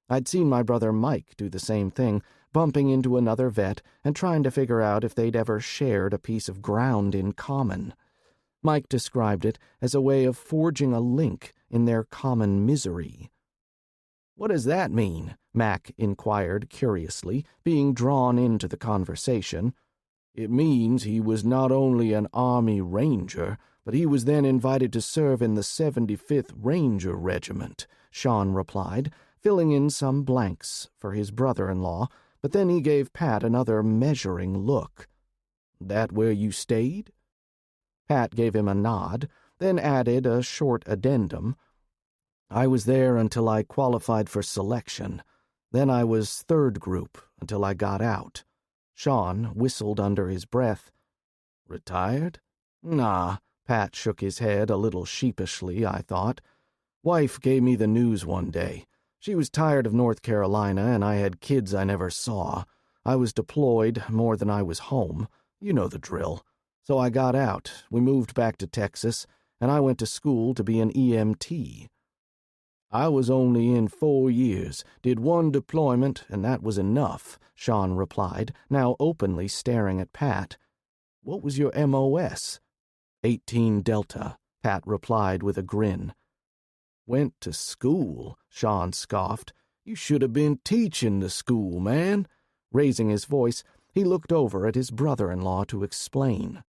I'd seen my brother Mike do the same thing, bumping into another vet and trying to figure out if they'd ever shared a piece of ground in common. Mike described it as a way of forging a link in their common misery. "What does that mean?" Mac inquired curiously, being drawn into the conversation. "It means he was not only an Army Ranger, but he was then invited to serve in the 75th Ranger Regiment," Sean replied, filling in some blanks for his brother-in-law, but then he gave Pat another measuring look. "That where you stayed?" Pat gave him a nod, then added a short addendum. "I was there until I qualified for selection. Then I was third group until I got out." Sean whistled under his breath. "Retired?" "Nah," Pat shook his head a little sheepishly, I thought. "Wife gave me the news one day. She was tired of North Carolina, and I had kids I never saw. I was deployed more than I was home. You know the drill. So I got out. We moved back to Texas, and I went to school to be an EMT. I was only in 4 years, did one deployment, and that was enough," Sean replied, now openly staring at Pat. "What was your MOS?" 18 Delta, Pat replied with a grin. "Went to school," Sean scoffed. "You should have been teaching the school, man." Raising his voice, he looked over at his brother-in-law to explain.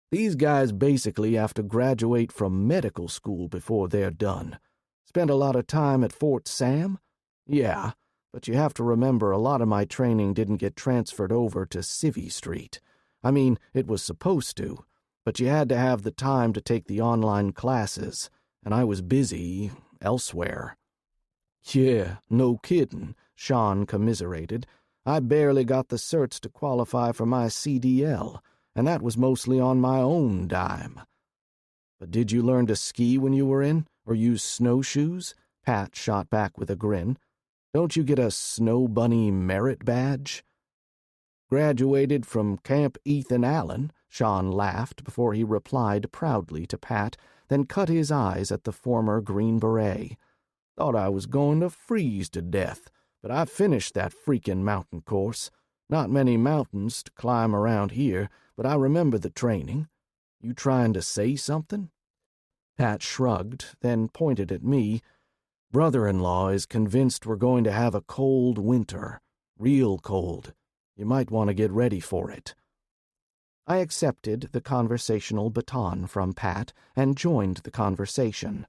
"These guys basically have to graduate from medical school before they're done. Spent a lot of time at Fort Sam? Yeah, but you have to remember a lot of my training didn't get transferred over to Civvy Street. I mean, it was supposed to, but you had to have the time to take the online classes, and I was busy elsewhere." "Yeah, no kidding," Sean commiserated. "I barely got the certs to qualify for my CDL, and that was mostly on my own dime." "But did you learn to ski when you were in, or use snowshoes?" Pat shot back with a grin. "Don't you get a Snow Bunny merit badge?" "Graduated from Camp Ethan Allen," Sean laughed before he replied proudly to Pat, then cut his eyes at the former Green Beret. "Thought I was going to freeze to death, but I finished that freaking mountain course. Not many mountains to climb around here, but I remember the training. You trying to say something?" Pat shrugged, then pointed at me. "Brother-in-law is convinced we're going to have a cold winter. Real cold. You might want to get ready for it." I accepted the conversational baton from Pat and joined the conversation.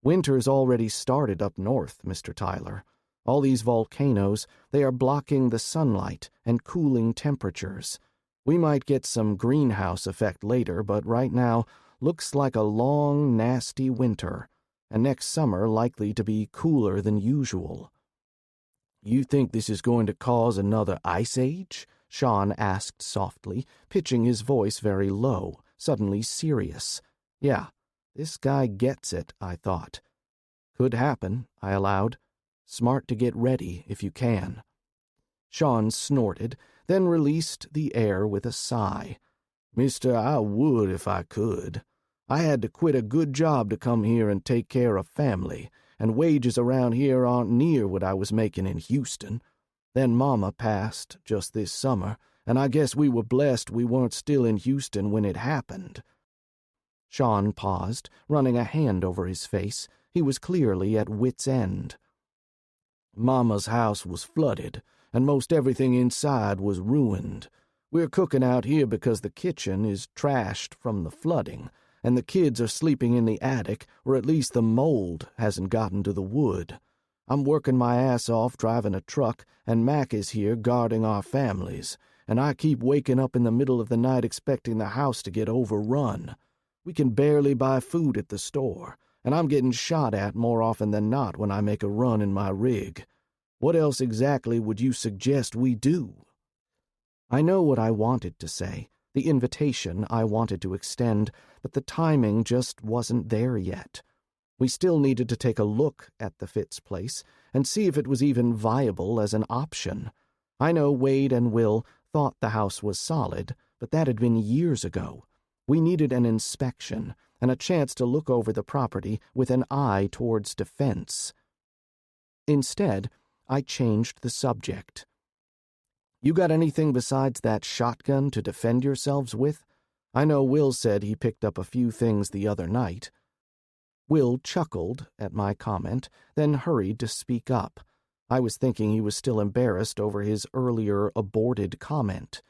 "Winter's already started up north, Mr. Tyler. All these volcanoes, they are blocking the sunlight and cooling temperatures. We might get some greenhouse effect later, but right now, looks like a long, nasty winter, and next summer likely to be cooler than usual." "You think this is going to cause another ice age?" Sean asked softly, pitching his voice very low, suddenly serious. Yeah, this guy gets it, I thought. "Could happen," I allowed. "Smart to get ready if you can." Sean snorted, then released the air with a sigh. "Mister, I would if I could. I had to quit a good job to come here and take care of family, and wages around here aren't near what I was making in Houston. Then Mama passed just this summer, and I guess we were blessed we weren't still in Houston when it happened." Sean paused, running a hand over his face. He was clearly at wit's end. "Mama's house was flooded, and most everything inside was ruined. We're cooking out here because the kitchen is trashed from the flooding, and the kids are sleeping in the attic, or at least the mold hasn't gotten to the wood. I'm working my ass off driving a truck, and Mac is here guarding our families, and I keep waking up in the middle of the night expecting the house to get overrun. We can barely buy food at the store, and I'm getting shot at more often than not when I make a run in my rig. What else exactly would you suggest we do?" I know what I wanted to say, the invitation I wanted to extend, but the timing just wasn't there yet. We still needed to take a look at the Fitz place and see if it was even viable as an option. I know Wade and Will thought the house was solid, but that had been years ago. We needed an inspection, and a chance to look over the property with an eye towards defense. Instead, I changed the subject. "You got anything besides that shotgun to defend yourselves with? I know Will said he picked up a few things the other night." Will chuckled at my comment, then hurried to speak up. I was thinking he was still embarrassed over his earlier aborted comment.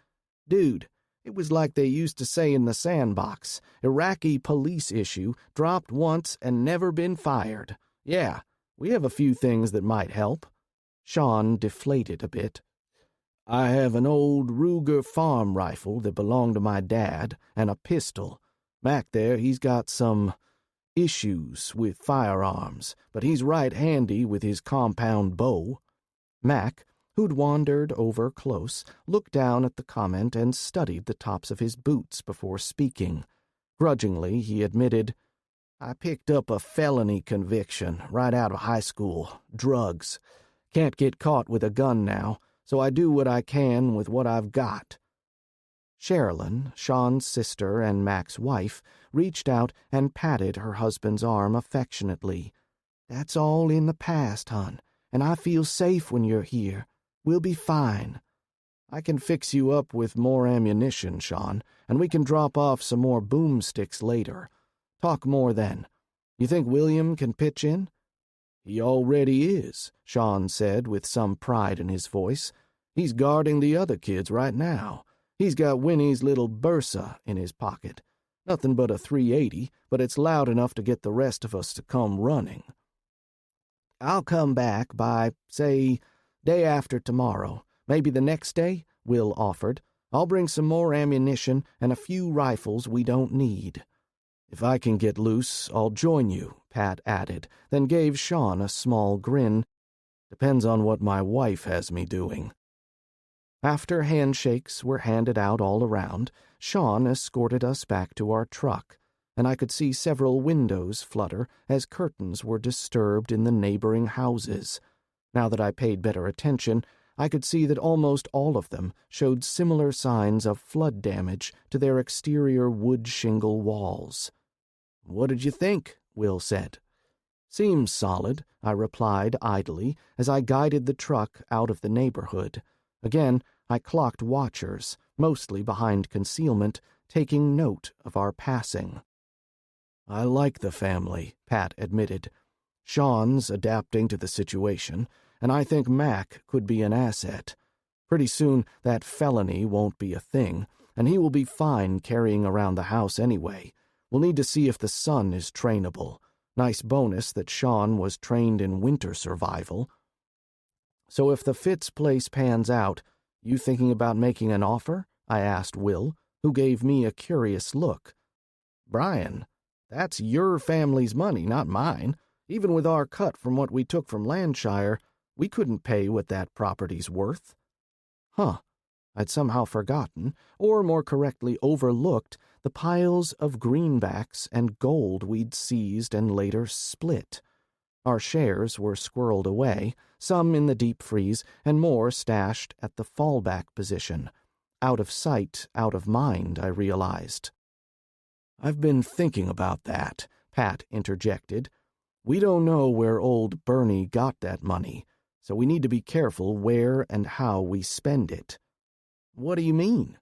"Dude, it was like they used to say in the sandbox, Iraqi police issue, dropped once and never been fired. Yeah, we have a few things that might help." Sean deflated a bit. "I have an old Ruger farm rifle that belonged to my dad, and a pistol. Mac there, he's got some issues with firearms, but he's right handy with his compound bow." Mac, who'd wandered over close, looked down at the comment and studied the tops of his boots before speaking. Grudgingly, he admitted, "I picked up a felony conviction right out of high school. Drugs. Can't get caught with a gun now, so I do what I can with what I've got." Sherilyn, Sean's sister and Mac's wife, reached out and patted her husband's arm affectionately. "That's all in the past, hon, and I feel safe when you're here. We'll be fine. I can fix you up with more ammunition, Sean, and we can drop off some more boomsticks later. Talk more then. You think William can pitch in?" "He already is," Sean said with some pride in his voice. "He's guarding the other kids right now. He's got Winnie's little Bursa in his pocket. Nothing but a .380, but it's loud enough to get the rest of us to come running." "I'll come back by, say, day after tomorrow. Maybe the next day," Will offered. "I'll bring some more ammunition and a few rifles we don't need." "If I can get loose, I'll join you," Pat added, then gave Sean a small grin. "Depends on what my wife has me doing." After handshakes were handed out all around, Sean escorted us back to our truck, and I could see several windows flutter as curtains were disturbed in the neighboring houses. Now that I paid better attention, I could see that almost all of them showed similar signs of flood damage to their exterior wood shingle walls. "What did you think?" Will said. "Seems solid," I replied idly as I guided the truck out of the neighborhood. Again, I clocked watchers, mostly behind concealment, taking note of our passing. "I like the family," Pat admitted. "Sean's adapting to the situation, and I think Mac could be an asset. Pretty soon that felony won't be a thing, and he will be fine carrying around the house anyway. We'll need to see if the son is trainable. Nice bonus that Sean was trained in winter survival. So if the Fitz place pans out, you thinking about making an offer?" I asked Will, who gave me a curious look. "Bryan, that's your family's money, not mine. Even with our cut from what we took from Landshire, we couldn't pay what that property's worth." Huh. I'd somehow forgotten, or more correctly overlooked, the piles of greenbacks and gold we'd seized and later split. Our shares were squirreled away, some in the deep freeze, and more stashed at the fallback position. Out of sight, out of mind, I realized. "I've been thinking about that," Pat interjected. "We don't know where old Bernie got that money, so we need to be careful where and how we spend it." "What do you mean?"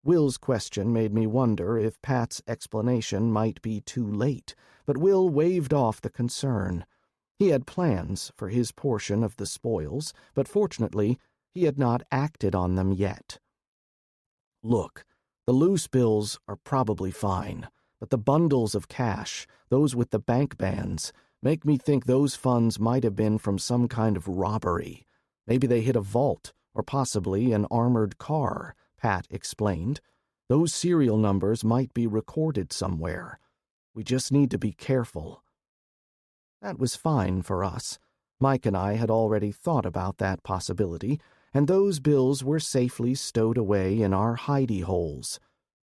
Will's question made me wonder if Pat's explanation might be too late, but Will waved off the concern. He had plans for his portion of the spoils, but fortunately, he had not acted on them yet. "Look, the loose bills are probably fine, but the bundles of cash, those with the bank bands, make me think those funds might have been from some kind of robbery. Maybe they hit a vault, or possibly an armored car," Pat explained. "Those serial numbers might be recorded somewhere. We just need to be careful." That was fine for us. Mike and I had already thought about that possibility, and those bills were safely stowed away in our hidey holes.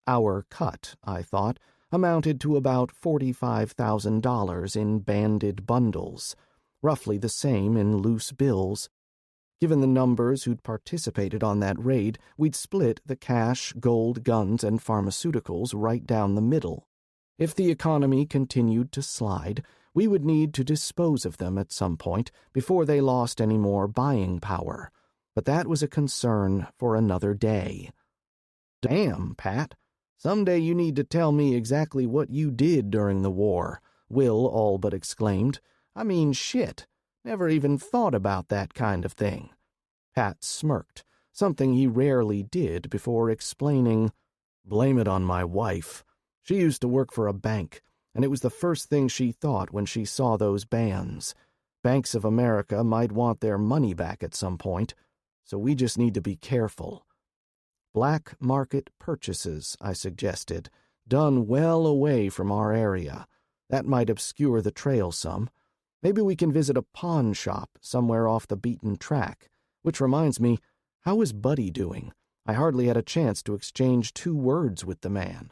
Our cut, I thought, amounted to about $45,000 in banded bundles, roughly the same in loose bills. Given the numbers who'd participated on that raid, we'd split the cash, gold, guns, and pharmaceuticals right down the middle. If the economy continued to slide, we would need to dispose of them at some point before they lost any more buying power. But that was a concern for another day. "Damn, Pat. Someday you need to tell me exactly what you did during the war," Will all but exclaimed. "I mean, shit. Never even thought about that kind of thing." Pat smirked, something he rarely did, before explaining, "Blame it on my wife. She used to work for a bank, and it was the first thing she thought when she saw those bans. Banks of America might want their money back at some point, so we just need to be careful." "Black market purchases," I suggested, "done well away from our area. That might obscure the trail some. Maybe we can visit a pawn shop somewhere off the beaten track. Which reminds me, how is Buddy doing? I hardly had a chance to exchange 2 words with the man."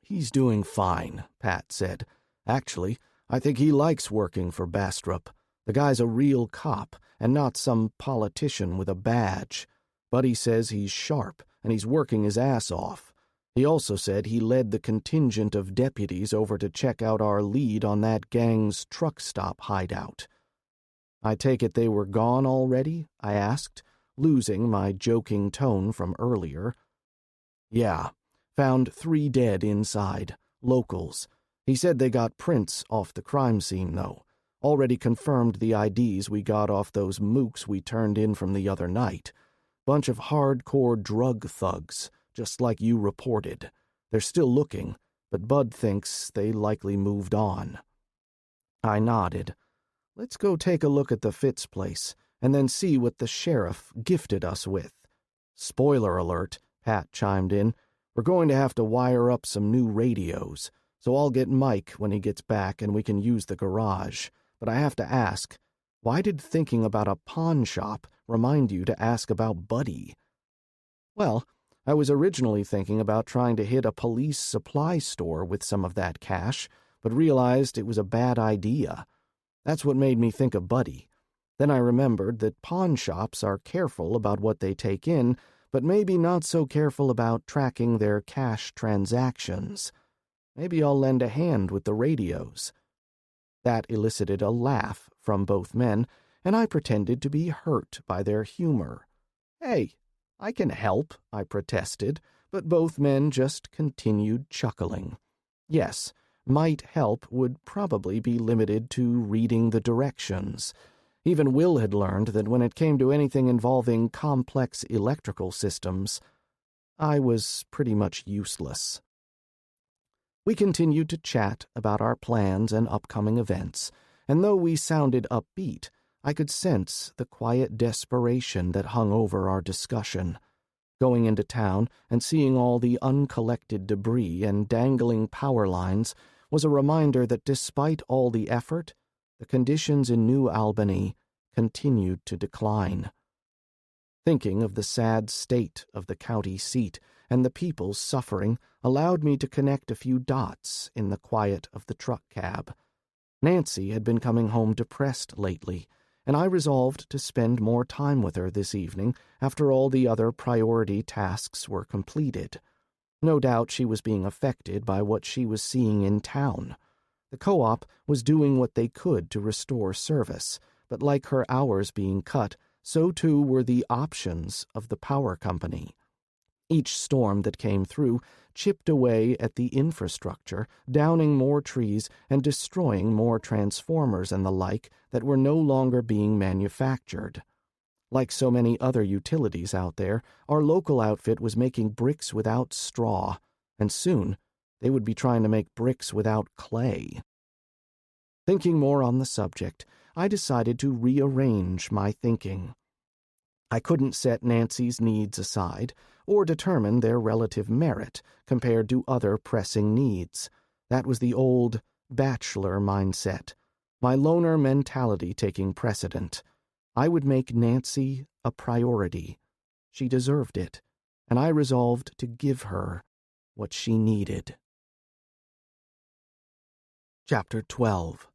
"He's doing fine," Pat said. "Actually, I think he likes working for Bastrop. The guy's a real cop, and not some politician with a badge. Buddy says he's sharp, and he's working his ass off. He also said he led the contingent of deputies over to check out our lead on that gang's truck stop hideout." "I take it they were gone already?" I asked, losing my joking tone from earlier. "Yeah. Found 3 dead inside. Locals. He said they got prints off the crime scene, though. Already confirmed the IDs we got off those mooks we turned in from the other night. Bunch of hardcore drug thugs, just like you reported. They're still looking, but Bud thinks they likely moved on." I nodded. "Let's go take a look at the Fitz place, and then see what the sheriff gifted us with." "Spoiler alert," Pat chimed in. "We're going to have to wire up some new radios, so I'll get Mike when he gets back and we can use the garage. But I have to ask, why did thinking about a pawn shop remind you to ask about Buddy?" "Well, I was originally thinking about trying to hit a police supply store with some of that cash, but realized it was a bad idea. That's what made me think of Buddy. Then I remembered that pawn shops are careful about what they take in, but maybe not so careful about tracking their cash transactions. Maybe I'll lend a hand with the radios." That elicited a laugh from both men, and I pretended to be hurt by their humor. "Hey, I can help," I protested, but both men just continued chuckling. Yes, might help would probably be limited to reading the directions. Even Will had learned that when it came to anything involving complex electrical systems, I was pretty much useless. We continued to chat about our plans and upcoming events, and though we sounded upbeat, I could sense the quiet desperation that hung over our discussion. Going into town and seeing all the uncollected debris and dangling power lines was a reminder that despite all the effort, the conditions in New Albany continued to decline. Thinking of the sad state of the county seat and the people suffering allowed me to connect a few dots in the quiet of the truck cab. Nancy had been coming home depressed lately, and I resolved to spend more time with her this evening after all the other priority tasks were completed. No doubt she was being affected by what she was seeing in town. The co-op was doing what they could to restore service, but like her hours being cut, so too were the options of the power company. Each storm that came through chipped away at the infrastructure, downing more trees and destroying more transformers and the like that were no longer being manufactured. Like so many other utilities out there, our local outfit was making bricks without straw, and soon they would be trying to make bricks without clay. Thinking more on the subject, I decided to rearrange my thinking. I couldn't set Nancy's needs aside or determine their relative merit compared to other pressing needs. That was the old bachelor mindset, my loner mentality taking precedent. I would make Nancy a priority. She deserved it, and I resolved to give her what she needed. Chapter 12.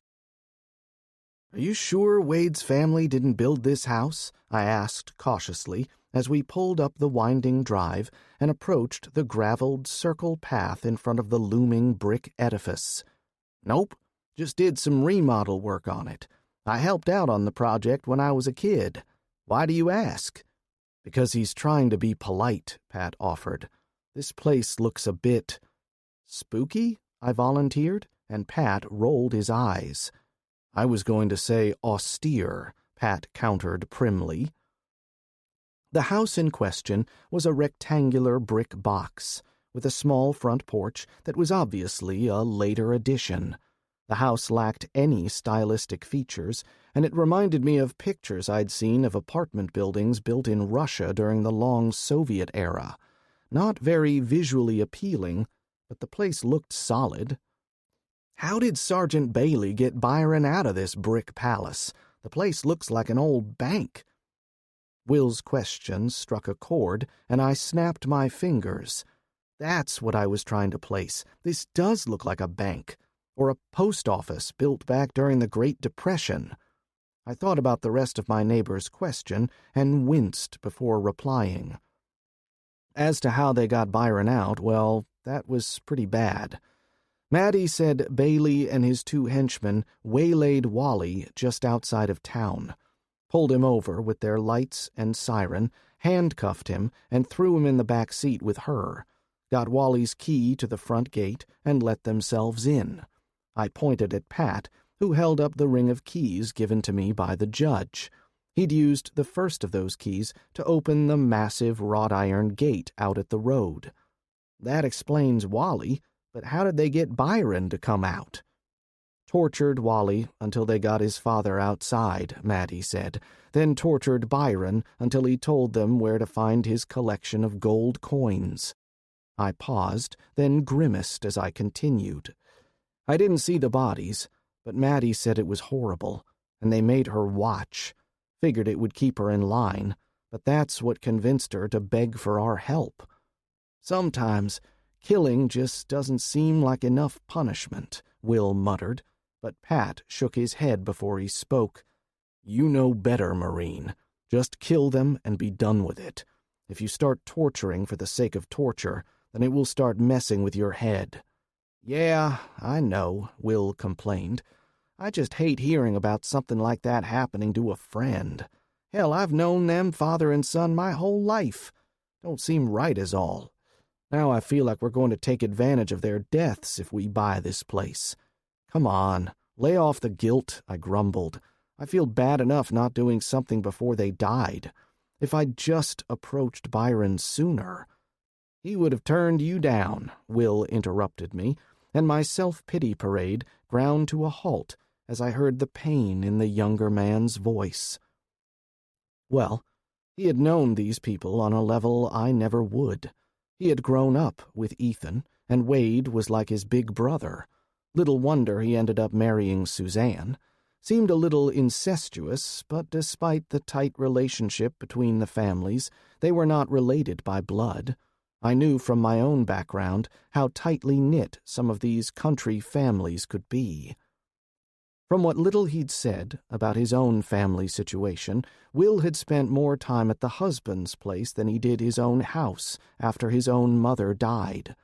"Are you sure Wade's family didn't build this house?" I asked cautiously, as we pulled up the winding drive and approached the graveled circle path in front of the looming brick edifice. "Nope, just did some remodel work on it. I helped out on the project when I was a kid. Why do you ask?" "Because he's trying to be polite," Pat offered. "This place looks a bit spooky," I volunteered, and Pat rolled his eyes. "I was going to say austere," Pat countered primly. The house in question was a rectangular brick box, with a small front porch that was obviously a later addition. The house lacked any stylistic features, and it reminded me of pictures I'd seen of apartment buildings built in Russia during the long Soviet era. Not very visually appealing, but the place looked solid. "How did Sergeant Bailey get Byron out of this brick palace? The place looks like an old bank." Will's question struck a chord, and I snapped my fingers. That's what I was trying to place. This does look like a bank, or a post office built back during the Great Depression. I thought about the rest of my neighbor's question and winced before replying. As to how they got Byron out, well, that was pretty bad. Maddie said Bailey and his two henchmen waylaid Wally just outside of town, pulled him over with their lights and siren, handcuffed him, and threw him in the back seat with her, got Wally's key to the front gate, and let themselves in. I pointed at Pat, who held up the ring of keys given to me by the judge. He'd used the first of those keys to open the massive wrought iron gate out at the road. That explains Wally, but how did they get Byron to come out? "Tortured Wally until they got his father outside," Maddie said, then tortured Byron until he told them where to find his collection of gold coins. I paused, then grimaced as I continued. "I didn't see the bodies, but Maddie said it was horrible, and they made her watch. Figured it would keep her in line, but that's what convinced her to beg for our help. Sometimes killing just doesn't seem like enough punishment," Will muttered, but Pat shook his head before he spoke. "You know better, Marine. Just kill them and be done with it. If you start torturing for the sake of torture, then it will start messing with your head." "Yeah, I know," Will complained. "I just hate hearing about something like that happening to a friend. Hell, I've known them, father and son, my whole life. Don't seem right is all. Now I feel like we're going to take advantage of their deaths if we buy this place. Come on, lay off the guilt," I grumbled. "I feel bad enough not doing something before they died. If I'd just approached Byron sooner." "He would have turned you down," Will interrupted me, and my self-pity parade ground to a halt as I heard the pain in the younger man's voice. Well, he had known these people on a level I never would. He had grown up with Ethan, and Wade was like his big brother. Little wonder he ended up marrying Suzanne. Seemed a little incestuous, but despite the tight relationship between the families, they were not related by blood. I knew from my own background how tightly knit some of these country families could be. From what little he'd said about his own family situation, Will had spent more time at the husband's place than he did his own house after his own mother died.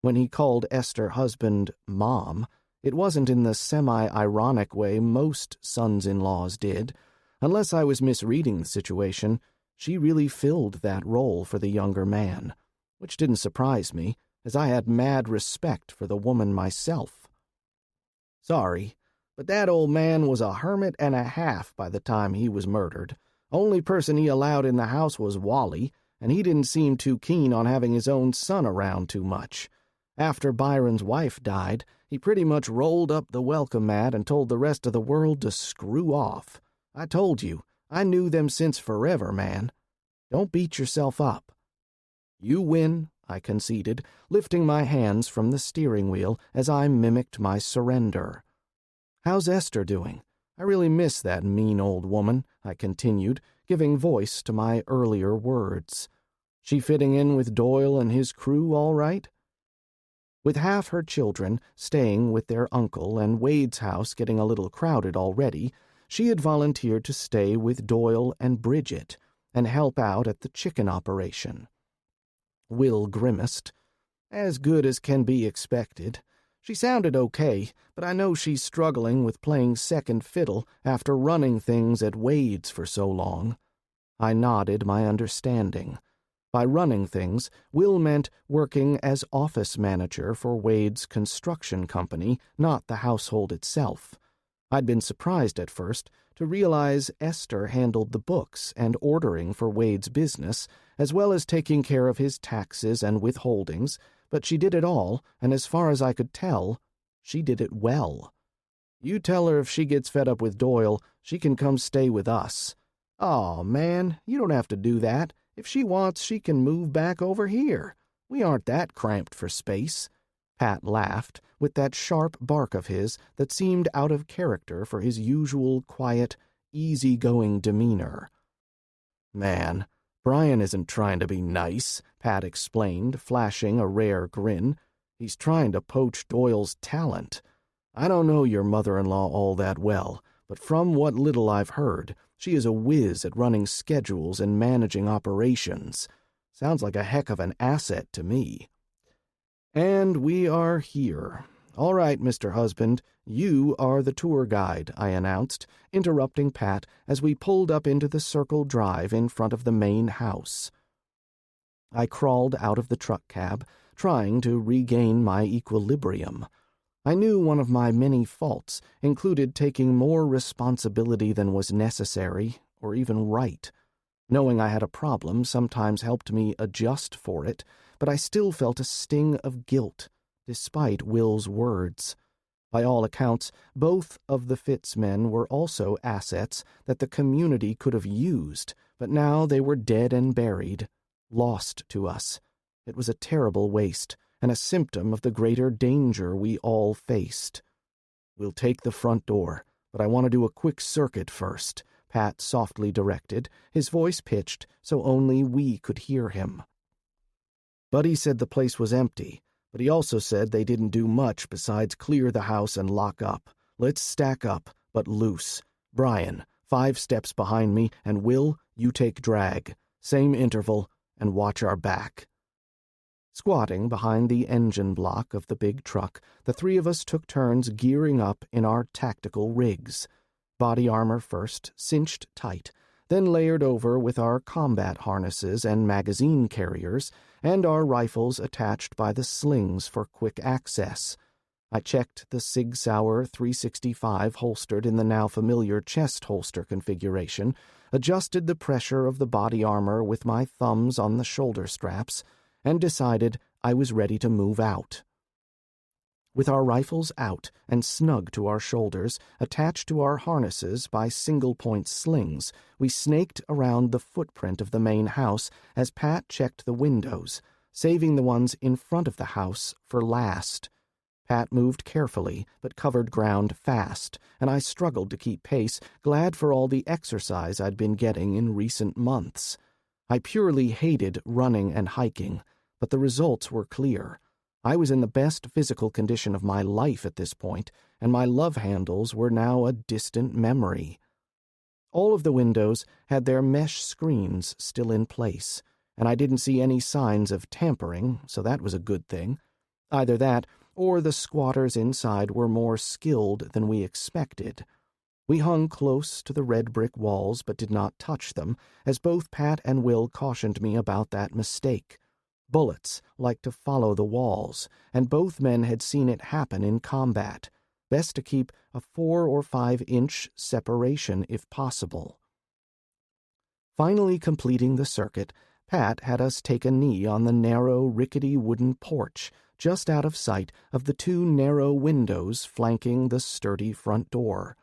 When he called Esther husband Mom, it wasn't in the semi-ironic way most sons-in-laws did. Unless I was misreading the situation, she really filled that role for the younger man, which didn't surprise me, as I had mad respect for the woman myself. "Sorry, but that old man was a hermit and a half by the time he was murdered. Only person he allowed in the house was Wally, and he didn't seem too keen on having his own son around too much. After Byron's wife died, he pretty much rolled up the welcome mat and told the rest of the world to screw off. I told you, I knew them since forever, man. Don't beat yourself up." "You win," I conceded, lifting my hands from the steering wheel as I mimicked my surrender. "How's Esther doing? I really miss that mean old woman," I continued, giving voice to my earlier words. "She fitting in with Doyle and his crew all right?" With half her children staying with their uncle and Wade's house getting a little crowded already, she had volunteered to stay with Doyle and Bridget, and help out at the chicken operation. Will grimaced. As good as can be expected. She sounded okay, but I know she's struggling with playing second fiddle after running things at Wade's for so long. I nodded my understanding. By running things, Will meant working as office manager for Wade's construction company, not the household itself. I'd been surprised at first to realize Esther handled the books and ordering for Wade's business, as well as taking care of his taxes and withholdings, but she did it all, and as far as I could tell, she did it well. You tell her if she gets fed up with Doyle, she can come stay with us. Aw, man, you don't have to do that. If she wants, she can move back over here. We aren't that cramped for space. Pat laughed, with that sharp bark of his that seemed out of character for his usual quiet, easy-going demeanor. Man, Bryan isn't trying to be nice, Pat explained, flashing a rare grin. He's trying to poach Doyle's talent. I don't know your mother-in-law all that well, but from what little I've heard, she is a whiz at running schedules and managing operations. Sounds like a heck of an asset to me. And we are here. All right, Mr. Husband, you are the tour guide, I announced, interrupting Pat as we pulled up into the circle drive in front of the main house. I crawled out of the truck cab, trying to regain my equilibrium. I knew one of my many faults included taking more responsibility than was necessary or even right. Knowing I had a problem sometimes helped me adjust for it, but I still felt a sting of guilt, despite Will's words. By all accounts, both of the Fitz men were also assets that the community could have used, but now they were dead and buried, lost to us. It was a terrible waste, and a symptom of the greater danger we all faced. We'll take the front door, but I want to do a quick circuit first, Pat softly directed, his voice pitched so only we could hear him. Buddy said the place was empty, but he also said they didn't do much besides clear the house and lock up. Let's stack up, but loose. Bryan, 5 steps behind me, and Will, you take drag. Same interval, and watch our back. Squatting behind the engine block of the big truck, the 3 of us took turns gearing up in our tactical rigs. Body armor first, cinched tight, then layered over with our combat harnesses and magazine carriers, and our rifles attached by the slings for quick access. I checked the Sig Sauer 365 holstered in the now familiar chest holster configuration, adjusted the pressure of the body armor with my thumbs on the shoulder straps, and decided I was ready to move out. With our rifles out and snug to our shoulders, attached to our harnesses by single-point slings, we snaked around the footprint of the main house as Pat checked the windows, saving the ones in front of the house for last. Pat moved carefully, but covered ground fast, and I struggled to keep pace, glad for all the exercise I'd been getting in recent months. I purely hated running and hiking, but the results were clear. I was in the best physical condition of my life at this point, and my love handles were now a distant memory. All of the windows had their mesh screens still in place, and I didn't see any signs of tampering, so that was a good thing. Either that, or the squatters inside were more skilled than we expected. We hung close to the red brick walls but did not touch them, as both Pat and Will cautioned me about that mistake. Bullets like to follow the walls, and both men had seen it happen in combat. Best to keep a 4 or 5 inch separation if possible. Finally completing the circuit, Pat had us take a knee on the narrow, rickety wooden porch, just out of sight of the 2 narrow windows flanking the sturdy front door.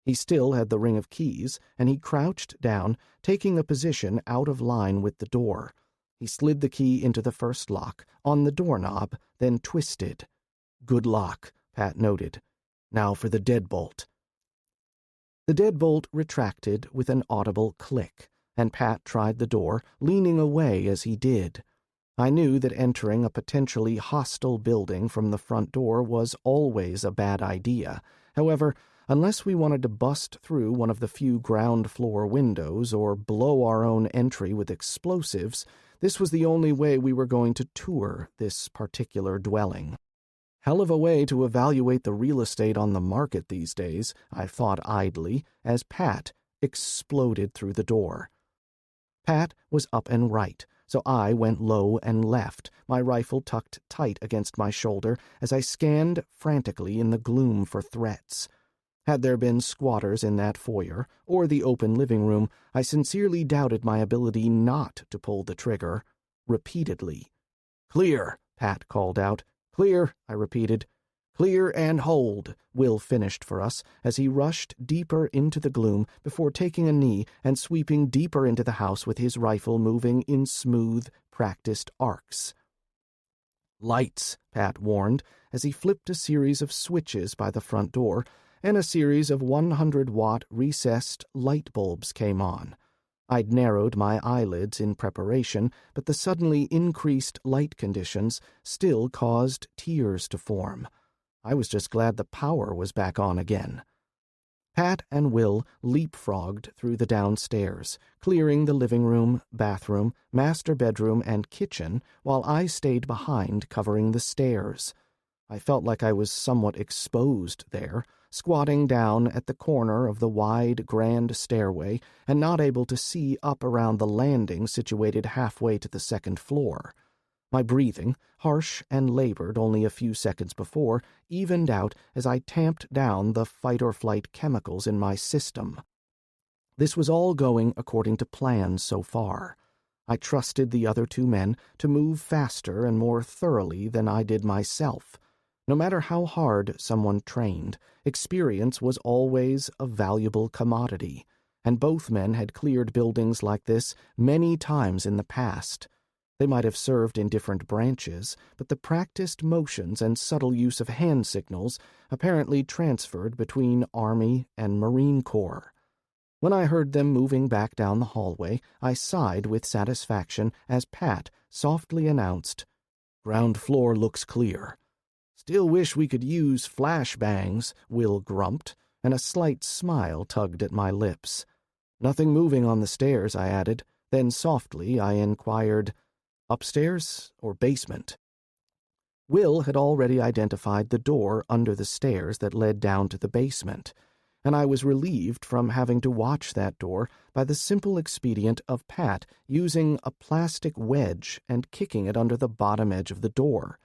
He still had the ring of keys, and he crouched down, taking a position out of line with the door. He slid the key into the first lock, on the doorknob, then twisted. Good lock, Pat noted. Now for the deadbolt. The deadbolt retracted with an audible click, and Pat tried the door, leaning away as he did. I knew that entering a potentially hostile building from the front door was always a bad idea. However, Unless we wanted to bust through one of the few ground-floor windows or blow our own entry with explosives, this was the only way we were going to tour this particular dwelling. Hell of a way to evaluate the real estate on the market these days, I thought idly, as Pat exploded through the door. Pat was up and right, so I went low and left, my rifle tucked tight against my shoulder as I scanned frantically in the gloom for threats. Had there been squatters in that foyer, or the open living room, I sincerely doubted my ability not to pull the trigger. Repeatedly. "Clear," Pat called out. "Clear," I repeated. "Clear and hold," Will finished for us as he rushed deeper into the gloom before taking a knee and sweeping deeper into the house with his rifle moving in smooth, practiced arcs. "Lights," Pat warned as he flipped a series of switches by the front door, and a series of 100-watt recessed light bulbs came on. I'd narrowed my eyelids in preparation, but the suddenly increased light conditions still caused tears to form. I was just glad the power was back on again. Pat and Will leapfrogged through the downstairs, clearing the living room, bathroom, master bedroom, and kitchen, while I stayed behind covering the stairs. I felt like I was somewhat exposed there, squatting down at the corner of the wide, grand stairway and not able to see up around the landing situated halfway to the second floor. My breathing, harsh and labored only a few seconds before, evened out as I tamped down the fight-or-flight chemicals in my system. This was all going according to plan so far. I trusted the other two men to move faster and more thoroughly than I did myself. No matter how hard someone trained, experience was always a valuable commodity, and both men had cleared buildings like this many times in the past. They might have served in different branches, but the practiced motions and subtle use of hand signals apparently transferred between Army and Marine Corps. When I heard them moving back down the hallway, I sighed with satisfaction as Pat softly announced, "Ground floor looks clear." "Still wish we could use flashbangs," Will grumped, and a slight smile tugged at my lips. "Nothing moving on the stairs," I added. Then softly I inquired, "Upstairs or basement?" Will had already identified the door under the stairs that led down to the basement, and I was relieved from having to watch that door by the simple expedient of Pat using a plastic wedge and kicking it under the bottom edge of the door.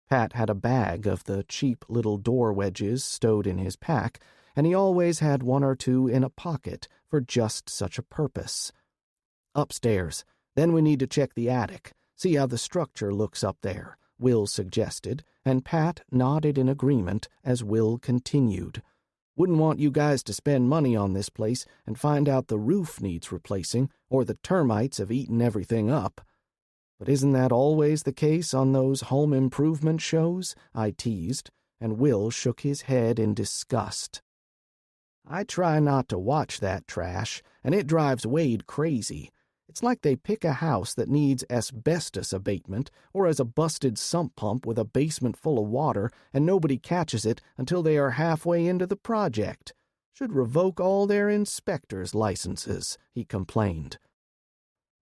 Pat had a bag of the cheap little door wedges stowed in his pack, and he always had one or two in a pocket for just such a purpose. "Upstairs. Then we need to check the attic. See how the structure looks up there," Will suggested, and Pat nodded in agreement as Will continued. "Wouldn't want you guys to spend money on this place and find out the roof needs replacing or the termites have eaten everything up." "But isn't that always the case on those home improvement shows?" I teased, and Will shook his head in disgust. "I try not to watch that trash, and it drives Wade crazy. It's like they pick a house that needs asbestos abatement or has a busted sump pump with a basement full of water, and nobody catches it until they are halfway into the project. Should revoke all their inspectors' licenses," he complained.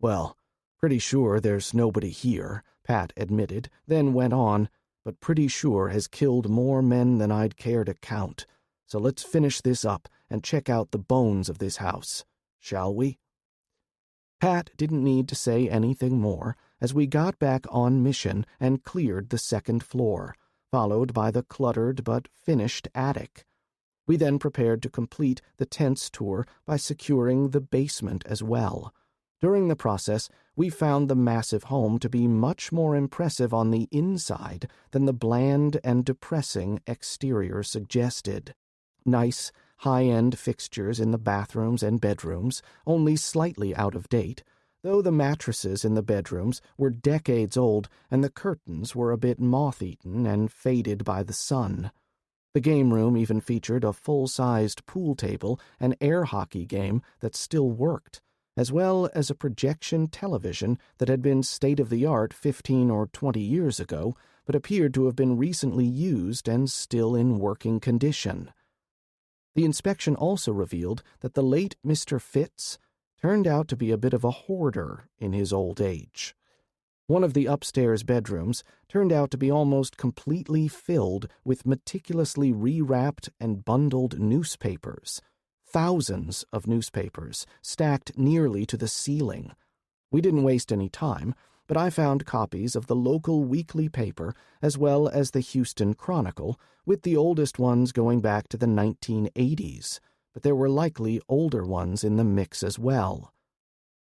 "Well, pretty sure there's nobody here," Pat admitted, then went on, "but pretty sure has killed more men than I'd care to count. So let's finish this up and check out the bones of this house, shall we?" Pat didn't need to say anything more as we got back on mission and cleared the second floor, followed by the cluttered but finished attic. We then prepared to complete the tents tour by securing the basement as well. During the process, we found the massive home to be much more impressive on the inside than the bland and depressing exterior suggested. Nice, high-end fixtures in the bathrooms and bedrooms, only slightly out of date, though the mattresses in the bedrooms were decades old and the curtains were a bit moth-eaten and faded by the sun. The game room even featured a full-sized pool table and air hockey game that still worked, as well as a projection television that had been state-of-the-art 15 or 20 years ago, but appeared to have been recently used and still in working condition. The inspection also revealed that the late Mr. Fitz turned out to be a bit of a hoarder in his old age. One of the upstairs bedrooms turned out to be almost completely filled with meticulously rewrapped and bundled newspapers. Thousands of newspapers, stacked nearly to the ceiling. We didn't waste any time, but I found copies of the local weekly paper as well as the Houston Chronicle, with the oldest ones going back to the 1980s, but there were likely older ones in the mix as well.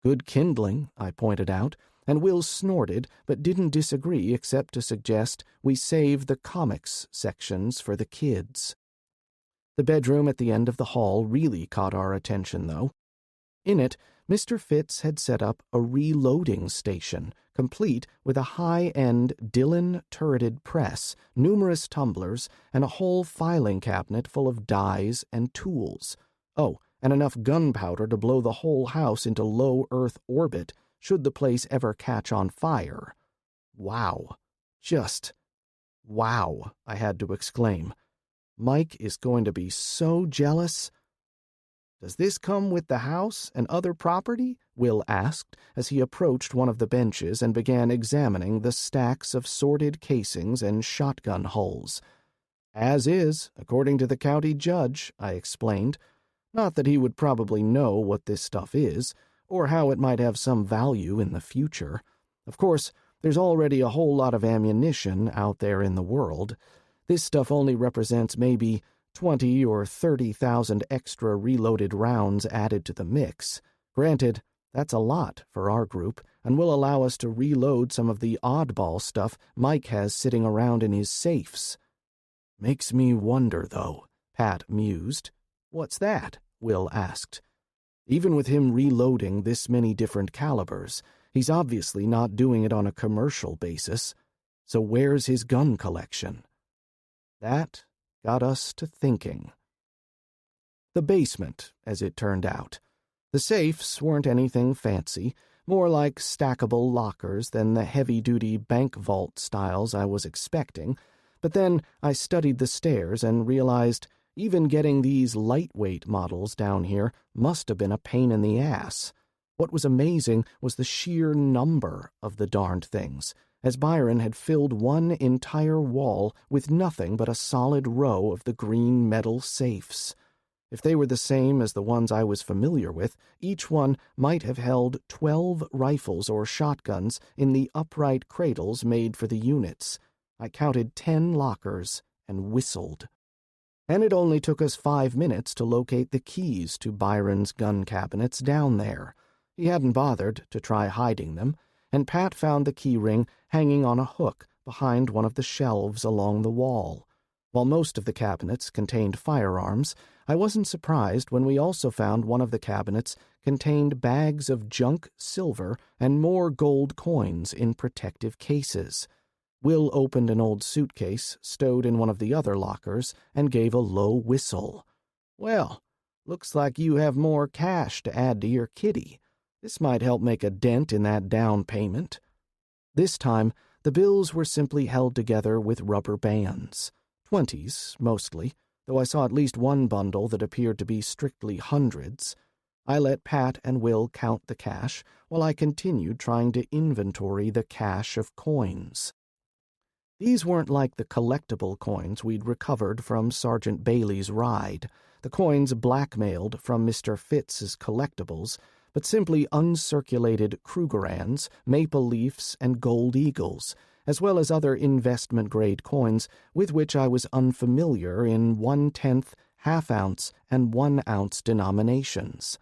Good kindling, I pointed out, and Will snorted but didn't disagree except to suggest we save the comics sections for the kids. The bedroom at the end of the hall really caught our attention, though. In it, Mr. Fitz had set up a reloading station, complete with a high-end Dillon turreted press, numerous tumblers, and a whole filing cabinet full of dies and tools. Oh, and enough gunpowder to blow the whole house into low Earth orbit, should the place ever catch on fire. Wow. Just wow, I had to exclaim. Mike is going to be so jealous. "Does this come with the house and other property?" Will asked as he approached one of the benches and began examining the stacks of sorted casings and shotgun hulls. "As is, according to the county judge," I explained. Not that he would probably know what this stuff is, or how it might have some value in the future. Of course, there's already a whole lot of ammunition out there in the world. This stuff only represents maybe 20 or 30,000 extra reloaded rounds added to the mix. Granted, that's a lot for our group, and will allow us to reload some of the oddball stuff Mike has sitting around in his safes. "Makes me wonder, though," Pat mused. "What's that?" Will asked. "Even with him reloading this many different calibers, he's obviously not doing it on a commercial basis. So where's his gun collection?" That got us to thinking. The basement, as it turned out. The safes weren't anything fancy, more like stackable lockers than the heavy-duty bank vault styles I was expecting, but then I studied the stairs and realized even getting these lightweight models down here must have been a pain in the ass. What was amazing was the sheer number of the darned things, as Bryan had filled one entire wall with nothing but a solid row of the green metal safes. If they were the same as the ones I was familiar with, each one might have held 12 rifles or shotguns in the upright cradles made for the units. I counted 10 lockers and whistled. And it only took us 5 minutes to locate the keys to Byron's gun cabinets down there. He hadn't bothered to try hiding them, and Pat found the key ring hanging on a hook behind one of the shelves along the wall. While most of the cabinets contained firearms, I wasn't surprised when we also found one of the cabinets contained bags of junk silver and more gold coins in protective cases. Will opened an old suitcase stowed in one of the other lockers and gave a low whistle. "Well, looks like you have more cash to add to your kitty. This might help make a dent in that down payment." This time, the bills were simply held together with rubber bands. 20s, mostly, though I saw at least one bundle that appeared to be strictly hundreds. I let Pat and Will count the cash while I continued trying to inventory the cache of coins. These weren't like the collectible coins we'd recovered from Sergeant Bailey's ride, the coins blackmailed from Mr. Fitz's collectibles, but simply uncirculated Krugerrands, Maple Leafs, and Gold Eagles, as well as other investment-grade coins with which I was unfamiliar in 1/10, half-ounce, and 1-ounce denominations.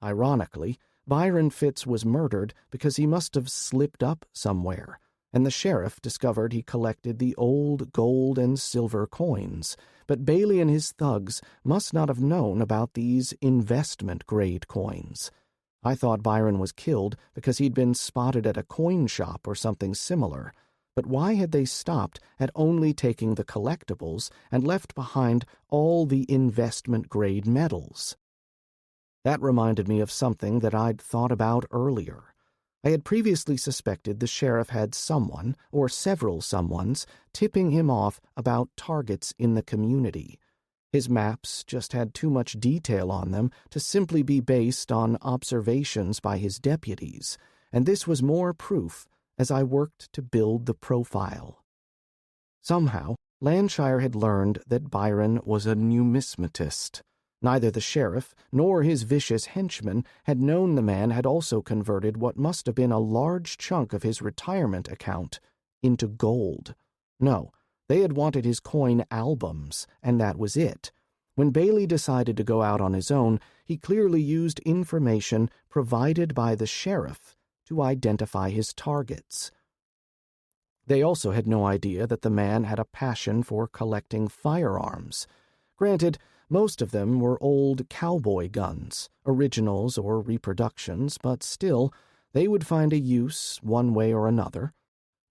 Ironically, Bryan Fitz was murdered because he must have slipped up somewhere, and the sheriff discovered he collected the old gold and silver coins, but Bailey and his thugs must not have known about these investment-grade coins. I thought Bryan was killed because he'd been spotted at a coin shop or something similar, but why had they stopped at only taking the collectibles and left behind all the investment-grade metals? That reminded me of something that I'd thought about earlier. I had previously suspected the sheriff had someone, or several someones, tipping him off about targets in the community. His maps just had too much detail on them to simply be based on observations by his deputies, and this was more proof as I worked to build the profile. Somehow, Landshire had learned that Bryan was a numismatist. Neither the sheriff nor his vicious henchmen had known the man had also converted what must have been a large chunk of his retirement account into gold. No, they had wanted his coin albums, and that was it. When Bailey decided to go out on his own, he clearly used information provided by the sheriff to identify his targets. They also had no idea that the man had a passion for collecting firearms. Granted, most of them were old cowboy guns, originals or reproductions, but still, they would find a use one way or another.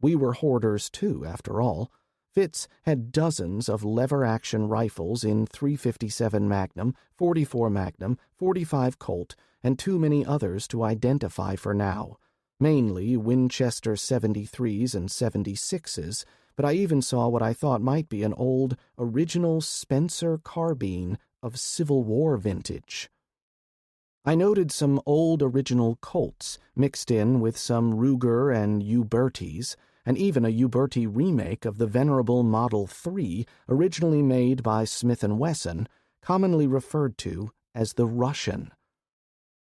We were hoarders too, after all. Fitz had dozens of lever-action rifles in .357 Magnum, .44 Magnum, .45 Colt, and too many others to identify for now. Mainly Winchester 73s and 76s, but I even saw what I thought might be an old, original Spencer carbine of Civil War vintage. I noted some old original Colts mixed in with some Ruger and Ubertis, and even a Uberti remake of the venerable Model 3 originally made by Smith & Wesson, commonly referred to as the Russian.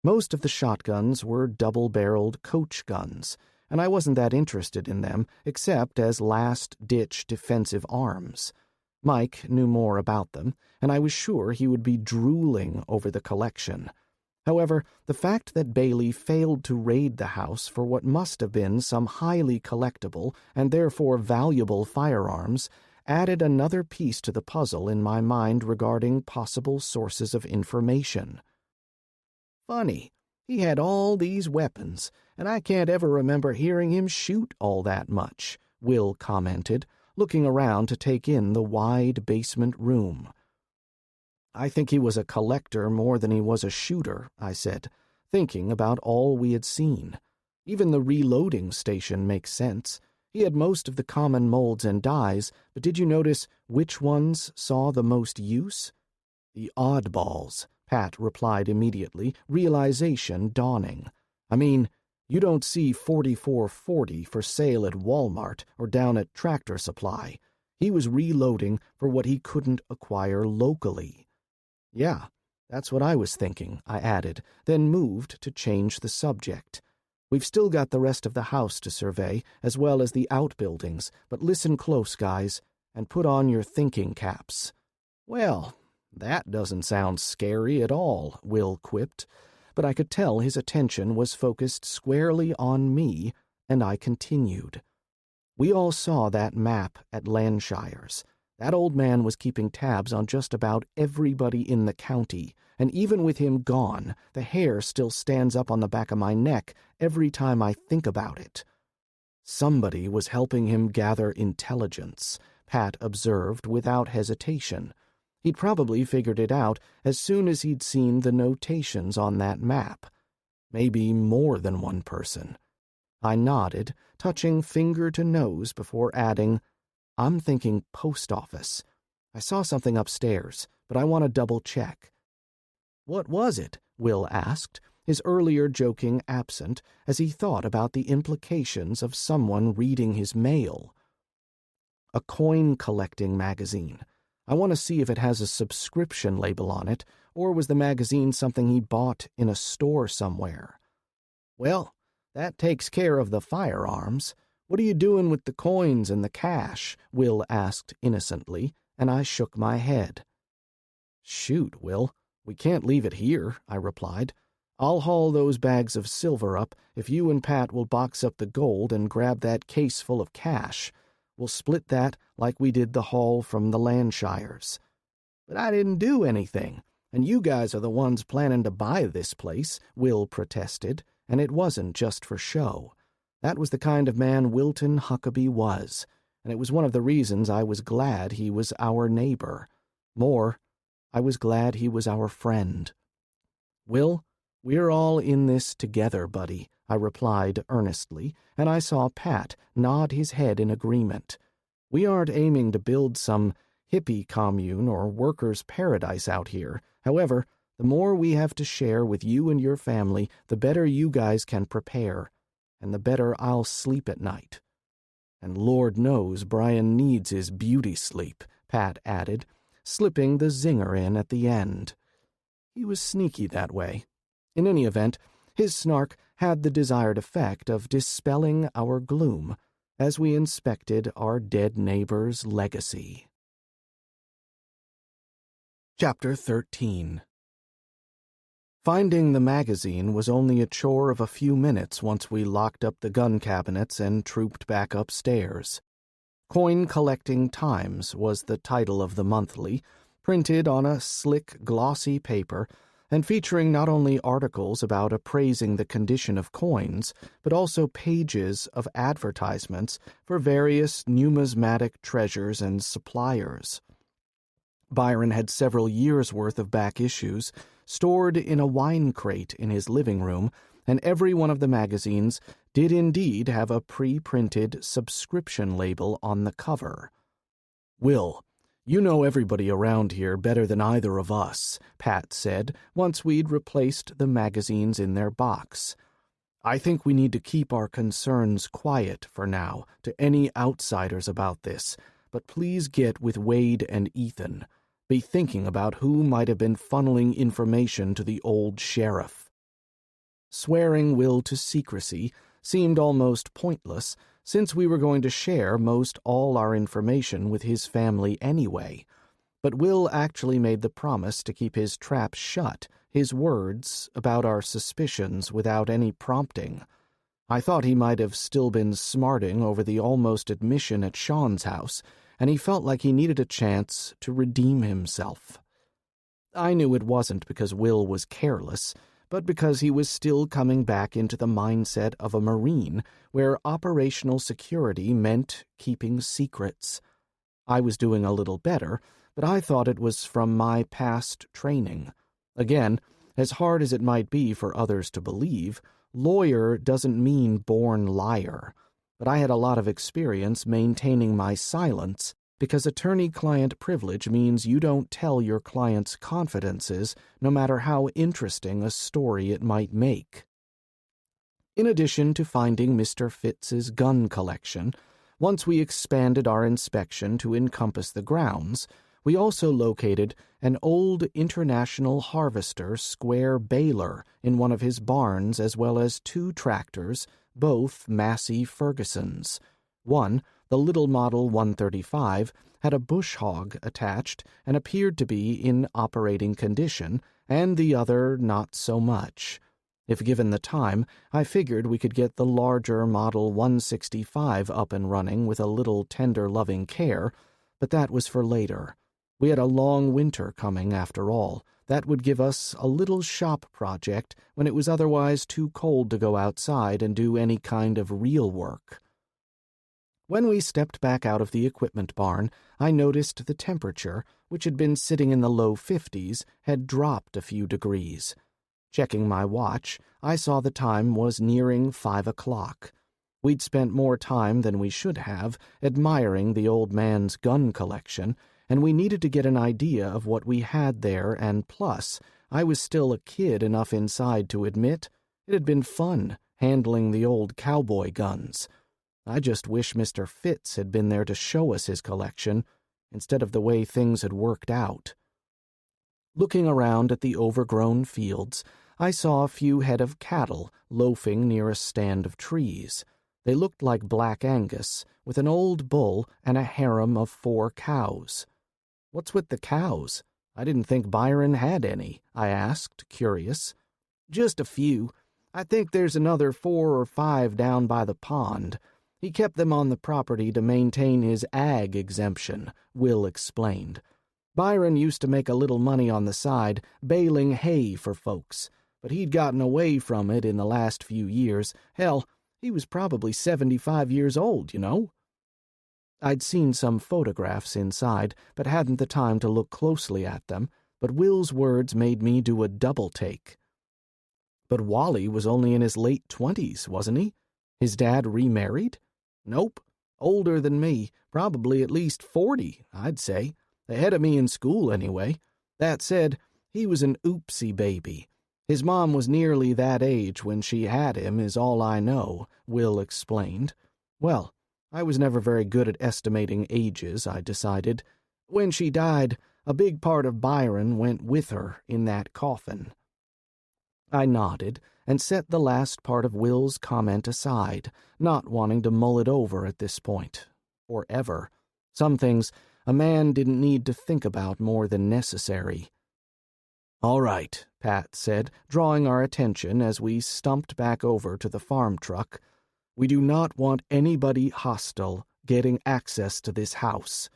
Most of the shotguns were double-barreled coach guns, and I wasn't that interested in them except as last-ditch defensive arms. Mike knew more about them, and I was sure he would be drooling over the collection. However, the fact that Bailey failed to raid the house for what must have been some highly collectible and therefore valuable firearms added another piece to the puzzle in my mind regarding possible sources of information. Funny, he had all these weapons, and I can't ever remember hearing him shoot all that much, Will commented, looking around to take in the wide basement room. I think he was a collector more than he was a shooter, I said, thinking about all we had seen. Even the reloading station makes sense. He had most of the common molds and dies, but did you notice which ones saw the most use? The oddballs, Pat replied immediately, realization dawning. I mean, you don't see 4440 for sale at Walmart or down at Tractor Supply. He was reloading for what he couldn't acquire locally. Yeah, that's what I was thinking, I added, then moved to change the subject. We've still got the rest of the house to survey, as well as the outbuildings, but listen close, guys, and put on your thinking caps. Well, that doesn't sound scary at all, Will quipped, but I could tell his attention was focused squarely on me, and I continued. We all saw that map at Landshire's. That old man was keeping tabs on just about everybody in the county, and even with him gone, the hair still stands up on the back of my neck every time I think about it. Somebody was helping him gather intelligence, Pat observed without hesitation. He'd probably figured it out as soon as he'd seen the notations on that map. Maybe more than one person. I nodded, touching finger to nose before adding, I'm thinking post office. I saw something upstairs, but I want to double-check. What was it? Will asked, his earlier joking absent, as he thought about the implications of someone reading his mail. A coin-collecting magazine. I want to see if it has a subscription label on it, or was the magazine something he bought in a store somewhere? Well, that takes care of the firearms. What are you doing with the coins and the cash? Will asked innocently, and I shook my head. Shoot, Will, we can't leave it here, I replied. I'll haul those bags of silver up if you and Pat will box up the gold and grab that case full of cash. We'll split that like we did the haul from the Landshires. But I didn't do anything, and you guys are the ones planning to buy this place, Will protested, and it wasn't just for show. That was the kind of man Wilton Huckabee was, and it was one of the reasons I was glad he was our neighbor. More, I was glad he was our friend. Will, we're all in this together, buddy, I replied earnestly, and I saw Pat nod his head in agreement. We aren't aiming to build some hippie commune or workers' paradise out here. However, the more we have to share with you and your family, the better you guys can prepare, and the better I'll sleep at night. And Lord knows Bryan needs his beauty sleep, Pat added, slipping the zinger in at the end. He was sneaky that way. In any event, his snark had the desired effect of dispelling our gloom as we inspected our dead neighbor's legacy. Chapter 13. Finding the magazine was only a chore of a few minutes once we locked up the gun cabinets and trooped back upstairs. Coin Collecting Times was the title of the monthly, printed on a slick, glossy paper, and featuring not only articles about appraising the condition of coins, but also pages of advertisements for various numismatic treasures and suppliers. Byron had several years' worth of back issues stored in a wine crate in his living room, and every one of the magazines did indeed have a pre-printed subscription label on the cover. "Will, you know everybody around here better than either of us," Pat said, once we'd replaced the magazines in their box. "I think we need to keep our concerns quiet for now to any outsiders about this, but please get with Wade and Ethan. Be thinking about who might have been funneling information to the old sheriff." Swearing Will to secrecy seemed almost pointless, since we were going to share most all our information with his family anyway. But Will actually made the promise to keep his trap shut, his words about our suspicions without any prompting. I thought he might have still been smarting over the almost admission at Sean's house, and he felt like he needed a chance to redeem himself. I knew it wasn't because Will was careless, but because he was still coming back into the mindset of a Marine, where operational security meant keeping secrets. I was doing a little better, but I thought it was from my past training. Again, as hard as it might be for others to believe, lawyer doesn't mean born liar. But I had a lot of experience maintaining my silence, because attorney-client privilege means you don't tell your client's confidences, no matter how interesting a story it might make. In addition to finding Mr. Fitz's gun collection, once we expanded our inspection to encompass the grounds, we also located an old International Harvester square baler in one of his barns, as well as 2 tractors, both Massey Fergusons. One, the little model 135, had a bush hog attached and appeared to be in operating condition, and the other not so much. If given the time, I figured we could get the larger model 165 up and running with a little tender loving care, but that was for later. We had a long winter coming after all. That would give us a little shop project when it was otherwise too cold to go outside and do any kind of real work. When we stepped back out of the equipment barn, I noticed the temperature, which had been sitting in the low 50s, had dropped a few degrees. Checking my watch, I saw the time was nearing 5 o'clock. We'd spent more time than we should have admiring the old man's gun collection, and we needed to get an idea of what we had there, and plus, I was still a kid enough inside to admit it had been fun handling the old cowboy guns. I just wish Mr. Fitz had been there to show us his collection, instead of the way things had worked out. Looking around at the overgrown fields, I saw a few head of cattle loafing near a stand of trees. They looked like Black Angus, with an old bull and a harem of 4 cows. "What's with the cows? I didn't think Byron had any," I asked, curious. "Just a few. I think there's another 4 or 5 down by the pond. He kept them on the property to maintain his ag exemption," Will explained. "Byron used to make a little money on the side, baling hay for folks, but he'd gotten away from it in the last few years. Hell, he was probably 75 years old, you know." I'd seen some photographs inside, but hadn't the time to look closely at them, but Will's words made me do a double take. "But Wally was only in his late 20s, wasn't he? His dad remarried?" "Nope. Older than me, probably at least 40, I'd say. Ahead of me in school, anyway. That said, he was an oopsie baby. His mom was nearly that age when she had him, is all I know, Will explained. Well, I was never very good at estimating ages, I decided. When she died, a big part of Byron went with her in that coffin. I nodded and set the last part of Will's comment aside, not wanting to mull it over at this point. Or ever. Some things a man didn't need to think about more than necessary. "All right," Pat said, drawing our attention as we stumped back over to the farm truck. "We do not want anybody hostile getting access to this house.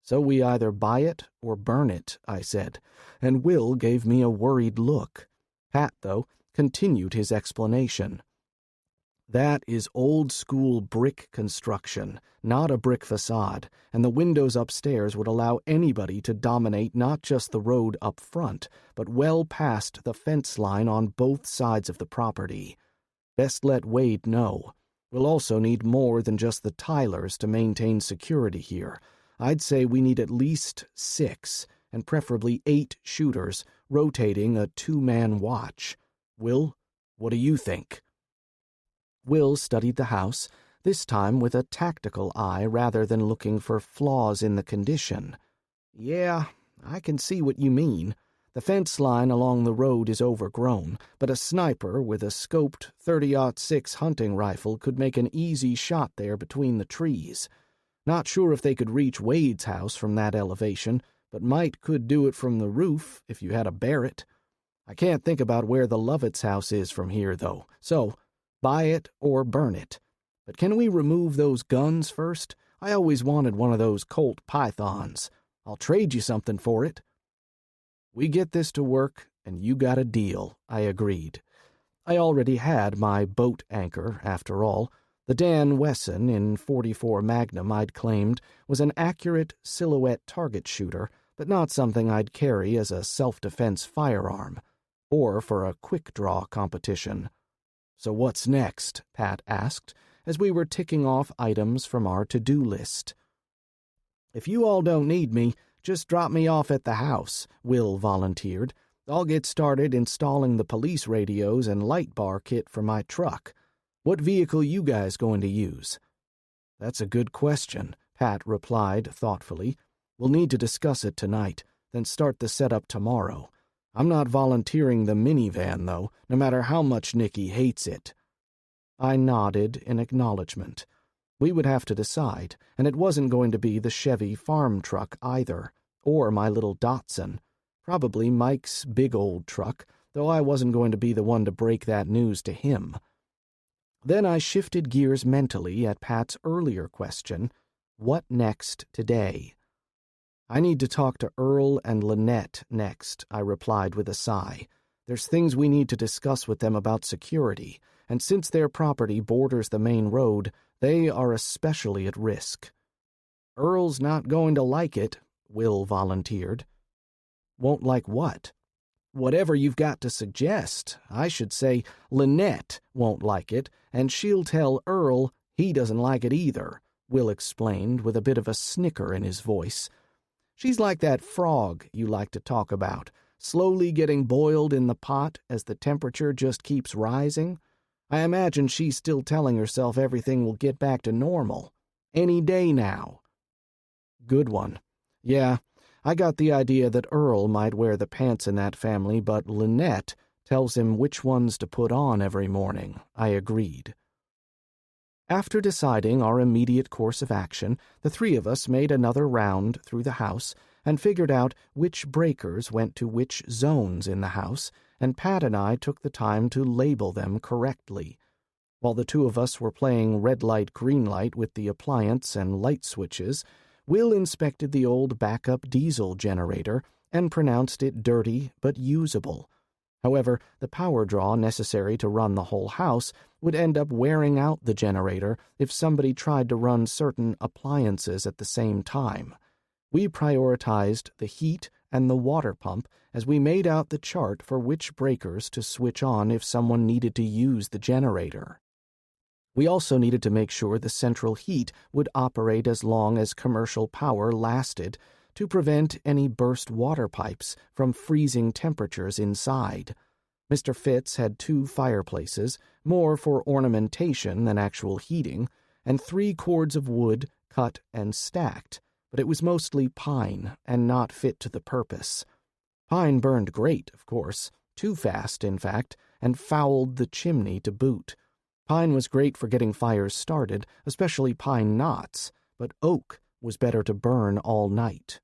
So we either buy it or burn it," I said, and Will gave me a worried look. Pat, though, continued his explanation. "That is old-school brick construction, not a brick facade, and the windows upstairs would allow anybody to dominate not just the road up front, but well past the fence line on both sides of the property. Best let Wade know. We'll also need more than just the Tylers to maintain security here. I'd say we need at least 6, and preferably 8 shooters, rotating a 2-man watch. Will, what do you think?" Will studied the house, this time with a tactical eye rather than looking for flaws in the condition. "Yeah, I can see what you mean. The fence line along the road is overgrown, but a sniper with a scoped 30-06 hunting rifle could make an easy shot there between the trees. Not sure if they could reach Wade's house from that elevation, but could do it from the roof if you had a Barrett. I can't think about where the Lovett's house is from here, though, so buy it or burn it. But can we remove those guns first? I always wanted one of those Colt Pythons. I'll trade you something for it." "We get this to work, and you got a deal," I agreed. I already had my boat anchor, after all. The Dan Wesson in .44 Magnum I'd claimed was an accurate silhouette target shooter, but not something I'd carry as a self-defense firearm, or for a quick-draw competition. "So what's next?" Pat asked, as we were ticking off items from our to-do list. "If you all don't need me, just drop me off at the house," Will volunteered. "I'll get started installing the police radios and light bar kit for my truck. What vehicle you guys going to use?" "That's a good question," Pat replied thoughtfully. "We'll need to discuss it tonight, then start the setup tomorrow. I'm not volunteering the minivan, though, no matter how much Nicky hates it." I nodded in acknowledgement. We would have to decide, and it wasn't going to be the Chevy farm truck either, or my little Datsun. Probably Mike's big old truck, though I wasn't going to be the one to break that news to him. Then I shifted gears mentally at Pat's earlier question, what next today? "I need to talk to Earl and Lynette next," I replied with a sigh. "There's things we need to discuss with them about security, and since their property borders the main road, they are especially at risk." "Earl's not going to like it," Will volunteered. "Won't like what?" "Whatever you've got to suggest. I should say Lynette won't like it, and she'll tell Earl he doesn't like it either," Will explained with a bit of a snicker in his voice. "She's like that frog you like to talk about, slowly getting boiled in the pot as the temperature just keeps rising. I imagine she's still telling herself everything will get back to normal. Any day now." "Good one. Yeah, I got the idea that Earl might wear the pants in that family, but Lynette tells him which ones to put on every morning," I agreed. After deciding our immediate course of action, the 3 of us made another round through the house and figured out which breakers went to which zones in the house, and Pat and I took the time to label them correctly. While the 2 of us were playing red light, green light with the appliance and light switches, Will inspected the old backup diesel generator and pronounced it dirty but usable. However, the power draw necessary to run the whole house would end up wearing out the generator if somebody tried to run certain appliances at the same time. We prioritized the heat and the water pump as we made out the chart for which breakers to switch on if someone needed to use the generator. We also needed to make sure the central heat would operate as long as commercial power lasted, to prevent any burst water pipes from freezing temperatures inside. Mr. Fitz had 2 fireplaces, more for ornamentation than actual heating, and 3 cords of wood cut and stacked, but it was mostly pine and not fit to the purpose. Pine burned great, of course, too fast, in fact, and fouled the chimney to boot. Pine was great for getting fires started, especially pine knots, but oak was better to burn all night.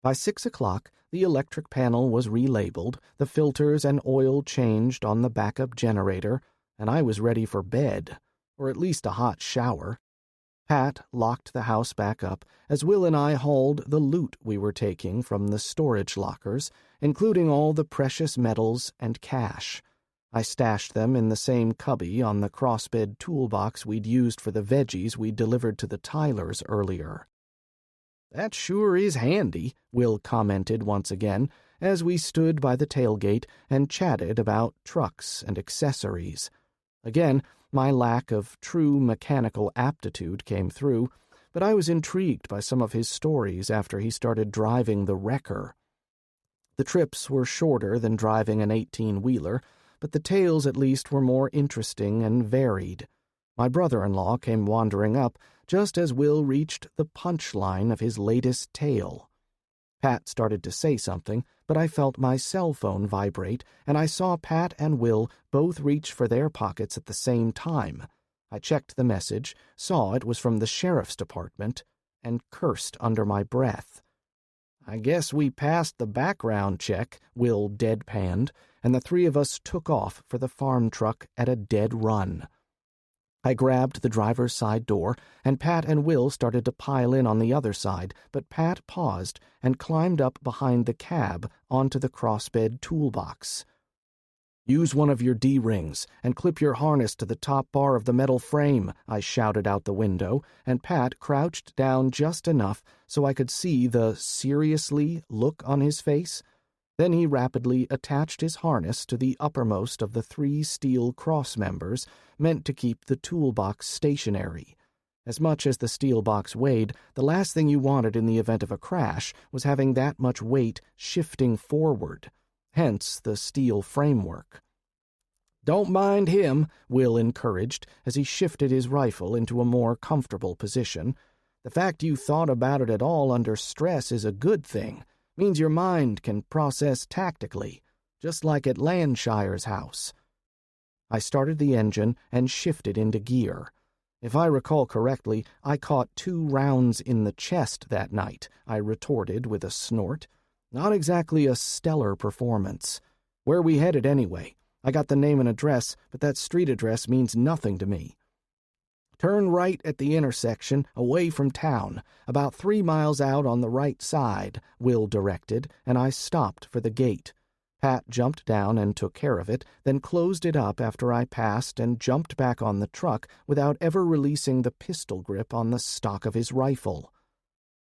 By 6 o'clock, the electric panel was relabeled, the filters and oil changed on the backup generator, and I was ready for bed, or at least a hot shower. Pat locked the house back up as Will and I hauled the loot we were taking from the storage lockers, including all the precious metals and cash. I stashed them in the same cubby on the crossbed toolbox we'd used for the veggies we delivered to the Tylers earlier. "That sure is handy," Will commented once again, as we stood by the tailgate and chatted about trucks and accessories. Again, my lack of true mechanical aptitude came through, but I was intrigued by some of his stories after he started driving the wrecker. The trips were shorter than driving an 18-wheeler, but the tales at least were more interesting and varied. My brother-in-law came wandering up just as Will reached the punchline of his latest tale. Pat started to say something, but I felt my cell phone vibrate, and I saw Pat and Will both reach for their pockets at the same time. I checked the message, saw it was from the sheriff's department, and cursed under my breath. "I guess we passed the background check," Will deadpanned, and the 3 of us took off for the farm truck at a dead run. I grabbed the driver's side door, and Pat and Will started to pile in on the other side, but Pat paused and climbed up behind the cab onto the crossbed toolbox. "Use one of your D-rings and clip your harness to the top bar of the metal frame," I shouted out the window, and Pat crouched down just enough so I could see the "seriously" look on his face. Then he rapidly attached his harness to the uppermost of the 3 steel cross members meant to keep the toolbox stationary. As much as the steel box weighed, the last thing you wanted in the event of a crash was having that much weight shifting forward, hence the steel framework. "Don't mind him," Will encouraged as he shifted his rifle into a more comfortable position. "The fact you thought about it at all under stress is a good thing. Means your mind can process tactically, just like at Landshire's house." I started the engine and shifted into gear. "If I recall correctly, I caught 2 rounds in the chest that night," I retorted with a snort. "Not exactly a stellar performance. Where we headed anyway? I got the name and address, but that street address means nothing to me." "Turn right at the intersection, away from town, about 3 miles out on the right side," Will directed, and I stopped for the gate. Pat jumped down and took care of it, then closed it up after I passed and jumped back on the truck without ever releasing the pistol grip on the stock of his rifle.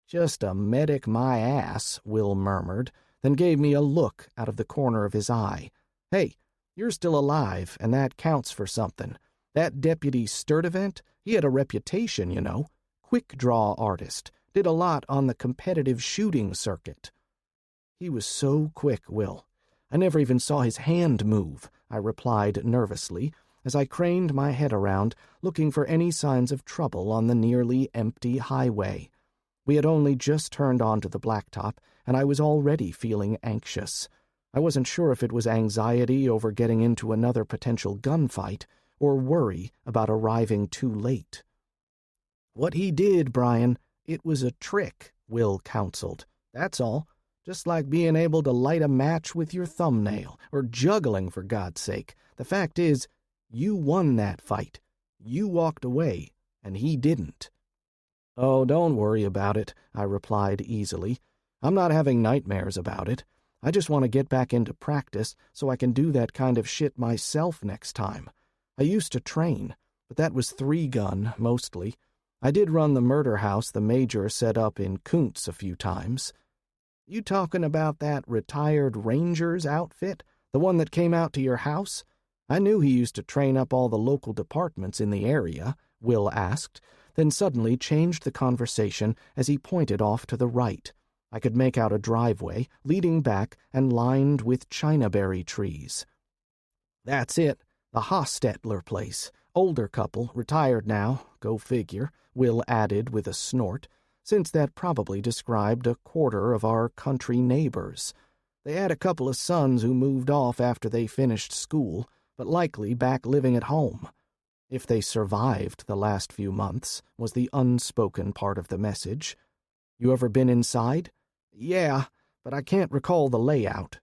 "Just a medic my ass," Will murmured, then gave me a look out of the corner of his eye. "Hey, you're still alive, and that counts for something. That Deputy Sturdivant, he had a reputation, you know. Quick-draw artist. Did a lot on the competitive shooting circuit." "He was so quick, Will. I never even saw his hand move," I replied nervously, as I craned my head around, looking for any signs of trouble on the nearly empty highway. We had only just turned onto the blacktop, and I was already feeling anxious. I wasn't sure if it was anxiety over getting into another potential gunfight, or worry about arriving too late. "What he did, Bryan, it was a trick," Will counseled. "That's all. Just like being able to light a match with your thumbnail, or juggling, for God's sake. The fact is, you won that fight. You walked away, and he didn't." "Oh, don't worry about it," I replied easily. "I'm not having nightmares about it. I just want to get back into practice so I can do that kind of shit myself next time. I used to train, but that was 3-gun, mostly. I did run the murder house the Major set up in Kuntz a few times." "You talking about that retired Rangers outfit? The one that came out to your house? I knew he used to train up all the local departments in the area," Will asked, then suddenly changed the conversation as he pointed off to the right. I could make out a driveway, leading back and lined with chinaberry trees. "That's it, the Hostetler place. Older couple, retired now, go figure," Will added with a snort, since that probably described a quarter of our country neighbors. They had a couple of sons who moved off after they finished school, but likely back living at home. If they survived the last few months, was the unspoken part of the message. "You ever been inside?" "Yeah, but I can't recall the layout.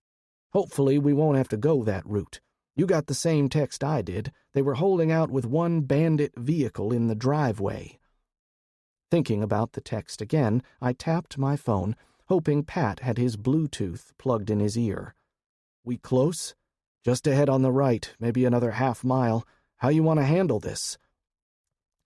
Hopefully we won't have to go that route. You got the same text I did. They were holding out with one bandit vehicle in the driveway." Thinking about the text again, I tapped my phone, hoping Pat had his Bluetooth plugged in his ear. "We close?" "Just ahead on the right, maybe another half-mile. How you want to handle this?"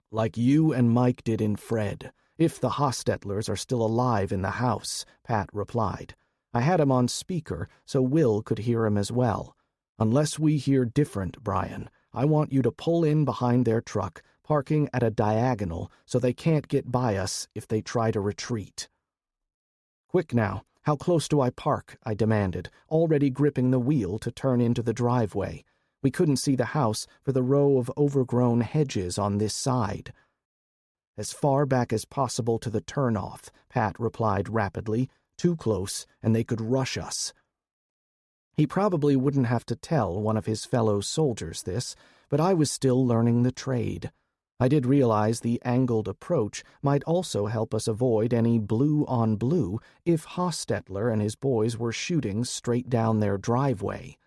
"Like you and Mike did in Fred, if the Hostetlers are still alive in the house," Pat replied. I had him on speaker so Will could hear him as well. "Unless we hear different, Bryan, I want you to pull in behind their truck, parking at a diagonal so they can't get by us if they try to retreat." "Quick now, how close do I park?" I demanded, already gripping the wheel to turn into the driveway. We couldn't see the house for the row of overgrown hedges on this side. "As far back as possible to the turnoff," Pat replied rapidly. "Too close, and they could rush us." He probably wouldn't have to tell one of his fellow soldiers this, but I was still learning the trade. I did realize the angled approach might also help us avoid any blue-on-blue if Hostetler and his boys were shooting straight down their driveway.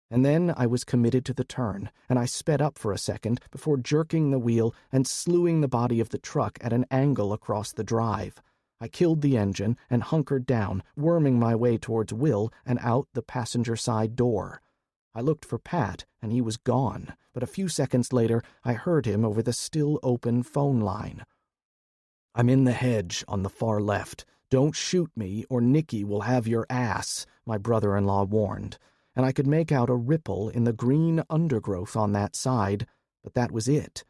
And then I was committed to the turn, and I sped up for a second before jerking the wheel and slewing the body of the truck at an angle across the drive. I killed the engine and hunkered down, worming my way towards Will and out the passenger side door. I looked for Pat, and he was gone, but a few seconds later I heard him over the still-open phone line. "I'm in the hedge on the far left. Don't shoot me or Nicky will have your ass," my brother-in-law warned, and I could make out a ripple in the green undergrowth on that side, but that was it.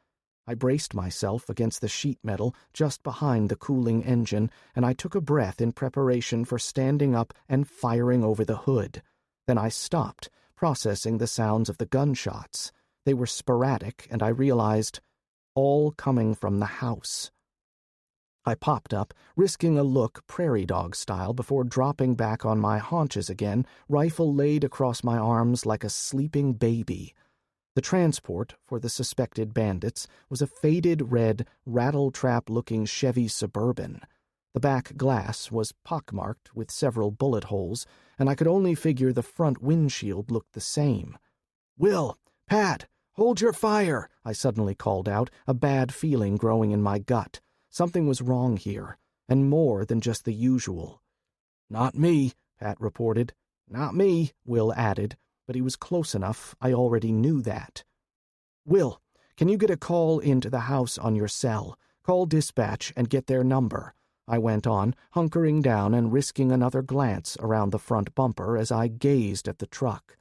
I braced myself against the sheet metal just behind the cooling engine, and I took a breath in preparation for standing up and firing over the hood. Then I stopped, processing the sounds of the gunshots. They were sporadic, and I realized all coming from the house. I popped up, risking a look prairie dog style before dropping back on my haunches again, rifle laid across my arms like a sleeping baby. The transport for the suspected bandits was a faded red, rattle-trap-looking Chevy Suburban. The back glass was pockmarked with several bullet holes, and I could only figure the front windshield looked the same. "Will! Pat! Hold your fire!" I suddenly called out, a bad feeling growing in my gut. Something was wrong here, and more than just the usual. "Not me," Pat reported. "Not me," Will added, but he was close enough I already knew that. "Will, can you get a call into the house on your cell? Call dispatch and get their number," I went on, hunkering down and risking another glance around the front bumper as I gazed at the truck.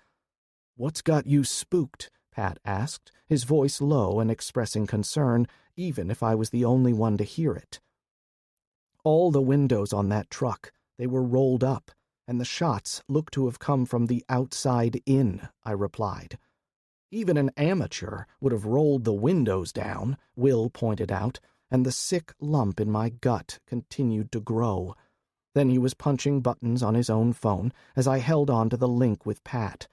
"What's got you spooked?" Pat asked, his voice low and expressing concern, even if I was the only one to hear it. "All the windows on that truck, they were rolled up, and the shots looked to have come from the outside in," I replied. "Even an amateur would have rolled the windows down," Will pointed out, and the sick lump in my gut continued to grow. Then he was punching buttons on his own phone as I held on to the link with Pat.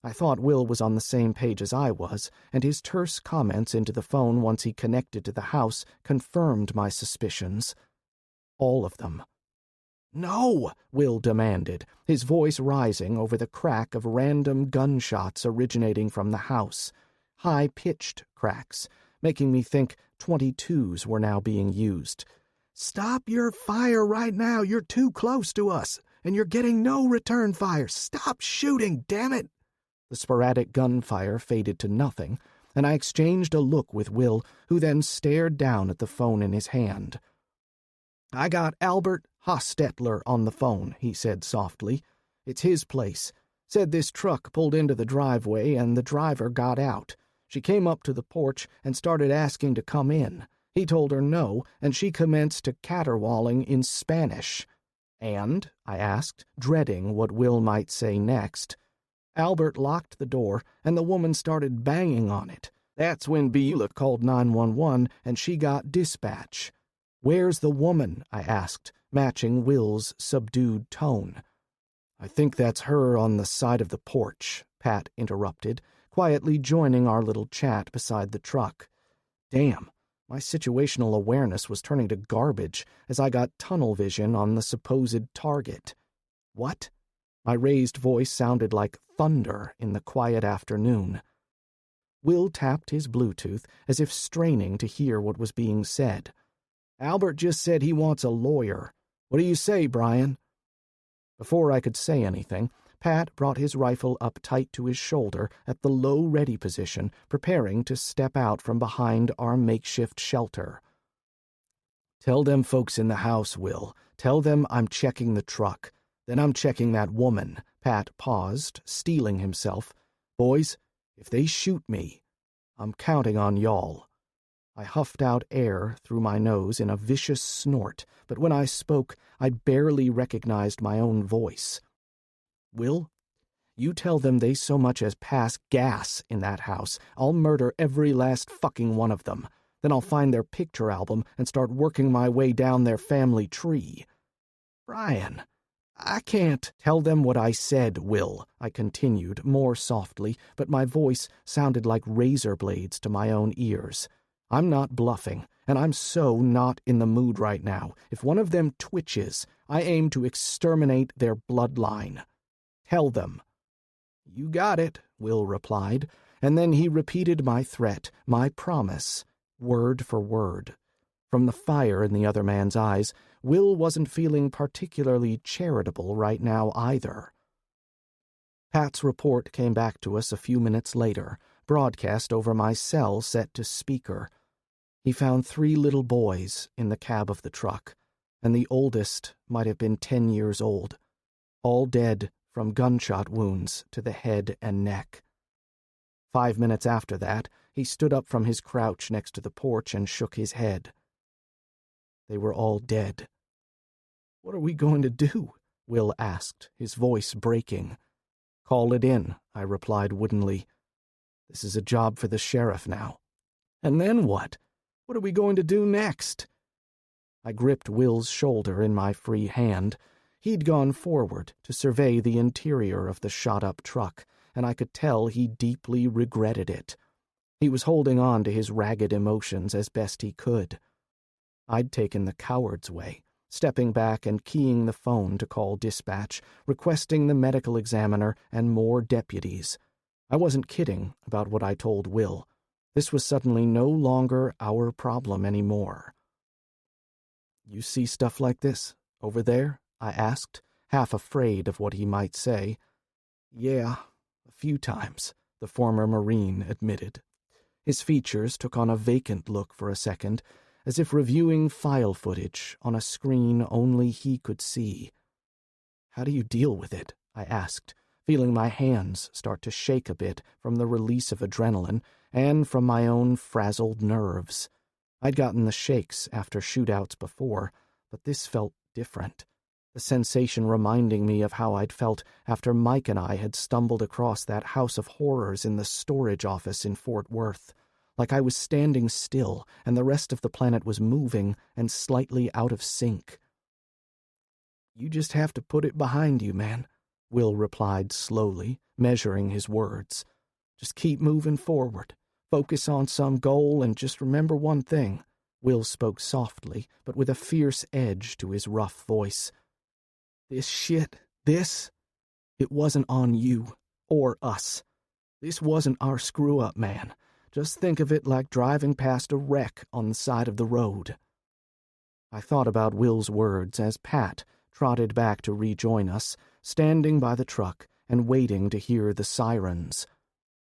I thought Will was on the same page as I was, and his terse comments into the phone once he connected to the house confirmed my suspicions. All of them. "No!" Will demanded, his voice rising over the crack of random gunshots originating from the house. High-pitched cracks, making me think 22s were now being used. "Stop your fire right now! You're too close to us, and you're getting no return fire! Stop shooting, damn it!" The sporadic gunfire faded to nothing, and I exchanged a look with Will, who then stared down at the phone in his hand. "I got Albert Hostetler on the phone," he said softly. "It's his place. Said this truck pulled into the driveway and the driver got out. She came up to the porch and started asking to come in. He told her no, and she commenced to caterwauling in Spanish. "And?" I asked, dreading what Will might say next. "Albert locked the door, and the woman started banging on it. That's when Beulah called 911, and she got dispatch." "Where's the woman?" I asked, matching Will's subdued tone. "I think that's her on the side of the porch," Pat interrupted, quietly joining our little chat beside the truck. Damn, my situational awareness was turning to garbage as I got tunnel vision on the supposed target. "What?" My raised voice sounded like thunder in the quiet afternoon. Will tapped his Bluetooth as if straining to hear what was being said. "Albert just said he wants a lawyer. What do you say, Bryan?" Before I could say anything, Pat brought his rifle up tight to his shoulder at the low ready position, preparing to step out from behind our makeshift shelter. "Tell them folks in the house, Will. Tell them I'm checking the truck. Then I'm checking that woman." Pat paused, steeling himself. "Boys, if they shoot me, I'm counting on y'all." I huffed out air through my nose in a vicious snort, but when I spoke, I barely recognized my own voice. "Will, you tell them they so much as pass gas in that house, I'll murder every last fucking one of them. Then I'll find their picture album and start working my way down their family tree." "Bryan, I can't." "Tell them what I said, Will," I continued, more softly, but my voice sounded like razor blades to my own ears. "I'm not bluffing, and I'm so not in the mood right now. If one of them twitches, I aim to exterminate their bloodline. Tell them." "You got it," Will replied, and then he repeated my threat, my promise, word for word. From the fire in the other man's eyes, Will wasn't feeling particularly charitable right now either. Pat's report came back to us a few minutes later, broadcast over my cell set to speaker. He found 3 little boys in the cab of the truck, and the oldest might have been 10 years old, all dead from gunshot wounds to the head and neck. 5 minutes after that, he stood up from his crouch next to the porch and shook his head. They were all dead. "What are we going to do?" Will asked, his voice breaking. "Call it in," I replied woodenly. "This is a job for the sheriff now." "And then what? What are we going to do next?" I gripped Will's shoulder in my free hand. He'd gone forward to survey the interior of the shot-up truck, and I could tell he deeply regretted it. He was holding on to his ragged emotions as best he could. I'd taken the coward's way, stepping back and keying the phone to call dispatch, requesting the medical examiner and more deputies. I wasn't kidding about what I told Will. This was suddenly no longer our problem anymore. "You see stuff like this, over there?" I asked, half afraid of what he might say. "Yeah, a few times," the former Marine admitted. His features took on a vacant look for a second, as if reviewing file footage on a screen only he could see. "How do you deal with it?" I asked, feeling my hands start to shake a bit from the release of adrenaline and from my own frazzled nerves. I'd gotten the shakes after shootouts before, but this felt different. The sensation reminding me of how I'd felt after Mike and I had stumbled across that house of horrors in the storage office in Fort Worth, like I was standing still and the rest of the planet was moving and slightly out of sync. "You just have to put it behind you, man," Will replied slowly, measuring his words. "Just keep moving forward. Focus on some goal and just remember one thing." Will spoke softly, but with a fierce edge to his rough voice. "This shit, it wasn't on you or us. This wasn't our screw-up, man. Just think of it like driving past a wreck on the side of the road." I thought about Will's words as Pat trotted back to rejoin us, standing by the truck and waiting to hear the sirens.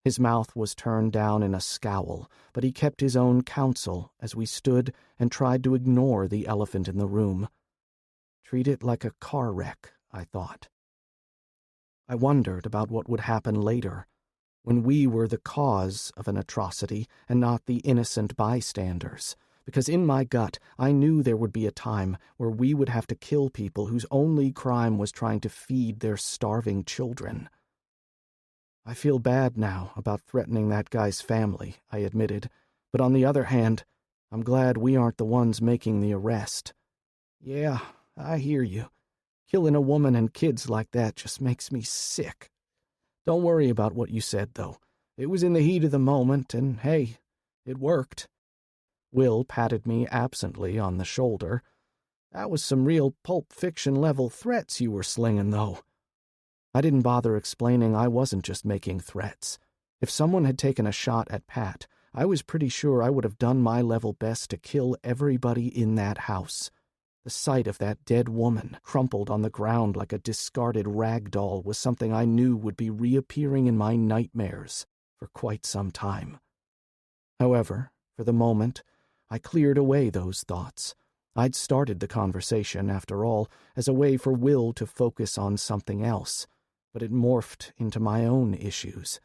His mouth was turned down in a scowl, but he kept his own counsel as we stood and tried to ignore the elephant in the room. Treat it like a car wreck, I thought. I wondered about what would happen later, when we were the cause of an atrocity and not the innocent bystanders, because in my gut I knew there would be a time where we would have to kill people whose only crime was trying to feed their starving children. I feel bad now about threatening that guy's family, I admitted, but on the other hand, I'm glad we aren't the ones making the arrest. Yeah, I hear you. Killing a woman and kids like that just makes me sick. Don't worry about what you said, though. It was in the heat of the moment, and hey, it worked. Will patted me absently on the shoulder. That was some real Pulp Fiction-level threats you were slinging, though. I didn't bother explaining I wasn't just making threats. If someone had taken a shot at Pat, I was pretty sure I would have done my level best to kill everybody in that house. The sight of that dead woman, crumpled on the ground like a discarded rag doll, was something I knew would be reappearing in my nightmares for quite some time. However, for the moment, I cleared away those thoughts. I'd started the conversation, after all, as a way for Will to focus on something else, but it morphed into my own issues.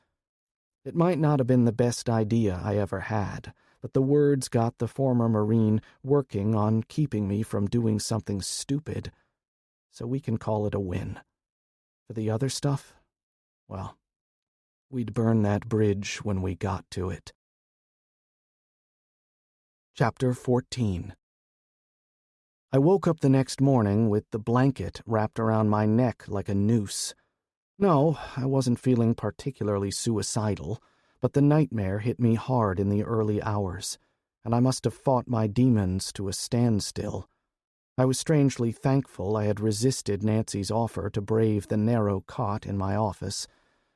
It might not have been the best idea I ever had, but the words got the former Marine working on keeping me from doing something stupid, so we can call it a win. For the other stuff, well, we'd burn that bridge when we got to it. Chapter 14. I woke up the next morning with the blanket wrapped around my neck like a noose. No, I wasn't feeling particularly suicidal, but the nightmare hit me hard in the early hours, and I must have fought my demons to a standstill. I was strangely thankful I had resisted Nancy's offer to brave the narrow cot in my office.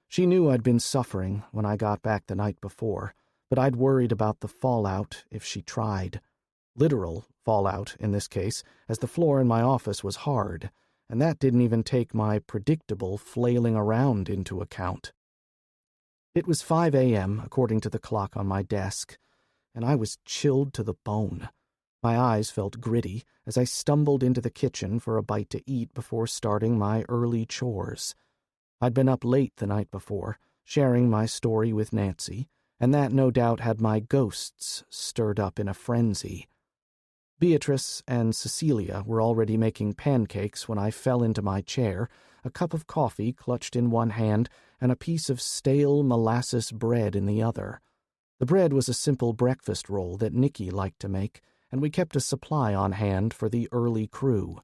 She knew I'd been suffering when I got back the night before, but I'd worried about the fallout if she tried. Literal fallout, in this case, as the floor in my office was hard, and that didn't even take my predictable flailing around into account. It was 5 a.m., according to the clock on my desk, and I was chilled to the bone. My eyes felt gritty as I stumbled into the kitchen for a bite to eat before starting my early chores. I'd been up late the night before, sharing my story with Nancy, and that no doubt had my ghosts stirred up in a frenzy. Beatrice and Cecilia were already making pancakes when I fell into my chair, a cup of coffee clutched in one hand and a piece of stale molasses bread in the other. The bread was a simple breakfast roll that Nicky liked to make, and we kept a supply on hand for the early crew.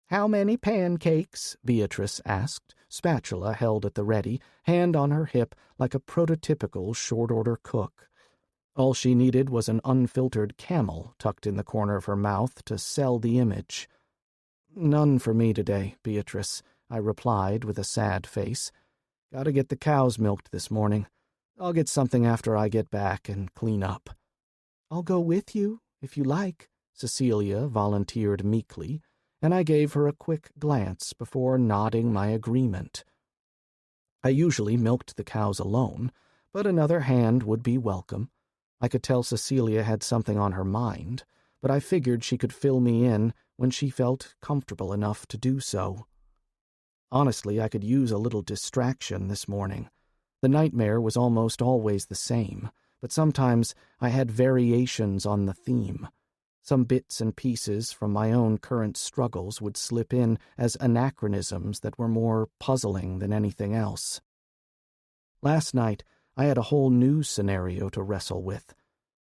"How many pancakes?" Beatrice asked, spatula held at the ready, hand on her hip like a prototypical short-order cook. All she needed was an unfiltered camel tucked in the corner of her mouth to sell the image. "None for me today, Beatrice," I replied with a sad face. "Gotta get the cows milked this morning. I'll get something after I get back and clean up." "I'll go with you, if you like," Cecilia volunteered meekly, and I gave her a quick glance before nodding my agreement. I usually milked the cows alone, but another hand would be welcome. I could tell Cecilia had something on her mind, but I figured she could fill me in when she felt comfortable enough to do so. Honestly, I could use a little distraction this morning. The nightmare was almost always the same, but sometimes I had variations on the theme. Some bits and pieces from my own current struggles would slip in as anachronisms that were more puzzling than anything else. Last night, I had a whole new scenario to wrestle with.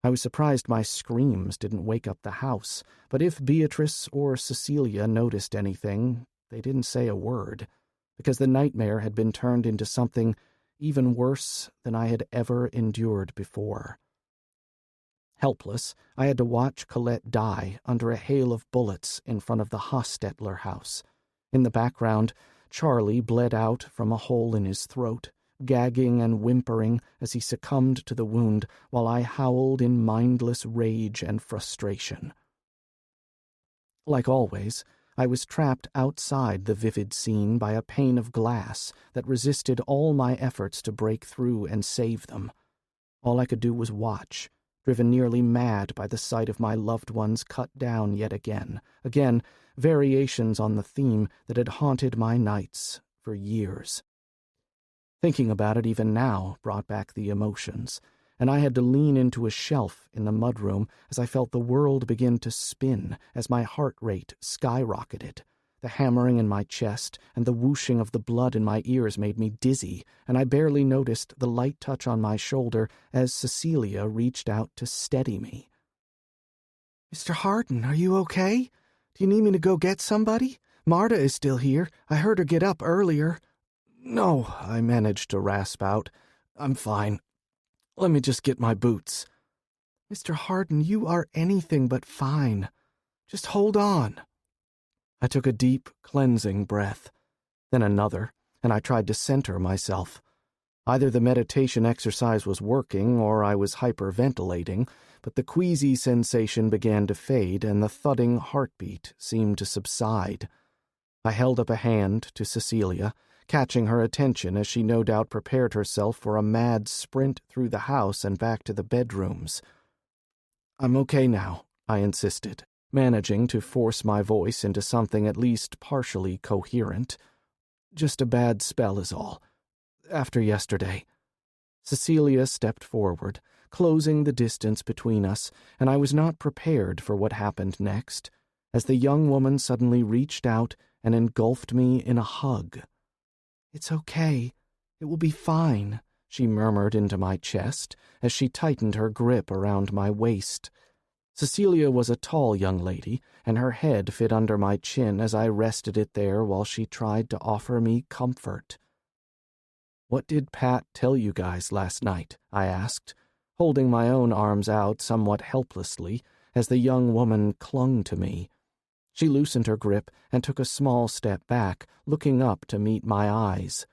I was surprised my screams didn't wake up the house, but if Beatrice or Cecilia noticed anything, they didn't say a word, because the nightmare had been turned into something even worse than I had ever endured before. Helpless, I had to watch Colette die under a hail of bullets in front of the Hostetler house. In the background, Charlie bled out from a hole in his throat, gagging and whimpering as he succumbed to the wound while I howled in mindless rage and frustration. Like always, I was trapped outside the vivid scene by a pane of glass that resisted all my efforts to break through and save them. All I could do was watch, driven nearly mad by the sight of my loved ones cut down yet again, variations on the theme that had haunted my nights for years. Thinking about it even now brought back the emotions, and I had to lean into a shelf in the mudroom as I felt the world begin to spin as my heart rate skyrocketed. The hammering in my chest and the whooshing of the blood in my ears made me dizzy, and I barely noticed the light touch on my shoulder as Cecilia reached out to steady me. "Mr. Harden, are you okay? Do you need me to go get somebody? Marta is still here. I heard her get up earlier." "No," I managed to rasp out. "I'm fine. Let me just get my boots." "Mr. Harden, you are anything but fine. Just hold on." I took a deep, cleansing breath, then another, and I tried to center myself. Either the meditation exercise was working or I was hyperventilating, but the queasy sensation began to fade and the thudding heartbeat seemed to subside. I held up a hand to Cecilia, catching her attention as she no doubt prepared herself for a mad sprint through the house and back to the bedrooms. "I'm okay now," I insisted, managing to force my voice into something at least partially coherent. "Just a bad spell is all. After yesterday." Cecilia stepped forward, closing the distance between us, and I was not prepared for what happened next, as the young woman suddenly reached out and engulfed me in a hug. "It's okay. It will be fine," she murmured into my chest as she tightened her grip around my waist. Cecilia was a tall young lady, and her head fit under my chin as I rested it there while she tried to offer me comfort. "What did Pat tell you guys last night?" I asked, holding my own arms out somewhat helplessly as the young woman clung to me. She loosened her grip and took a small step back, looking up to meet my eyes.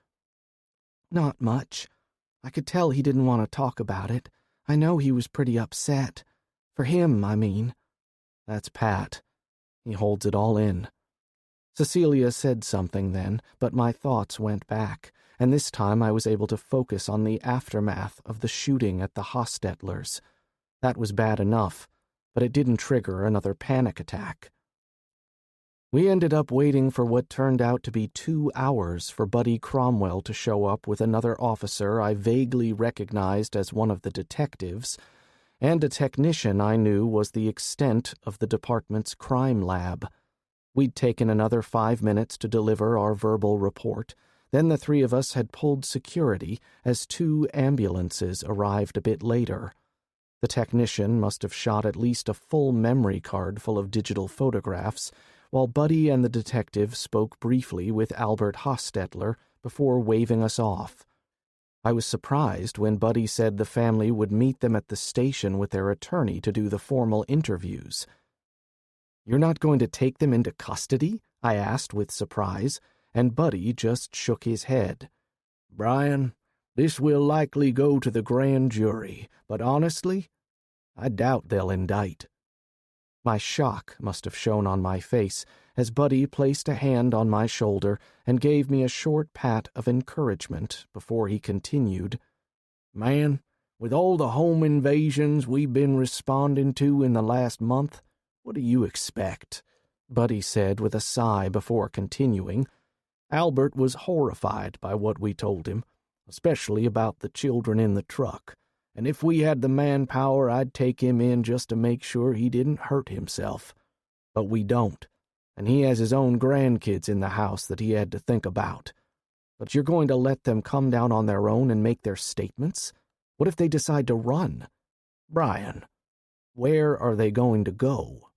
"Not much. I could tell he didn't want to talk about it. I know he was pretty upset. For him, I mean." "That's Pat. He holds it all in." Cecilia said something then, but my thoughts went back, and this time I was able to focus on the aftermath of the shooting at the Hostettlers. That was bad enough, but it didn't trigger another panic attack. We ended up waiting for what turned out to be 2 hours for Buddy Cromwell to show up with another officer I vaguely recognized as one of the detectives, and a technician I knew was the extent of the department's crime lab. We'd taken another 5 minutes to deliver our verbal report. Then the three of us had pulled security as 2 ambulances arrived a bit later. The technician must have shot at least a full memory card full of digital photographs, while Buddy and the detective spoke briefly with Albert Hostetler before waving us off. I was surprised when Buddy said the family would meet them at the station with their attorney to do the formal interviews. "You're not going to take them into custody?" I asked with surprise, and Buddy just shook his head. "Bryan, this will likely go to the grand jury, but honestly, I doubt they'll indict." My shock must have shown on my face as Buddy placed a hand on my shoulder and gave me a short pat of encouragement before he continued. "Man, with all the home invasions we've been responding to in the last month, what do you expect?" Buddy said with a sigh before continuing. "Albert was horrified by what we told him, especially about the children in the truck. And if we had the manpower, I'd take him in just to make sure he didn't hurt himself. But we don't, and he has his own grandkids in the house that he had to think about. But you're going to let them come down on their own and make their statements? What if they decide to run? Bryan, where are they going to go?"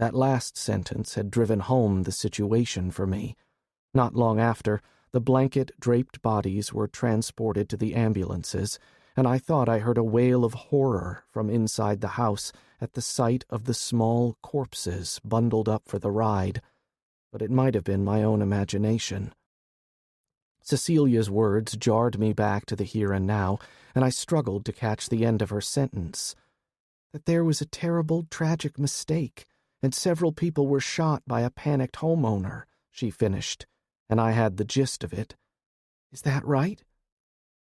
That last sentence had driven home the situation for me. Not long after, the blanket-draped bodies were transported to the ambulances, and I thought I heard a wail of horror from inside the house at the sight of the small corpses bundled up for the ride, but it might have been my own imagination. Cecilia's words jarred me back to the here and now, and I struggled to catch the end of her sentence. "That there was a terrible, tragic mistake, and several people were shot by a panicked homeowner," she finished, and I had the gist of it. "Is that right?"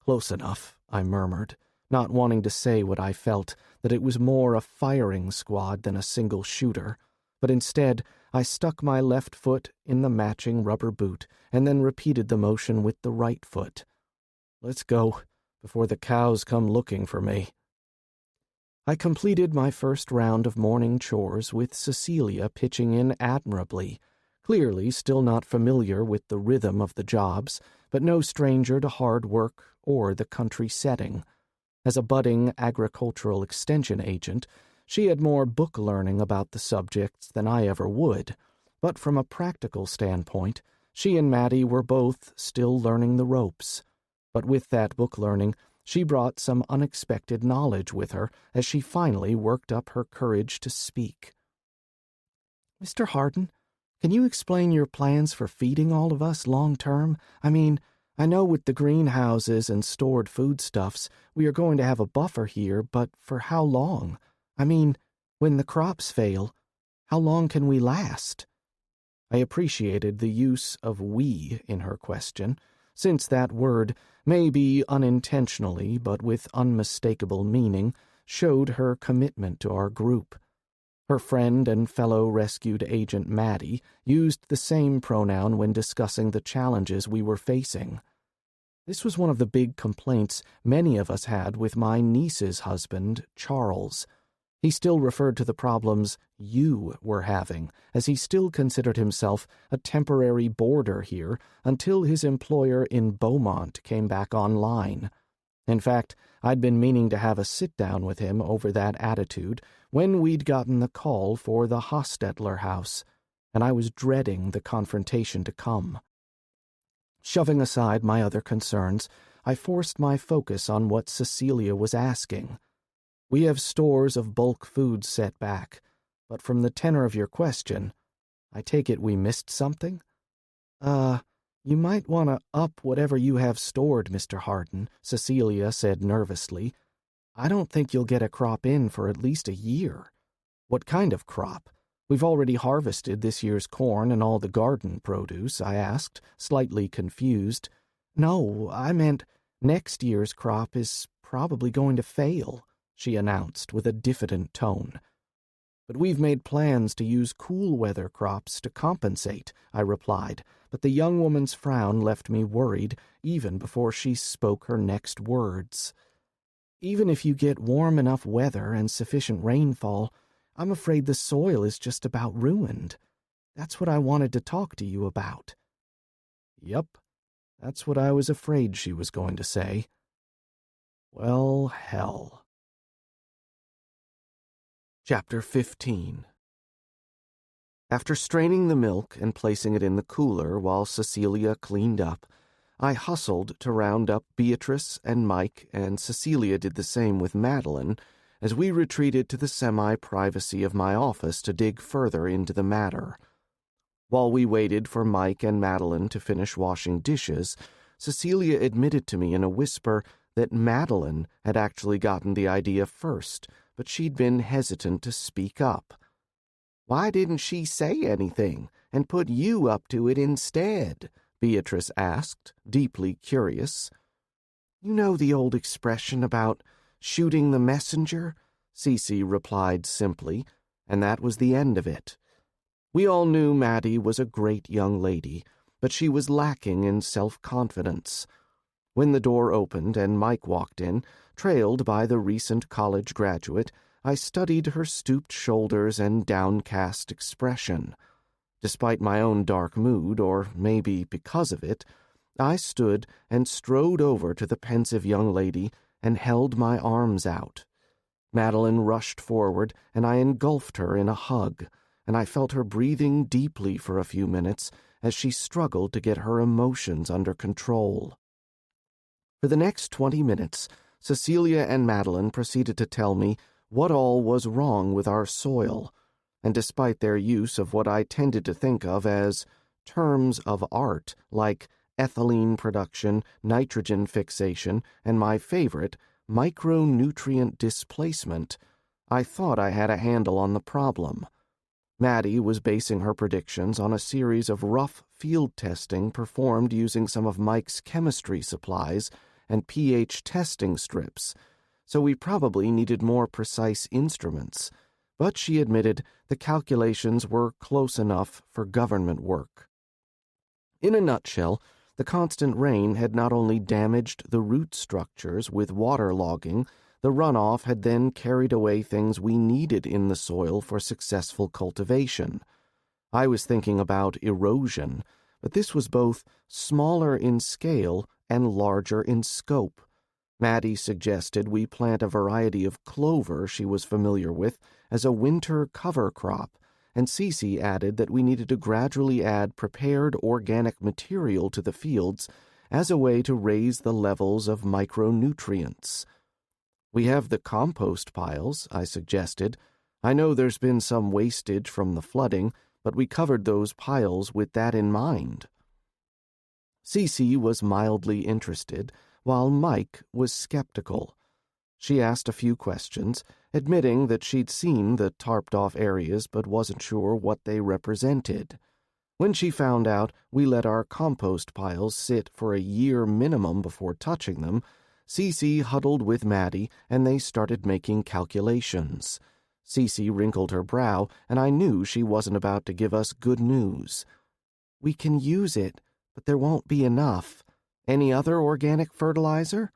"Close enough," I murmured, not wanting to say what I felt, that it was more a firing squad than a single shooter, but instead I stuck my left foot in the matching rubber boot and then repeated the motion with the right foot. "Let's go. before the cows come looking for me. I completed my first round of morning chores with Cecilia pitching in admirably, clearly still not familiar with the rhythm of the jobs, but no stranger to hard work or the country setting. As a budding agricultural extension agent, she had more book learning about the subjects than I ever would, but from a practical standpoint, she and Maddie were both still learning the ropes. But with that book learning, she brought some unexpected knowledge with her as she finally worked up her courage to speak. "Mr. Hardin, can you explain your plans for feeding all of us long term? I mean, I know with the greenhouses and stored foodstuffs, we are going to have a buffer here, but for how long? I mean, when the crops fail, how long can we last?" I appreciated the use of "we" in her question, since that word, maybe unintentionally but with unmistakable meaning, showed her commitment to our group. Her friend and fellow rescued agent Maddie used the same pronoun when discussing the challenges we were facing. This was one of the big complaints many of us had with my niece's husband, Charles. He still referred to the problems you were having, as he still considered himself a temporary boarder here until his employer in Beaumont came back online. In fact, I'd been meaning to have a sit-down with him over that attitude when we'd gotten the call for the Hostetler house, and I was dreading the confrontation to come. Shoving aside my other concerns, I forced my focus on what Cecilia was asking. "We have stores of bulk food set back, but from the tenor of your question, I take it we missed something?" You might want to up whatever you have stored, Mr. Hardin," Cecilia said nervously. "I don't think you'll get a crop in for at least a year." "What kind of crop? We've already harvested this year's corn and all the garden produce," I asked, slightly confused. "No, I meant next year's crop is probably going to fail," she announced with a diffident tone. "But we've made plans to use cool weather crops to compensate," I replied, but the young woman's frown left me worried even before she spoke her next words. "Even if you get warm enough weather and sufficient rainfall, I'm afraid the soil is just about ruined. That's what I wanted to talk to you about." Yep, that's what I was afraid she was going to say. Well, hell. Chapter 15. After straining the milk and placing it in the cooler while Cecilia cleaned up, I hustled to round up Beatrice and Mike, and Cecilia did the same with Madeline, as we retreated to the semi-privacy of my office to dig further into the matter. While we waited for Mike and Madeline to finish washing dishes, Cecilia admitted to me in a whisper that Madeline had actually gotten the idea first, but she'd been hesitant to speak up. "Why didn't she say anything and put you up to it instead?" Beatrice asked, deeply curious. "You know the old expression about shooting the messenger?" Cece replied simply, and that was the end of it. We all knew Maddie was a great young lady, but she was lacking in self-confidence. When the door opened and Mike walked in, trailed by the recent college graduate, I studied her stooped shoulders and downcast expression. Despite my own dark mood, or maybe because of it, I stood and strode over to the pensive young lady and held my arms out. Madeline rushed forward, and I engulfed her in a hug, and I felt her breathing deeply for a few minutes as she struggled to get her emotions under control. For the next 20 minutes, Cecilia and Madeline proceeded to tell me what all was wrong with our soil, and despite their use of what I tended to think of as terms of art, like ethylene production, nitrogen fixation, and my favorite, micronutrient displacement, I thought I had a handle on the problem. Maddie was basing her predictions on a series of rough field testing performed using some of Mike's chemistry supplies and pH testing strips, so we probably needed more precise instruments, but she admitted the calculations were close enough for government work. In a nutshell, The constant rain had not only damaged the root structures with waterlogging, the runoff had then carried away things we needed in the soil for successful cultivation. I was thinking about erosion, but this was both smaller in scale and larger in scope. Maddie suggested we plant a variety of clover she was familiar with as a winter cover crop, and Cece added that we needed to gradually add prepared organic material to the fields as a way to raise the levels of micronutrients. We have the compost piles, I suggested. I know there's been some wastage from the flooding, but we covered those piles with that in mind. Cece was mildly interested, while Mike was skeptical. She asked a few questions, admitting that she'd seen the tarped-off areas but wasn't sure what they represented. When she found out we let our compost piles sit for a year minimum before touching them, Cece huddled with Maddie and they started making calculations. Cece wrinkled her brow, and I knew she wasn't about to give us good news. "We can use it, but there won't be enough. Any other organic fertilizer?"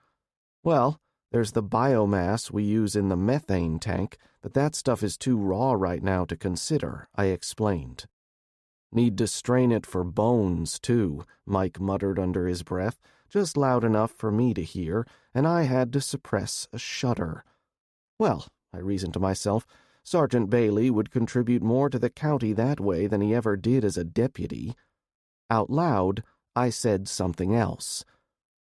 "Well, there's the biomass we use in the methane tank, but that stuff is too raw right now to consider," I explained. "Need to strain it for bones, too," Mike muttered under his breath, just loud enough for me to hear, and I had to suppress a shudder. Well, I reasoned to myself, Sergeant Bailey would contribute more to the county that way than he ever did as a deputy. Out loud, I said something else.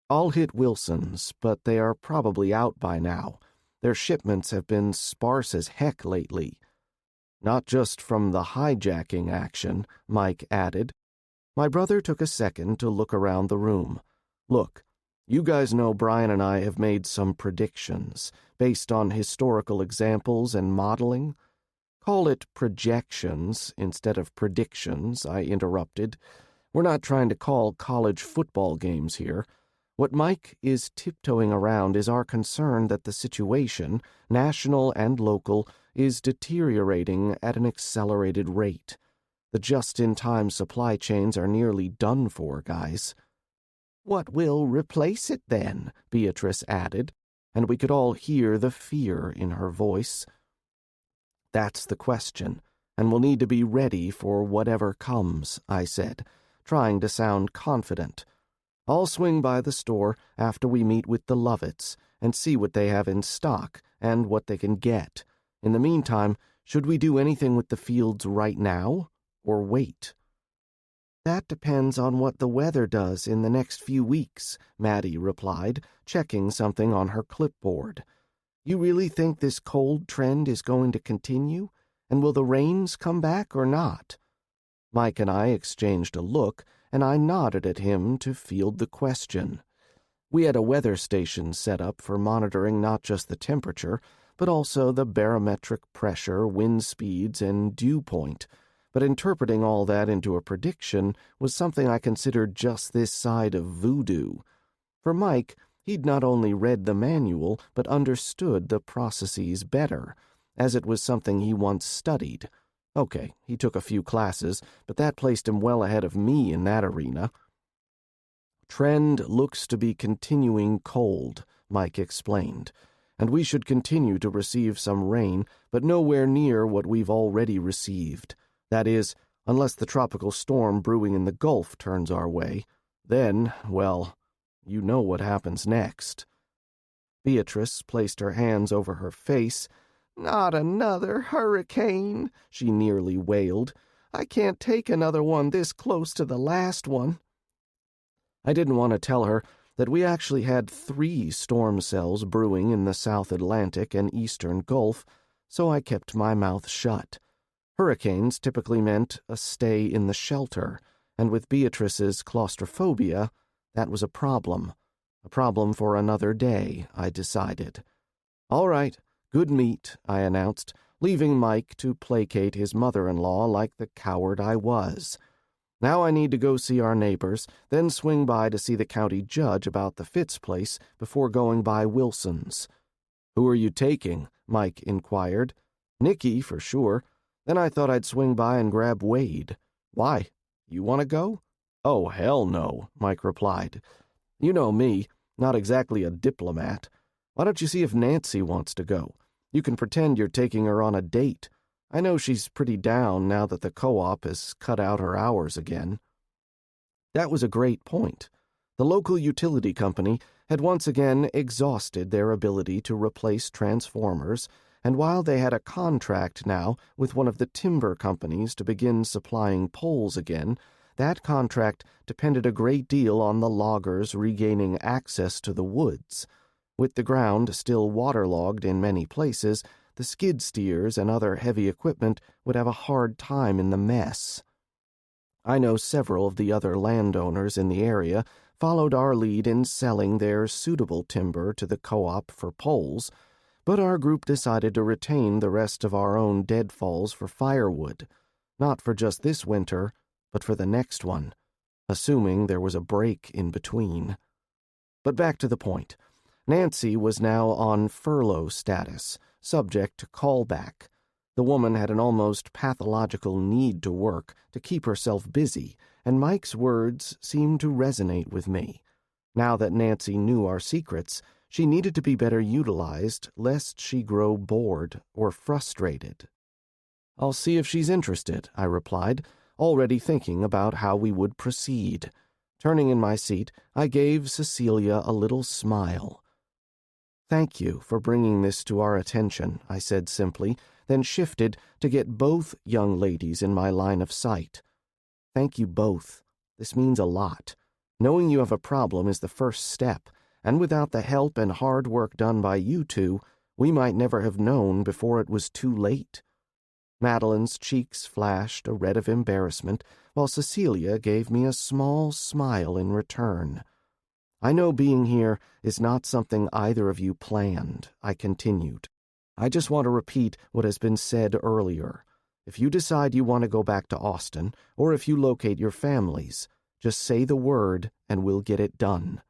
"I'll hit Wilson's, but they are probably out by now. Their shipments have been sparse as heck lately." "Not just from the hijacking action," Mike added. My brother took a second to look around the room. "Look, you guys know Bryan and I have made some predictions, based on historical examples and modeling." "Call it projections instead of predictions," I interrupted. "We're not trying to call college football games here. What Mike is tiptoeing around is our concern that the situation, national and local, is deteriorating at an accelerated rate. The just-in-time supply chains are nearly done for, guys." "What will replace it, then?" Beatrice added, and we could all hear the fear in her voice. "That's the question, and we'll need to be ready for whatever comes," I said, trying to sound confident. "I'll swing by the store after we meet with the Lovetts and see what they have in stock and what they can get. In the meantime, should we do anything with the fields right now, or wait?" "That depends on what the weather does in the next few weeks," Maddie replied, checking something on her clipboard. "You really think this cold trend is going to continue? And will the rains come back or not?" Mike and I exchanged a look, and I nodded at him to field the question. We had a weather station set up for monitoring not just the temperature, but also the barometric pressure, wind speeds, and dew point. But interpreting all that into a prediction was something I considered just this side of voodoo. For Mike, he'd not only read the manual, but understood the processes better, as it was something he once studied. Okay, he took a few classes, but that placed him well ahead of me in that arena. "Trend looks to be continuing cold," Mike explained, "and we should continue to receive some rain, but nowhere near what we've already received. That is, unless the tropical storm brewing in the Gulf turns our way. Then, well, you know what happens next." Beatrice placed her hands over her face. "Not another hurricane," she nearly wailed. "I can't take another one this close to the last one." I didn't want to tell her that we actually had 3 storm cells brewing in the South Atlantic and Eastern Gulf, so I kept my mouth shut. Hurricanes typically meant a stay in the shelter, and with Beatrice's claustrophobia, that was a problem. A problem for another day, I decided. "All right, good meat," I announced, leaving Mike to placate his mother-in-law like the coward I was. "Now I need to go see our neighbors, then swing by to see the county judge about the Fitz place before going by Wilson's." "Who are you taking?" Mike inquired. "Nicky, for sure. Then I thought I'd swing by and grab Wade." "Why? You want to go?" "Oh, hell no," Mike replied. "You know me, not exactly a diplomat. Why don't you see if Nancy wants to go? You can pretend you're taking her on a date. I know she's pretty down now that the co-op has cut out her hours again." That was a great point. The local utility company had once again exhausted their ability to replace transformers, and while they had a contract now with one of the timber companies to begin supplying poles again, that contract depended a great deal on the loggers regaining access to the woods. With the ground still waterlogged in many places, the skid steers and other heavy equipment would have a hard time in the mess. I know several of the other landowners in the area followed our lead in selling their suitable timber to the co-op for poles, but our group decided to retain the rest of our own deadfalls for firewood, not for just this winter, but for the next one, assuming there was a break in between. But back to the point. Nancy was now on furlough status, subject to callback. The woman had an almost pathological need to work, to keep herself busy, and Mike's words seemed to resonate with me. Now that Nancy knew our secrets, she needed to be better utilized, lest she grow bored or frustrated. "I'll see if she's interested," I replied, already thinking about how we would proceed. Turning in my seat, I gave Cecilia a little smile. "Thank you for bringing this to our attention," I said simply, then shifted to get both young ladies in my line of sight. "Thank you both. This means a lot. Knowing you have a problem is the first step, and without the help and hard work done by you two, we might never have known before it was too late." Madeline's cheeks flashed a red of embarrassment, while Cecilia gave me a small smile in return. "I know being here is not something either of you planned," I continued. "I just want to repeat what has been said earlier. If you decide you want to go back to Austin, or if you locate your families, just say the word and we'll get it done."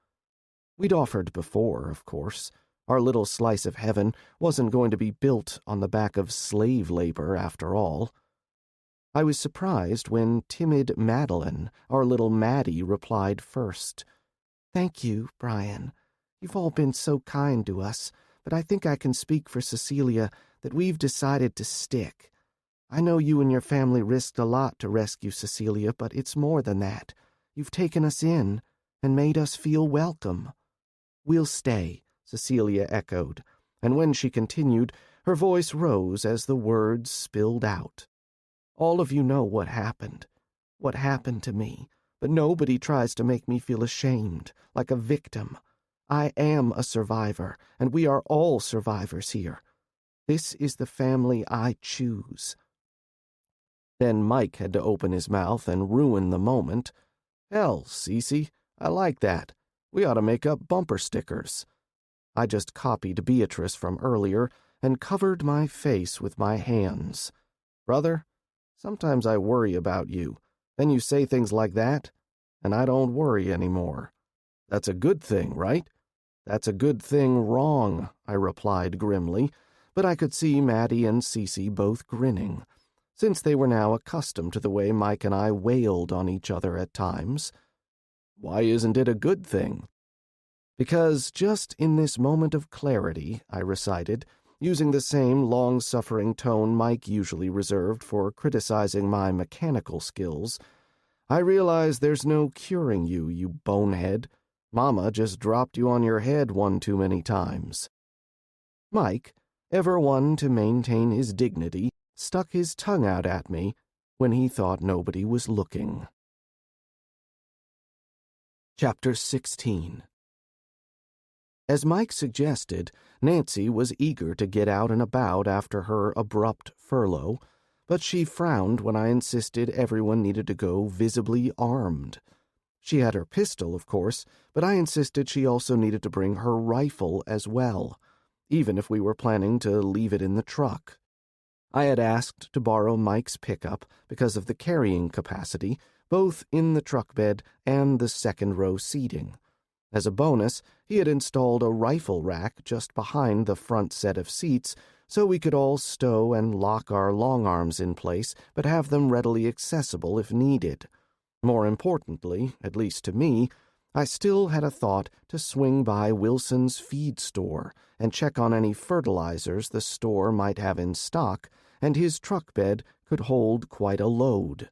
We'd offered before, of course. Our little slice of heaven wasn't going to be built on the back of slave labor, after all. I was surprised when timid Madeline, our little Maddie, replied first. "Thank you, Bryan. You've all been so kind to us, but I think I can speak for Cecilia that we've decided to stick. I know you and your family risked a lot to rescue Cecilia, but it's more than that. You've taken us in and made us feel welcome." "We'll stay," Cecilia echoed, and when she continued, her voice rose as the words spilled out. "All of you know what happened to me, but nobody tries to make me feel ashamed, like a victim. I am a survivor, and we are all survivors here. This is the family I choose." Then Mike had to open his mouth and ruin the moment. "Hell, Cece, I like that. We ought to make up bumper stickers." I just copied Beatrice from earlier and covered my face with my hands. "Brother, sometimes I worry about you. Then you say things like that, and I don't worry anymore. That's a good thing, right?" "That's a good thing wrong," I replied grimly, but I could see Maddie and Cece both grinning, since they were now accustomed to the way Mike and I wailed on each other at times. "Why isn't it a good thing?" "Because just in this moment of clarity," I recited, using the same long-suffering tone Mike usually reserved for criticizing my mechanical skills, "I realize there's no curing you, you bonehead. Mama just dropped you on your head one too many times." Mike, ever one to maintain his dignity, stuck his tongue out at me when he thought nobody was looking. Chapter 16. As Mike suggested, Nancy was eager to get out and about after her abrupt furlough, but she frowned when I insisted everyone needed to go visibly armed. She had her pistol, of course, but I insisted she also needed to bring her rifle as well, even if we were planning to leave it in the truck. I had asked to borrow Mike's pickup because of the carrying capacity, both in the truck bed and the second-row seating. As a bonus, he had installed a rifle rack just behind the front set of seats so we could all stow and lock our long arms in place but have them readily accessible if needed. More importantly, at least to me, I still had a thought to swing by Wilson's feed store and check on any fertilizers the store might have in stock, and his truck bed could hold quite a load.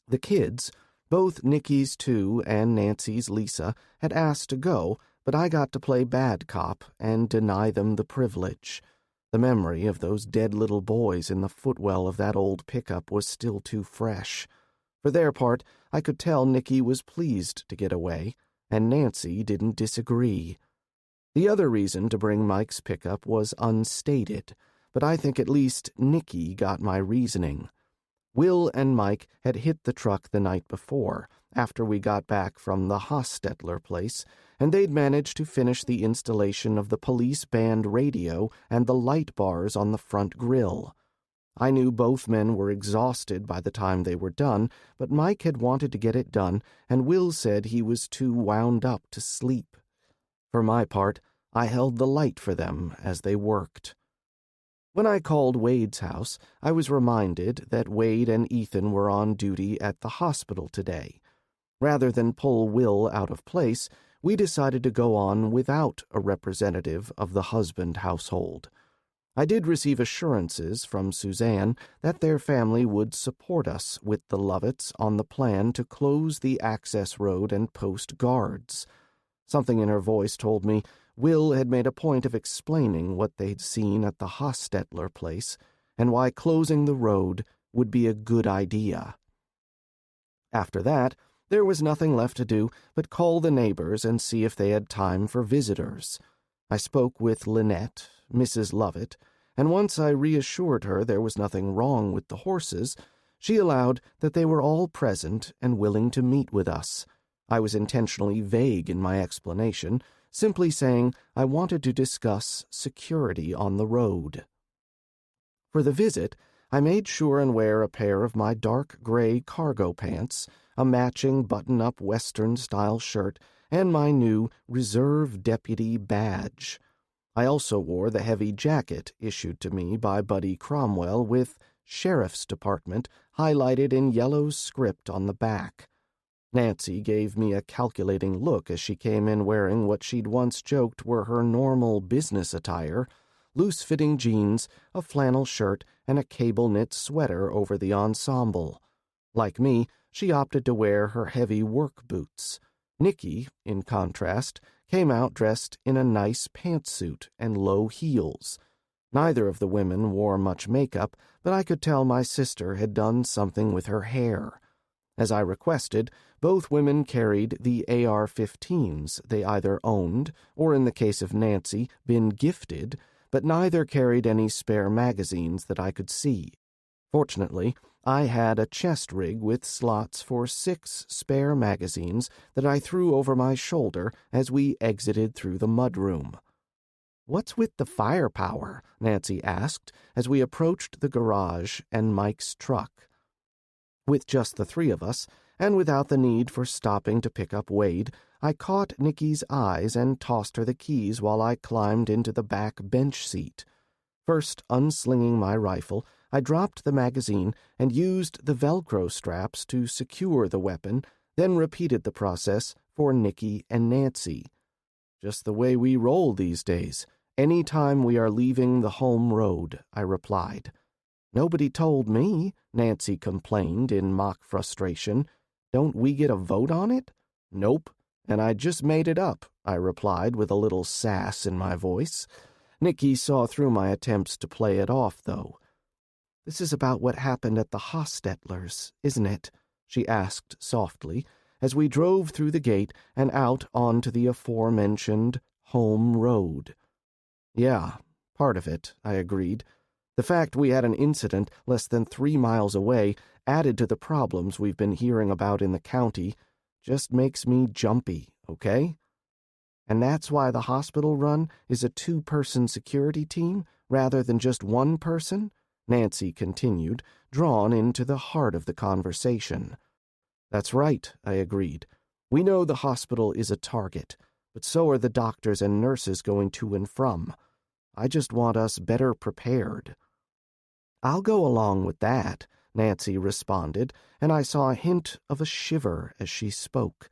The kids, both Nicky's 2 and Nancy's Lisa, had asked to go, but I got to play bad cop and deny them the privilege. The memory of those dead little boys in the footwell of that old pickup was still too fresh. For their part, I could tell Nicky was pleased to get away, and Nancy didn't disagree. The other reason to bring Mike's pickup was unstated, but I think at least Nicky got my reasoning. Will and Mike had hit the truck the night before, after we got back from the Hostetler place, and they'd managed to finish the installation of the police band radio and the light bars on the front grille. I knew both men were exhausted by the time they were done, but Mike had wanted to get it done, and Will said he was too wound up to sleep. For my part, I held the light for them as they worked. When I called Wade's house, I was reminded that Wade and Ethan were on duty at the hospital today. Rather than pull Will out of place, we decided to go on without a representative of the husband household. I did receive assurances from Suzanne that their family would support us with the Lovetts on the plan to close the access road and post guards. Something in her voice told me Will had made a point of explaining what they'd seen at the Hostetler place and why closing the road would be a good idea. After that, there was nothing left to do but call the neighbors and see if they had time for visitors. I spoke with Lynette, Mrs. Lovett, and once I reassured her there was nothing wrong with the horses, she allowed that they were all present and willing to meet with us. I was intentionally vague in my explanation, simply saying I wanted to discuss security on the road. For the visit, I made sure and wear a pair of my dark gray cargo pants, a matching button-up Western-style shirt, and my new Reserve Deputy badge. I also wore the heavy jacket issued to me by Buddy Cromwell with Sheriff's Department highlighted in yellow script on the back. Nancy gave me a calculating look as she came in wearing what she'd once joked were her normal business attire, loose-fitting jeans, a flannel shirt, and a cable-knit sweater over the ensemble. Like me, she opted to wear her heavy work boots. Nicky, in contrast, came out dressed in a nice pantsuit and low heels. Neither of the women wore much makeup, but I could tell my sister had done something with her hair. As I requested, both women carried the AR-15s they either owned, or in the case of Nancy, been gifted, but neither carried any spare magazines that I could see. Fortunately, I had a chest rig with slots for 6 spare magazines that I threw over my shoulder as we exited through the mudroom. "What's with the firepower?" Nancy asked as we approached the garage and Mike's truck. With just the 3 of us, and without the need for stopping to pick up Wade, I caught Nicky's eyes and tossed her the keys while I climbed into the back bench seat. First unslinging my rifle, I dropped the magazine and used the Velcro straps to secure the weapon, then repeated the process for Nicky and Nancy. "Just the way we roll these days. Any time we are leaving the home road," I replied. "Nobody told me," Nancy complained in mock frustration. "Don't we get a vote on it?" "Nope, and I just made it up," I replied with a little sass in my voice. Nicky saw through my attempts to play it off, though. "This is about what happened at the Hostetlers, isn't it?" she asked softly, as we drove through the gate and out onto the aforementioned home road. "Yeah, part of it," I agreed. "The fact we had an incident less than 3 miles away, added to the problems we've been hearing about in the county, just makes me jumpy, okay? And that's why the hospital run is a 2-person security team rather than just 1 person?" Nancy continued, drawn into the heart of the conversation. "That's right," I agreed. "We know the hospital is a target, but so are the doctors and nurses going to and from. I just want us better prepared." "I'll go along with that," Nancy responded, and I saw a hint of a shiver as she spoke.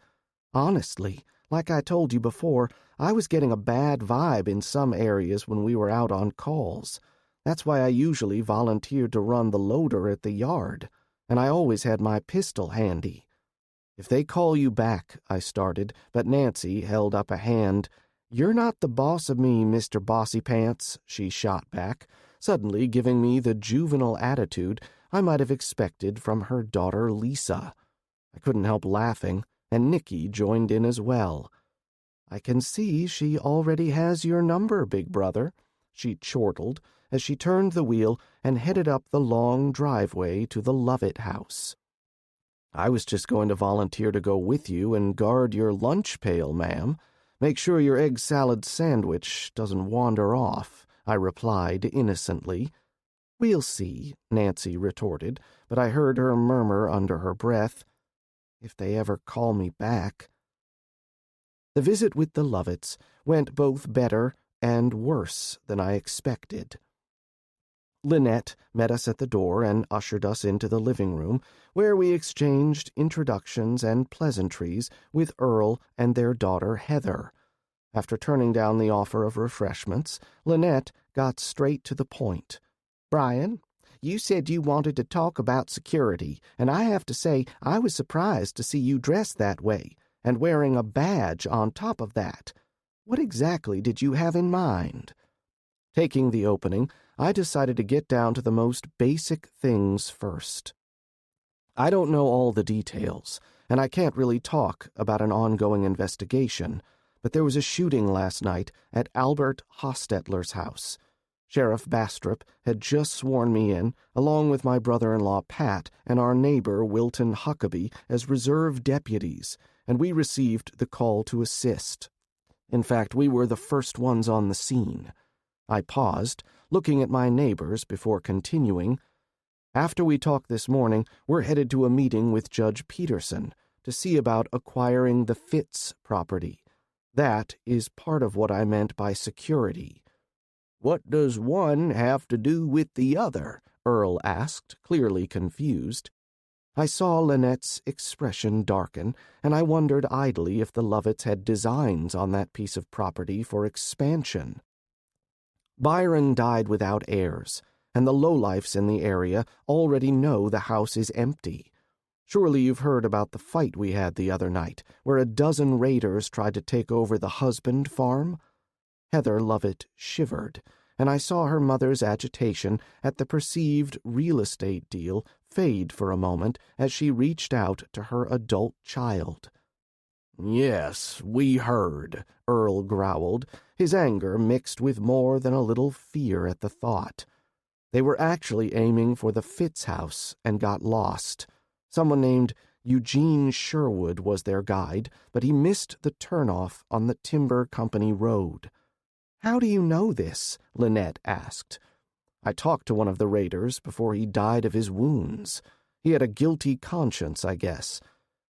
Honestly, like I told you before, I was getting a bad vibe in some areas when we were out on calls. That's why I usually volunteered to run the loader at the yard, and I always had my pistol handy. If they call you back, I started, but Nancy held up a hand. You're not the boss of me, Mr. Bossy Pants, she shot back, suddenly giving me the juvenile attitude I might have expected from her daughter Lisa. I couldn't help laughing, and Nicky joined in as well. I can see she already has your number, big brother, she chortled as she turned the wheel and headed up the long driveway to the Lovett house. I was just going to volunteer to go with you and guard your lunch pail, ma'am. Make sure your egg salad sandwich doesn't wander off, I replied innocently. We'll see, Nancy retorted, but I heard her murmur under her breath, if they ever call me back. The visit with the Lovetts went both better and worse than I expected. Lynette met us at the door and ushered us into the living room, where we exchanged introductions and pleasantries with Earl and their daughter Heather. After turning down the offer of refreshments, Lynette got straight to the point. Bryan, you said you wanted to talk about security, and I have to say I was surprised to see you dressed that way, and wearing a badge on top of that. What exactly did you have in mind? Taking the opening, I decided to get down to the most basic things first. I don't know all the details, and I can't really talk about an ongoing investigation, but there was a shooting last night at Albert Hostetler's house. Sheriff Bastrop had just sworn me in, along with my brother-in-law Pat and our neighbor Wilton Huckabee, as reserve deputies, and we received the call to assist. In fact, we were the first ones on the scene. I paused, looking at my neighbors before continuing. After we talked this morning, we're headed to a meeting with Judge Peterson to see about acquiring the Fitz property. That is part of what I meant by security. What does one have to do with the other? Earl asked, clearly confused. I saw Lynette's expression darken, and I wondered idly if the Lovetts had designs on that piece of property for expansion. Byron died without heirs, and the lowlifes in the area already know the house is empty. Surely you've heard about the fight we had the other night, where a dozen raiders tried to take over the husband farm? Heather Lovett shivered, and I saw her mother's agitation at the perceived real estate deal fade for a moment as she reached out to her adult child. Yes, we heard, Earl growled, his anger mixed with more than a little fear at the thought. They were actually aiming for the Fitz house and got lost. Someone named Eugene Sherwood was their guide, but he missed the turnoff on the Timber Company Road. How do you know this? Lynette asked. I talked to one of the raiders before he died of his wounds. He had a guilty conscience, I guess.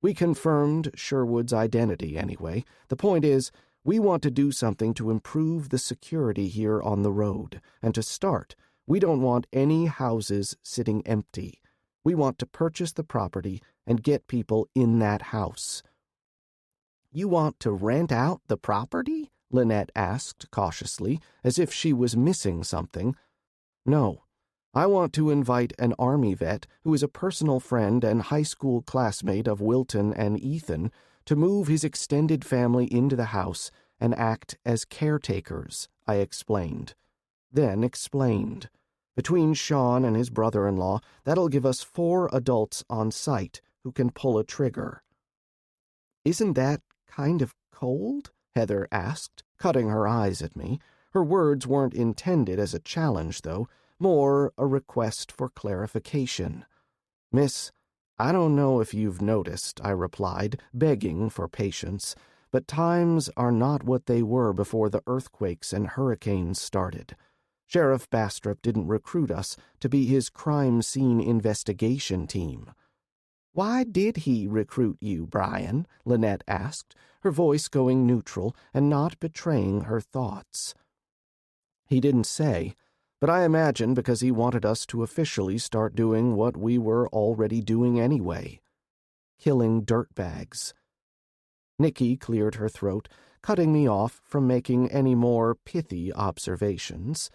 We confirmed Sherwood's identity, anyway. The point is, we want to do something to improve the security here on the road, and to start, we don't want any houses sitting empty. We want to purchase the property and get people in that house. You want to rent out the property? Lynette asked cautiously, as if she was missing something. No. I want to invite an Army vet who is a personal friend and high school classmate of Wilton and Ethan to move his extended family into the house and act as caretakers, I explained. Then explained. Between Sean and his brother-in-law, that'll give us 4 adults on site who can pull a trigger. Isn't that kind of cold? Heather asked, cutting her eyes at me. Her words weren't intended as a challenge, though, more a request for clarification. Miss, I don't know if you've noticed, I replied, begging for patience, but times are not what they were before the earthquakes and hurricanes started. Sheriff Bastrop didn't recruit us to be his crime scene investigation team. Why did he recruit you, Bryan? Lynette asked, her voice going neutral and not betraying her thoughts. He didn't say, but I imagine because he wanted us to officially start doing what we were already doing anyway. Killing dirtbags. Nikki cleared her throat, cutting me off from making any more pithy observations.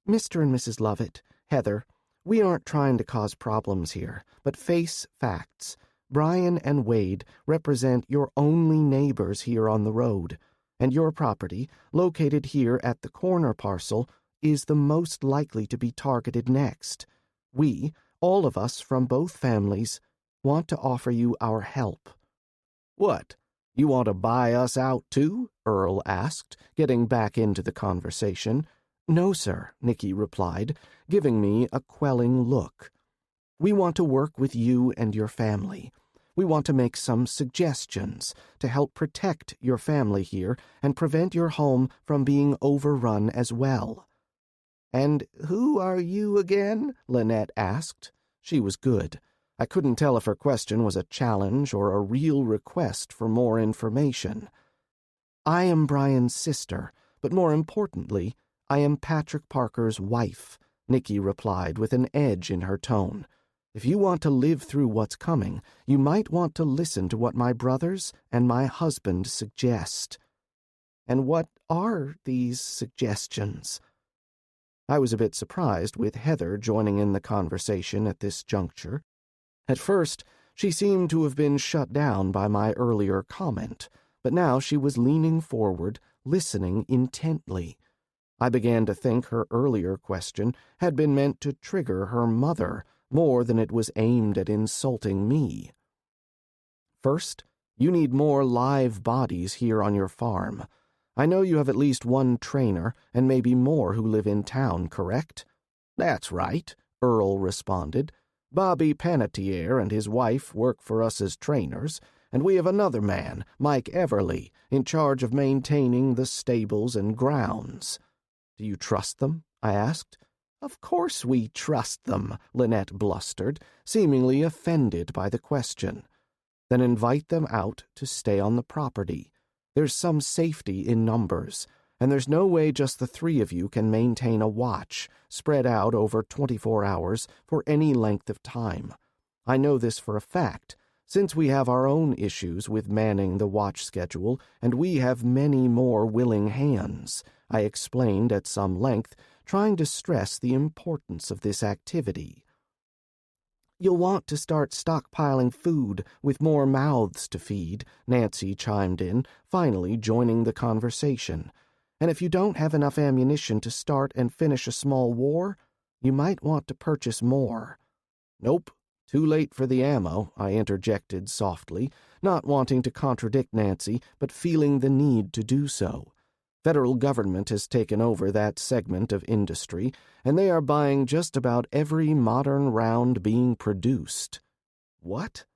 Mr. and Mrs. Lovett, Heather, we aren't trying to cause problems here, but face facts. Bryan and Wade represent your only neighbors here on the road, and your property, located here at the corner parcel, is the most likely to be targeted next. We, all of us from both families, want to offer you our help. What? You want to buy us out too? Earl asked, getting back into the conversation. No, sir, Nikki replied, giving me a quelling look. We want to work with you and your family. We want to make some suggestions to help protect your family here and prevent your home from being overrun as well. And who are you again? Lynette asked. She was good. I couldn't tell if her question was a challenge or a real request for more information. I am Bryan's sister, but more importantly, I am Patrick Parker's wife, Nikki replied with an edge in her tone. If you want to live through what's coming, you might want to listen to what my brothers and my husband suggest. And what are these suggestions? I was a bit surprised with Heather joining in the conversation at this juncture. At first, she seemed to have been shut down by my earlier comment, but now she was leaning forward, listening intently. I began to think her earlier question had been meant to trigger her mother more than it was aimed at insulting me. First, you need more live bodies here on your farm. I know you have at least one trainer and maybe more who live in town, correct? That's right, Earl responded. Bobby Panettiere and his wife work for us as trainers, and we have another man, Mike Everly, in charge of maintaining the stables and grounds. Do you trust them? I asked. Of course we trust them, Lynette blustered, seemingly offended by the question. Then invite them out to stay on the property. There's some safety in numbers, and there's no way just the three of you can maintain a watch spread out over 24 hours for any length of time. I know this for a fact, since we have our own issues with manning the watch schedule, and we have many more willing hands, I explained at some length, trying to stress the importance of this activity. You'll want to start stockpiling food with more mouths to feed, Nancy chimed in, finally joining the conversation. And if you don't have enough ammunition to start and finish a small war, you might want to purchase more. Nope, too late for the ammo, I interjected softly, not wanting to contradict Nancy, but feeling the need to do so. Federal government has taken over that segment of industry, and they are buying just about every modern round being produced. What?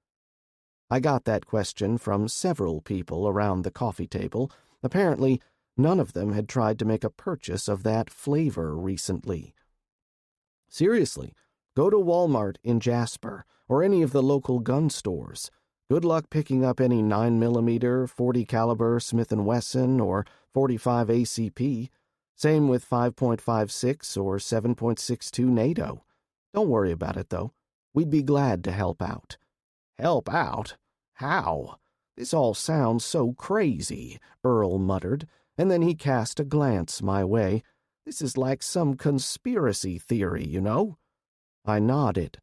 I got that question from several people around the coffee table. Apparently, none of them had tried to make a purchase of that flavor recently. Seriously, go to Walmart in Jasper, or any of the local gun stores. Good luck picking up any 9mm, 40 caliber Smith & Wesson, or 45 ACP. Same with 5.56 or 7.62 NATO. Don't worry about it, though. We'd be glad to help out. Help out? How? This all sounds so crazy, Earl muttered, and then he cast a glance my way. This is like some conspiracy theory, you know? I nodded.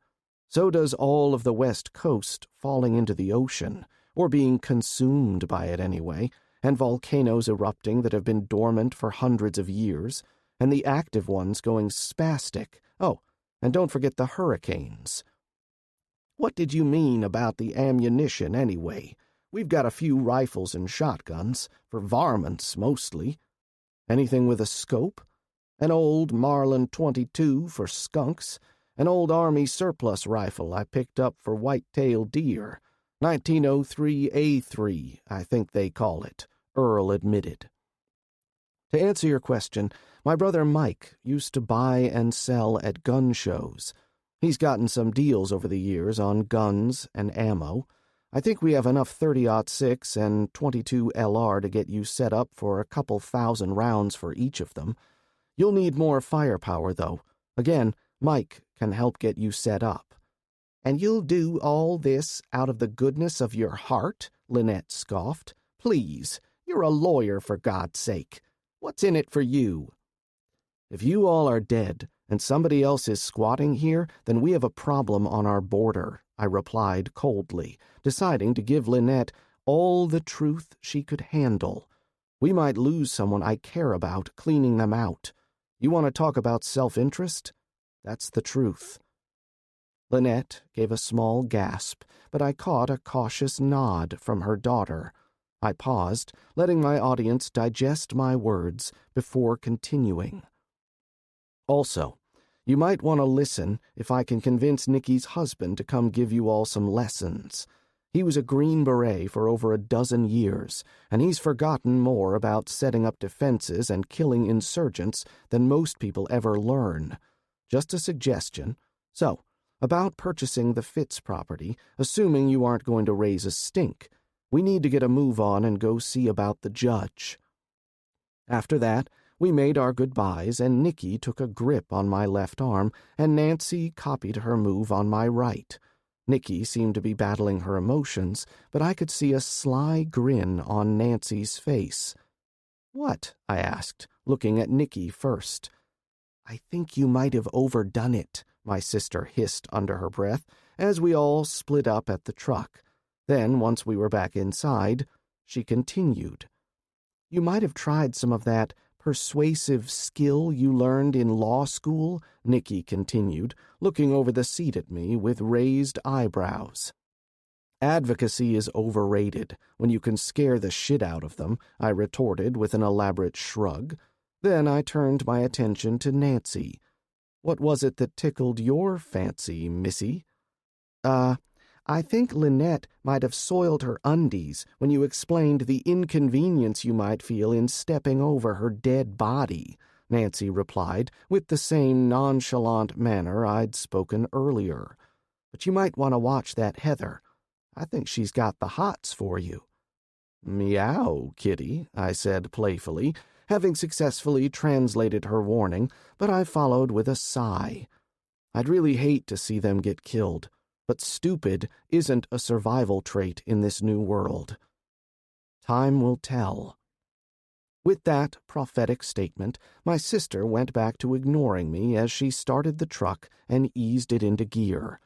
So does all of the West Coast falling into the ocean, or being consumed by it anyway, and volcanoes erupting that have been dormant for hundreds of years, and the active ones going spastic. Oh, and don't forget the hurricanes. What did you mean about the ammunition, anyway? We've got a few rifles and shotguns, for varmints mostly. Anything with a scope? An old Marlin 22 for skunks, an old Army surplus rifle I picked up for white-tailed deer. 1903 A3, I think they call it, Earl admitted. To answer your question, my brother Mike used to buy and sell at gun shows. He's gotten some deals over the years on guns and ammo. I think we have enough 30-06 and 22 LR to get you set up for a couple thousand rounds for each of them. You'll need more firepower, though. Again, Mike can help get you set up." "And you'll do all this out of the goodness of your heart?" Lynette scoffed. "Please, you're a lawyer, for God's sake. What's in it for you?" "If you all are dead and somebody else is squatting here, then we have a problem on our border," I replied coldly, deciding to give Lynette all the truth she could handle. "We might lose someone I care about cleaning them out. You want to talk about self-interest? That's the truth." Lynette gave a small gasp, but I caught a cautious nod from her daughter. I paused, letting my audience digest my words before continuing. "Also, you might want to listen if I can convince Nikki's husband to come give you all some lessons. He was a Green Beret for over a dozen years, and he's forgotten more about setting up defenses and killing insurgents than most people ever learn. Just a suggestion. So, about purchasing the Fitz property, assuming you aren't going to raise a stink, we need to get a move on and go see about the judge." After that, we made our goodbyes, and Nikki took a grip on my left arm, and Nancy copied her move on my right. Nikki seemed to be battling her emotions, but I could see a sly grin on Nancy's face. "What?" I asked, looking at Nikki first. "I think you might have overdone it," my sister hissed under her breath, as we all split up at the truck. Then, once we were back inside, she continued. "You might have tried some of that persuasive skill you learned in law school," Nikki continued, looking over the seat at me with raised eyebrows. "Advocacy is overrated when you can scare the shit out of them," I retorted with an elaborate shrug. Then I turned my attention to Nancy. "What was it that tickled your fancy, missy?" I think Lynette might have soiled her undies when you explained the inconvenience you might feel in stepping over her dead body," Nancy replied, with the same nonchalant manner I'd spoken earlier. "But you might want to watch that Heather. I think she's got the hots for you." "Meow, kitty," I said playfully, having successfully translated her warning, but I followed with a sigh. I'd really hate to see them get killed. But stupid isn't a survival trait in this new world. Time will tell. With that prophetic statement, my sister went back to ignoring me as she started the truck and eased it into gear.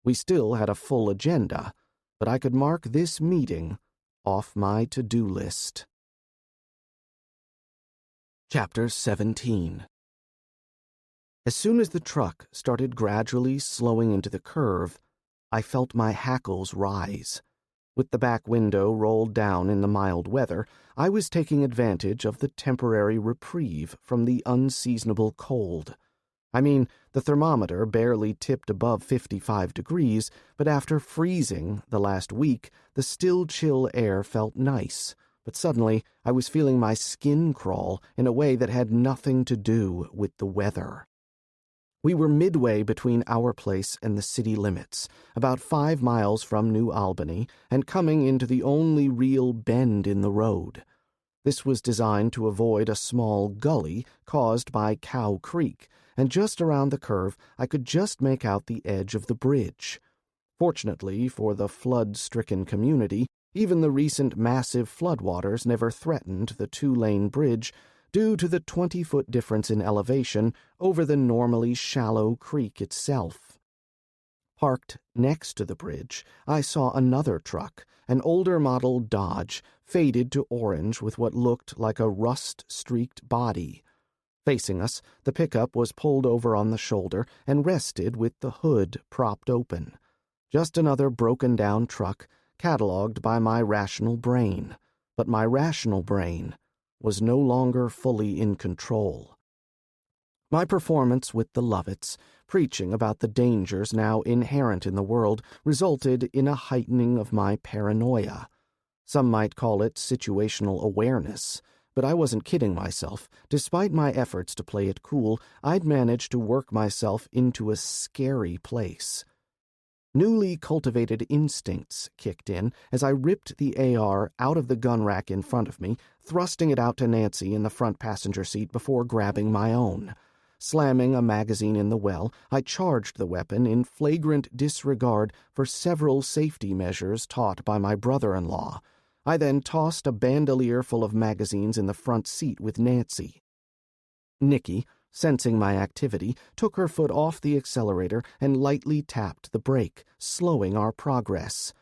We still had a full agenda, but I could mark this meeting off my to-do list. Chapter 17. As soon as the truck started gradually slowing into the curve, I felt my hackles rise. With the back window rolled down in the mild weather, I was taking advantage of the temporary reprieve from the unseasonable cold. I mean, the thermometer barely tipped above 55 degrees, but after freezing the last week, the still chill air felt nice. But suddenly, I was feeling my skin crawl in a way that had nothing to do with the weather. We were midway between our place and the city limits, about 5 miles from New Albany, and coming into the only real bend in the road. This was designed to avoid a small gully caused by Cow Creek, and just around the curve I could just make out the edge of the bridge. Fortunately for the flood-stricken community, even the recent massive floodwaters never threatened the 2-lane bridge, due to the 20-foot difference in elevation over the normally shallow creek itself. Parked next to the bridge, I saw another truck, an older model Dodge, faded to orange with what looked like a rust-streaked body. Facing us, the pickup was pulled over on the shoulder and rested with the hood propped open. Just another broken-down truck, catalogued by my rational brain. But my rational brain was no longer fully in control. My performance with the Lovetts, preaching about the dangers now inherent in the world, resulted in a heightening of my paranoia. Some might call it situational awareness, but I wasn't kidding myself. Despite my efforts to play it cool, I'd managed to work myself into a scary place. Newly cultivated instincts kicked in as I ripped the AR out of the gun rack in front of me, thrusting it out to Nancy in the front passenger seat before grabbing my own. Slamming a magazine in the well, I charged the weapon in flagrant disregard for several safety measures taught by my brother-in-law. I then tossed a bandolier full of magazines in the front seat with Nancy. Nikki, sensing my activity, took her foot off the accelerator and lightly tapped the brake, slowing our progress.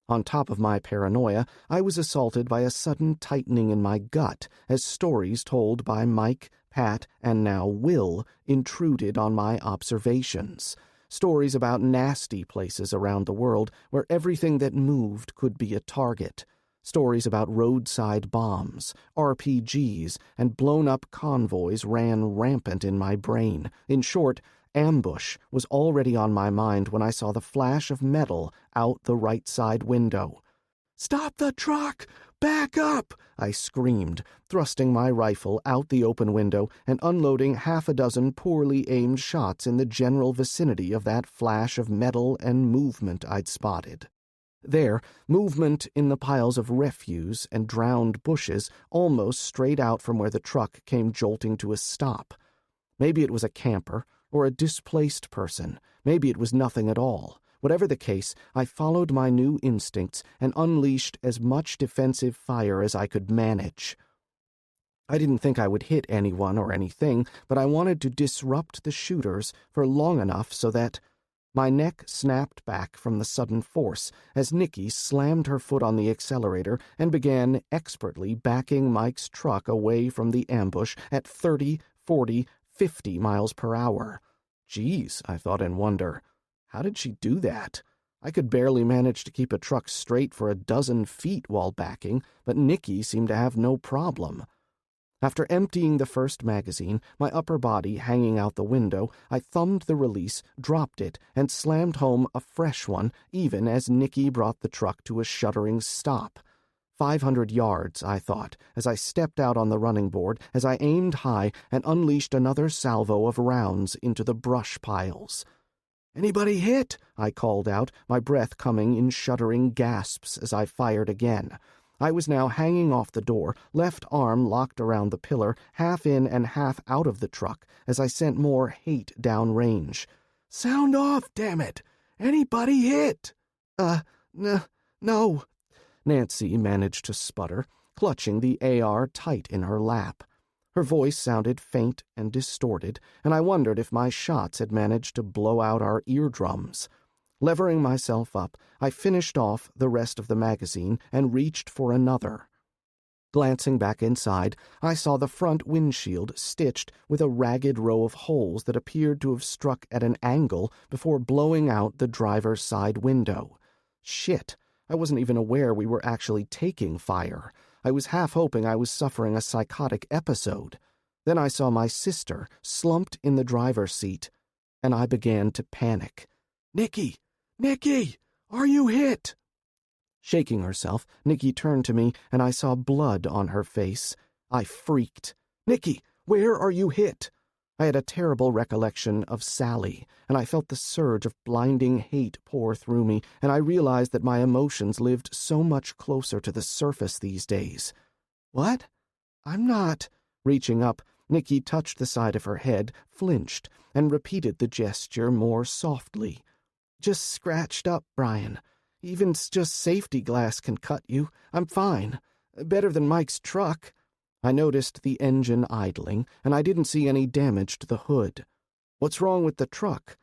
On top of my paranoia, I was assaulted by a sudden tightening in my gut as stories told by Mike, Pat, and now Will intruded on my observations. Stories about nasty places around the world where everything that moved could be a target. Stories about roadside bombs, RPGs, and blown-up convoys ran rampant in my brain. In short, ambush was already on my mind when I saw the flash of metal out the right side window. "Stop the truck! Back up!" I screamed, thrusting my rifle out the open window and unloading half a dozen poorly aimed shots in the general vicinity of that flash of metal and movement I'd spotted. There, movement in the piles of refuse and drowned bushes almost straight out from where the truck came jolting to a stop. Maybe it was a camper or a displaced person. Maybe it was nothing at all. Whatever the case, I followed my new instincts and unleashed as much defensive fire as I could manage. I didn't think I would hit anyone or anything, but I wanted to disrupt the shooters for long enough so that... My neck snapped back from the sudden force as Nikki slammed her foot on the accelerator and began expertly backing Mike's truck away from the ambush at 30, 40, 50 miles per hour. Geez, I thought in wonder. How did she do that? I could barely manage to keep a truck straight for a dozen feet while backing, but Nikki seemed to have no problem. After emptying the first magazine, my upper body hanging out the window, I thumbed the release, dropped it, and slammed home a fresh one, even as Nikki brought the truck to a shuddering stop. 500 yards, I thought, as I stepped out on the running board, as I aimed high and unleashed another salvo of rounds into the brush piles. "Anybody hit?" I called out, my breath coming in shuddering gasps as I fired again. I was now hanging off the door, left arm locked around the pillar, half in and half out of the truck, as I sent more hate downrange. "Sound off, damn it! Anybody hit?" No. Nancy managed to sputter, clutching the AR tight in her lap. Her voice sounded faint and distorted, and I wondered if my shots had managed to blow out our eardrums. Levering myself up, I finished off the rest of the magazine and reached for another. Glancing back inside, I saw the front windshield stitched with a ragged row of holes that appeared to have struck at an angle before blowing out the driver's side window. Shit, I wasn't even aware we were actually taking fire. I was half hoping I was suffering a psychotic episode. Then I saw my sister slumped in the driver's seat, and I began to panic. Nikki, are you hit?" Shaking herself, Nikki turned to me, and I saw blood on her face. I freaked. "Nikki, where are you hit?" I had a terrible recollection of Sally, and I felt the surge of blinding hate pour through me, and I realized that my emotions lived so much closer to the surface these days. "What? I'm not..." Reaching up, Nikki touched the side of her head, flinched, and repeated the gesture more softly. "Just scratched up, Bryan. Even just safety glass can cut you. I'm fine. Better than Mike's truck." I noticed the engine idling, and I didn't see any damage to the hood. "What's wrong with the truck?"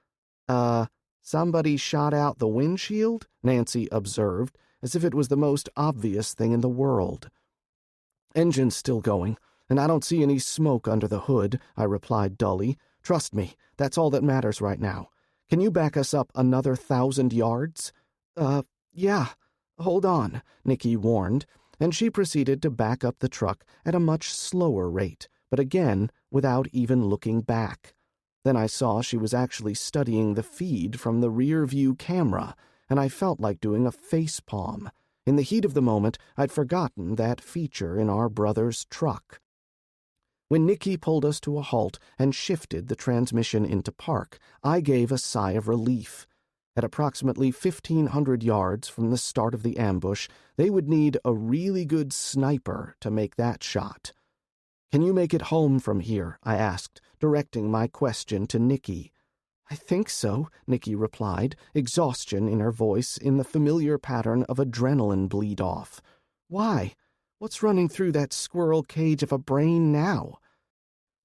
Somebody shot out the windshield?" Nancy observed, as if it was the most obvious thing in the world. "Engine's still going, and I don't see any smoke under the hood," I replied dully. "Trust me, that's all that matters right now. Can you back us up another 1,000 yards? Yeah. Hold on," Nikki warned, and she proceeded to back up the truck at a much slower rate, but again without even looking back. Then I saw she was actually studying the feed from the rear-view camera, and I felt like doing a facepalm. In the heat of the moment, I'd forgotten that feature in our brother's truck. When Nikki pulled us to a halt and shifted the transmission into park, I gave a sigh of relief. At approximately 1,500 yards from the start of the ambush, they would need a really good sniper to make that shot. "Can you make it home from here?" I asked, directing my question to Nikki. "I think so," Nikki replied, exhaustion in her voice in the familiar pattern of adrenaline bleed-off. "Why? What's running through that squirrel cage of a brain now?"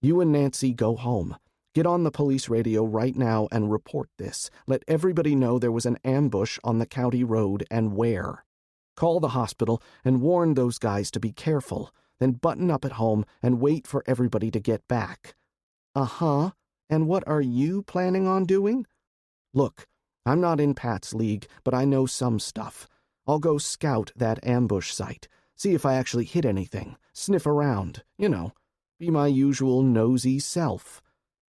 "You and Nancy go home. Get on the police radio right now and report this. Let everybody know there was an ambush on the county road and where. Call the hospital and warn those guys to be careful. Then button up at home and wait for everybody to get back." "Uh-huh. And what are you planning on doing?" "Look, I'm not in Pat's league, but I know some stuff. I'll go scout that ambush site, see if I actually hit anything, sniff around, be my usual nosy self."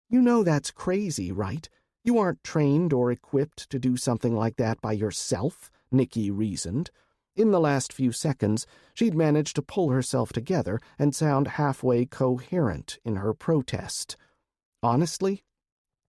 "You know that's crazy, right? You aren't trained or equipped to do something like that by yourself," Nikki reasoned. In the last few seconds, she'd managed to pull herself together and sound halfway coherent in her protest. "Honestly,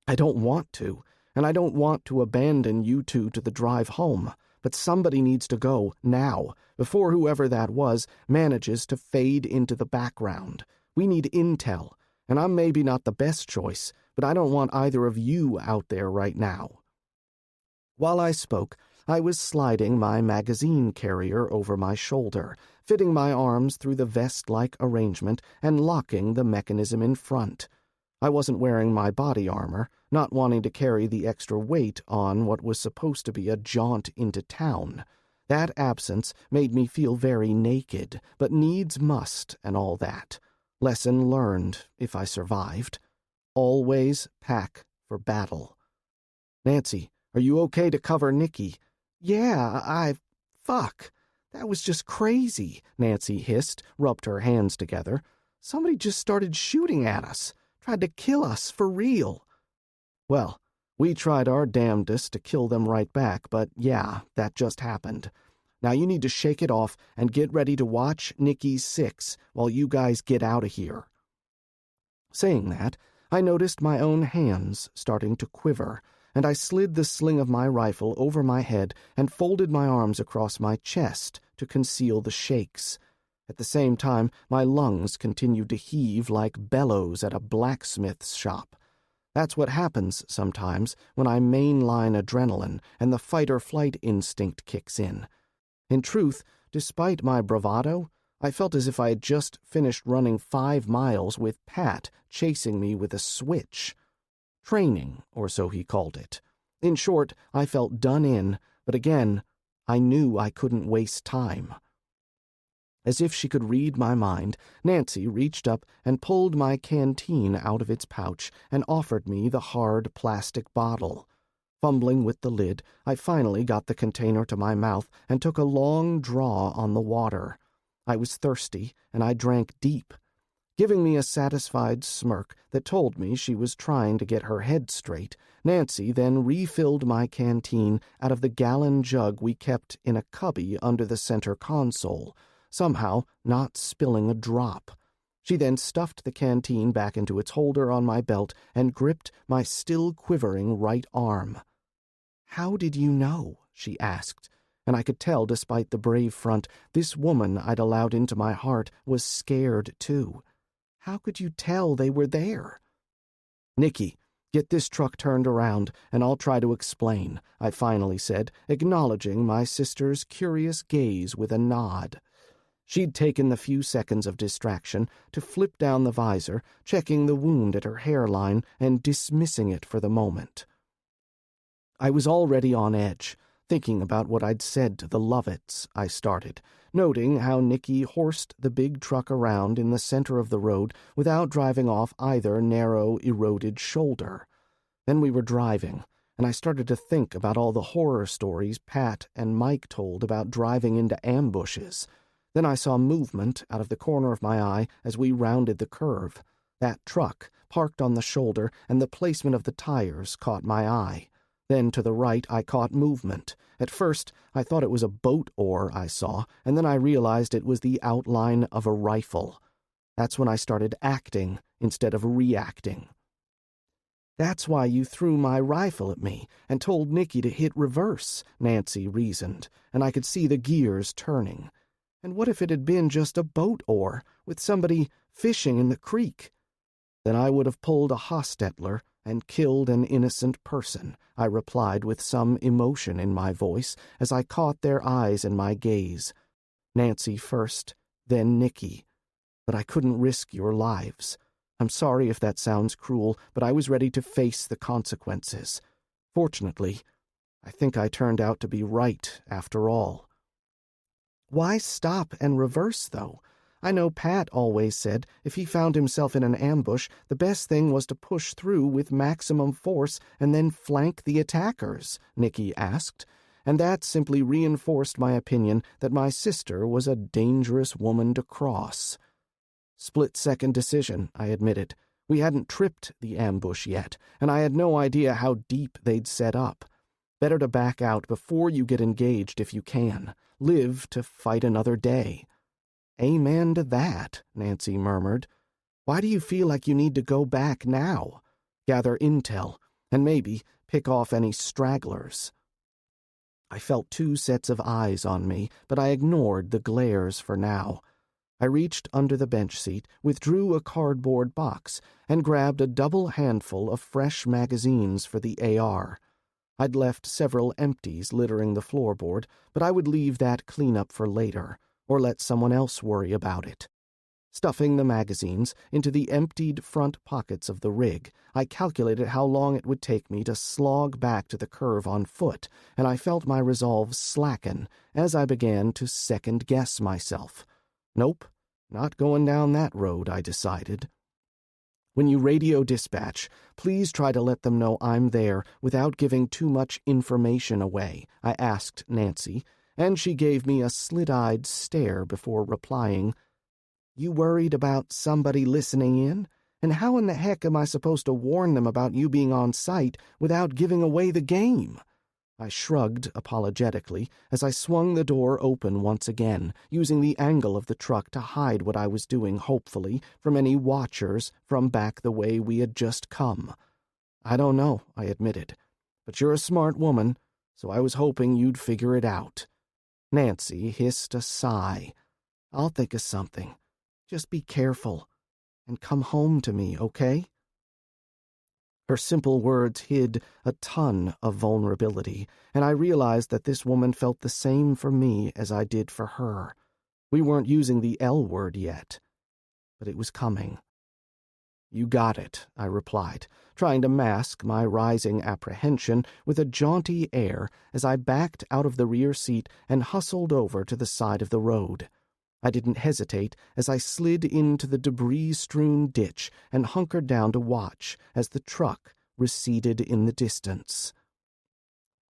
I don't want to, and I don't want to abandon you two to the drive home, but somebody needs to go now, before whoever that was manages to fade into the background. We need intel, and I'm maybe not the best choice, but I don't want either of you out there right now." While I spoke, I was sliding my magazine carrier over my shoulder, fitting my arms through the vest-like arrangement and locking the mechanism in front. I wasn't wearing my body armor, not wanting to carry the extra weight on what was supposed to be a jaunt into town. That absence made me feel very naked, but needs must and all that. Lesson learned, if I survived. Always pack for battle. "Nancy, are you okay to cover Nikki?" "Yeah, fuck. That was just crazy," Nancy hissed, rubbed her hands together. "Somebody just started shooting at us. Tried to kill us, for real." "Well, we tried our damnedest to kill them right back, but yeah, that just happened. Now you need to shake it off and get ready to watch Nikki's 6 while you guys get out of here." Saying that, I noticed my own hands starting to quiver, and I slid the sling of my rifle over my head and folded my arms across my chest to conceal the shakes. At the same time, my lungs continued to heave like bellows at a blacksmith's shop. That's what happens sometimes when I mainline adrenaline and the fight-or-flight instinct kicks in. In truth, despite my bravado, I felt as if I had just finished running 5 miles with Pat chasing me with a switch. Training, or so he called it. In short, I felt done in, but again, I knew I couldn't waste time. As if she could read my mind, Nancy reached up and pulled my canteen out of its pouch and offered me the hard plastic bottle. Fumbling with the lid, I finally got the container to my mouth and took a long draw on the water. I was thirsty, and I drank deep. Giving me a satisfied smirk that told me she was trying to get her head straight, Nancy then refilled my canteen out of the gallon jug we kept in a cubby under the center console, somehow not spilling a drop. She then stuffed the canteen back into its holder on my belt and gripped my still quivering right arm. "How did you know?" she asked, and I could tell despite the brave front, this woman I'd allowed into my heart was scared too. How could you tell they were there? "Nikki, get this truck turned around, and I'll try to explain," I finally said, acknowledging my sister's curious gaze with a nod. She'd taken the few seconds of distraction to flip down the visor, checking the wound at her hairline and dismissing it for the moment. I was already on edge, thinking about what I'd said to the Lovitts, I started, noting how Nikki horsed the big truck around in the center of the road without driving off either narrow, eroded shoulder. Then we were driving, and I started to think about all the horror stories Pat and Mike told about driving into ambushes. Then I saw movement out of the corner of my eye as we rounded the curve. That truck, parked on the shoulder, and the placement of the tires caught my eye. Then to the right I caught movement. At first I thought it was a boat oar I saw, and then I realized it was the outline of a rifle. That's when I started acting instead of reacting. That's why you threw my rifle at me and told Nicky to hit reverse, Nancy reasoned, and I could see the gears turning. And what if it had been just a boat oar with somebody fishing in the creek? Then I would have pulled a Hostetler and killed an innocent person, I replied with some emotion in my voice as I caught their eyes in my gaze. Nancy first, then Nicky. But I couldn't risk your lives. I'm sorry if that sounds cruel, but I was ready to face the consequences. Fortunately, I think I turned out to be right after all. Why stop and reverse, though? I know Pat always said if he found himself in an ambush, the best thing was to push through with maximum force and then flank the attackers, Nicky asked, and that simply reinforced my opinion that my sister was a dangerous woman to cross. Split-second decision, I admitted. We hadn't tripped the ambush yet, and I had no idea how deep they'd set up. Better to back out before you get engaged if you can. Live to fight another day. Amen to that, Nancy murmured. Why do you feel like you need to go back now? Gather intel, and maybe pick off any stragglers. I felt 2 sets of eyes on me, but I ignored the glares for now. I reached under the bench seat, withdrew a cardboard box, and grabbed a double handful of fresh magazines for the AR. I'd left several empties littering the floorboard, but I would leave that cleanup for later, or let someone else worry about it. Stuffing the magazines into the emptied front pockets of the rig, I calculated how long it would take me to slog back to the curve on foot, and I felt my resolve slacken as I began to second-guess myself. Nope, not going down that road, I decided. When you radio dispatch, please try to let them know I'm there without giving too much information away, I asked Nancy, and she gave me a slit-eyed stare before replying, You worried about somebody listening in? And how in the heck am I supposed to warn them about you being on site without giving away the game? I shrugged apologetically as I swung the door open once again, using the angle of the truck to hide what I was doing, hopefully, from any watchers from back the way we had just come. I don't know, I admitted, but you're a smart woman, so I was hoping you'd figure it out. Nancy hissed a sigh. I'll think of something. Just be careful, and come home to me, okay? Her simple words hid a ton of vulnerability, and I realized that this woman felt the same for me as I did for her. We weren't using the L word yet, but it was coming. You got it, I replied, trying to mask my rising apprehension with a jaunty air as I backed out of the rear seat and hustled over to the side of the road. I didn't hesitate as I slid into the debris-strewn ditch and hunkered down to watch as the truck receded in the distance.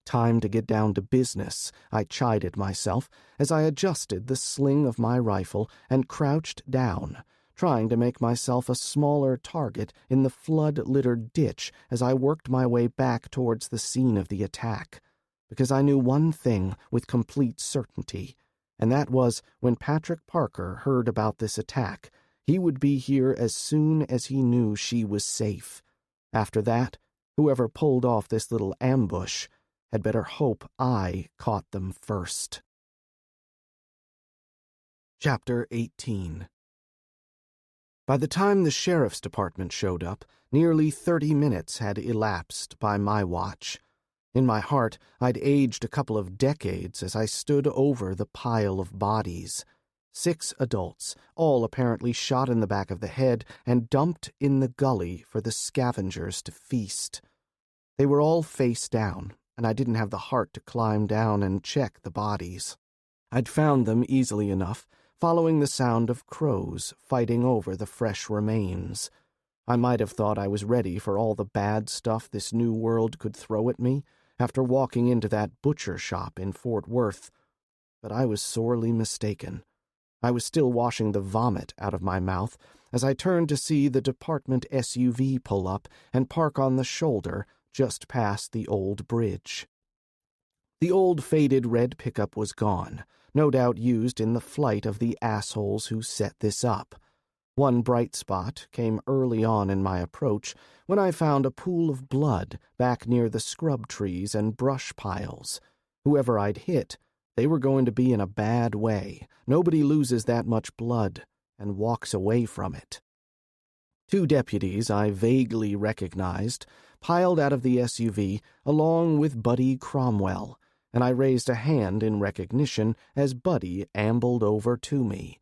Time to get down to business, I chided myself as I adjusted the sling of my rifle and crouched down, trying to make myself a smaller target in the flood-littered ditch as I worked my way back towards the scene of the attack, because I knew one thing with complete certainty, and that was when Patrick Parker heard about this attack, he would be here as soon as he knew she was safe. After that, whoever pulled off this little ambush had better hope I caught them first. Chapter 18. By the time the sheriff's department showed up, nearly 30 minutes had elapsed by my watch. In my heart, I'd aged a couple of decades as I stood over the pile of bodies. 6 adults, all apparently shot in the back of the head and dumped in the gully for the scavengers to feast. They were all face down, and I didn't have the heart to climb down and check the bodies. I'd found them easily enough, following the sound of crows fighting over the fresh remains. I might have thought I was ready for all the bad stuff this new world could throw at me after walking into that butcher shop in Fort Worth, but I was sorely mistaken. I was still washing the vomit out of my mouth as I turned to see the department SUV pull up and park on the shoulder just past the old bridge. The old faded red pickup was gone, no doubt used in the flight of the assholes who set this up. One bright spot came early on in my approach when I found a pool of blood back near the scrub trees and brush piles. Whoever I'd hit, they were going to be in a bad way. Nobody loses that much blood and walks away from it. Two deputies I vaguely recognized piled out of the SUV along with Buddy Cromwell, and I raised a hand in recognition as Buddy ambled over to me.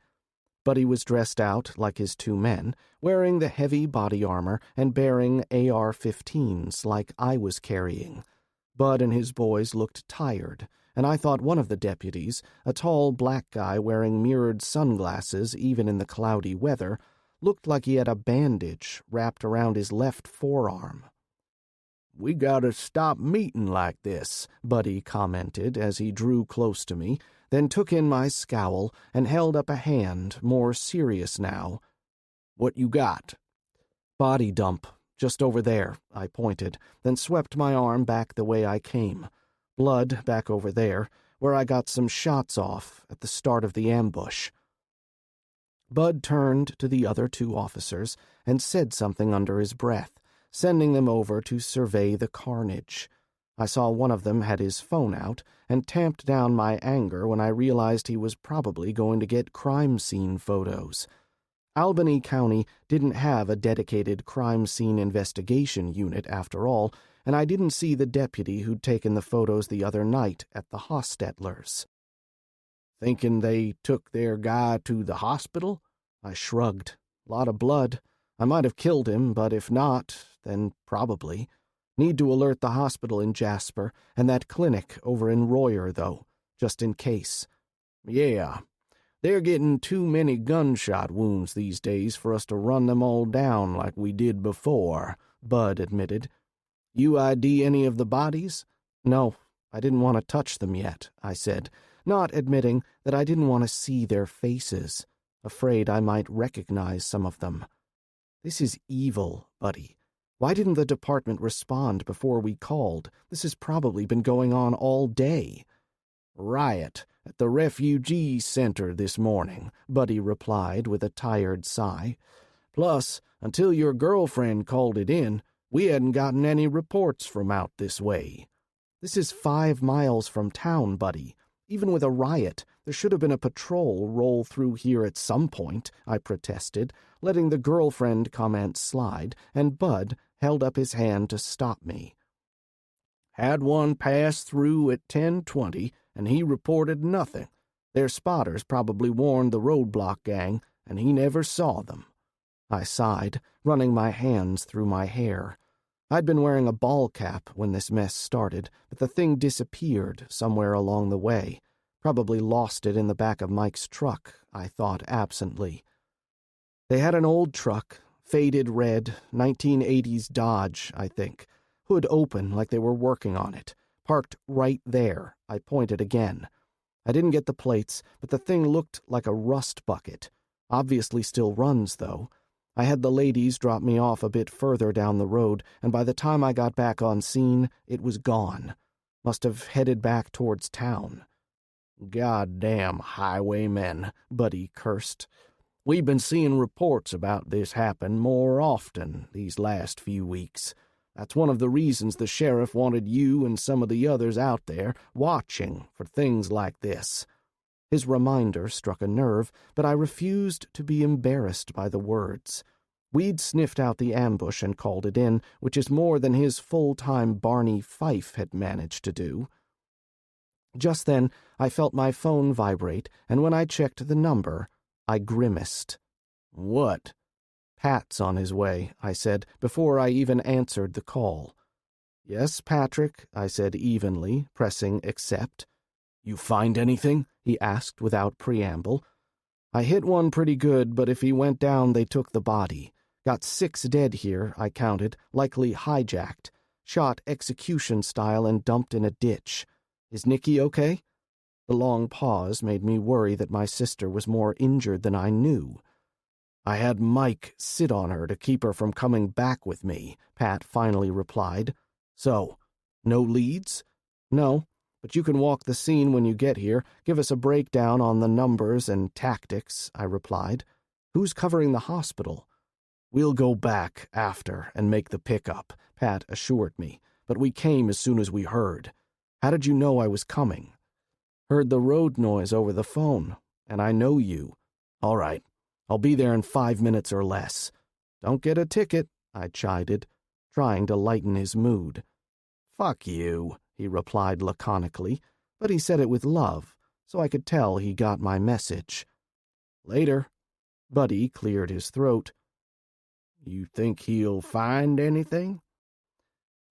Buddy was dressed out like his two men, wearing the heavy body armor and bearing AR-15s like I was carrying. Bud and his boys looked tired, and I thought one of the deputies, a tall black guy wearing mirrored sunglasses even in the cloudy weather, looked like he had a bandage wrapped around his left forearm. "We gotta stop meeting like this," Buddy commented as he drew close to me, then took in my scowl and held up a hand, more serious now. "What you got?" "Body dump, just over there," I pointed, then swept my arm back the way I came. "Blood back over there, where I got some shots off at the start of the ambush." Bud turned to the other two officers and said something under his breath, sending them over to survey the carnage. I saw one of them had his phone out and tamped down my anger when I realized he was probably going to get crime scene photos. Albany County didn't have a dedicated crime scene investigation unit after all, and I didn't see the deputy who'd taken the photos the other night at the Hostettlers. "Thinking they took their guy to the hospital?" I shrugged. "Lot of blood. I might have killed him, but if not, then probably. Need to alert the hospital in Jasper and that clinic over in Royer, though, just in case." "Yeah, they're getting too many gunshot wounds these days for us to run them all down like we did before," Bud admitted. "You ID any of the bodies?" "No, I didn't want to touch them yet," I said, not admitting that I didn't want to see their faces, afraid I might recognize some of them. "This is evil, Buddy. Why didn't the department respond before we called? This has probably been going on all day." "Riot at the refugee center this morning," Buddy replied with a tired sigh. "Plus, until your girlfriend called it in, we hadn't gotten any reports from out this way." "This is 5 miles from town, Buddy. Even with a riot, there should have been a patrol roll through here at some point," I protested, letting the girlfriend comment slide, and Bud held up his hand to stop me. "Had one pass through at 10:20, and he reported nothing. Their spotters probably warned the roadblock gang, and he never saw them." I sighed, running my hands through my hair. I'd been wearing a ball cap when this mess started, but the thing disappeared somewhere along the way. Probably lost it in the back of Mike's truck, I thought absently. They had an old truck, faded red, 1980s Dodge, I think. Hood open like they were working on it. Parked right there, I pointed again. I didn't get the plates, but the thing looked like a rust bucket. Obviously still runs, though. I had the ladies drop me off a bit further down the road, and by the time I got back on scene, it was gone. Must have headed back towards town. "Goddamn highwaymen," Buddy cursed. "We've been seeing reports about this happen more often these last few weeks. That's one of the reasons the sheriff wanted you and some of the others out there watching for things like this." His reminder struck a nerve, but I refused to be embarrassed by the words. We'd sniffed out the ambush and called it in, which is more than his full-time Barney Fife had managed to do. Just then, I felt my phone vibrate, and when I checked the number, I grimaced. "What?" "Pat's on his way," I said, before I even answered the call. "Yes, Patrick," I said evenly, pressing accept. "You find anything?" he asked without preamble. "I hit one pretty good, but if he went down, they took the body. Got 6 dead here, I counted, likely hijacked. Shot execution style and dumped in a ditch. Is Nikki okay?" The long pause made me worry that my sister was more injured than I knew. "I had Mike sit on her to keep her from coming back with me," Pat finally replied. "So, no leads?" "No, but you can walk the scene when you get here. Give us a breakdown on the numbers and tactics," I replied. Who's covering the hospital? We'll go back after and make the pickup, Pat assured me, but we came as soon as we heard. How did you know I was coming? Heard the road noise over the phone, and I know you. All right, I'll be there in 5 minutes or less. Don't get a ticket, I chided, trying to lighten his mood. Fuck you, he replied laconically, but he said it with love, so I could tell he got my message. Later. Buddy cleared his throat. You think he'll find anything?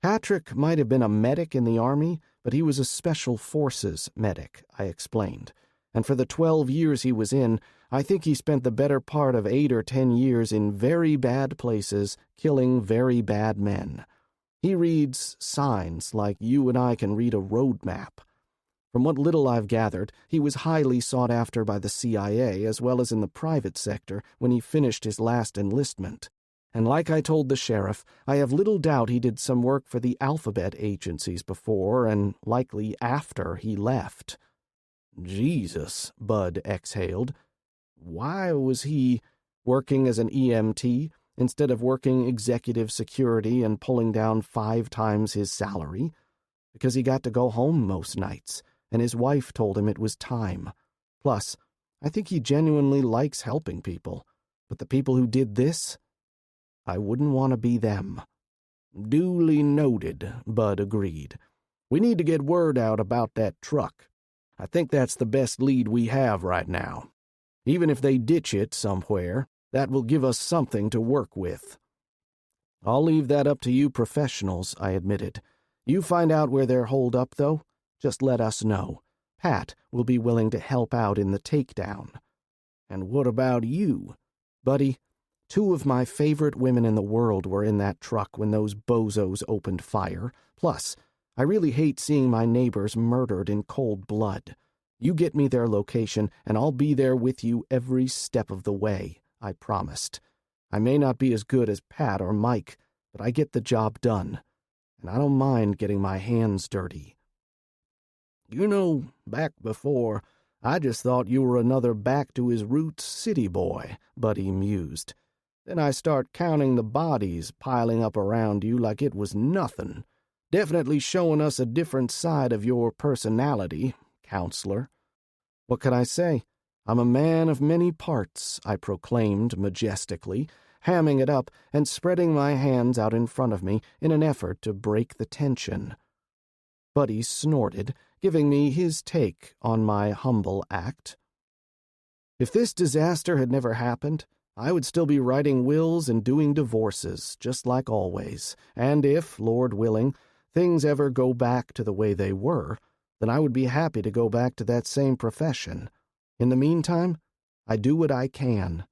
Patrick might have been a medic in the Army, but he was a Special Forces medic, I explained, and for the 12 years he was in, I think he spent the better part of 8 or 10 years in very bad places, killing very bad men. He reads signs like you and I can read a road map. From what little I've gathered, he was highly sought after by the CIA as well as in the private sector when he finished his last enlistment. And like I told the sheriff, I have little doubt he did some work for the alphabet agencies before and likely after he left. Jesus, Bud exhaled. Why was he working as an EMT instead of working executive security and pulling down 5 times his salary? Because he got to go home most nights, and his wife told him it was time. Plus, I think he genuinely likes helping people. But the people who did this, I wouldn't want to be them. Duly noted, Bud agreed. We need to get word out about that truck. I think that's the best lead we have right now. Even if they ditch it somewhere, that will give us something to work with. I'll leave that up to you professionals, I admitted. You find out where they're holed up, though. Just let us know. Pat will be willing to help out in the takedown. And what about you? Buddy, 2 of my favorite women in the world were in that truck when those bozos opened fire. Plus, I really hate seeing my neighbors murdered in cold blood. You get me their location, and I'll be there with you every step of the way, I promised. I may not be as good as Pat or Mike, but I get the job done. And I don't mind getting my hands dirty. You know, back before, I just thought you were another back-to-his-roots city boy, Buddy mused. Then I start counting the bodies piling up around you like it was nothing. Definitely showing us a different side of your personality, counselor. What can I say? I'm a man of many parts, I proclaimed majestically, hamming it up and spreading my hands out in front of me in an effort to break the tension. Buddy snorted, giving me his take on my humble act. If this disaster had never happened, I would still be writing wills and doing divorces, just like always, and if, Lord willing, things ever go back to the way they were, then I would be happy to go back to that same profession. In the meantime, I do what I can,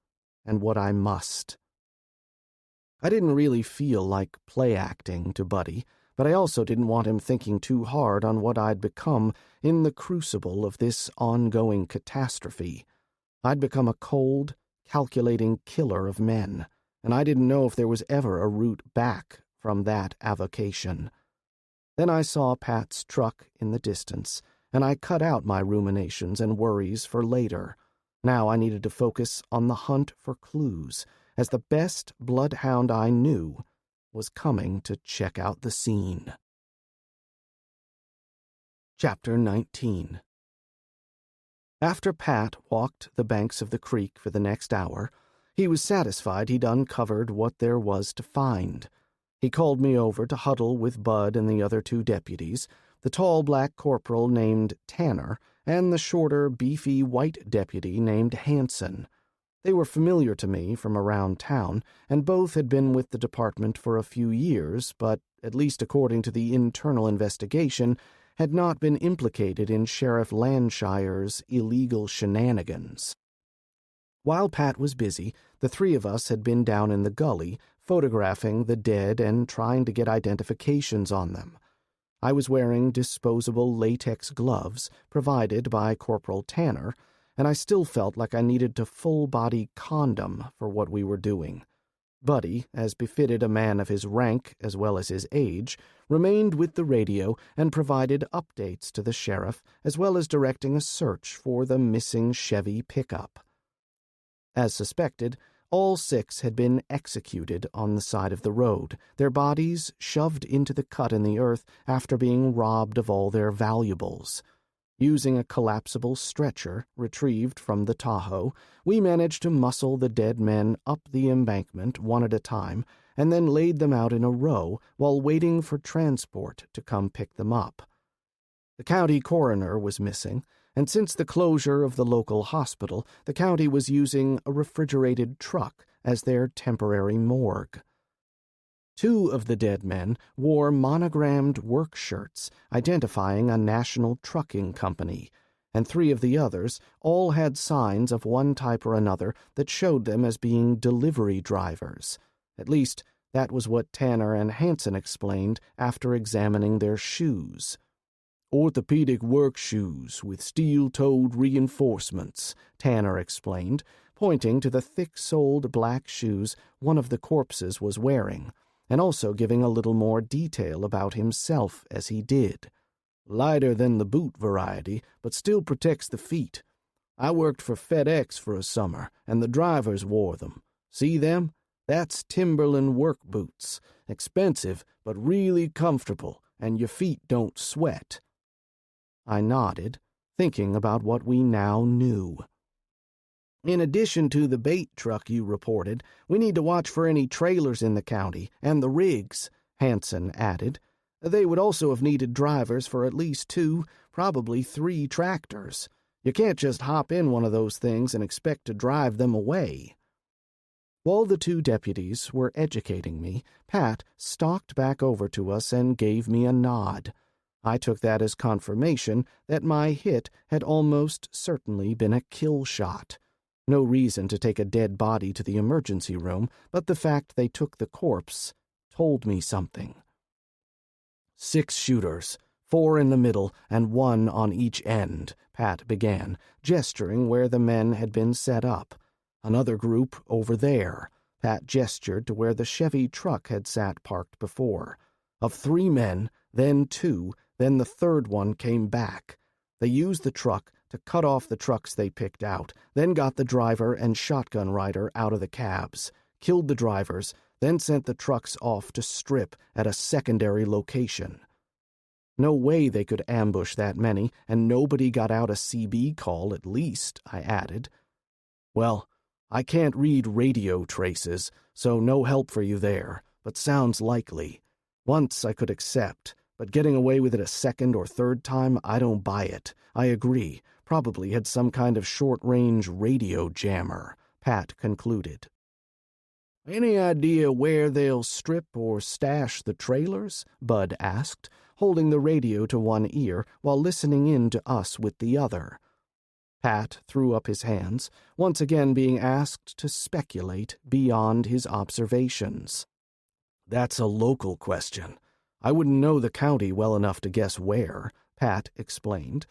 and what I must. I didn't really feel like play-acting to Buddy, but I also didn't want him thinking too hard on what I'd become in the crucible of this ongoing catastrophe. I'd become a cold, calculating killer of men, and I didn't know if there was ever a route back from that avocation. Then I saw Pat's truck in the distance, and I cut out my ruminations and worries for later. Now I needed to focus on the hunt for clues, as the best bloodhound I knew was coming to check out the scene. Chapter 19. After Pat walked the banks of the creek for the next hour, he was satisfied he'd uncovered what there was to find. He called me over to huddle with Bud and the other 2 deputies, the tall black corporal named Tanner, and the shorter, beefy white deputy named Hanson. They were familiar to me from around town, and both had been with the department for a few years, but, at least according to the internal investigation, had not been implicated in Sheriff Landshire's illegal shenanigans. While Pat was busy, the 3 of us had been down in the gully, photographing the dead and trying to get identifications on them. I was wearing disposable latex gloves provided by Corporal Tanner, and I still felt like I needed a full-body condom for what we were doing. Buddy, as befitted a man of his rank as well as his age, remained with the radio and provided updates to the sheriff, as well as directing a search for the missing Chevy pickup. As suspected, all 6 had been executed on the side of the road, their bodies shoved into the cut in the earth after being robbed of all their valuables. Using a collapsible stretcher retrieved from the Tahoe, we managed to muscle the dead men up the embankment one at a time and then laid them out in a row while waiting for transport to come pick them up. The county coroner was missing, and since the closure of the local hospital, the county was using a refrigerated truck as their temporary morgue. 2 of the dead men wore monogrammed work shirts identifying a national trucking company, and 3 of the others all had signs of one type or another that showed them as being delivery drivers. At least, that was what Tanner and Hansen explained after examining their shoes. "Orthopedic work shoes with steel-toed reinforcements," Tanner explained, pointing to the thick-soled black shoes one of the corpses was wearing, and also giving a little more detail about himself as he did. "Lighter than the boot variety, but still protects the feet. I worked for FedEx for a summer, and the drivers wore them. See them? That's Timberland work boots. Expensive, but really comfortable, and your feet don't sweat." I nodded, thinking about what we now knew. "In addition to the bait truck you reported, we need to watch for any trailers in the county, and the rigs," Hansen added. "They would also have needed drivers for at least 2, probably 3 tractors. You can't just hop in one of those things and expect to drive them away." While the 2 deputies were educating me, Pat stalked back over to us and gave me a nod. I took that as confirmation that my hit had almost certainly been a kill shot. No reason to take a dead body to the emergency room, but the fact they took the corpse told me something. 6 shooters, 4 in the middle and 1 on each end," Pat began, gesturing where the men had been set up. "Another group over there." Pat gestured to where the Chevy truck had sat parked before. "Of 3 men, then 2, then the 3rd one came back. They used the truck to cut off the trucks they picked out, then got the driver and shotgun rider out of the cabs, killed the drivers, then sent the trucks off to strip at a secondary location." "No way they could ambush that many, and nobody got out a CB call at least," I added. "Well, I can't read radio traces, so no help for you there, but sounds likely. Once I could accept, but getting away with it a 2nd or 3rd time, I don't buy it. I agree. Probably had some kind of short-range radio jammer," Pat concluded. "Any idea where they'll strip or stash the trailers?" Bud asked, holding the radio to one ear while listening in to us with the other. Pat threw up his hands, once again being asked to speculate beyond his observations. "That's a local question. I wouldn't know the county well enough to guess where," Pat explained.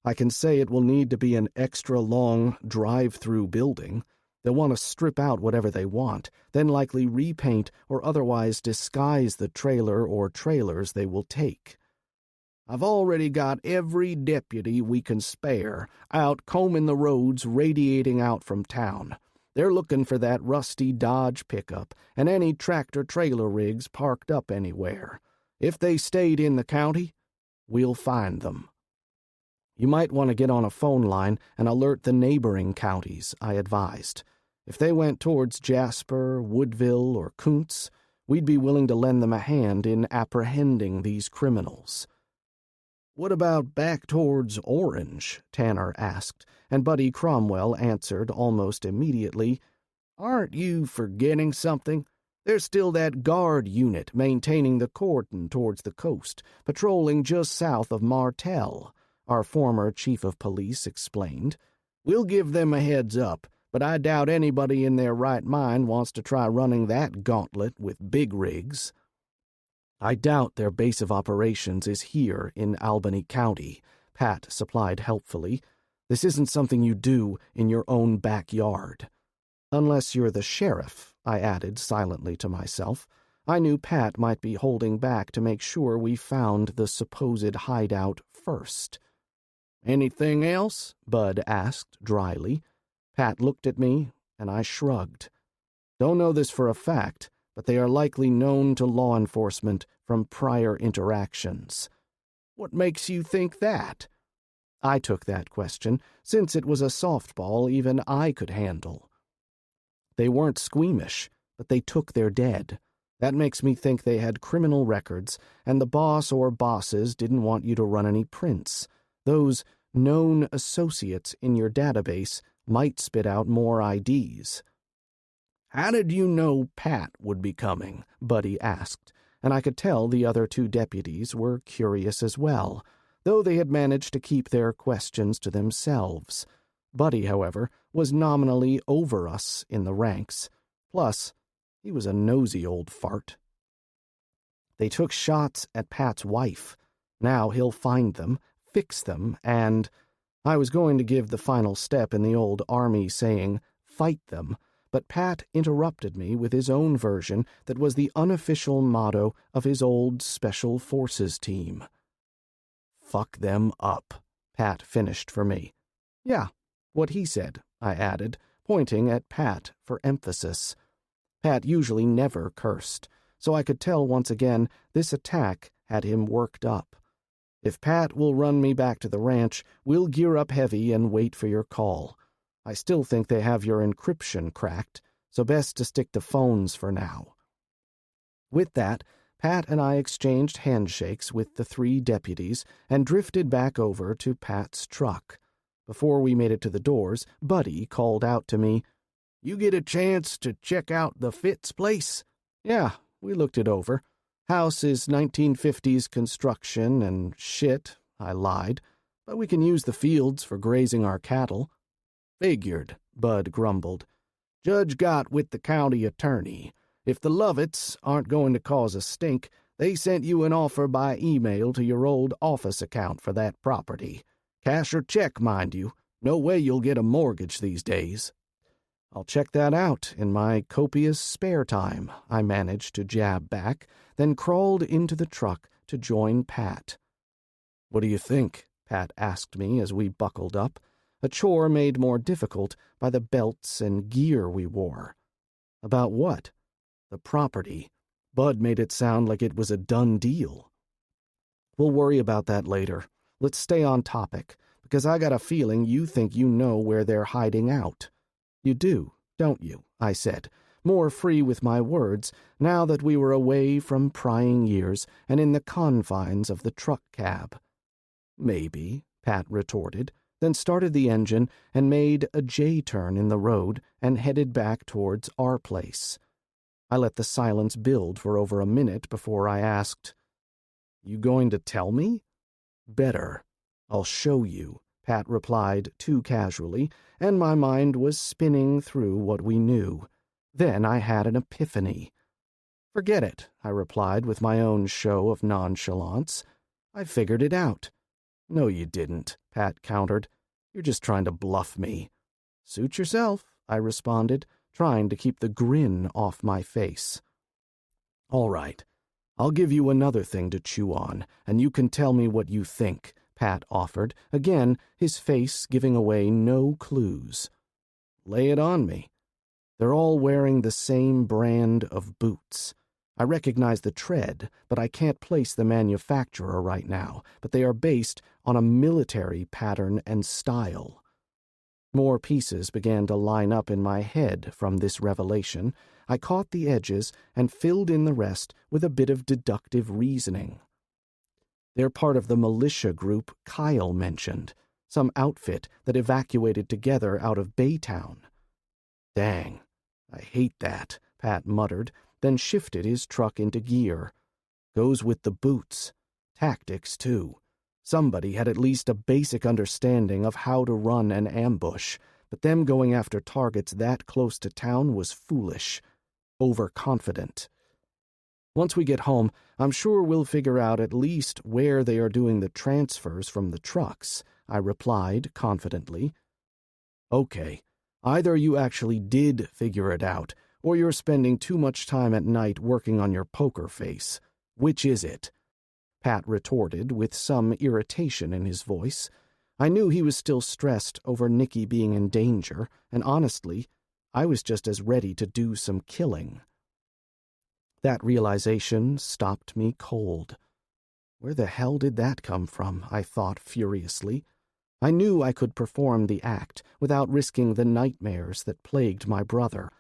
"I can say it will need to be an extra-long drive-through building. They'll want to strip out whatever they want, then likely repaint or otherwise disguise the trailer or trailers they will take. I've already got every deputy we can spare out combing the roads radiating out from town. They're looking for that rusty Dodge pickup and any tractor-trailer rigs parked up anywhere. If they stayed in the county, we'll find them." "You might want to get on a phone line and alert the neighboring counties," I advised. "If they went towards Jasper, Woodville, or Kuntz, we'd be willing to lend them a hand in apprehending these criminals." "What about back towards Orange?" Tanner asked, and Buddy Cromwell answered almost immediately, "Aren't you forgetting something? There's still that guard unit maintaining the cordon towards the coast, patrolling just south of Martel," our former chief of police explained. "We'll give them a heads up, but I doubt anybody in their right mind wants to try running that gauntlet with big rigs." "I doubt their base of operations is here in Albany County," Pat supplied helpfully. "This isn't something you do in your own backyard." "Unless you're the sheriff," I added silently to myself. I knew Pat might be holding back to make sure we found the supposed hideout first. "Anything else?" Bud asked dryly. Pat looked at me, and I shrugged. Don't know this for a fact, but they are likely known to law enforcement from prior interactions. What makes you think that? I took that question, since it was a softball even I could handle. They weren't squeamish, but they took their dead. That makes me think they had criminal records, and the boss or bosses didn't want you to run any prints. Those known associates in your database might spit out more IDs. How did you know Pat would be coming? Buddy asked, and I could tell the other two deputies were curious as well, though they had managed to keep their questions to themselves. Buddy, however, was nominally over us in the ranks. Plus, he was a nosy old fart. They took shots at Pat's wife. Now he'll find them, fix them, and... I was going to give the final step in the old army saying, fight them, but Pat interrupted me with his own version that was the unofficial motto of his old Special Forces team. Fuck them up, Pat finished for me. Yeah, what he said, I added, pointing at Pat for emphasis. Pat usually never cursed, so I could tell once again this attack had him worked up. If Pat will run me back to the ranch, we'll gear up heavy and wait for your call. I still think they have your encryption cracked, so best to stick to phones for now. With that, Pat and I exchanged handshakes with the three deputies and drifted back over to Pat's truck. Before we made it to the doors, Buddy called out to me, "You get a chance to check out the Fitz place?" Yeah, we looked it over. House is 1950s construction and shit, I lied, but we can use the fields for grazing our cattle. Figured, Bud grumbled. Judge got with the county attorney. If the Lovitts aren't going to cause a stink, they sent you an offer by email to your old office account for that property. Cash or check, mind you. No way you'll get a mortgage these days. I'll check that out in my copious spare time, I managed to jab back, then crawled into the truck to join Pat. What do you think? Pat asked me as we buckled up, a chore made more difficult by the belts and gear we wore. About what? The property. Bud made it sound like it was a done deal. We'll worry about that later. Let's stay on topic, because I got a feeling you think you know where they're hiding out. You do, don't you? I said, more free with my words now that we were away from prying years and in the confines of the truck cab. Maybe, Pat retorted, then started the engine and made a J-turn in the road and headed back towards our place. I let the silence build for over a minute before I asked, "You going to tell me?" "Better. I'll show you," Pat replied too casually, and my mind was spinning through what we knew. Then I had an epiphany. "Forget it," I replied with my own show of nonchalance. "I figured it out." "No, you didn't," Pat countered. "You're just trying to bluff me." "Suit yourself," I responded, trying to keep the grin off my face. "All right. I'll give you another thing to chew on, and you can tell me what you think," Pat offered, again his face giving away no clues. "Lay it on me." "They're all wearing the same brand of boots. I recognize the tread, but I can't place the manufacturer right now, but they are based on a military pattern and style." More pieces began to line up in my head from this revelation. I caught the edges and filled in the rest with a bit of deductive reasoning. They're part of the militia group Kyle mentioned, some outfit that evacuated together out of Baytown. "Dang, I hate that," Pat muttered, then shifted his truck into gear. "Goes with the boots. Tactics, too. Somebody had at least a basic understanding of how to run an ambush, but them going after targets that close to town was foolish. Overconfident. Once we get home, I'm sure we'll figure out at least where they are doing the transfers from the trucks," I replied confidently. "Okay, either you actually did figure it out, or you're spending too much time at night working on your poker face. Which is it?" Pat retorted with some irritation in his voice. I knew he was still stressed over Nicky being in danger, and honestly, I was just as ready to do some killing. That realization stopped me cold. Where the hell did that come from? I thought furiously. I knew I could perform the act without risking the nightmares that plagued my brother.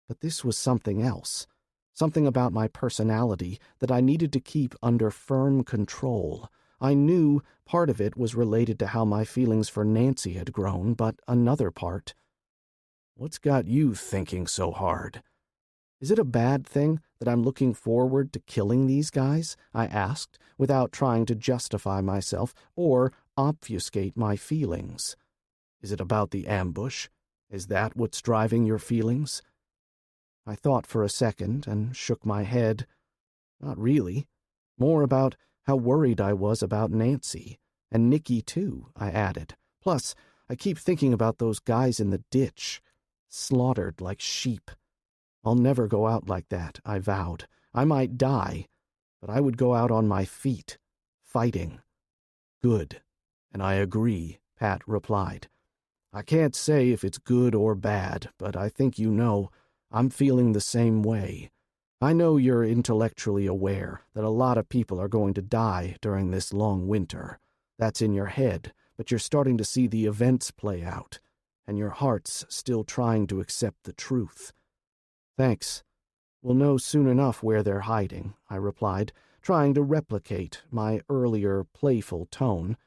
But this was something else. Something about my personality that I needed to keep under firm control. I knew part of it was related to how my feelings for Nancy had grown, but another part... What's got you thinking so hard? Is it a bad thing that I'm looking forward to killing these guys? I asked, without trying to justify myself or obfuscate my feelings. Is it about the ambush? Is that what's driving your feelings? I thought for a second and shook my head. Not really. More about how worried I was about Nancy. And Nicky, too, I added. Plus, I keep thinking about those guys in the ditch, slaughtered like sheep. I'll never go out like that, I vowed. I might die, but I would go out on my feet, fighting. Good, and I agree, Pat replied. I can't say if it's good or bad, but I think you know, I'm feeling the same way. I know you're intellectually aware that a lot of people are going to die during this long winter. That's in your head, but you're starting to see the events play out, and your heart's still trying to accept the truth. Thanks. We'll know soon enough where they're hiding, I replied, trying to replicate my earlier playful tone.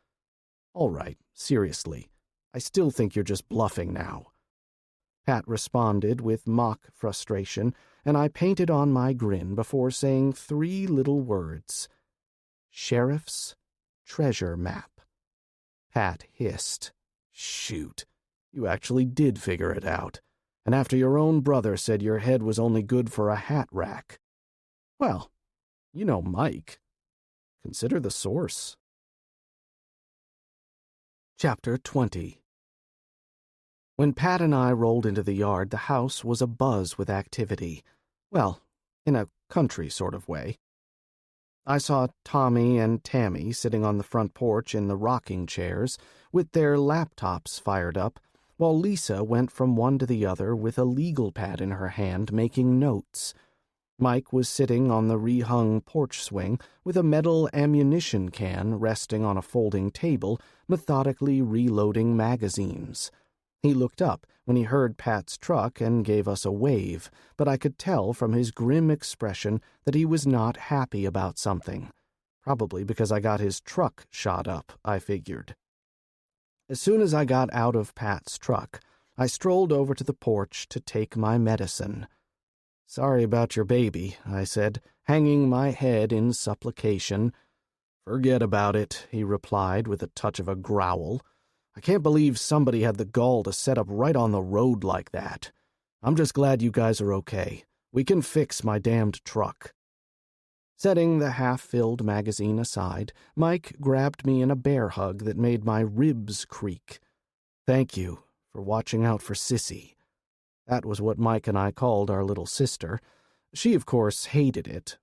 All right, seriously. I still think you're just bluffing now. Pat responded with mock frustration, and I painted on my grin before saying 3 little words. Sheriff's treasure map. Pat hissed. Shoot, you actually did figure it out. And after your own brother said your head was only good for a hat rack. Well, you know Mike. Consider the source. Chapter 20. When Pat and I rolled into the yard, the house was abuzz with activity. Well, in a country sort of way. I saw Tommy and Tammy sitting on the front porch in the rocking chairs, with their laptops fired up, while Lisa went from one to the other with a legal pad in her hand making notes. Mike was sitting on the rehung porch swing with a metal ammunition can resting on a folding table, methodically reloading magazines. He looked up when he heard Pat's truck and gave us a wave, but I could tell from his grim expression that he was not happy about something. Probably because I got his truck shot up, I figured. As soon as I got out of Pat's truck, I strolled over to the porch to take my medicine. Sorry about your baby, I said, hanging my head in supplication. Forget about it, he replied with a touch of a growl. I can't believe somebody had the gall to set up right on the road like that. I'm just glad you guys are okay. We can fix my damned truck. Setting the half-filled magazine aside, Mike grabbed me in a bear hug that made my ribs creak. Thank you for watching out for Sissy. That was what Mike and I called our little sister. She, of course, hated it.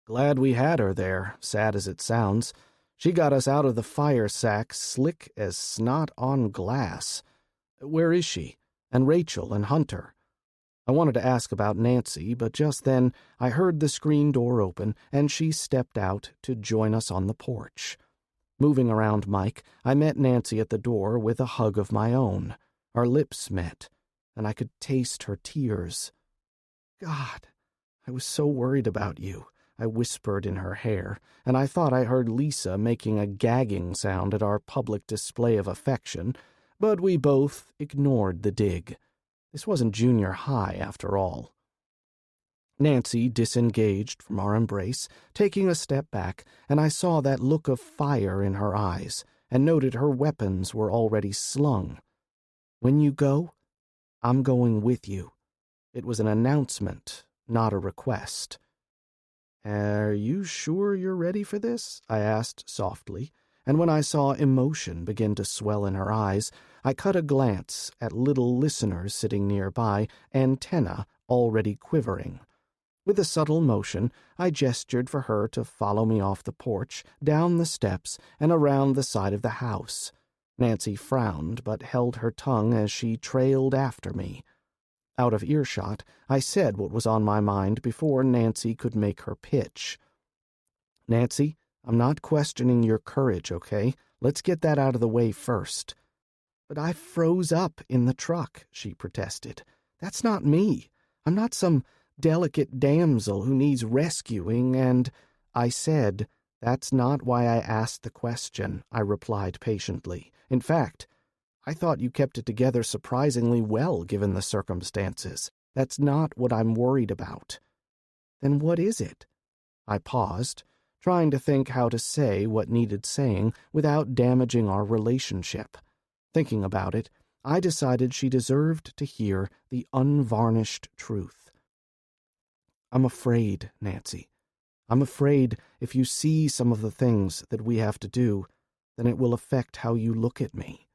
Glad we had her there, sad as it sounds. She got us out of the fire sack slick as snot on glass. Where is she? And Rachel and Hunter? I wanted to ask about Nancy, but just then I heard the screen door open, and she stepped out to join us on the porch. Moving around Mike, I met Nancy at the door with a hug of my own. Our lips met, and I could taste her tears. God, I was so worried about you, I whispered in her hair, and I thought I heard Lisa making a gagging sound at our public display of affection, but we both ignored the dig. This wasn't junior high, after all. Nancy disengaged from our embrace, taking a step back, and I saw that look of fire in her eyes, and noted her weapons were already slung. When you go, I'm going with you. It was an announcement, not a request. Are you sure you're ready for this? I asked softly, and when I saw emotion begin to swell in her eyes, I cut a glance at little listeners sitting nearby, antenna already quivering. With a subtle motion, I gestured for her to follow me off the porch, down the steps, and around the side of the house. Nancy frowned, but held her tongue as she trailed after me. Out of earshot, I said what was on my mind before Nancy could make her pitch. "Nancy, I'm not questioning your courage, okay? Let's get that out of the way first." "But I froze up in the truck," she protested. "That's not me. I'm not some delicate damsel who needs rescuing and—" I said, "That's not why I asked the question," I replied patiently. "In fact, I thought you kept it together surprisingly well given the circumstances. That's not what I'm worried about." "Then what is it?" I paused, trying to think how to say what needed saying without damaging our relationship. Thinking about it, I decided she deserved to hear the unvarnished truth. "I'm afraid, Nancy. I'm afraid if you see some of the things that we have to do, then it will affect how you look at me."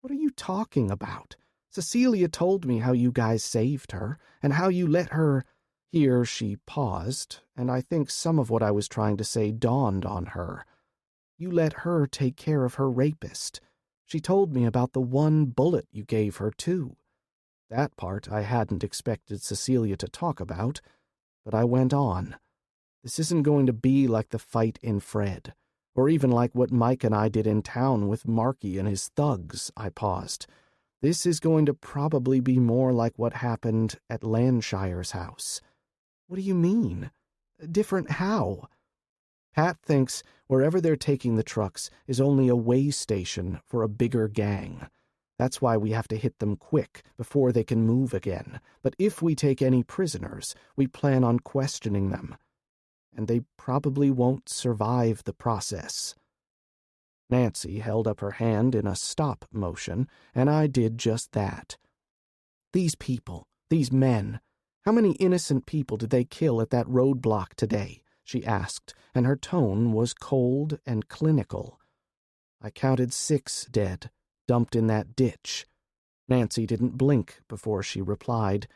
"What are you talking about? Cecilia told me how you guys saved her, and how you let her—" Here she paused, and I think some of what I was trying to say dawned on her. "You let her take care of her rapist. She told me about the one bullet you gave her, too." That part I hadn't expected Cecilia to talk about, but I went on. "This isn't going to be like the fight in Fred, or even like what Mike and I did in town with Marky and his thugs," I paused. "This is going to probably be more like what happened at Landshire's house." "What do you mean? Different how?" "Pat thinks wherever they're taking the trucks is only a way station for a bigger gang. That's why we have to hit them quick before they can move again. But if we take any prisoners, we plan on questioning them. And they probably won't survive the process." Nancy held up her hand in a stop motion, and I did just that. "These people, these men, how many innocent people did they kill at that roadblock today?" she asked, and her tone was cold and clinical. "I counted 6 dead, dumped in that ditch." Nancy didn't blink before she replied,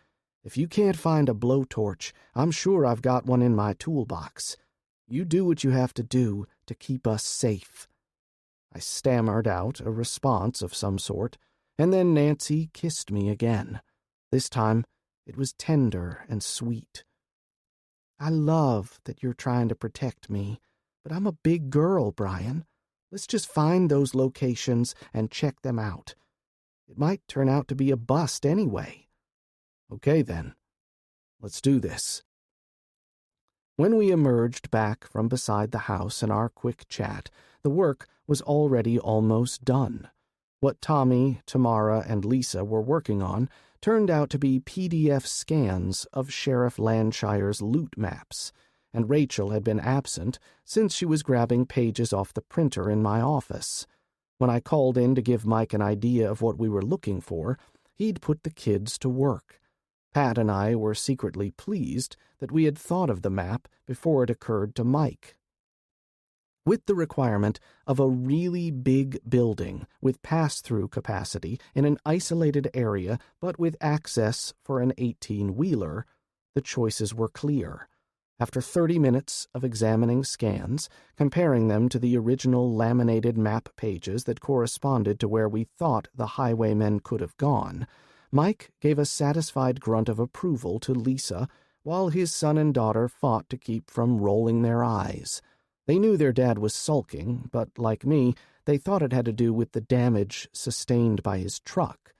"If you can't find a blowtorch, I'm sure I've got one in my toolbox. You do what you have to do to keep us safe." I stammered out a response of some sort, and then Nancy kissed me again. This time, it was tender and sweet. "I love that you're trying to protect me, but I'm a big girl, Bryan. Let's just find those locations and check them out. It might turn out to be a bust anyway." "Okay, then. Let's do this." When we emerged back from beside the house in our quick chat, the work was already almost done. What Tommy, Tamara, and Lisa were working on turned out to be PDF scans of Sheriff Landshire's loot maps, and Rachel had been absent since she was grabbing pages off the printer in my office. When I called in to give Mike an idea of what we were looking for, he'd put the kids to work. Pat and I were secretly pleased that we had thought of the map before it occurred to Mike. With the requirement of a really big building with pass-through capacity in an isolated area but with access for an 18-wheeler, the choices were clear. After 30 minutes of examining scans, comparing them to the original laminated map pages that corresponded to where we thought the highwaymen could have gone, Mike gave a satisfied grunt of approval to Lisa, while his son and daughter fought to keep from rolling their eyes. They knew their dad was sulking, but like me, they thought it had to do with the damage sustained by his truck.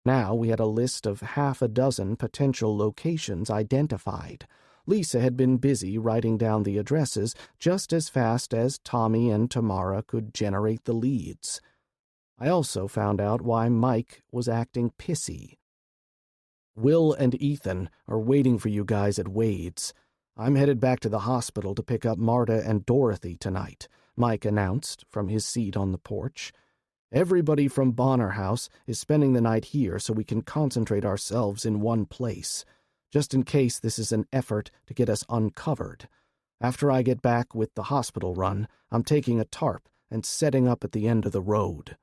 Now we had a list of 6 potential locations identified. Lisa had been busy writing down the addresses just as fast as Tommy and Tamara could generate the leads. I also found out why Mike was acting pissy. "Will and Ethan are waiting for you guys at Wade's. I'm headed back to the hospital to pick up Marta and Dorothy tonight," Mike announced from his seat on the porch. "Everybody from Bonner House is spending the night here so we can concentrate ourselves in one place, just in case this is an effort to get us uncovered. After I get back with the hospital run, I'm taking a tarp and setting up at the end of the road."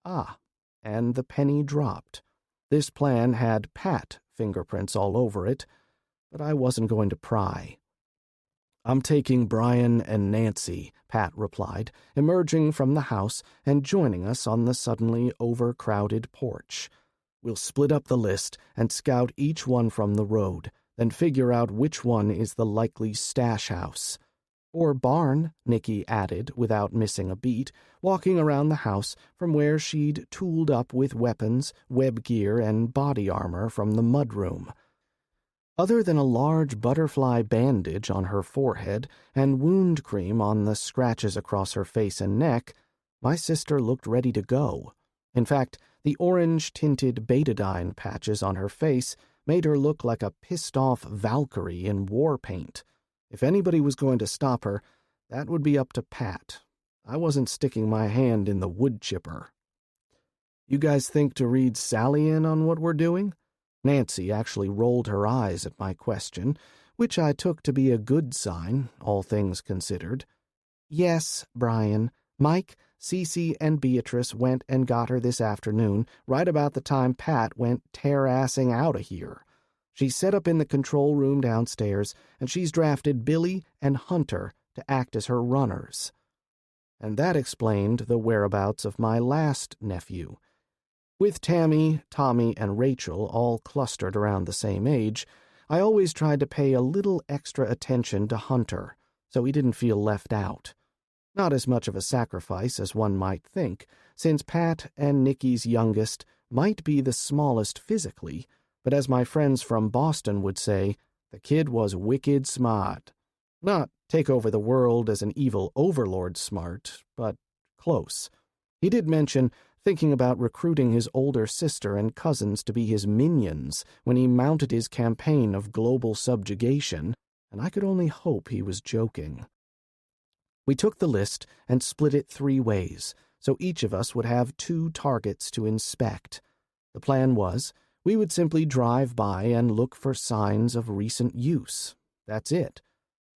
Ah, and the penny dropped. This plan had Pat fingerprints all over it, but I wasn't going to pry. "I'm taking Bryan and Nancy," Pat replied, emerging from the house and joining us on the suddenly overcrowded porch. We'll split up the list and scout each one from the road, then figure out which one is the likely stash house. Or barn, Nikki added without missing a beat, walking around the house from where she'd tooled up with weapons, web gear, and body armor from the mudroom. Other than a large butterfly bandage on her forehead and wound cream on the scratches across her face and neck, my sister looked ready to go. In fact, the orange-tinted betadine patches on her face made her look like a pissed-off Valkyrie in war paint. If anybody was going to stop her, that would be up to Pat. I wasn't sticking my hand in the wood chipper. "You guys think to read Sally in on what we're doing?" Nancy actually rolled her eyes at my question, which I took to be a good sign, all things considered. "Yes, Bryan. Mike, Cece, and Beatrice went and got her this afternoon, right about the time Pat went tear-assing out of here. She's set up in the control room downstairs, and she's drafted Billy and Hunter to act as her runners." And that explained the whereabouts of my last nephew. With Tammy, Tommy, and Rachel all clustered around the same age, I always tried to pay a little extra attention to Hunter, so he didn't feel left out. Not as much of a sacrifice as one might think, since Pat and Nikki's youngest might be the smallest physically, but as my friends from Boston would say, the kid was wicked smart. Not take over the world as an evil overlord smart, but close. He did mention thinking about recruiting his older sister and cousins to be his minions when he mounted his campaign of global subjugation, and I could only hope he was joking. We took the list and split it 3 ways, so each of us would have 2 targets to inspect. The plan was, we would simply drive by and look for signs of recent use. That's it.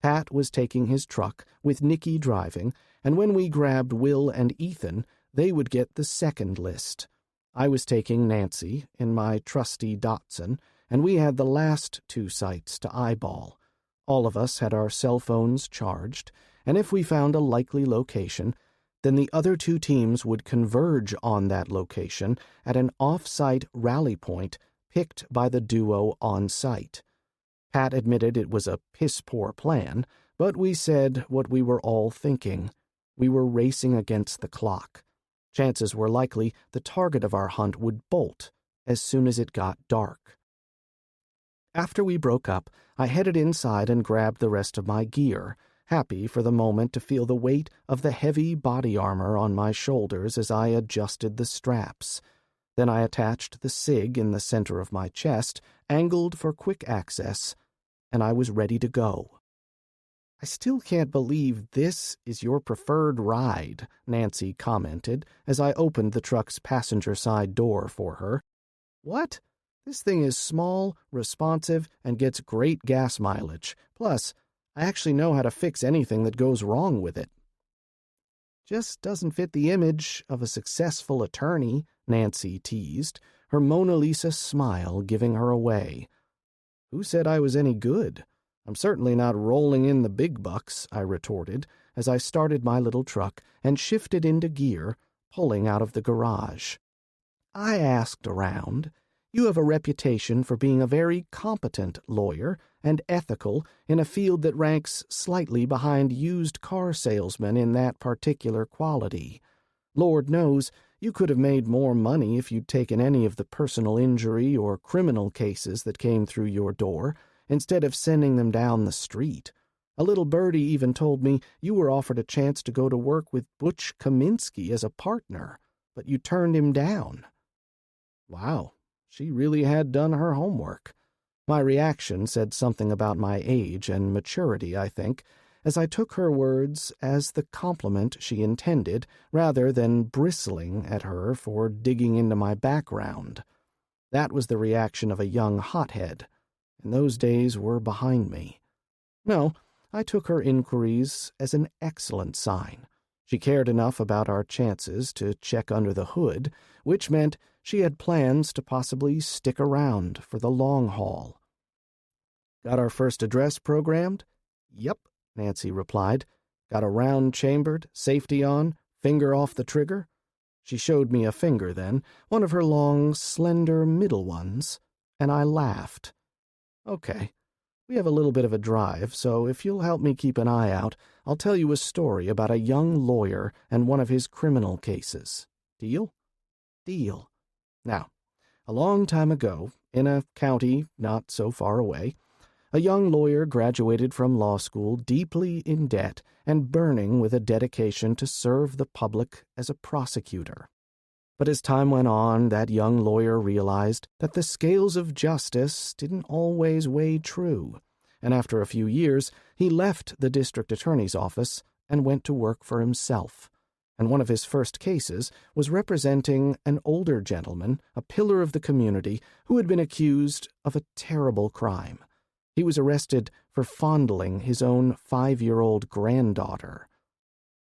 Pat was taking his truck, with Nikki driving, and when we grabbed Will and Ethan, they would get the second list. I was taking Nancy in my trusty Datsun, and we had the last 2 sites to eyeball. All of us had our cell phones charged, and if we found a likely location, then the other 2 teams would converge on that location at an off-site rally point picked by the duo on site. Pat admitted it was a piss-poor plan, but we said what we were all thinking. We were racing against the clock. Chances were likely the target of our hunt would bolt as soon as it got dark. After we broke up, I headed inside and grabbed the rest of my gear, happy for the moment to feel the weight of the heavy body armor on my shoulders as I adjusted the straps. Then I attached the SIG in the center of my chest, angled for quick access, and I was ready to go. "I still can't believe this is your preferred ride," Nancy commented as I opened the truck's passenger side door for her. "What? This thing is small, responsive, and gets great gas mileage. Plus, I actually know how to fix anything that goes wrong with it." "Just doesn't fit the image of a successful attorney," Nancy teased, her Mona Lisa smile giving her away. "Who said I was any good? I'm certainly not rolling in the big bucks," I retorted as I started my little truck and shifted into gear, pulling out of the garage. "I asked around. You have a reputation for being a very competent lawyer and ethical in a field that ranks slightly behind used car salesmen in that particular quality. Lord knows, you could have made more money if you'd taken any of the personal injury or criminal cases that came through your door, instead of sending them down the street. A little birdie even told me you were offered a chance to go to work with Butch Kaminsky as a partner, but you turned him down." Wow. She really had done her homework. My reaction said something about my age and maturity, I think, as I took her words as the compliment she intended, rather than bristling at her for digging into my background. That was the reaction of a young hothead, and those days were behind me. No, I took her inquiries as an excellent sign. She cared enough about our chances to check under the hood, which meant she had plans to possibly stick around for the long haul. "Got our first address programmed?" "Yep," Nancy replied. "Got a round chambered, safety on, finger off the trigger?" She showed me a finger then, one of her long, slender middle ones, and I laughed. Okay, we have a little bit of a drive, so if you'll help me keep an eye out, I'll tell you a story about a young lawyer and one of his criminal cases. Deal? Deal. Now, a long time ago, in a county not so far away, a young lawyer graduated from law school deeply in debt and burning with a dedication to serve the public as a prosecutor. But as time went on, that young lawyer realized that the scales of justice didn't always weigh true, and after a few years, he left the district attorney's office and went to work for himself. And one of his first cases was representing an older gentleman, a pillar of the community, who had been accused of a terrible crime. He was arrested for fondling his own 5-year-old granddaughter.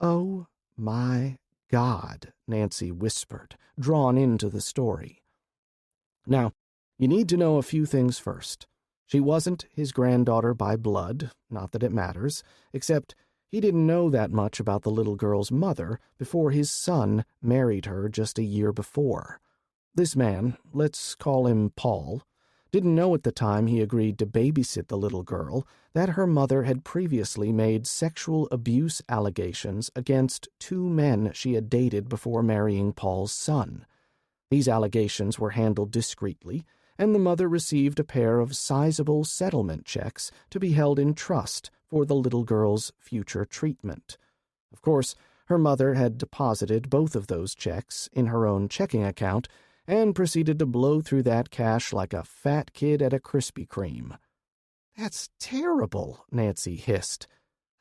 "Oh, my God," Nancy whispered, drawn into the story. Now, you need to know a few things first. She wasn't his granddaughter by blood, not that it matters, except he didn't know that much about the little girl's mother before his son married her just a year before. This man, let's call him Paul, didn't know at the time he agreed to babysit the little girl that her mother had previously made sexual abuse allegations against 2 men she had dated before marrying Paul's son. These allegations were handled discreetly, and the mother received a pair of sizable settlement checks to be held in trust for the little girl's future treatment. Of course, her mother had deposited both of those checks in her own checking account and proceeded to blow through that cash like a fat kid at a Krispy Kreme. "That's terrible," Nancy hissed.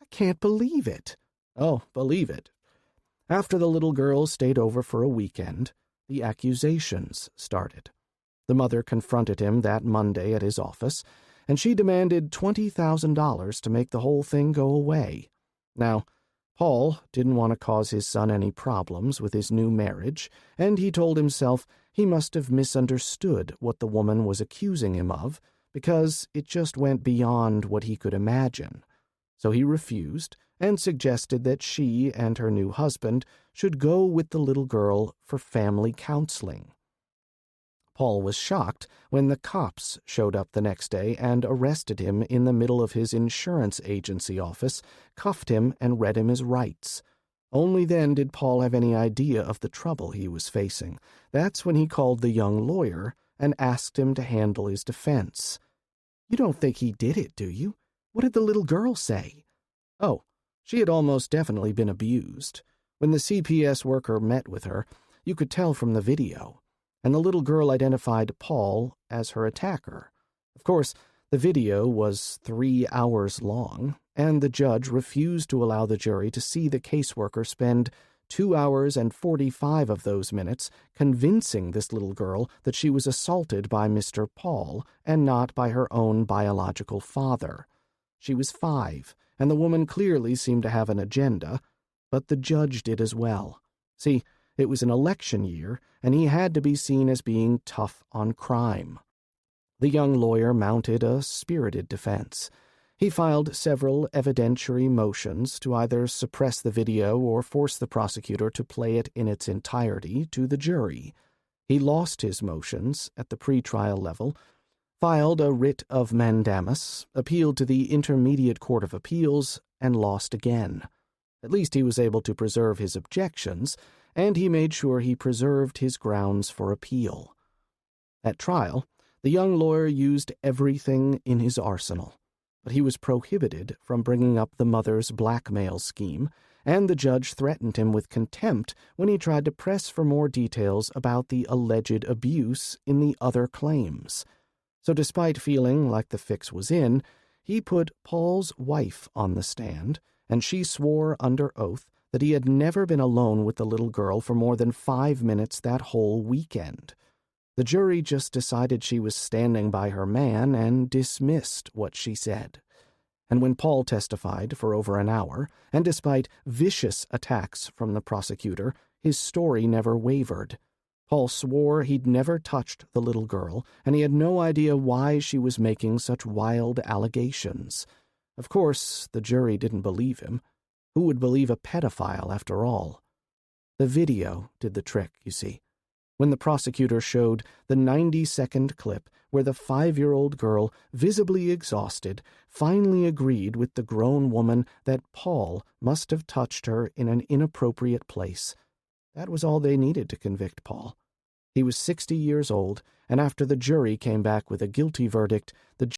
"I can't believe it." Oh, believe it. After the little girl stayed over for a weekend, the accusations started. The mother confronted him that Monday at his office, and she demanded $20,000 to make the whole thing go away. Now, Paul didn't want to cause his son any problems with his new marriage, and he told himself he must have misunderstood what the woman was accusing him of, because it just went beyond what he could imagine. So he refused and suggested that she and her new husband should go with the little girl for family counseling. Paul was shocked when the cops showed up the next day and arrested him in the middle of his insurance agency office, cuffed him, and read him his rights. Only then did Paul have any idea of the trouble he was facing. That's when he called the young lawyer and asked him to handle his defense. "You don't think he did it, do you? What did the little girl say?" "Oh, she had almost definitely been abused. When the CPS worker met with her, you could tell from the video. And the little girl identified Paul as her attacker. Of course, the video was 3 hours long, and the judge refused to allow the jury to see the caseworker spend 2 hours and 45 of those minutes convincing this little girl that she was assaulted by Mr. Paul and not by her own biological father. She was 5, and the woman clearly seemed to have an agenda, but the judge did as well. See, it was an election year, and he had to be seen as being tough on crime. The young lawyer mounted a spirited defense. He filed several evidentiary motions to either suppress the video or force the prosecutor to play it in its entirety to the jury. He lost his motions at the pretrial level, filed a writ of mandamus, appealed to the Intermediate Court of Appeals, and lost again. At least he was able to preserve his objections, and he made sure he preserved his grounds for appeal. At trial, the young lawyer used everything in his arsenal, but he was prohibited from bringing up the mother's blackmail scheme, and the judge threatened him with contempt when he tried to press for more details about the alleged abuse in the other claims. So despite feeling like the fix was in, he put Paul's wife on the stand, and she swore under oath that he had never been alone with the little girl for more than 5 minutes that whole weekend. The jury just decided she was standing by her man and dismissed what she said. And when Paul testified for over an hour, and despite vicious attacks from the prosecutor, his story never wavered. Paul swore he'd never touched the little girl, and he had no idea why she was making such wild allegations. Of course, the jury didn't believe him. Who would believe a pedophile, after all? The video did the trick, you see. When the prosecutor showed the 90-second clip where the 5-year-old girl, visibly exhausted, finally agreed with the grown woman that Paul must have touched her in an inappropriate place, that was all they needed to convict Paul. He was 60 years old, and after the jury came back with a guilty verdict, the